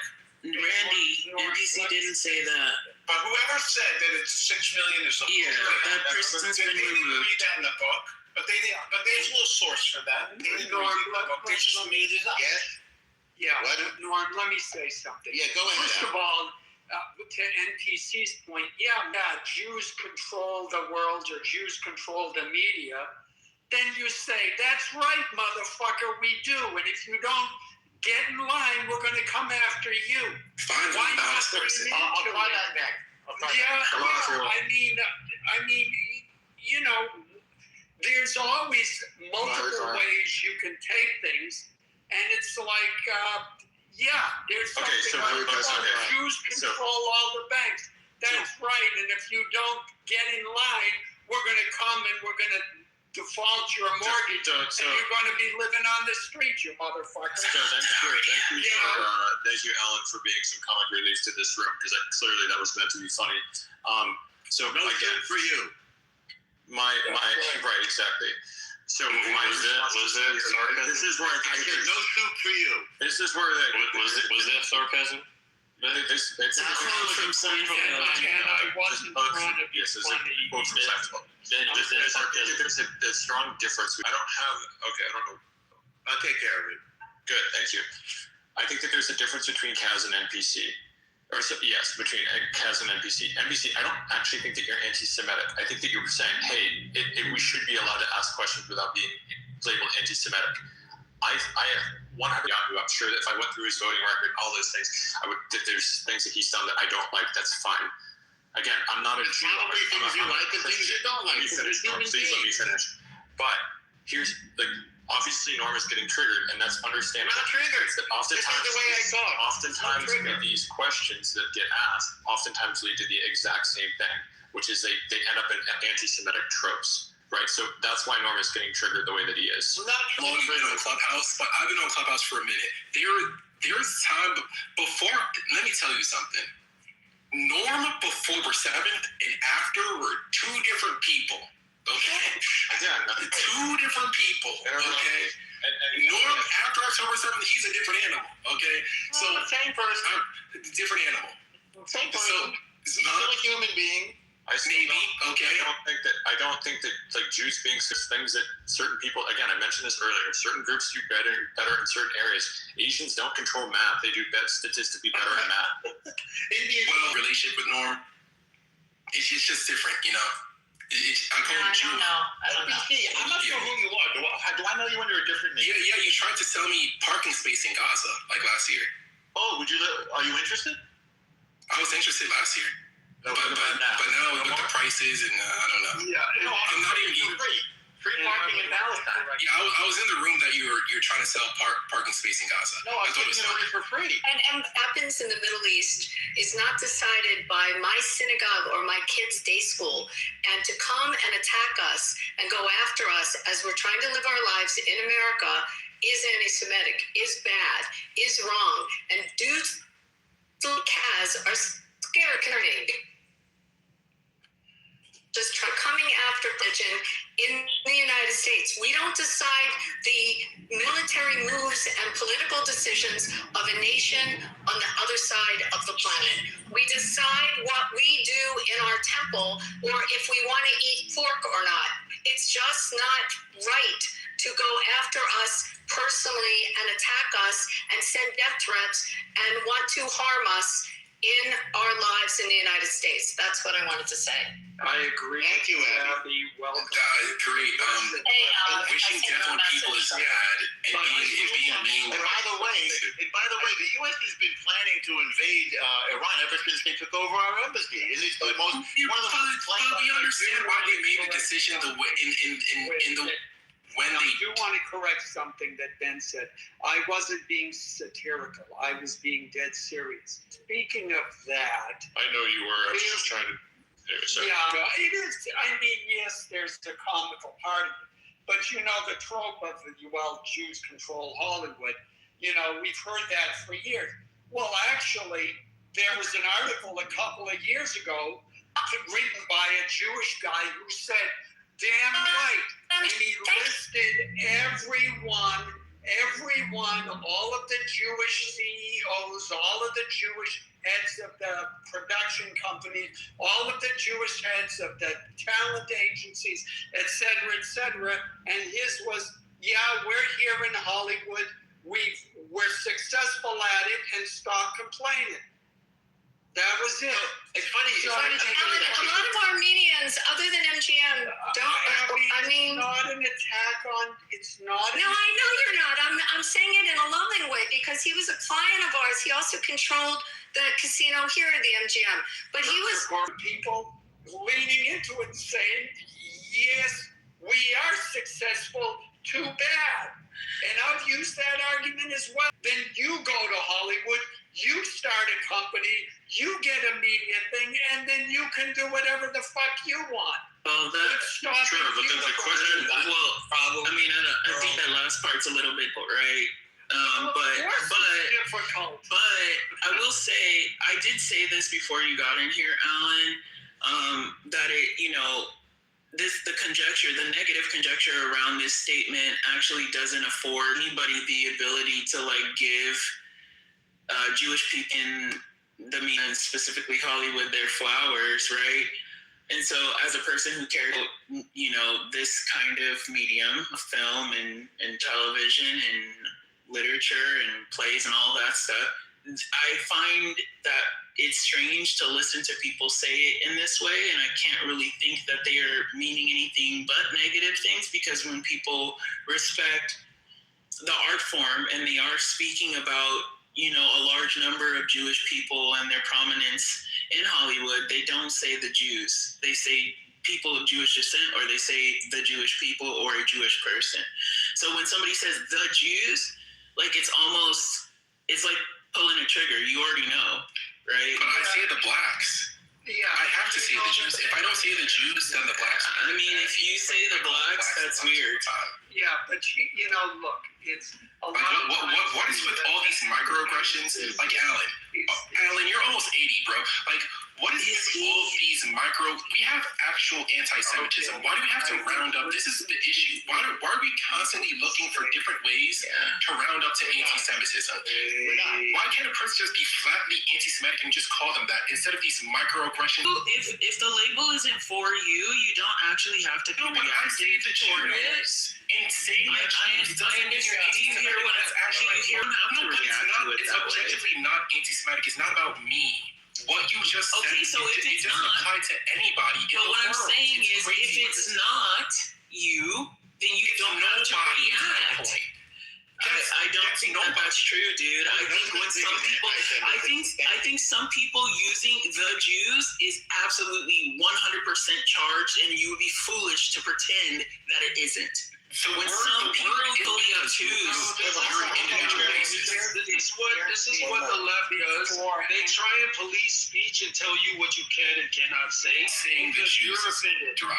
Randy, NPC didn't say that. But whoever said that it's 6 million is a that person's been removed. Read that in the book. But there's no source for that. They just made it up. Yes. Yeah, What? Norm, let me say something. Yeah, go ahead. First of all, to NPC's point, Jews control the world or Jews control the media. Then you say, that's right, motherfucker, we do. And if you don't get in line, we're going to come after you. Fine, Why not? I'll try that next. I mean, you know, there's always multiple ways you can take things, and it's like, there's something like Jews control all the banks. That's right, and if you don't get in line, we're going to come and we're going to default your mortgage, and you're going to be living on the street, you motherfucker. So thank you, Alan, for being some comic relief to this room, because clearly that was meant to be funny. So no again for you. Right, exactly. So was that sarcasm? This is where I said no soup for you. This is where was that sarcasm? It's from Seinfeld, and I wasn't trying to be funny. There's a strong difference. I don't know. I'll take care of it. Good, thank you. I think that there's a difference between Kaz and NPC. Between Kaz and NPC. NPC, I don't actually think that you're anti-Semitic. I think that you're saying, hey, we should be allowed to ask questions without being labeled anti-Semitic. I have 100. I'm sure that if I went through his voting record, all those things, there's things that he's done that I don't like. That's fine. Again, I'm not a Jew. Probably things you like and things you don't like. Please let me finish. But here's obviously Norm is getting triggered, and that's understandable. I'm not triggered. Oftentimes, the way I talk. Oftentimes, these questions that get asked oftentimes lead to the exact same thing, which is they end up in anti-Semitic tropes. Right, so that's why Norm is getting triggered the way that he is. I've been on Clubhouse, but I've been on Clubhouse for a minute. There's time before. Let me tell you something. Norm before 7th and after were two different people. Okay, two different people. Okay, Norm after October 7th, he's a different animal. Okay, so same person, different animal. Same person, still a human being. Maybe. Okay. I don't think that like Jews being things that certain people. Again, I mentioned this earlier. Certain groups do better in certain areas. Asians don't control math. They do statistically better in math. Relationship with Norm, it's just different, you know. I call him Jew. I'm not sure who you are. Do I know you under a different name? Yeah. You tried to sell me parking space in Gaza like last year. Oh, are you interested? I was interested last year. But now with the prices and I don't know. I'm not even free parking in Palestine. Yeah, I was in the room that you're trying to sell parking space in Gaza. No, I thought it was for free. And happens in the Middle East is not decided by my synagogue or my kids' day school. And to come and attack us and go after us as we're trying to live our lives in America is anti-Semitic, is bad, is wrong. And dudes like Kaz are scared of name. Just coming after religion in the United States. We don't decide the military moves and political decisions of a nation on the other side of the planet. We decide what we do in our temple or if we want to eat pork or not. It's just not right to go after us personally and attack us and send death threats and want to harm us in our lives in the United States. That's what I wanted to say. I agree. Thank you, Abby. Welcome. Great. Wishing death on people is bad, and being mean. And by the way, the U.S. has been planning to invade Iran ever since they took over our embassy. And it's the most one of the most planned. We understand why they made the decision when I do want to correct something that Ben said. I wasn't being satirical. I was being dead serious. Speaking of that, I know you were. I was just trying to. Yeah, it is. I mean, yes, there's the comical part of it. But, you know, the trope of Jews control Hollywood, you know, we've heard that for years. Well, actually, there was an article a couple of years ago written by a Jewish guy who said, damn right. And he listed everyone everyone, all of the Jewish CEOs, all of the Jewish heads of the production companies, all of the Jewish heads of the talent agencies, et cetera, and his was, yeah, we're here in Hollywood, we're successful at it, and stop complaining. That was it. It's funny. A lot of Armenians, other than MGM, don't. I mean, it's not an attack on. It's not. No, I know you're not. I'm saying it in a loving way because he was a client of ours. He also controlled the casino here at the MGM. But he was people leaning into it and saying, "Yes, we are successful. Too bad." And I've used that argument as well. Then you go to Hollywood. You start a company, you get a media thing, and then you can do whatever the fuck you want. Well, that's true, but then the question, I think that last part's a little bit right. But I will say, I did say this before you got in here, Alan, that the conjecture, the negative conjecture around this statement actually doesn't afford anybody the ability to give Jewish people in the media, and specifically Hollywood, their flowers, right? And so as a person who cares about, this kind of medium, film and television and literature and plays and all that stuff, I find that it's strange to listen to people say it in this way, and I can't really think that they are meaning anything but negative things, because when people respect the art form and they are speaking about a large number of Jewish people and their prominence in Hollywood, they don't say the Jews. They say people of Jewish descent, or they say the Jewish people or a Jewish person. So when somebody says the Jews, it's like pulling a trigger. You already know, right? But I see the blacks. Yeah, I have to see the Jews. If I don't see the Jews, then the blacks. I mean, if you say the blacks, that's weird. Yeah, but look, it's a lot. What is with all these microaggressions? Like Alan, you're almost 80, bro. What is with all these we have actual anti-Semitism. Why do we have to round up? This is the issue. Why are we constantly looking for different ways to round up to anti-Semitism? Why can't a person just be flatly anti-Semitic and just call them that instead of these microaggressions? If the label isn't for you, you don't actually have to be reactive toward it. And saying that Jews doesn't mean you're anti-Semitic. It's objectively not anti-Semitic. It's not about me. What you just said, it doesn't apply to anybody. But what I'm saying is, if it's not you, then you don't have to react. I don't think that's true, dude. I think some people using the Jews is absolutely 100% charged, and you would be foolish to pretend that it isn't. So when some people fully obtuse, this is what the left does. They try and police speech and tell you what you can and cannot say. Saying that you're offended. I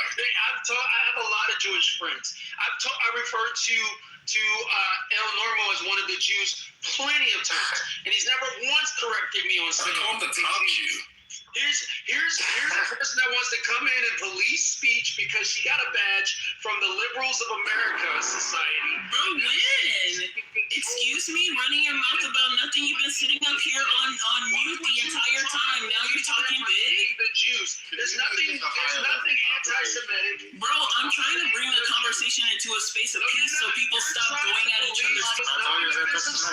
have a lot of Jewish friends. I referred to El Normo as one of the Jews plenty of times, and he's never once corrected me on saying. I call him the top Jew. Here's a person that wants to come in and police speech because she got a badge from the Liberals of America Society. Bro, when? Excuse me, running your mouth about nothing. You've been sitting up here on mute the entire time. Now you're talking big? The Jews. There's nothing anti-Semitic. Bro, I'm trying to bring the conversation into a space of peace so people stop going at each other's mouths.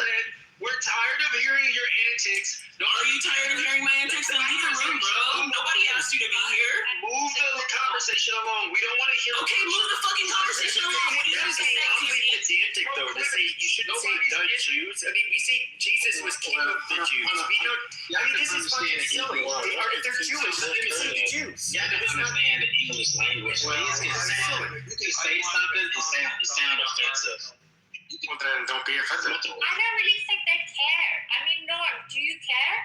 We're tired of hearing your antics. Are you tired of hearing my antics? Then leave the room, bro. Nobody asked you to be here. Move the conversation along. We don't want to hear. Okay, move the fucking conversation along. What do you have to say? Pedantic though to say you shouldn't say the Jews. I mean, we say Jesus was king of the Jews. We don't. I mean, this is fucking silly. If they're Jewish, then you say the Jews. You have to understand the English language. You can say something and sound offensive. Well, then don't be offensive. I don't really think they care. I mean, Norm, do you care?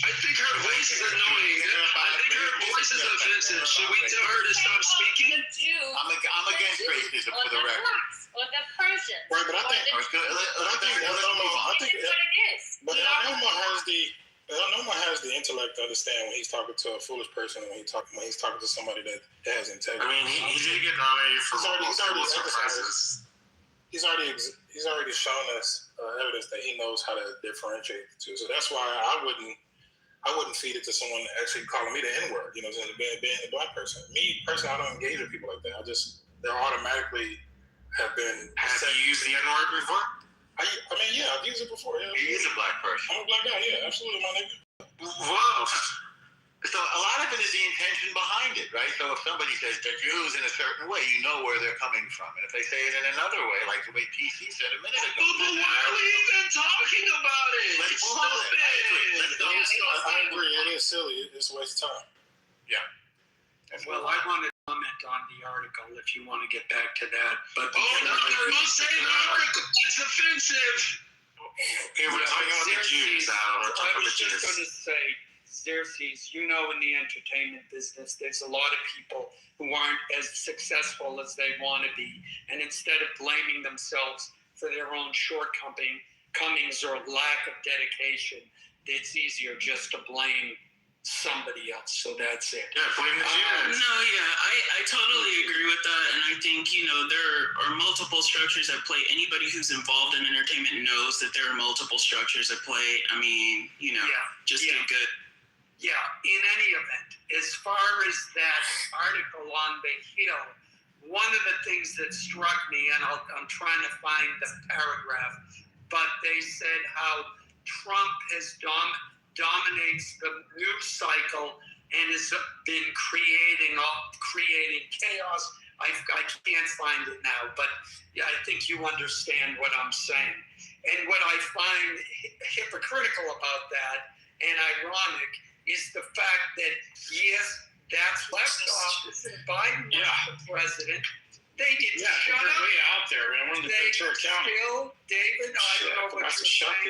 I think her voice is annoying. I think her voice is offensive. Should we tell her to stop speaking? I'm against racism for the record. Or the Persians. Right, but I think El Normo has the intellect to understand when he's talking to a foolish person and when he's talking to somebody that has integrity. I mean, he did get nominated for multiple prizes. he's already shown us evidence that he knows how to differentiate the two. So that's why I wouldn't feed it to someone actually calling me the N-word, you know, being a black person. Me personally, I don't engage with people like that. They're automatically have been. Have you used the N-word before? I mean, yeah, I've used it before. Yeah. He is a black person. I'm a black guy, yeah, absolutely, my nigga. Whoa. So a lot of it is the intention behind it, right? So if somebody says the Jews in a certain way, you know where they're coming from. And if they say it in another way, like the way PC said a minute ago. But why are we even talking about it? Let's It's move on. I agree. It is silly. It's a waste of time. Yeah. Well, I want to comment on the article if you want to get back to that. But don't say the article. It's offensive. Okay, we're talking about the Jews now. I was just going to say, Xerxes, you know, in the entertainment business, there's a lot of people who aren't as successful as they want to be. And instead of blaming themselves for their own shortcomings or lack of dedication, it's easier just to blame somebody else. So that's it. Yeah, blame the Jews. No, yeah, I totally agree with that. And I think, you know, there are multiple structures at play. Anybody who's involved in entertainment knows that there are multiple structures at play. I mean, you know, get good. Yeah, in any event, as far as that article on the Hill, one of the things that struck me, and I'm trying to find the paragraph, but they said how Trump has dominates the news cycle and has been creating chaos. I can't find it now, but yeah, I think you understand what I'm saying. And what I find hypocritical about that and ironic is the fact that, yes, that's left office and Biden was the president. They didn't shut up. Way out there, man. We're in the Ventura County. Still, David, I don't know what you're saying.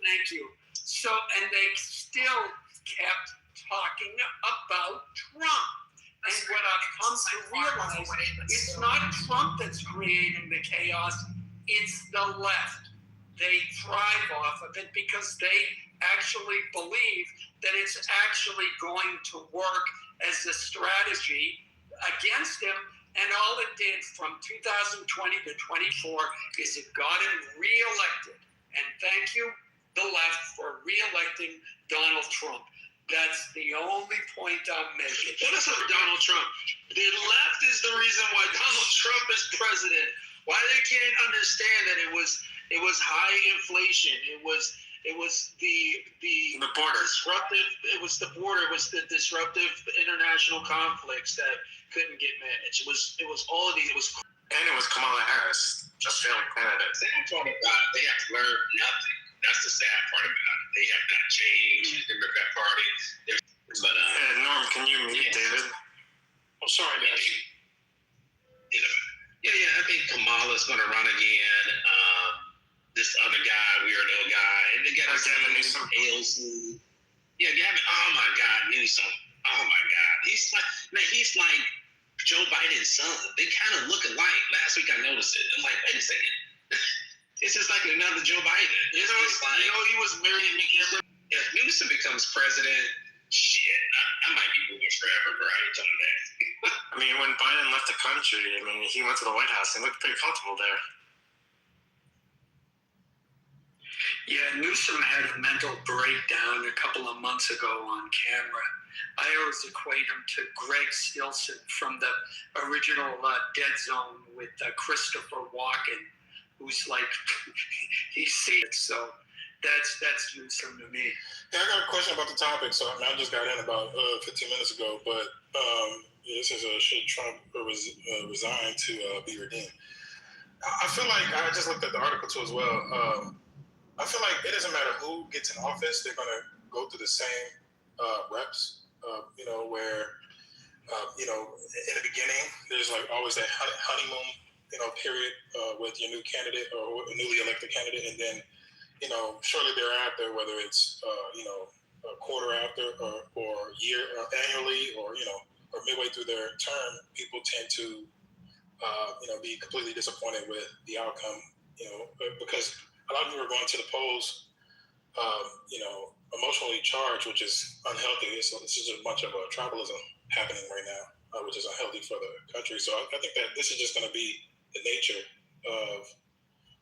Thank you. So, and they still kept talking about Trump. And what I've come to realize, it's not Trump that's creating the chaos, it's the left. They thrive off of it because they actually believe that it's actually going to work as a strategy against him. And all it did from 2020 to 24 is it got him reelected. And thank you, the left, for reelecting Donald Trump. That's the only point I'm making. What is up with Donald Trump? The left is the reason why Donald Trump is president. Why they can't understand that it was high inflation. It was the border. It was the border. It was the disruptive international conflicts that couldn't get managed. It was all of these. And it was Kamala Harris, a failed candidate. The sad part about it, they have learned nothing. That's the sad part about it. They have not changed the Democrat Party. But Norm, can you mute David? I'm sorry, man. You know, I think Kamala's going to run again. This other guy, weirdo guy, and they got Gavin Newsom. Yeah, Gavin. Oh my God, Newsom. Oh my God, he's like Joe Biden's son. They kind of look alike. Last week I noticed it. I'm like, wait a second. It's just like another Joe Biden. He was married to if Newsom becomes president, shit, I might be moving forever, bro. I ain't telling that. I mean, when Biden left the country, I mean, he went to the White House and looked pretty comfortable there. Yeah, Newsom had a mental breakdown a couple of months ago on camera. I always equate him to Greg Stilson from the original Dead Zone with Christopher Walken, who's like, he's sick. So that's Newsom to me. Yeah, I got a question about the topic. So I just got in about 15 minutes ago, but this is should Trump resign to be redeemed? I feel like I just looked at the article too as well. I feel like it doesn't matter who gets in office; they're going to go through the same reps. Where in the beginning, there's like always that honeymoon, period with your new candidate or a newly elected candidate, and then shortly thereafter, whether it's a quarter after or year or annually or midway through their term, people tend to be completely disappointed with the outcome. Because a lot of people are going to the polls, emotionally charged, which is unhealthy. So this is a bunch of tribalism happening right now, which is unhealthy for the country. So I think that this is just going to be the nature of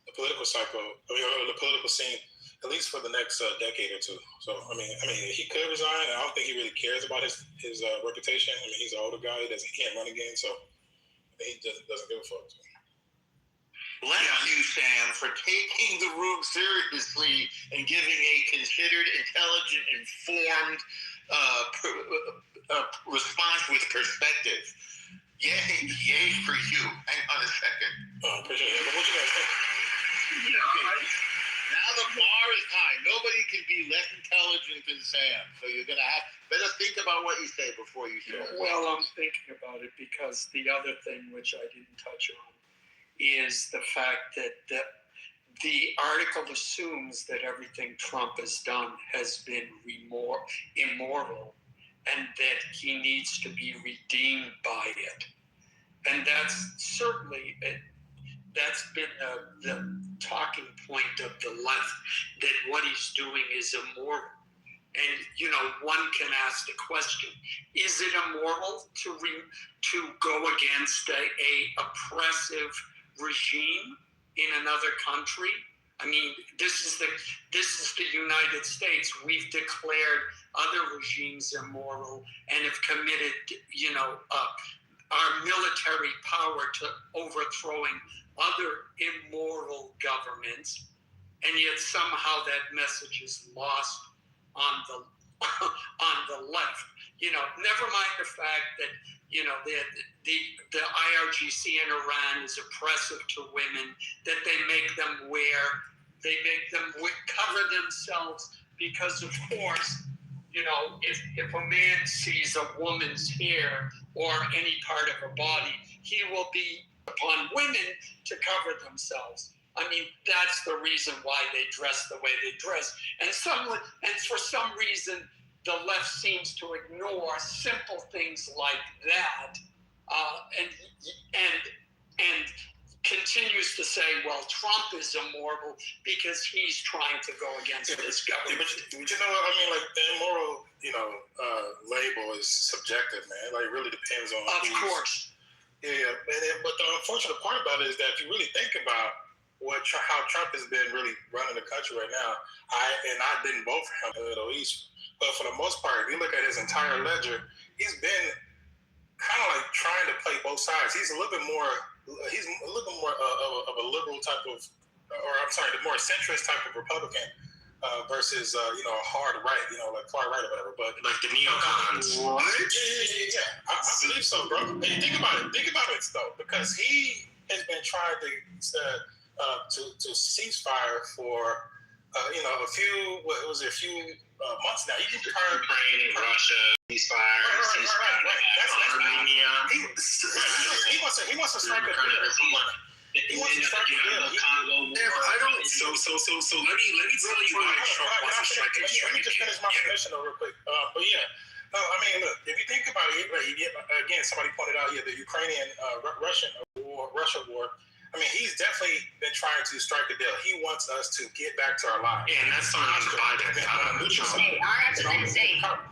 the political cycle, or the political scene, at least for the next decade or two. So, I mean, he could resign. I don't think he really cares about his reputation. I mean, he's an older guy. He can't run again, so he just doesn't give a fuck. Bless you, Sam, for taking the room seriously and giving a considered, intelligent, informed response with perspective. Yay for you. Hang on a second. Appreciate it. But what you guys think? Now the bar is high. Nobody can be less intelligent than Sam. So you're going to better think about what you say before you say it. Well, I'm thinking about it because the other thing which I didn't touch on is the fact that the article assumes that everything Trump has done has been immoral and that he needs to be redeemed by it. And that's certainly, that's been the talking point of the left, that what he's doing is immoral. And, one can ask the question, is it immoral to go against a oppressive regime in another country? I mean, this is the United States. We've declared other regimes immoral and have committed, our military power to overthrowing other immoral governments, and yet somehow that message is lost on the left. Never mind the fact that the IRGC in Iran is oppressive to women, that they make them cover themselves because, of course, if a man sees a woman's hair or any part of her body, he will be upon women to cover themselves. I mean, that's the reason why they dress the way they dress. And for some reason, the left seems to ignore simple things like that, and continues to say, well, Trump is immoral because he's trying to go against this government. But you know what I mean? Like, the immoral, label is subjective, man. Like, it really depends on. Of course. Yeah, but the unfortunate part about it is that if you really think about how Trump has been really running the country right now, I didn't vote for him in the Middle East, but for the most part, if you look at his entire ledger, he's been kind of like trying to play both sides. He's a little bit more of a liberal type of, the more centrist type of Republican versus a hard right, like far right or whatever. But like the neocons. What? Yeah. I believe so, bro. Hey, think about it though, because he has been trying to ceasefire for a few months now. You can turn Ukraine and Russia ceasefire. Armenia. He wants to strike a deal. He wants to strike a deal. I don't. So let me tell you why Trump wants to strike a deal. Let me just finish my submission real quick. But yeah. No, I mean, look, if you think about it, again, somebody pointed out the Ukrainian Russia war. I mean, he's definitely been trying to strike a deal. He wants us to get back to our lives. Yeah, and that's on Biden. Okay, our episode say. Trump,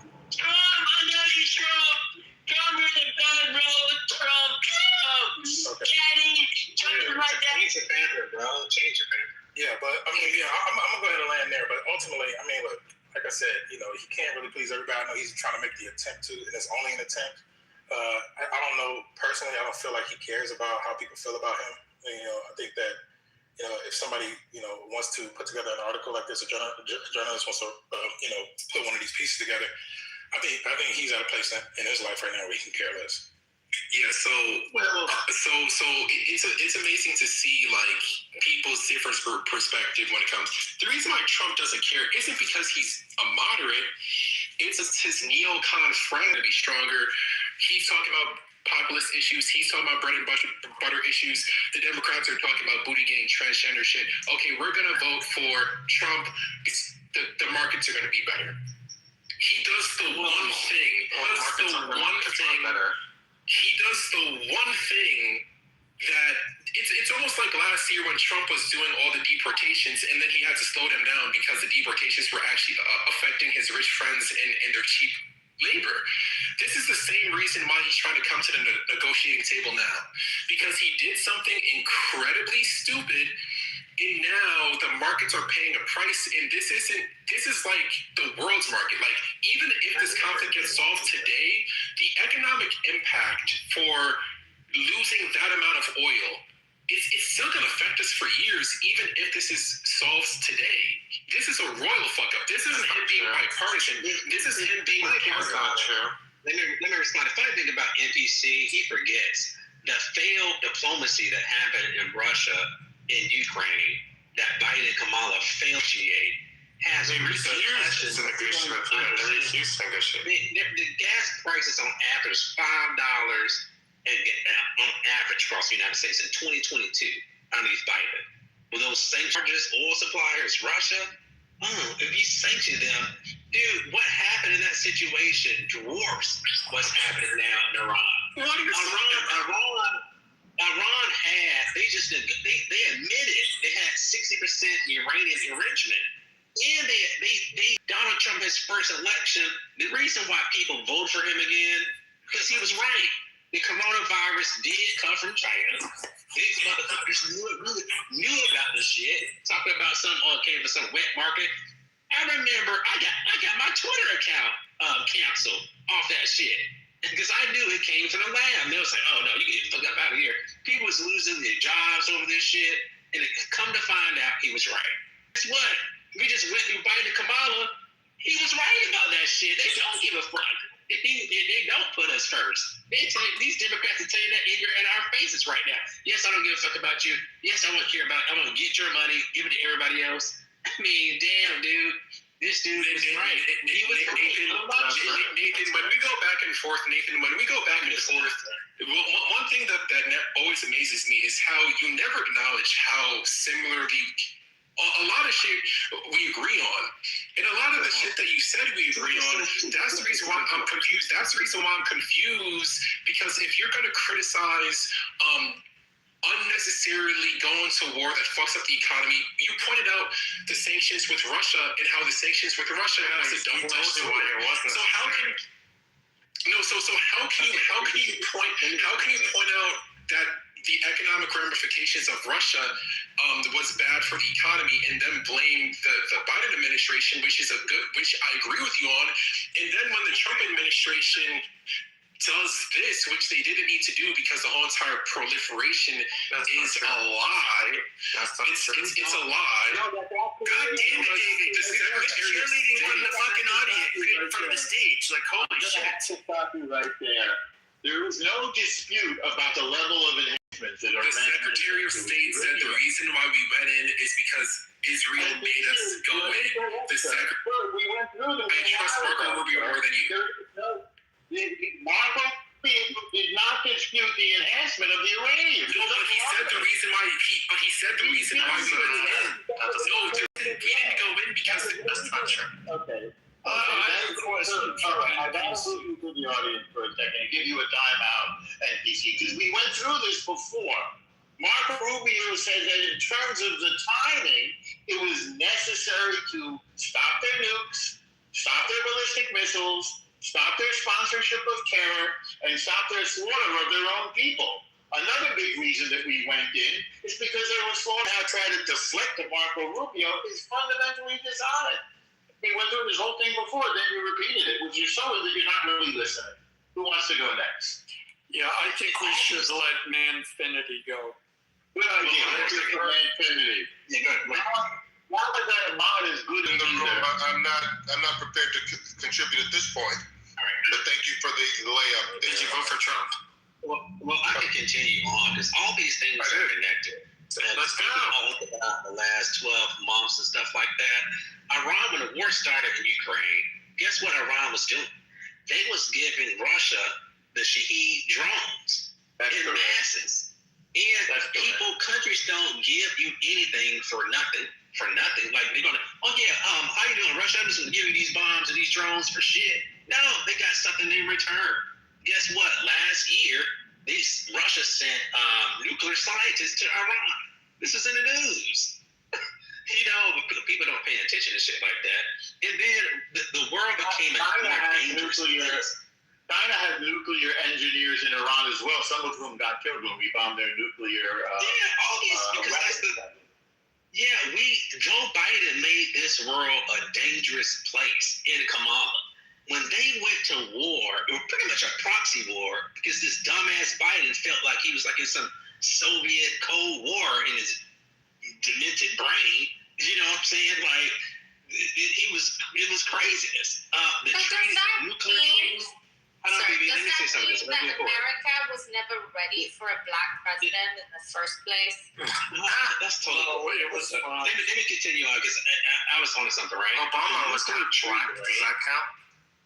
I know you, Trump. Trump is a bad roll with Trump. Change your banter, bro. Change your banter. Yeah, but I mean, I'm gonna go ahead and land there. But ultimately, I mean, look, like I said, he can't really please everybody. I know he's trying to make the attempt to, and it's only an attempt. I don't know personally. I don't feel like he cares about how people feel about him. I think that if somebody wants to put together an article like this, a journalist wants to put one of these pieces together, I think he's at a place in his life right now where he can care less. Yeah, so it's amazing to see like people's different perspective when it comes. The reason why Trump doesn't care isn't because he's a moderate. It's his neocon friend to be stronger. He's talking about populist issues. He's talking about bread and butter issues. The Democrats are talking about booty getting transgender shit. Okay, we're gonna vote for Trump. The markets are gonna be better. He does the one thing. He does the one thing that it's almost like last year when Trump was doing all the deportations, and then he had to slow them down because the deportations were actually affecting his rich friends and their cheap, labor. This is the same reason why he's trying to come to the negotiating table now, because he did something incredibly stupid, and now the markets are paying a price. And this is like the world's market. Like, even if this conflict gets solved today, the economic impact for losing that amount of oil, it's still going to affect us for years, even if this is solved today. This is a royal fuck up. This isn't him being bipartisan. This is him being a partner. Let me respond. The funny thing about NPC, he forgets the failed diplomacy that happened in Russia and Ukraine, that Biden and Kamala failed to mediate, has repercussions. The gas prices on average $5 on average across the United States in 2022 underneath Biden. With those sanctions, oil suppliers, Russia, if you sanction them, dude, what happened in that situation dwarfs what's happening now in Iran. Iran had, they admitted they had 60% uranium enrichment. And Donald Trump, his first election, the reason why people voted for him again, because he was right. The coronavirus did come from China. These motherfuckers knew about this shit. Talking about some came from some wet market. I remember I got my Twitter account canceled off that shit because I knew it came from the lab. They was like, "Oh no, you get the fuck up out of here." People was losing their jobs over this shit, and it come to find out he was right. Guess what? We just went through Biden and Kamala. He was right about that shit. They don't give a fuck. They don't put us first. These Democrats will tell you that in our faces right now. Yes, I don't give a fuck about you. Yes, I want to care about. I want to get your money, give it to everybody else. I mean, damn, dude, this dude is right. Nathan, when we go back and forth, one thing that always amazes me is how you never acknowledge how similarly. A lot of shit we agree on, and a lot of the shit that you said we agree on, that's the reason why I'm confused. That's the reason why I'm confused, because if you're going to criticize unnecessarily going to war that fucks up the economy, you pointed out the sanctions with Russia and how the sanctions with Russia was a double-edged sword. So how can you point out that the economic ramifications of Russia was bad for the economy, and then blame the Biden administration, which I agree with you on, and then when the Trump administration does this, which they didn't need to do because the whole entire proliferation is a lie. It's a lie. God damn it, David. The secretary cheerleading from the fucking audience in front of the stage. Like, holy shit. That's a copy right there. There is no dispute about the level of enhancements that are. The Secretary of State said the reason why we went in is because Israel made us go in. We went through the. I trust Marco Rubio more than you. Marco did not dispute the enhancement of the uranium. No, but he said the reason why. He said the reason why we went in. No, we didn't go in because that's not true. Okay. I have a question. All right, I've asked you to the audience for a second and give you a timeout, NPC, because we went through this before. Marco Rubio said that in terms of the timing, it was necessary to stop their nukes, stop their ballistic missiles, stop their sponsorship of terror, and stop their slaughter of their own people. Another big reason that we went in is because they were slaughter. Now trying to deflect to Marco Rubio is fundamentally dishonest. We went through this whole thing before, then you repeated it, which is showing that you're not really listening. Who wants to go next? Yeah, I think we should let Manfinity go. Good idea. Manfinity. Yeah, good. Why was that mod as good as I'm not prepared to contribute at this point. All right. But thank you for the layup. Did you vote for Trump? Well, I can continue on because all these things are connected. Let's go. The last 12 months and stuff like that. Iran, when the war started in Ukraine, guess what Iran was doing? They was giving Russia the Shahed drones in masses. And countries don't give you anything for nothing. Like they're gonna, how you doing, Russia? I'm just gonna give you these bombs and these drones for shit. No, they got something in return. Guess what? Last year, Russia sent nuclear scientists to Iran. This is in the news. People don't pay attention to shit like that. And then the world became a more dangerous nuclear. China had nuclear engineers in Iran as well, some of whom got killed when we bombed their nuclear. All these because that's the. Yeah, Joe Biden made this world a dangerous place in Kamala. When they went to war, it was pretty much a proxy war because this dumbass Biden felt like he was like in some Soviet Cold War in his demented brain. You know what I'm saying? Like it was craziness. But does that mean? Does that mean that America was never ready for a black president in the first place? That's totally. It was. Let me continue on because I was onto something, right? Obama was not trapped. Does that count?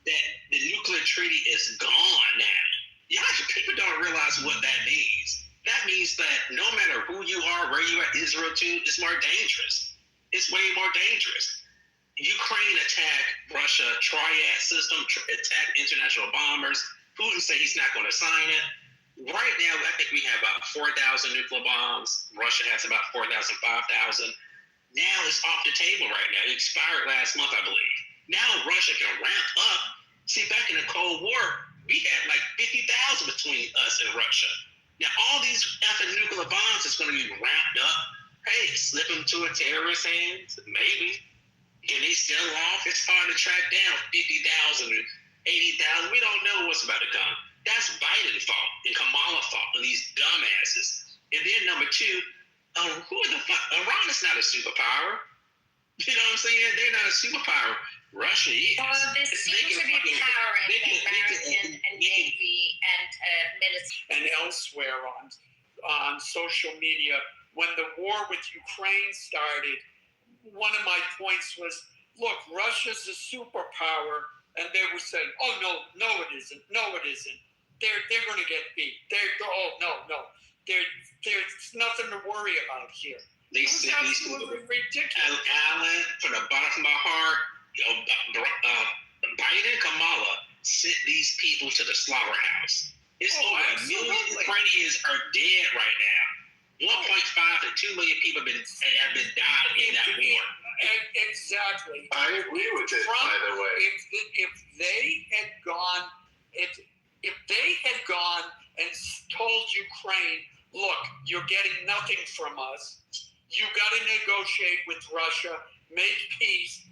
That the nuclear treaty is gone now. Yeah, people don't realize what that means. That means that no matter who you are, where you are, Israel too, it's more dangerous. It's way more dangerous. Ukraine attacked Russia, triad system, attacked international bombers. Putin said he's not going to sign it. Right now, I think we have about 4,000 nuclear bombs. Russia has about 4,000, 5,000. Now it's off the table right now. It expired last month, I believe. Now Russia can ramp up. See, back in the Cold War, we had like 50,000 between us and Russia. Now all these effing nuclear bombs is going to be ramped up. Hey, slip them to a terrorist hands? Maybe. Can they still off? It's hard to track down 50,000 or 80,000. We don't know what's about to come. That's Biden's fault and Kamala's fault and these dumbasses. And then number two, who the fuck? Iran is not a superpower. You know what I'm saying? They're not a superpower. Russia is. Well, they seem to be powering the American and Navy and military. And elsewhere on social media, when the war with Ukraine started, one of my points was, look, Russia's a superpower, and they were saying, oh no, it isn't. No, it isn't. They're going to get beat. There's nothing to worry about here. It's absolutely ridiculous. Alan, from the bottom of my heart, Biden and Kamala sent these people to the slaughterhouse. It's over a million Ukrainians are dead right now. 1.5 to 2 million people have been died in that war. Exactly. I agree with it, by the way. If they had gone and told Ukraine, look, you're getting nothing from us. You got to negotiate with Russia, make peace.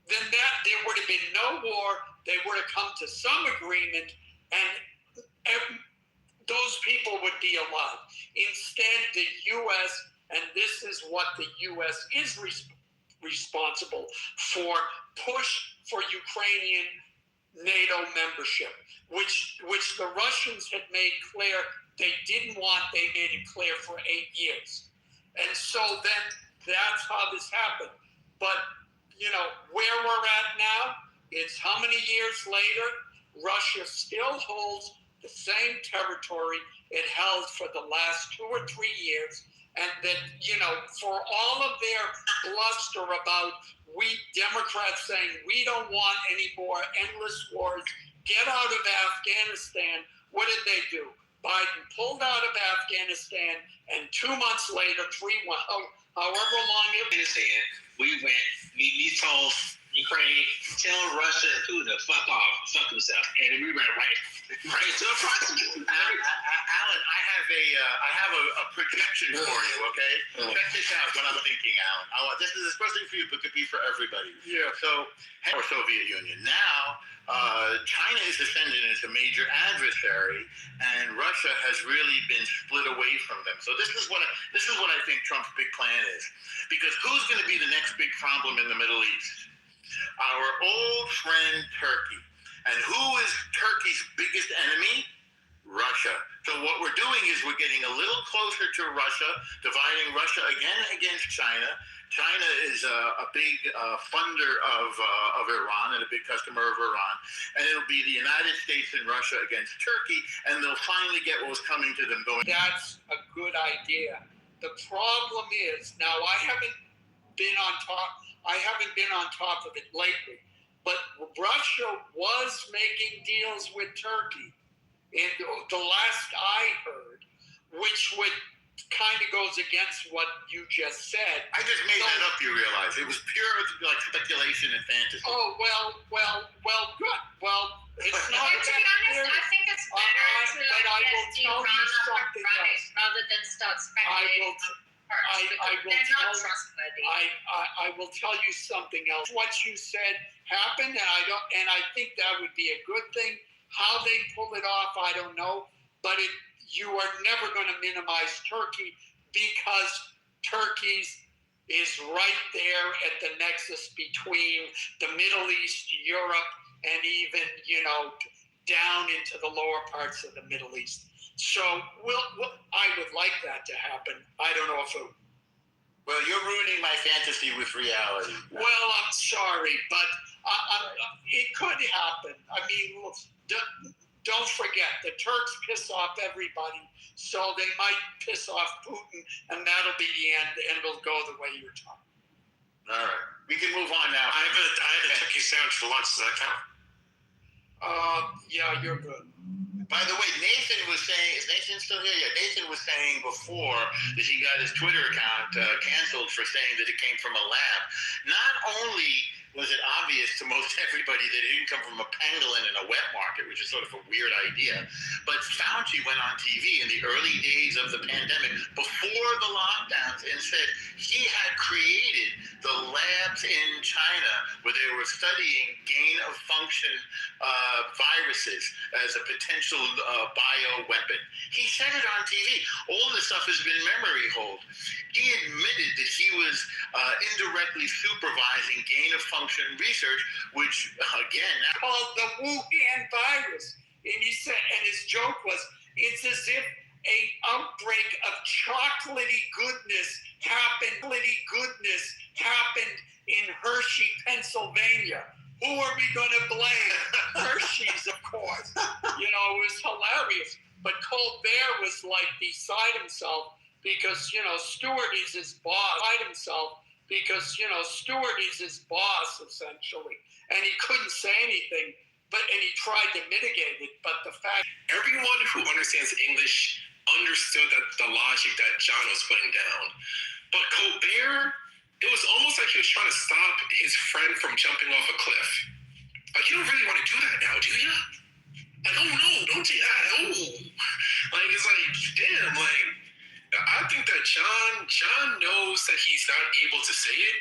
Then there would have been no war. They would have come to some agreement, and those people would be alive. Instead, the U.S., and this is what the U.S. is responsible for, push for Ukrainian NATO membership, which the Russians had made clear they didn't want. They made it clear for 8 years. And so then that's how this happened. But, where we're at now, it's how many years later, Russia still holds the same territory it held for the last 2 or 3 years. And that, for all of their bluster about we Democrats saying we don't want any more endless wars, get out of Afghanistan, what did they do? Biden pulled out of Afghanistan, and 2 months later, however long it was, we told Ukraine, tell Russia and Putin to fuck off, fuck himself, and we went right to the front. Alan, I have a projection for you. Okay, check this out. What I'm thinking, Alan. This is especially for you, but could be for everybody. Yeah. So, or Soviet Union. Now, China is ascending as a major adversary, and Russia has really been split away from them. So this is what I think Trump's big plan is, because who's going to be the next big problem in the Middle East? Our old friend Turkey. And who is Turkey's biggest enemy? Russia. So what we're doing is we're getting a little closer to Russia, dividing Russia again against China. China is a big funder of Iran and a big customer of Iran. And it'll be the United States and Russia against Turkey, and they'll finally get what was coming to them going. That's a good idea. The problem is, now I haven't been on top of it lately, but Russia was making deals with Turkey. And the last I heard, which would kind of goes against what you just said. I just made that up, you realize. It was pure speculation and fantasy. Oh, well, good. Well, will. I will tell you something else. What you said happened, and I think that would be a good thing. How they pull it off, I don't know. But you are never going to minimize Turkey because Turkey is right there at the nexus between the Middle East, Europe, and even, down into the lower parts of the Middle East. So I would like that to happen. I don't know if it... Well, you're ruining my fantasy with reality. Well, I'm sorry, but it could happen. I mean, don't forget, the Turks piss off everybody, so they might piss off Putin, and that'll be the end, and it'll go the way you're talking. All right. We can move on now. I had a turkey sandwich for lunch. Does that count? Yeah, you're good. By the way, Nathan was saying, is Nathan still here? Yeah, Nathan was saying before that he got his Twitter account canceled for saying that it came from a lab. Not only was it obvious to most everybody that it didn't come from a pangolin in a wet market, which is sort of a weird idea, but Fauci went on TV in the early days of the pandemic, before the lockdowns, and said he had created the labs in China where they were studying gain-of-function viruses as a potential bioweapon. He said it on TV. All this stuff has been memory hold. He admitted that he was indirectly supervising gain-of-function research, which, again, called the Wuhan virus. And he said, and his joke was, it's as if an outbreak of chocolatey goodness happened in Hershey, Pennsylvania. Who are we going to blame? Hershey's, of course. It was hilarious. But Colbert was like beside himself because, Stewart is his boss. Stewart is his boss, essentially. And he couldn't say anything, and he tried to mitigate it. But the fact... Everyone who understands English understood the logic that John was putting down. But Colbert, it was almost like he was trying to stop his friend from jumping off a cliff. Like, you don't really want to do that now, do you? Like, oh no, don't do that. Oh. Like, it's like, damn, like, I think that John knows that he's not able to say it,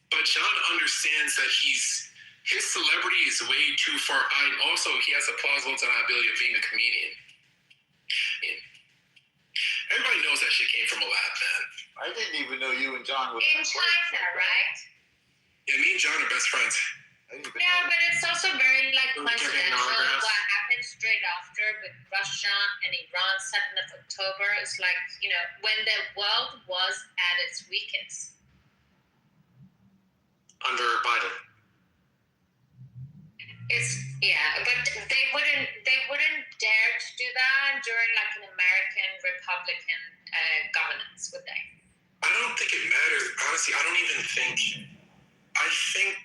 but John understands that his celebrity is way too far out. And also, he has a plausible deniability of being a comedian. Everybody knows that shit came from a lab, man. I didn't even know you and John were in China, right? Yeah, me and John are best friends. Yeah, but it's also very coincidental what happened straight after with Russia and Iran, 7th of October. It's like, when the world was at its weakest. Under Biden. But they wouldn't dare to do that during an American Republican governance, would they? I don't think it matters. Honestly, I think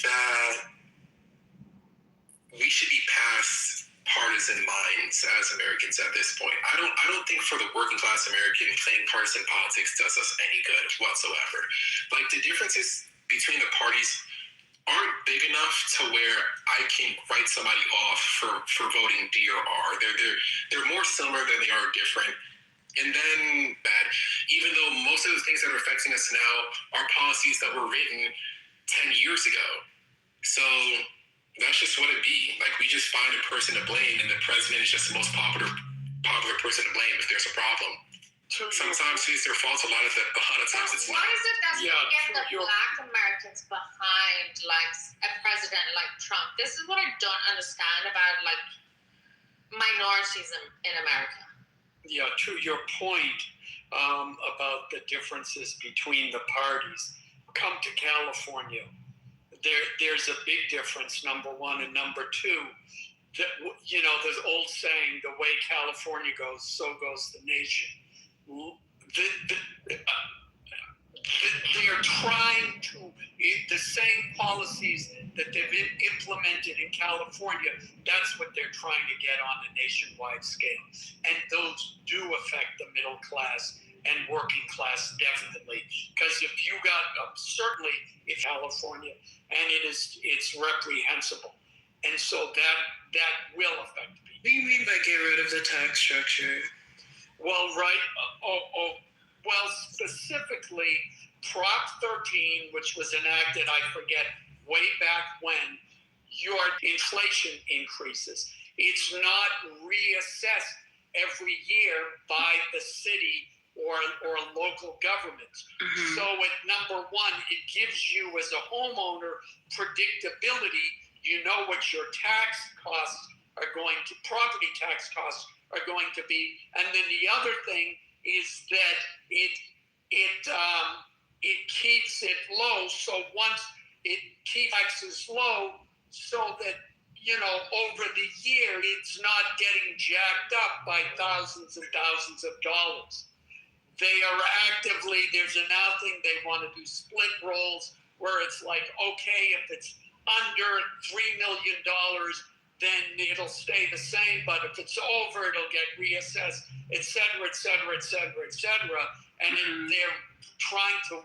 that we should be past partisan lines as Americans at this point. I don't think for the working class American, playing partisan politics does us any good whatsoever. Like, the differences between the parties aren't big enough to where I can write somebody off for voting D or R. They're more similar than they are different. And then that, even though most of the things that are affecting us now are policies that were written 10 years ago. So that's just what it be. Like, we just find a person to blame, and the president is just the most popular person to blame if there's a problem. Sometimes it's their fault. A lot of times it's not. What is it that's going to get the Black Americans behind a president like Trump? This is what I don't understand about minorities in America. Yeah, to your point about the differences between the parties, come to California. There's a big difference, number one, and number two. There's old saying, the way California goes, so goes the nation. They're trying to, the same policies that they've implemented in California, that's what they're trying to get on a nationwide scale. And those do affect the middle class and working class, definitely. Because if you got, certainly if California, and it's reprehensible. And so that will affect people. What do you mean by get rid of the tax structure? Well, right. Well, specifically, Prop 13, which was enacted, I forget, way back when, your inflation increases. It's not reassessed every year by the city or local governments. So at number one, it gives you as a homeowner predictability. You know what your tax costs are going to, property tax costs are going to be. And then the other thing is that it keeps it low. So once it keeps taxes low, so that, you know, over the year, it's not getting jacked up by thousands and thousands of dollars. They are actively, there's a now thing, they want to do split rolls where it's like, okay, if it's under $3 million, then it'll stay the same, but if it's over, it'll get reassessed, et cetera, et cetera, et cetera, et cetera. And they're trying to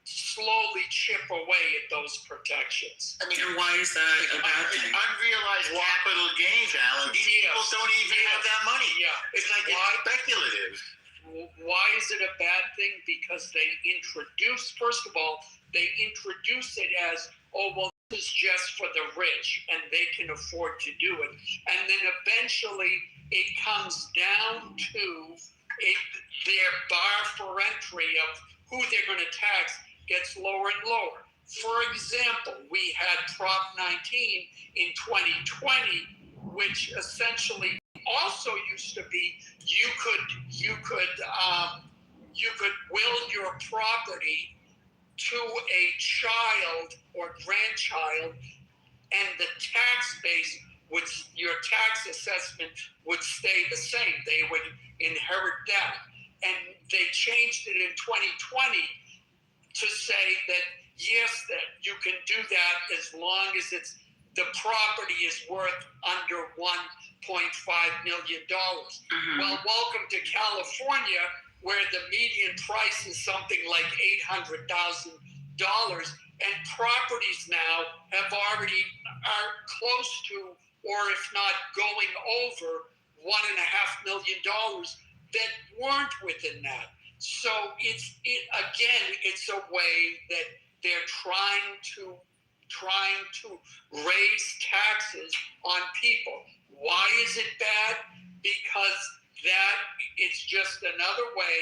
slowly chip away at those protections. I mean, and why is that a bad thing? Unrealized capital gains, Alan. These people don't even have that money. Yeah. It's like it's speculative. Why is it a bad thing? Because they introduce, first of all, they introduce it as, oh, well, this is just for the rich and they can afford to do it. And then eventually it comes down to their bar for entry of who they're going to tax gets lower and lower. For example, we had Prop 19 in 2020, which essentially also used to be you could will your property to a child or grandchild, and the tax base would, your tax assessment would stay the same. They would inherit that. And they changed it in 2020 to say that yes, that you can do that as long as it's the property is worth under $1.5 million. Well, welcome to California, where the median price is something like $800,000, and properties now are close to, or if not going over, $1.5 million that weren't within that. So it's a way that they're trying to raise taxes on people. Why is it bad? Because that it's just another way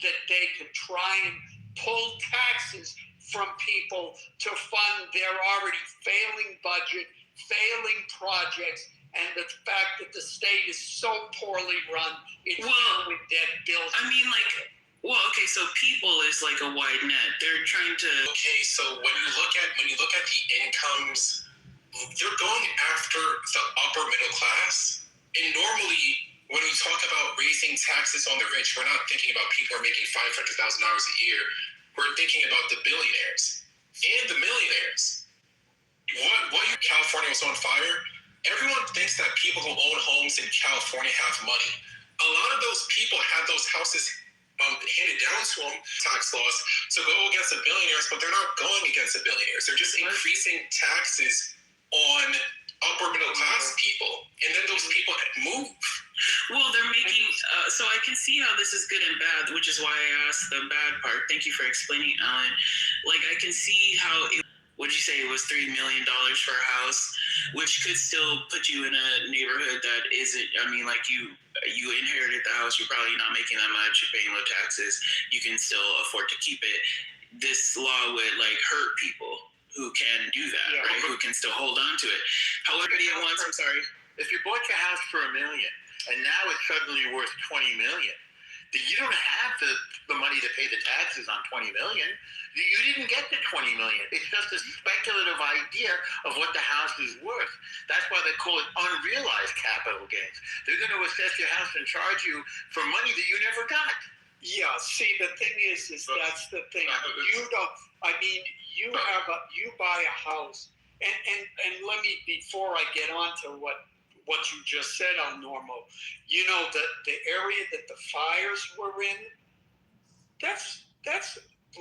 that they can try and pull taxes from people to fund their already failing budget, failing projects, and the fact that the state is so poorly run, it's filled with dead bills. I mean, like, well, okay, so people is like a wide net. They're trying to. Okay, so when you look at the incomes, they're going after the upper middle class. And normally, when we talk about raising taxes on the rich, we're not thinking about people who are making $500,000 a year. We're thinking about the billionaires and the millionaires. What California was on fire? Everyone thinks that people who own homes in California have money. A lot of those people have those houses handed down to them, tax laws, to go against the billionaires, but they're not going against the billionaires. They're just increasing taxes on upper middle class people, and then those people move. Well, they're making, so I can see how this is good and bad, which is why I asked the bad part. Thank you for explaining, Alan. Like, I can see how, what'd you say, it was $3 million for a house, which could still put you in a neighborhood that isn't, I mean, like you inherited the house, you're probably not making that much, you're paying low taxes, you can still afford to keep it. This law would, like, hurt people who can do that, right? Who can still hold on to it. However, I'm sorry. If you bought your house for $1 million and now it's suddenly worth $20 million, then you don't have the money to pay the taxes on $20 million. You didn't get the $20 million. It's just a speculative idea of what the house is worth. That's why they call it unrealized capital gains. They're going to assess your house and charge you for money that you never got. Yeah, see, the thing is that's the thing. You don't, I mean, you buy a house, and let me, before I get on to what you just said on Normal, you know, the area that the fires were in, that's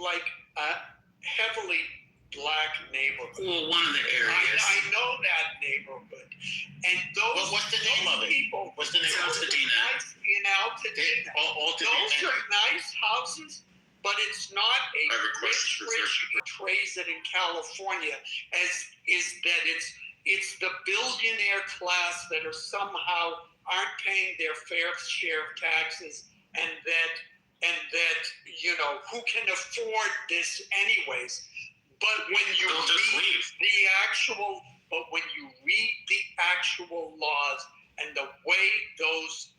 like a heavily black neighborhood. Well, one of the areas. I know that neighborhood. And those, what's the name of it? People, what's the name of it? In Altadena. Those are nice houses, rich portrays it in California is that it's the billionaire class that are somehow aren't paying their fair share of taxes, and that who can afford this anyways. But when you read the actual laws and the way those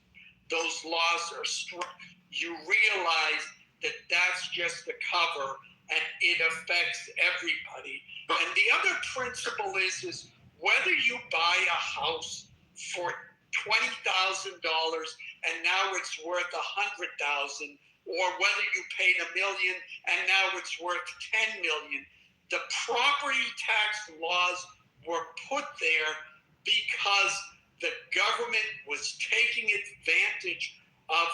laws are structured, you realize that that's just a cover and it affects everybody. And the other principle is whether you buy a house for $20,000 and now it's worth $100,000, or whether you paid $1 million and now it's worth $10 million. The property tax laws were put there because the government was taking advantage of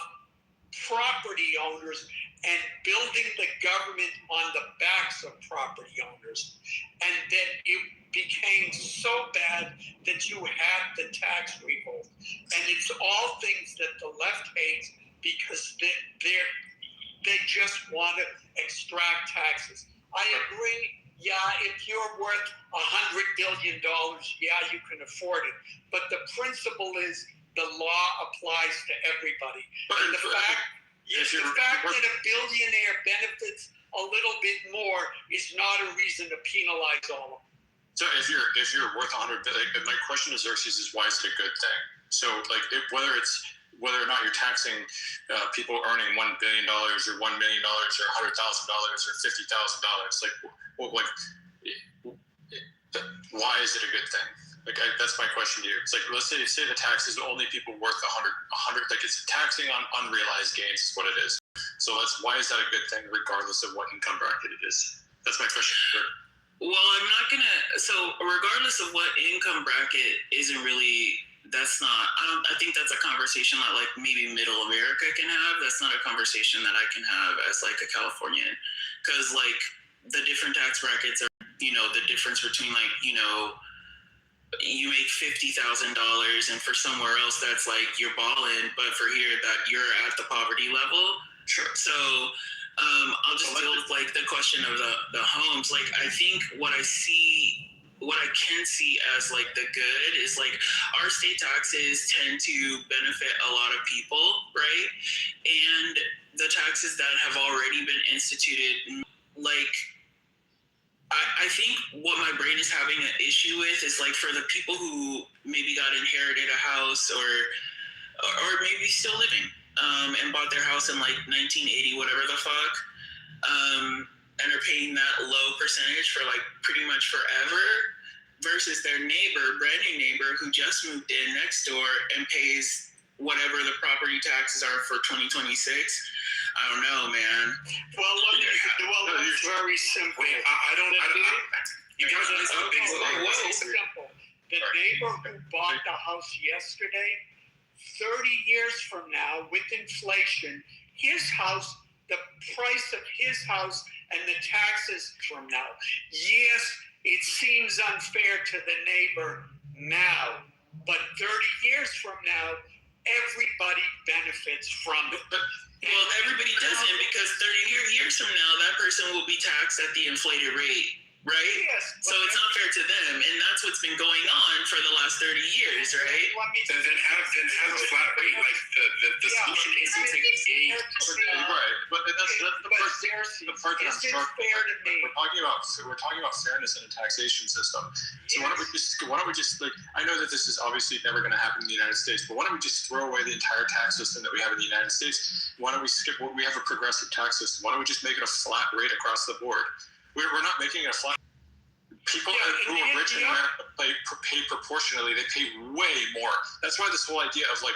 property owners and building the government on the backs of property owners. And that it became so bad that you had the tax revolt. And it's all things that the left hates because they just want to extract taxes. I agree. Yeah, if you're worth $100 billion, yeah, you can afford it. But the principle is the law applies to everybody. And the fact that a billionaire benefits a little bit more is not a reason to penalize all of them. So if you're worth 100 billion, my question to Xerxes is, why is it a good thing? So whether or not you're taxing people earning $1 billion or $1 million or $100,000 or $50,000, why is it a good thing? That's my question to you. It's like, let's say the tax is only people worth 100, like it's taxing on unrealized gains is what it is. So why is that a good thing regardless of what income bracket it is? That's my question. Well, I'm not gonna. So regardless of what income bracket, isn't really. That's not. I think that's a conversation that like maybe Middle America can have. That's not a conversation that I can have as like a Californian, because like the different tax brackets are, the difference between like you make $50,000 and for somewhere else that's like you're balling, but for here that you're at the poverty level. Sure. So. I'll just deal with like the question of the homes. Like I think what I can see as like the good is like our state taxes tend to benefit a lot of people, right? And the taxes that have already been instituted, like I think what my brain is having an issue with is like for the people who maybe got inherited a house or maybe still living. And bought their house in like 1980, whatever the fuck, and are paying that low percentage for like pretty much forever, versus their brand new neighbor who just moved in next door and pays whatever the property taxes are for 2026. I don't know, man. Well, it's very simple. You guys are simple. The neighbor who bought the house yesterday, 30 years from now, with inflation, his house, the price of his house and the taxes from now. Yes, it seems unfair to the neighbor now, but 30 years from now, everybody benefits from it. Well, everybody doesn't, because 30 years from now, that person will be taxed at the inflated rate. Right? Yes. So it's not fair to them, and that's what's been going on for the last 30 years, right? Then have a flat rate. Like the solution isn't to gauge. Right, but that's the part that I'm struck. We're talking about fairness in a taxation system. So why don't we just like, I know that this is obviously never going to happen in the United States, but why don't we just throw away the entire tax system that we have in the United States? Why don't we skip? We have a progressive tax system. Why don't we just make it a flat rate across the board? We're not making it a flat. People who are rich in America pay proportionally. They pay way more. That's why this whole idea of like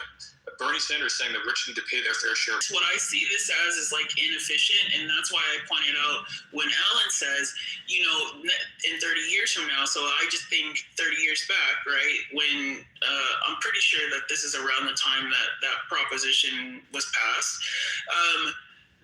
Bernie Sanders saying the rich need to pay their fair share. What I see this as is like inefficient, and that's why I pointed out when Alan says, in 30 years from now. So I just think 30 years back, right? When I'm pretty sure that this is around the time that proposition was passed.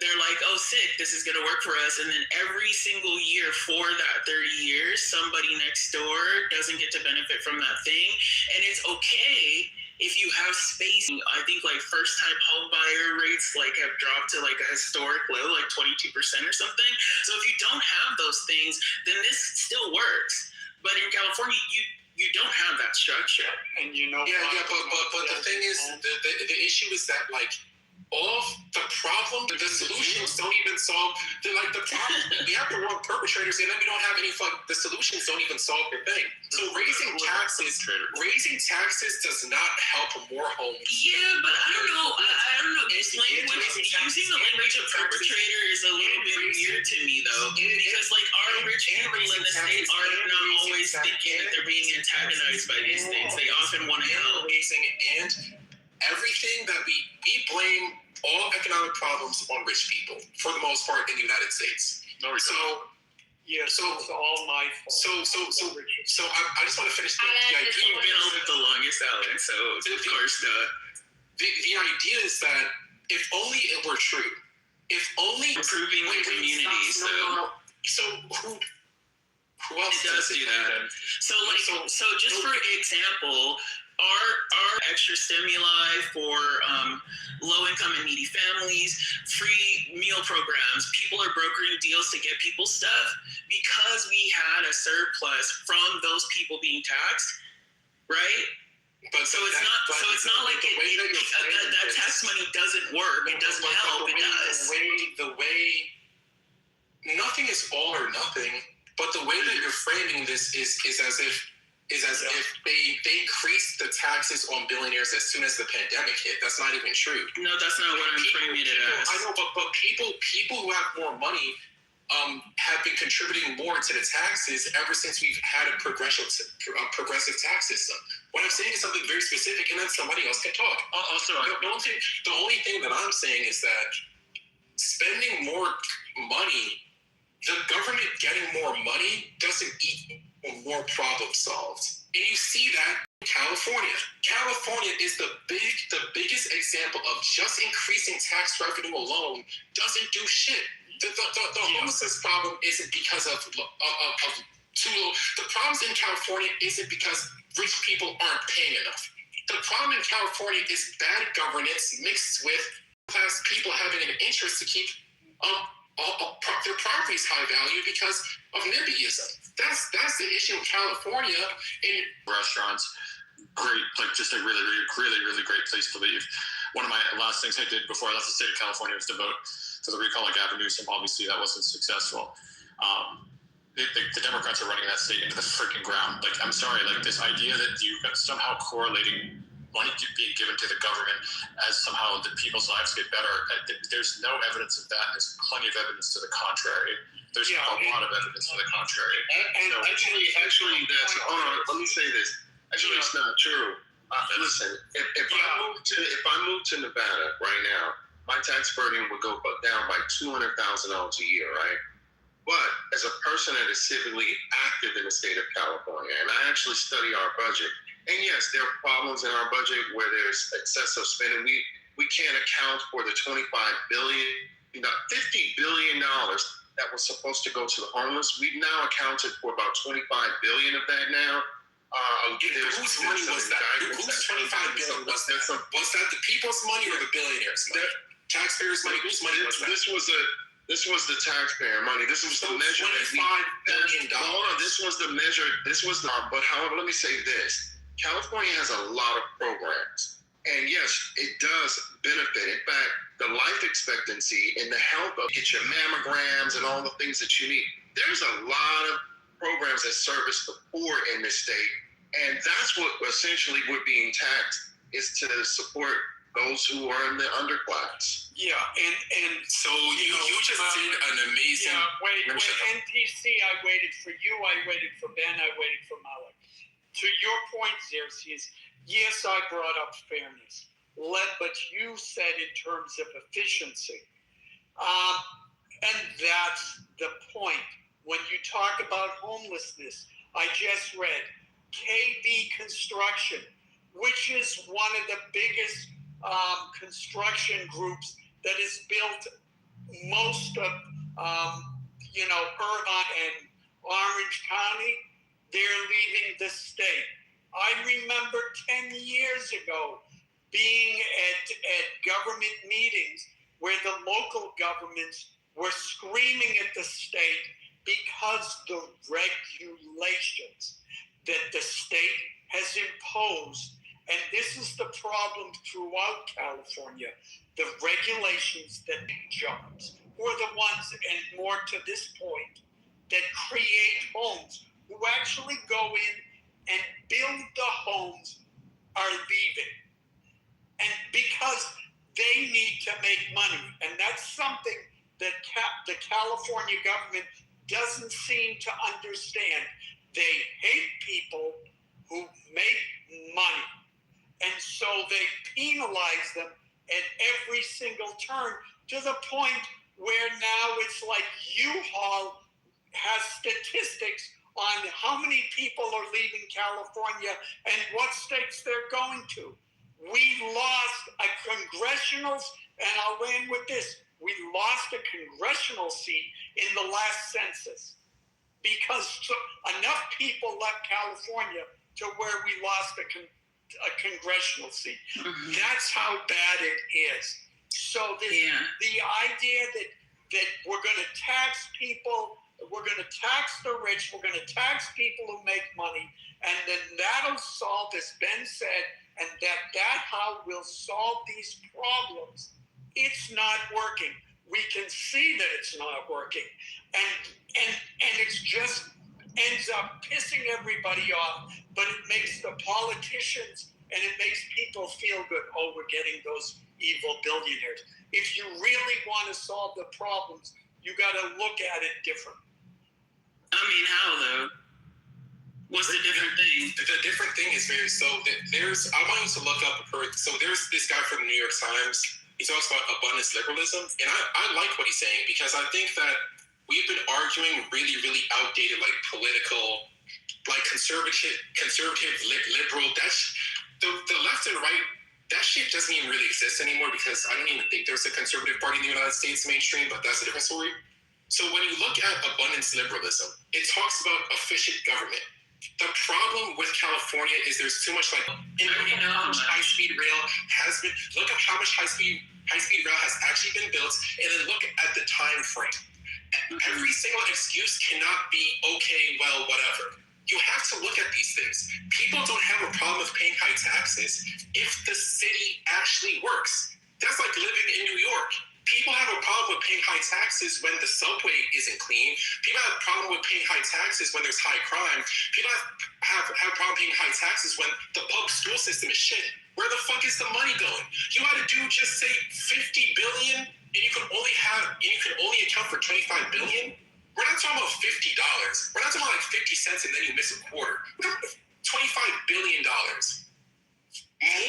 They're like, oh, sick, this is going to work for us. And then every single year for that 30 years, somebody next door doesn't get to benefit from that thing. And it's okay if you have space, I think like first time home buyer rates like have dropped to like a historic low, like 22% or something. So if you don't have those things, then this still works. But in California, you don't have that structure. And you know, but the thing is, the issue is that like all of the problem, the solutions don't even solve. They're like the problem. We have the wrong perpetrators, and then we don't have any fun. The solutions don't even solve the thing. So raising taxes does not help more homes. Yeah, but I don't know. This language, using the language of perpetrator is a little bit weird to me, though, because like our rich people in the state are not always thinking that they're being antagonized by these things. They often want to help. And everything that we blame all economic problems on rich people for the most part in the United States. It's all my fault. So I just want to finish the idea. You've been on it the longest, Alan. So of course not. The idea is that if only it were true, if only improving the community. So who else does do that? So just for example. Our extra stimuli for low-income and needy families, free meal programs, people are brokering deals to get people stuff because we had a surplus from those people being taxed, right? But so it's not like that tax money doesn't work. It doesn't help. It does. The way nothing is all or nothing, but the way that you're framing this is as if they increased the taxes on billionaires as soon as the pandemic hit. That's not even true. No, that's not what I'm framing it as. I know, but people who have more money have been contributing more to the taxes ever since we've had a progressive tax system. What I'm saying is something very specific, and then somebody else can talk. Also, the only thing that I'm saying is that spending more money, the government getting more money doesn't equal more problems solved. And you see that in California. California is the biggest example of just increasing tax revenue alone doesn't do shit. The homelessness problem isn't because of too low. The problems in California isn't because rich people aren't paying enough. The problem in California is bad governance mixed with class people having an interest to keep their properties high value because of NIMBYism. That's the issue in California. In restaurants, great, like just a really, really, really, really great place to leave. One of my last things I did before I left the state of California was to vote for the recall of Gavin Newsom. Obviously, that wasn't successful. The Democrats are running that state into the freaking ground. Like, I'm sorry, like this idea that you are somehow correlating money being given to the government as somehow the people's lives get better. There's no evidence of that. There's plenty of evidence to the contrary. There's a lot of evidence to the contrary. And actually, that's hold on. Let me say this. Actually, it's not true. Listen, if I move to Nevada right now, my tax burden would go down by $200,000 a year, right? But as a person that is civically active in the state of California, and I actually study our budget, and yes, there are problems in our budget where there's excessive spending. We can't account for the $50 billion that was supposed to go to the homeless. We've now accounted for about $25 billion of that now. Whose money was that? Whose $25 billion was that? Was that the people's money or the billionaires' money? Taxpayers' money? Whose money was that? This was the taxpayer money. This was the measure. $25 billion. Hold on. This was the measure. But however, let me say this. California has a lot of programs. And yes, it does benefit. In fact, the life expectancy and the health of get your mammograms and all the things that you need. There's a lot of programs that service the poor in this state. And that's what essentially we're being taxed, is to support those who are in the underclass. Yeah, and so you just did an amazing. Yeah, wait, NPC. I waited for you. I waited for Ben. I waited for Malik. To your point, Xerxes, yes, I brought up fairness. But you said in terms of efficiency. And that's the point. When you talk about homelessness, I just read KB Construction, which is one of the biggest construction groups that has built most of, Irvine and Orange County. They're leaving the state. I remember 10 years years ago being at government meetings where the local governments were screaming at the state because the regulations that the state has imposed, and this is the problem throughout California, the regulations that jobs, who are the ones, and more to this point, that create homes, who actually go in and build the homes, are leaving. And because they need to make money, and that's something that the California government doesn't seem to understand. They hate people who make money, and so they penalize them at every single turn, to the point where now it's like U-Haul has statistics on how many people are leaving California and what states they're going to. We lost a congressional, and I'll end with this, we lost a congressional seat in the last census because enough people left California to where we lost a congressional seat. Mm-hmm. That's how bad it is. So the idea that we're going to tax people, we're going to tax the rich, we're going to tax people who make money, and then that'll solve, as Ben said, and that how we'll solve these problems. It's not working. We can see that it's not working, and it's just ends up pissing everybody off. But it makes the politicians and it makes people feel good. Oh, we're getting those evil billionaires. If you really want to solve the problems, you got to look at it different. I mean, how though? What's the different thing? The different thing is there's. I want you to look up. So there's this guy from the New York Times. He talks about abundance liberalism, and I like what he's saying, because I think that we've been arguing really, really outdated, like political, like conservative, liberal. That's the left and right. That shit doesn't even really exist anymore, because I don't even think there's a conservative party in the United States mainstream. But that's a different story. So when you look at abundance liberalism, it talks about efficient government. The problem with California is there's too much, like, and look at how much high-speed rail has been. Look at how much high-speed rail has actually been built, and then look at the time frame. Every single excuse cannot be okay, well, whatever. You have to look at these things. People don't have a problem with paying high taxes if the city actually works. That's like living in New York. People have a problem with paying high taxes when the subway isn't clean. People have a problem with paying high taxes when there's high crime. People have a problem paying high taxes when the public school system is shit. Where the fuck is the money going? You had to do just say $50 billion, and you can only account for $25 billion. We're not talking about $50. We're not talking about like 50 cents and then you miss a quarter. We're talking $25 billion.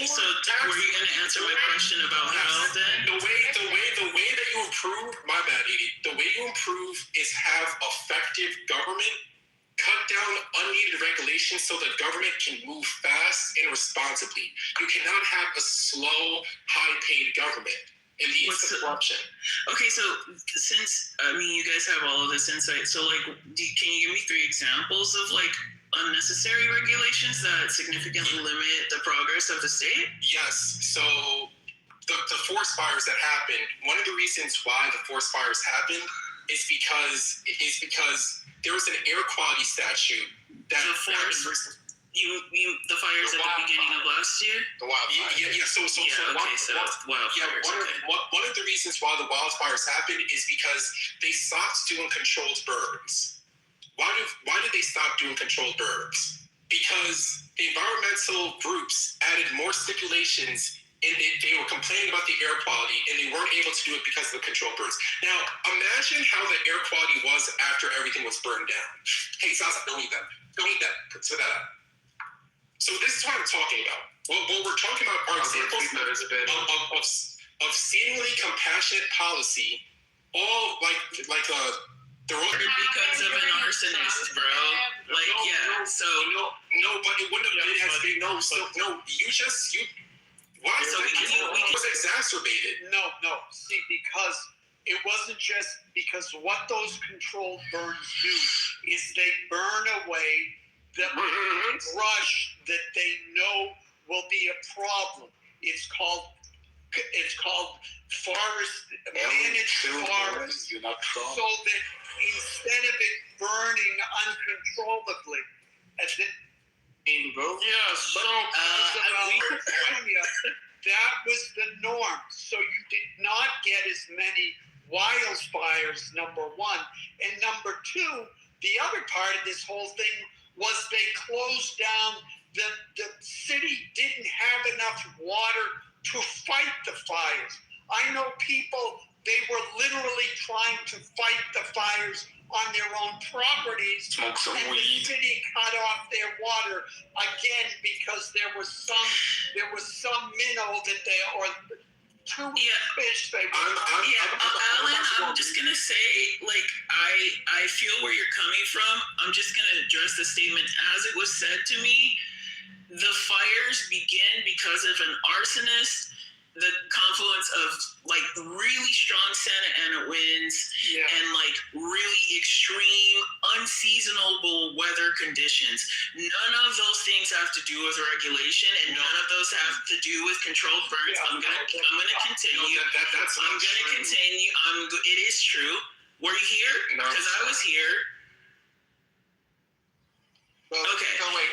So were you going to answer my question about how then? The way that you improve, my bad, Edie. The way you improve is have effective government, cut down unneeded regulations so the government can move fast and responsibly. You cannot have a slow, high-paid government. It leads to corruption. Okay, so since, you guys have all of this insight, so can you give me 3 examples of unnecessary regulations that significantly limit the progress of the state? Yes. So the forest fires that happened, one of the reasons why the forest fires happened is because there was an air quality statute that the fires at the beginning of last year? The wildfires. One of the reasons why the wildfires happened is because they stopped doing controlled burns. Why did they stop doing controlled burns? Because environmental groups added more stipulations, and they were complaining about the air quality, and they weren't able to do it because of the controlled burns. Now, imagine how the air quality was after everything was burned down. Hey, Zaza, don't eat that. Don't eat that. Spit that out. So this is what I'm talking about. What we're talking about are examples of seemingly compassionate policy, all they're all because of an arsonist, bro. But it wouldn't have been as big. Why? So we was exacerbated. No. See, because it wasn't just because what those controlled burns do is they burn away the brush that they know will be a problem. It's called managed forest, so that instead of it burning uncontrollably, California, that was the norm. So you did not get as many wildfires, number one. And number two, the other part of this whole thing was they closed down, the city didn't have enough water to fight the fires. I know people, they were literally trying to fight the fires on their own properties, Smoke some and weed. the city cut off their water again because there was some minnow that they, or two fish they were. Alan, I'm just gonna say, like, I feel where you're coming from. I'm just gonna address the statement as it was said to me. The fires begin because of an arsonist, the confluence of like really strong Santa Ana winds and like really extreme, unseasonable weather conditions. None of those things have to do with regulation, and none of those have to do with controlled burns. I'm gonna continue. Continue. It is true. Were you here? Because I was here. Okay. Hang on.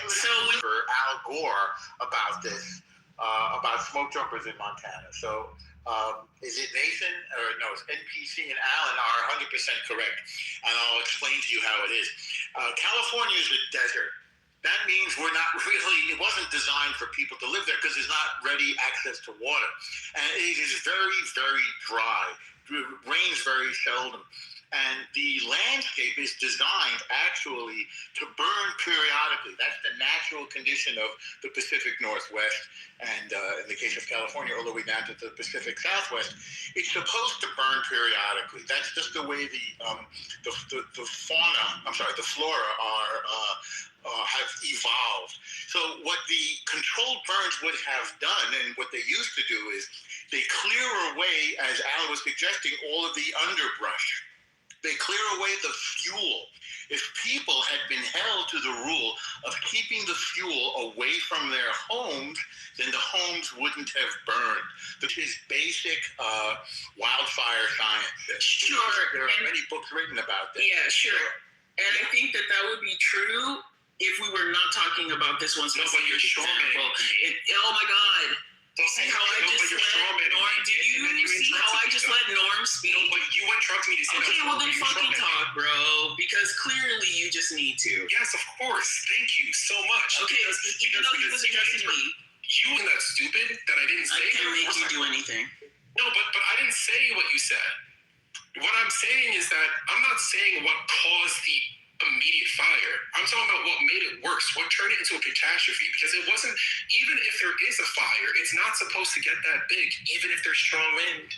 So for Al Gore about this. About smoke jumpers in Montana. So is it Nathan or no? It's NPC and Alan are 100% correct, and I'll explain to you how it is. California is a desert. That means we're not really. It wasn't designed for people to live there because there's not ready access to water, and it is very, very dry. It rains very seldom. And the landscape is designed actually to burn periodically. That's the natural condition of the Pacific Northwest, and in the case of California, all the way down to the Pacific Southwest. It's supposed to burn periodically. That's just the way the flora have evolved. So what the controlled burns would have done, and what they used to do, is they clear away, as Al was suggesting, all of the underbrush. They clear away the fuel. If people had been held to the rule of keeping the fuel away from their homes, then the homes wouldn't have burned. This is basic wildfire science. Sure. There are many books written about this. Yeah, sure. And I think that would be true if we were not talking about this one specific example. Oh my God. See how I just let Norm? Did you see how I just let Norm speak? No, but you interrupted me to say okay, well then fucking talk, bro. Because clearly you just need to. Yes, of course. Thank you so much. Okay, even though he was addressing me. You and that stupid that I didn't say. I can't make you do anything. No, but I didn't say what you said. What I'm saying is that I'm not saying what caused the immediate fire. I'm talking about what made it worse, what turned it into a catastrophe, because it wasn't, even if there is a fire, it's not supposed to get that big, even if there's strong wind.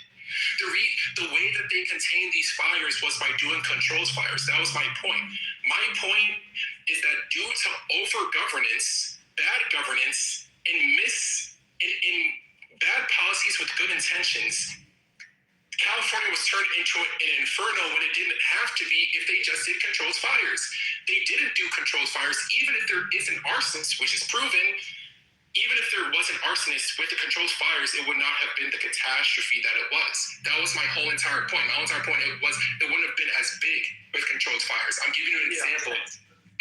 The way that they contained these fires was by doing controlled fires. That was my point. My point is that due to over-governance, bad governance, and in bad policies with good intentions, California was turned into an inferno when it didn't have to be if they just did controlled fires. They didn't do controlled fires, even if there is an arsonist, which is proven. Even if there was an arsonist with the controlled fires, it would not have been the catastrophe that it was. That was my whole entire point. My whole entire point it wouldn't have been as big with controlled fires. I'm giving you an example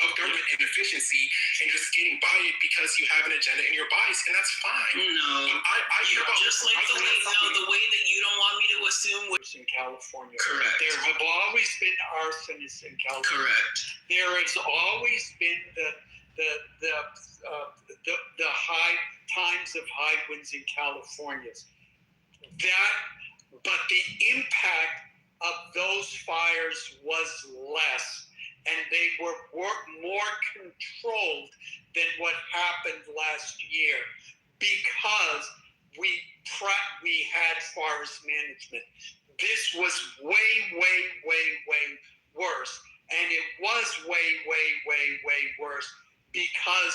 of government inefficiency and just getting by it because you have an agenda and you're biased, and that's fine. No, just like the way that you don't want me to assume in California. Correct. There have always been arsonists in California. Correct. There has always been the high times of high winds in California. But the impact of those fires was less, and they were more controlled than what happened last year because we had forest management. This was way worse, and it was way worse because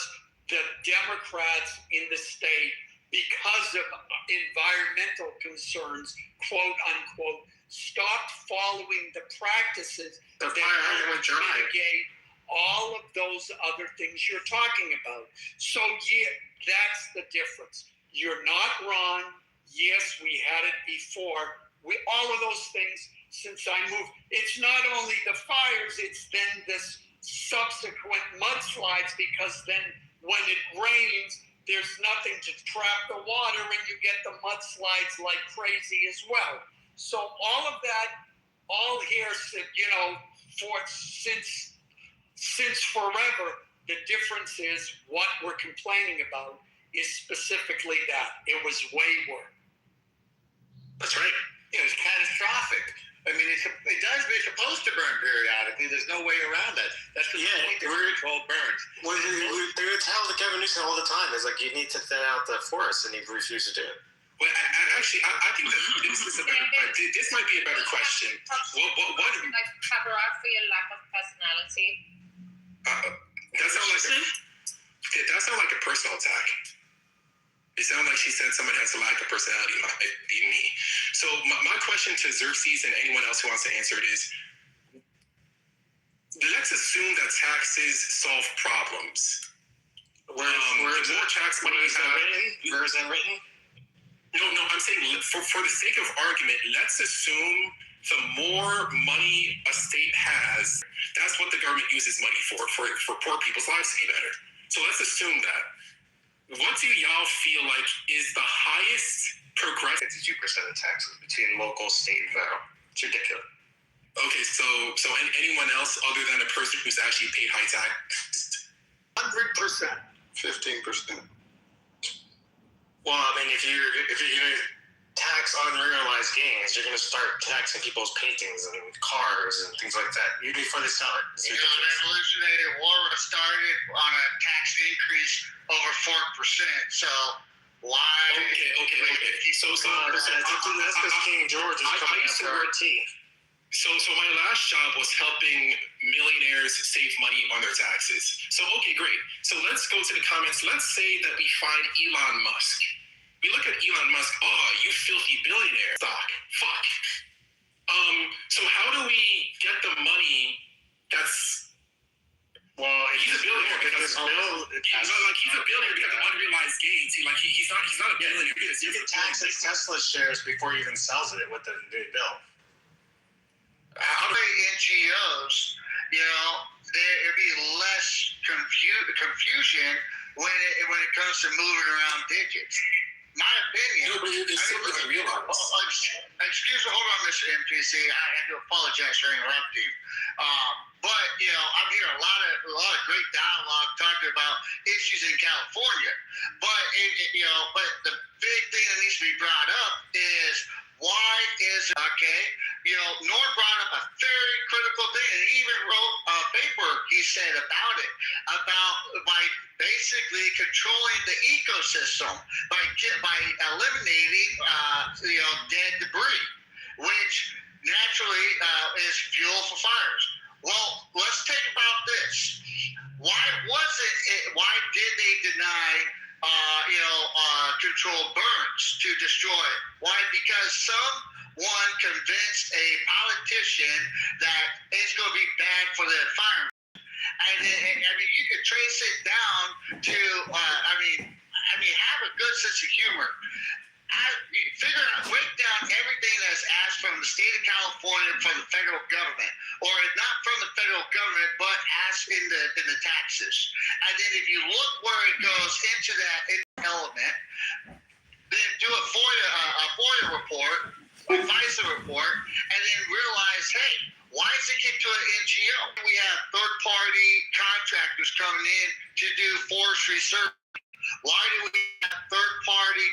the Democrats in the state, because of environmental concerns, quote unquote, stopped following the practices that mitigate all of those other things you're talking about. So yeah, that's the difference. You're not wrong. Yes, we had it before. All of those things since I moved. It's not only the fires, it's then this subsequent mudslides, because then when it rains, there's nothing to trap the water and you get the mudslides like crazy as well. So all of that, all here, since forever, the difference is what we're complaining about is specifically that. It was way worse. That's right. It's catastrophic. I mean, it's supposed to burn periodically. There's no way around that. That's the point to control burns. Well, they would tell the Kevin Newsom all the time. It's like, you need to thin out the forest, and he refused to do it. Well, actually, I think that this might be a better question. What like cover up for your lack of personality? That sounds like a personal attack. It sounds like she said someone has a lack of personality. It might be me. So my question to Xerxes and anyone else who wants to answer it is, let's assume that taxes solve problems. Where is that written? No, I'm saying for the sake of argument, let's assume the more money a state has, that's what the government uses money for poor people's lives to be better. So let's assume that. What do y'all feel like is the highest progressive? 52% of taxes between local, state, and federal. It's ridiculous. Okay, so anyone else other than a person who's actually paid high tax? 100%. 15%. Well, I mean, if you're going to tax unrealized gains, you're going to start taxing people's paintings and cars and things like that. You'd be fun to sell it. The Revolutionary War started on a tax increase over 4%. So why? Okay. So that's because King George is coming after our tea. So my last job was helping millionaires save money on their taxes. So okay, great. So let's go to the comments. Let's say that we find Elon Musk. We look at Elon Musk. Oh, you filthy billionaire stock. Fuck. So how do we get the money? He's a billionaire because he's a billionaire because of unrealized gains. He's not a billionaire. You can tax his Tesla shares before he even sells it with the new bill. How many NGOs, there'd be less confusion when it comes to moving around digits. My opinion. Excuse me, hold on, Mr. MPC. I have to apologize for interrupting. But I'm hearing a lot of great dialogue talking about issues in California. But but the big thing that needs to be brought up is why is Norm brought up a very critical thing, and he even wrote a paper he said about it, by basically controlling the ecosystem by eliminating dead debris, which naturally is fuel for fires. Well, let's think about this. Why did they deny controlled burns to destroy it? Why? Because someone convinced a politician that it's going to be bad for the environment. And you could trace it down to, have a good sense of humor. Break down everything that's asked from the state of California, from the federal government, or not from the federal government, but asked in the taxes. And then if you look where it goes into that element, then do a FOIA report, a FISA report, and then realize, hey, why is it get to an NGO? We have third-party contractors coming in to do forestry survey. Why do we have third-party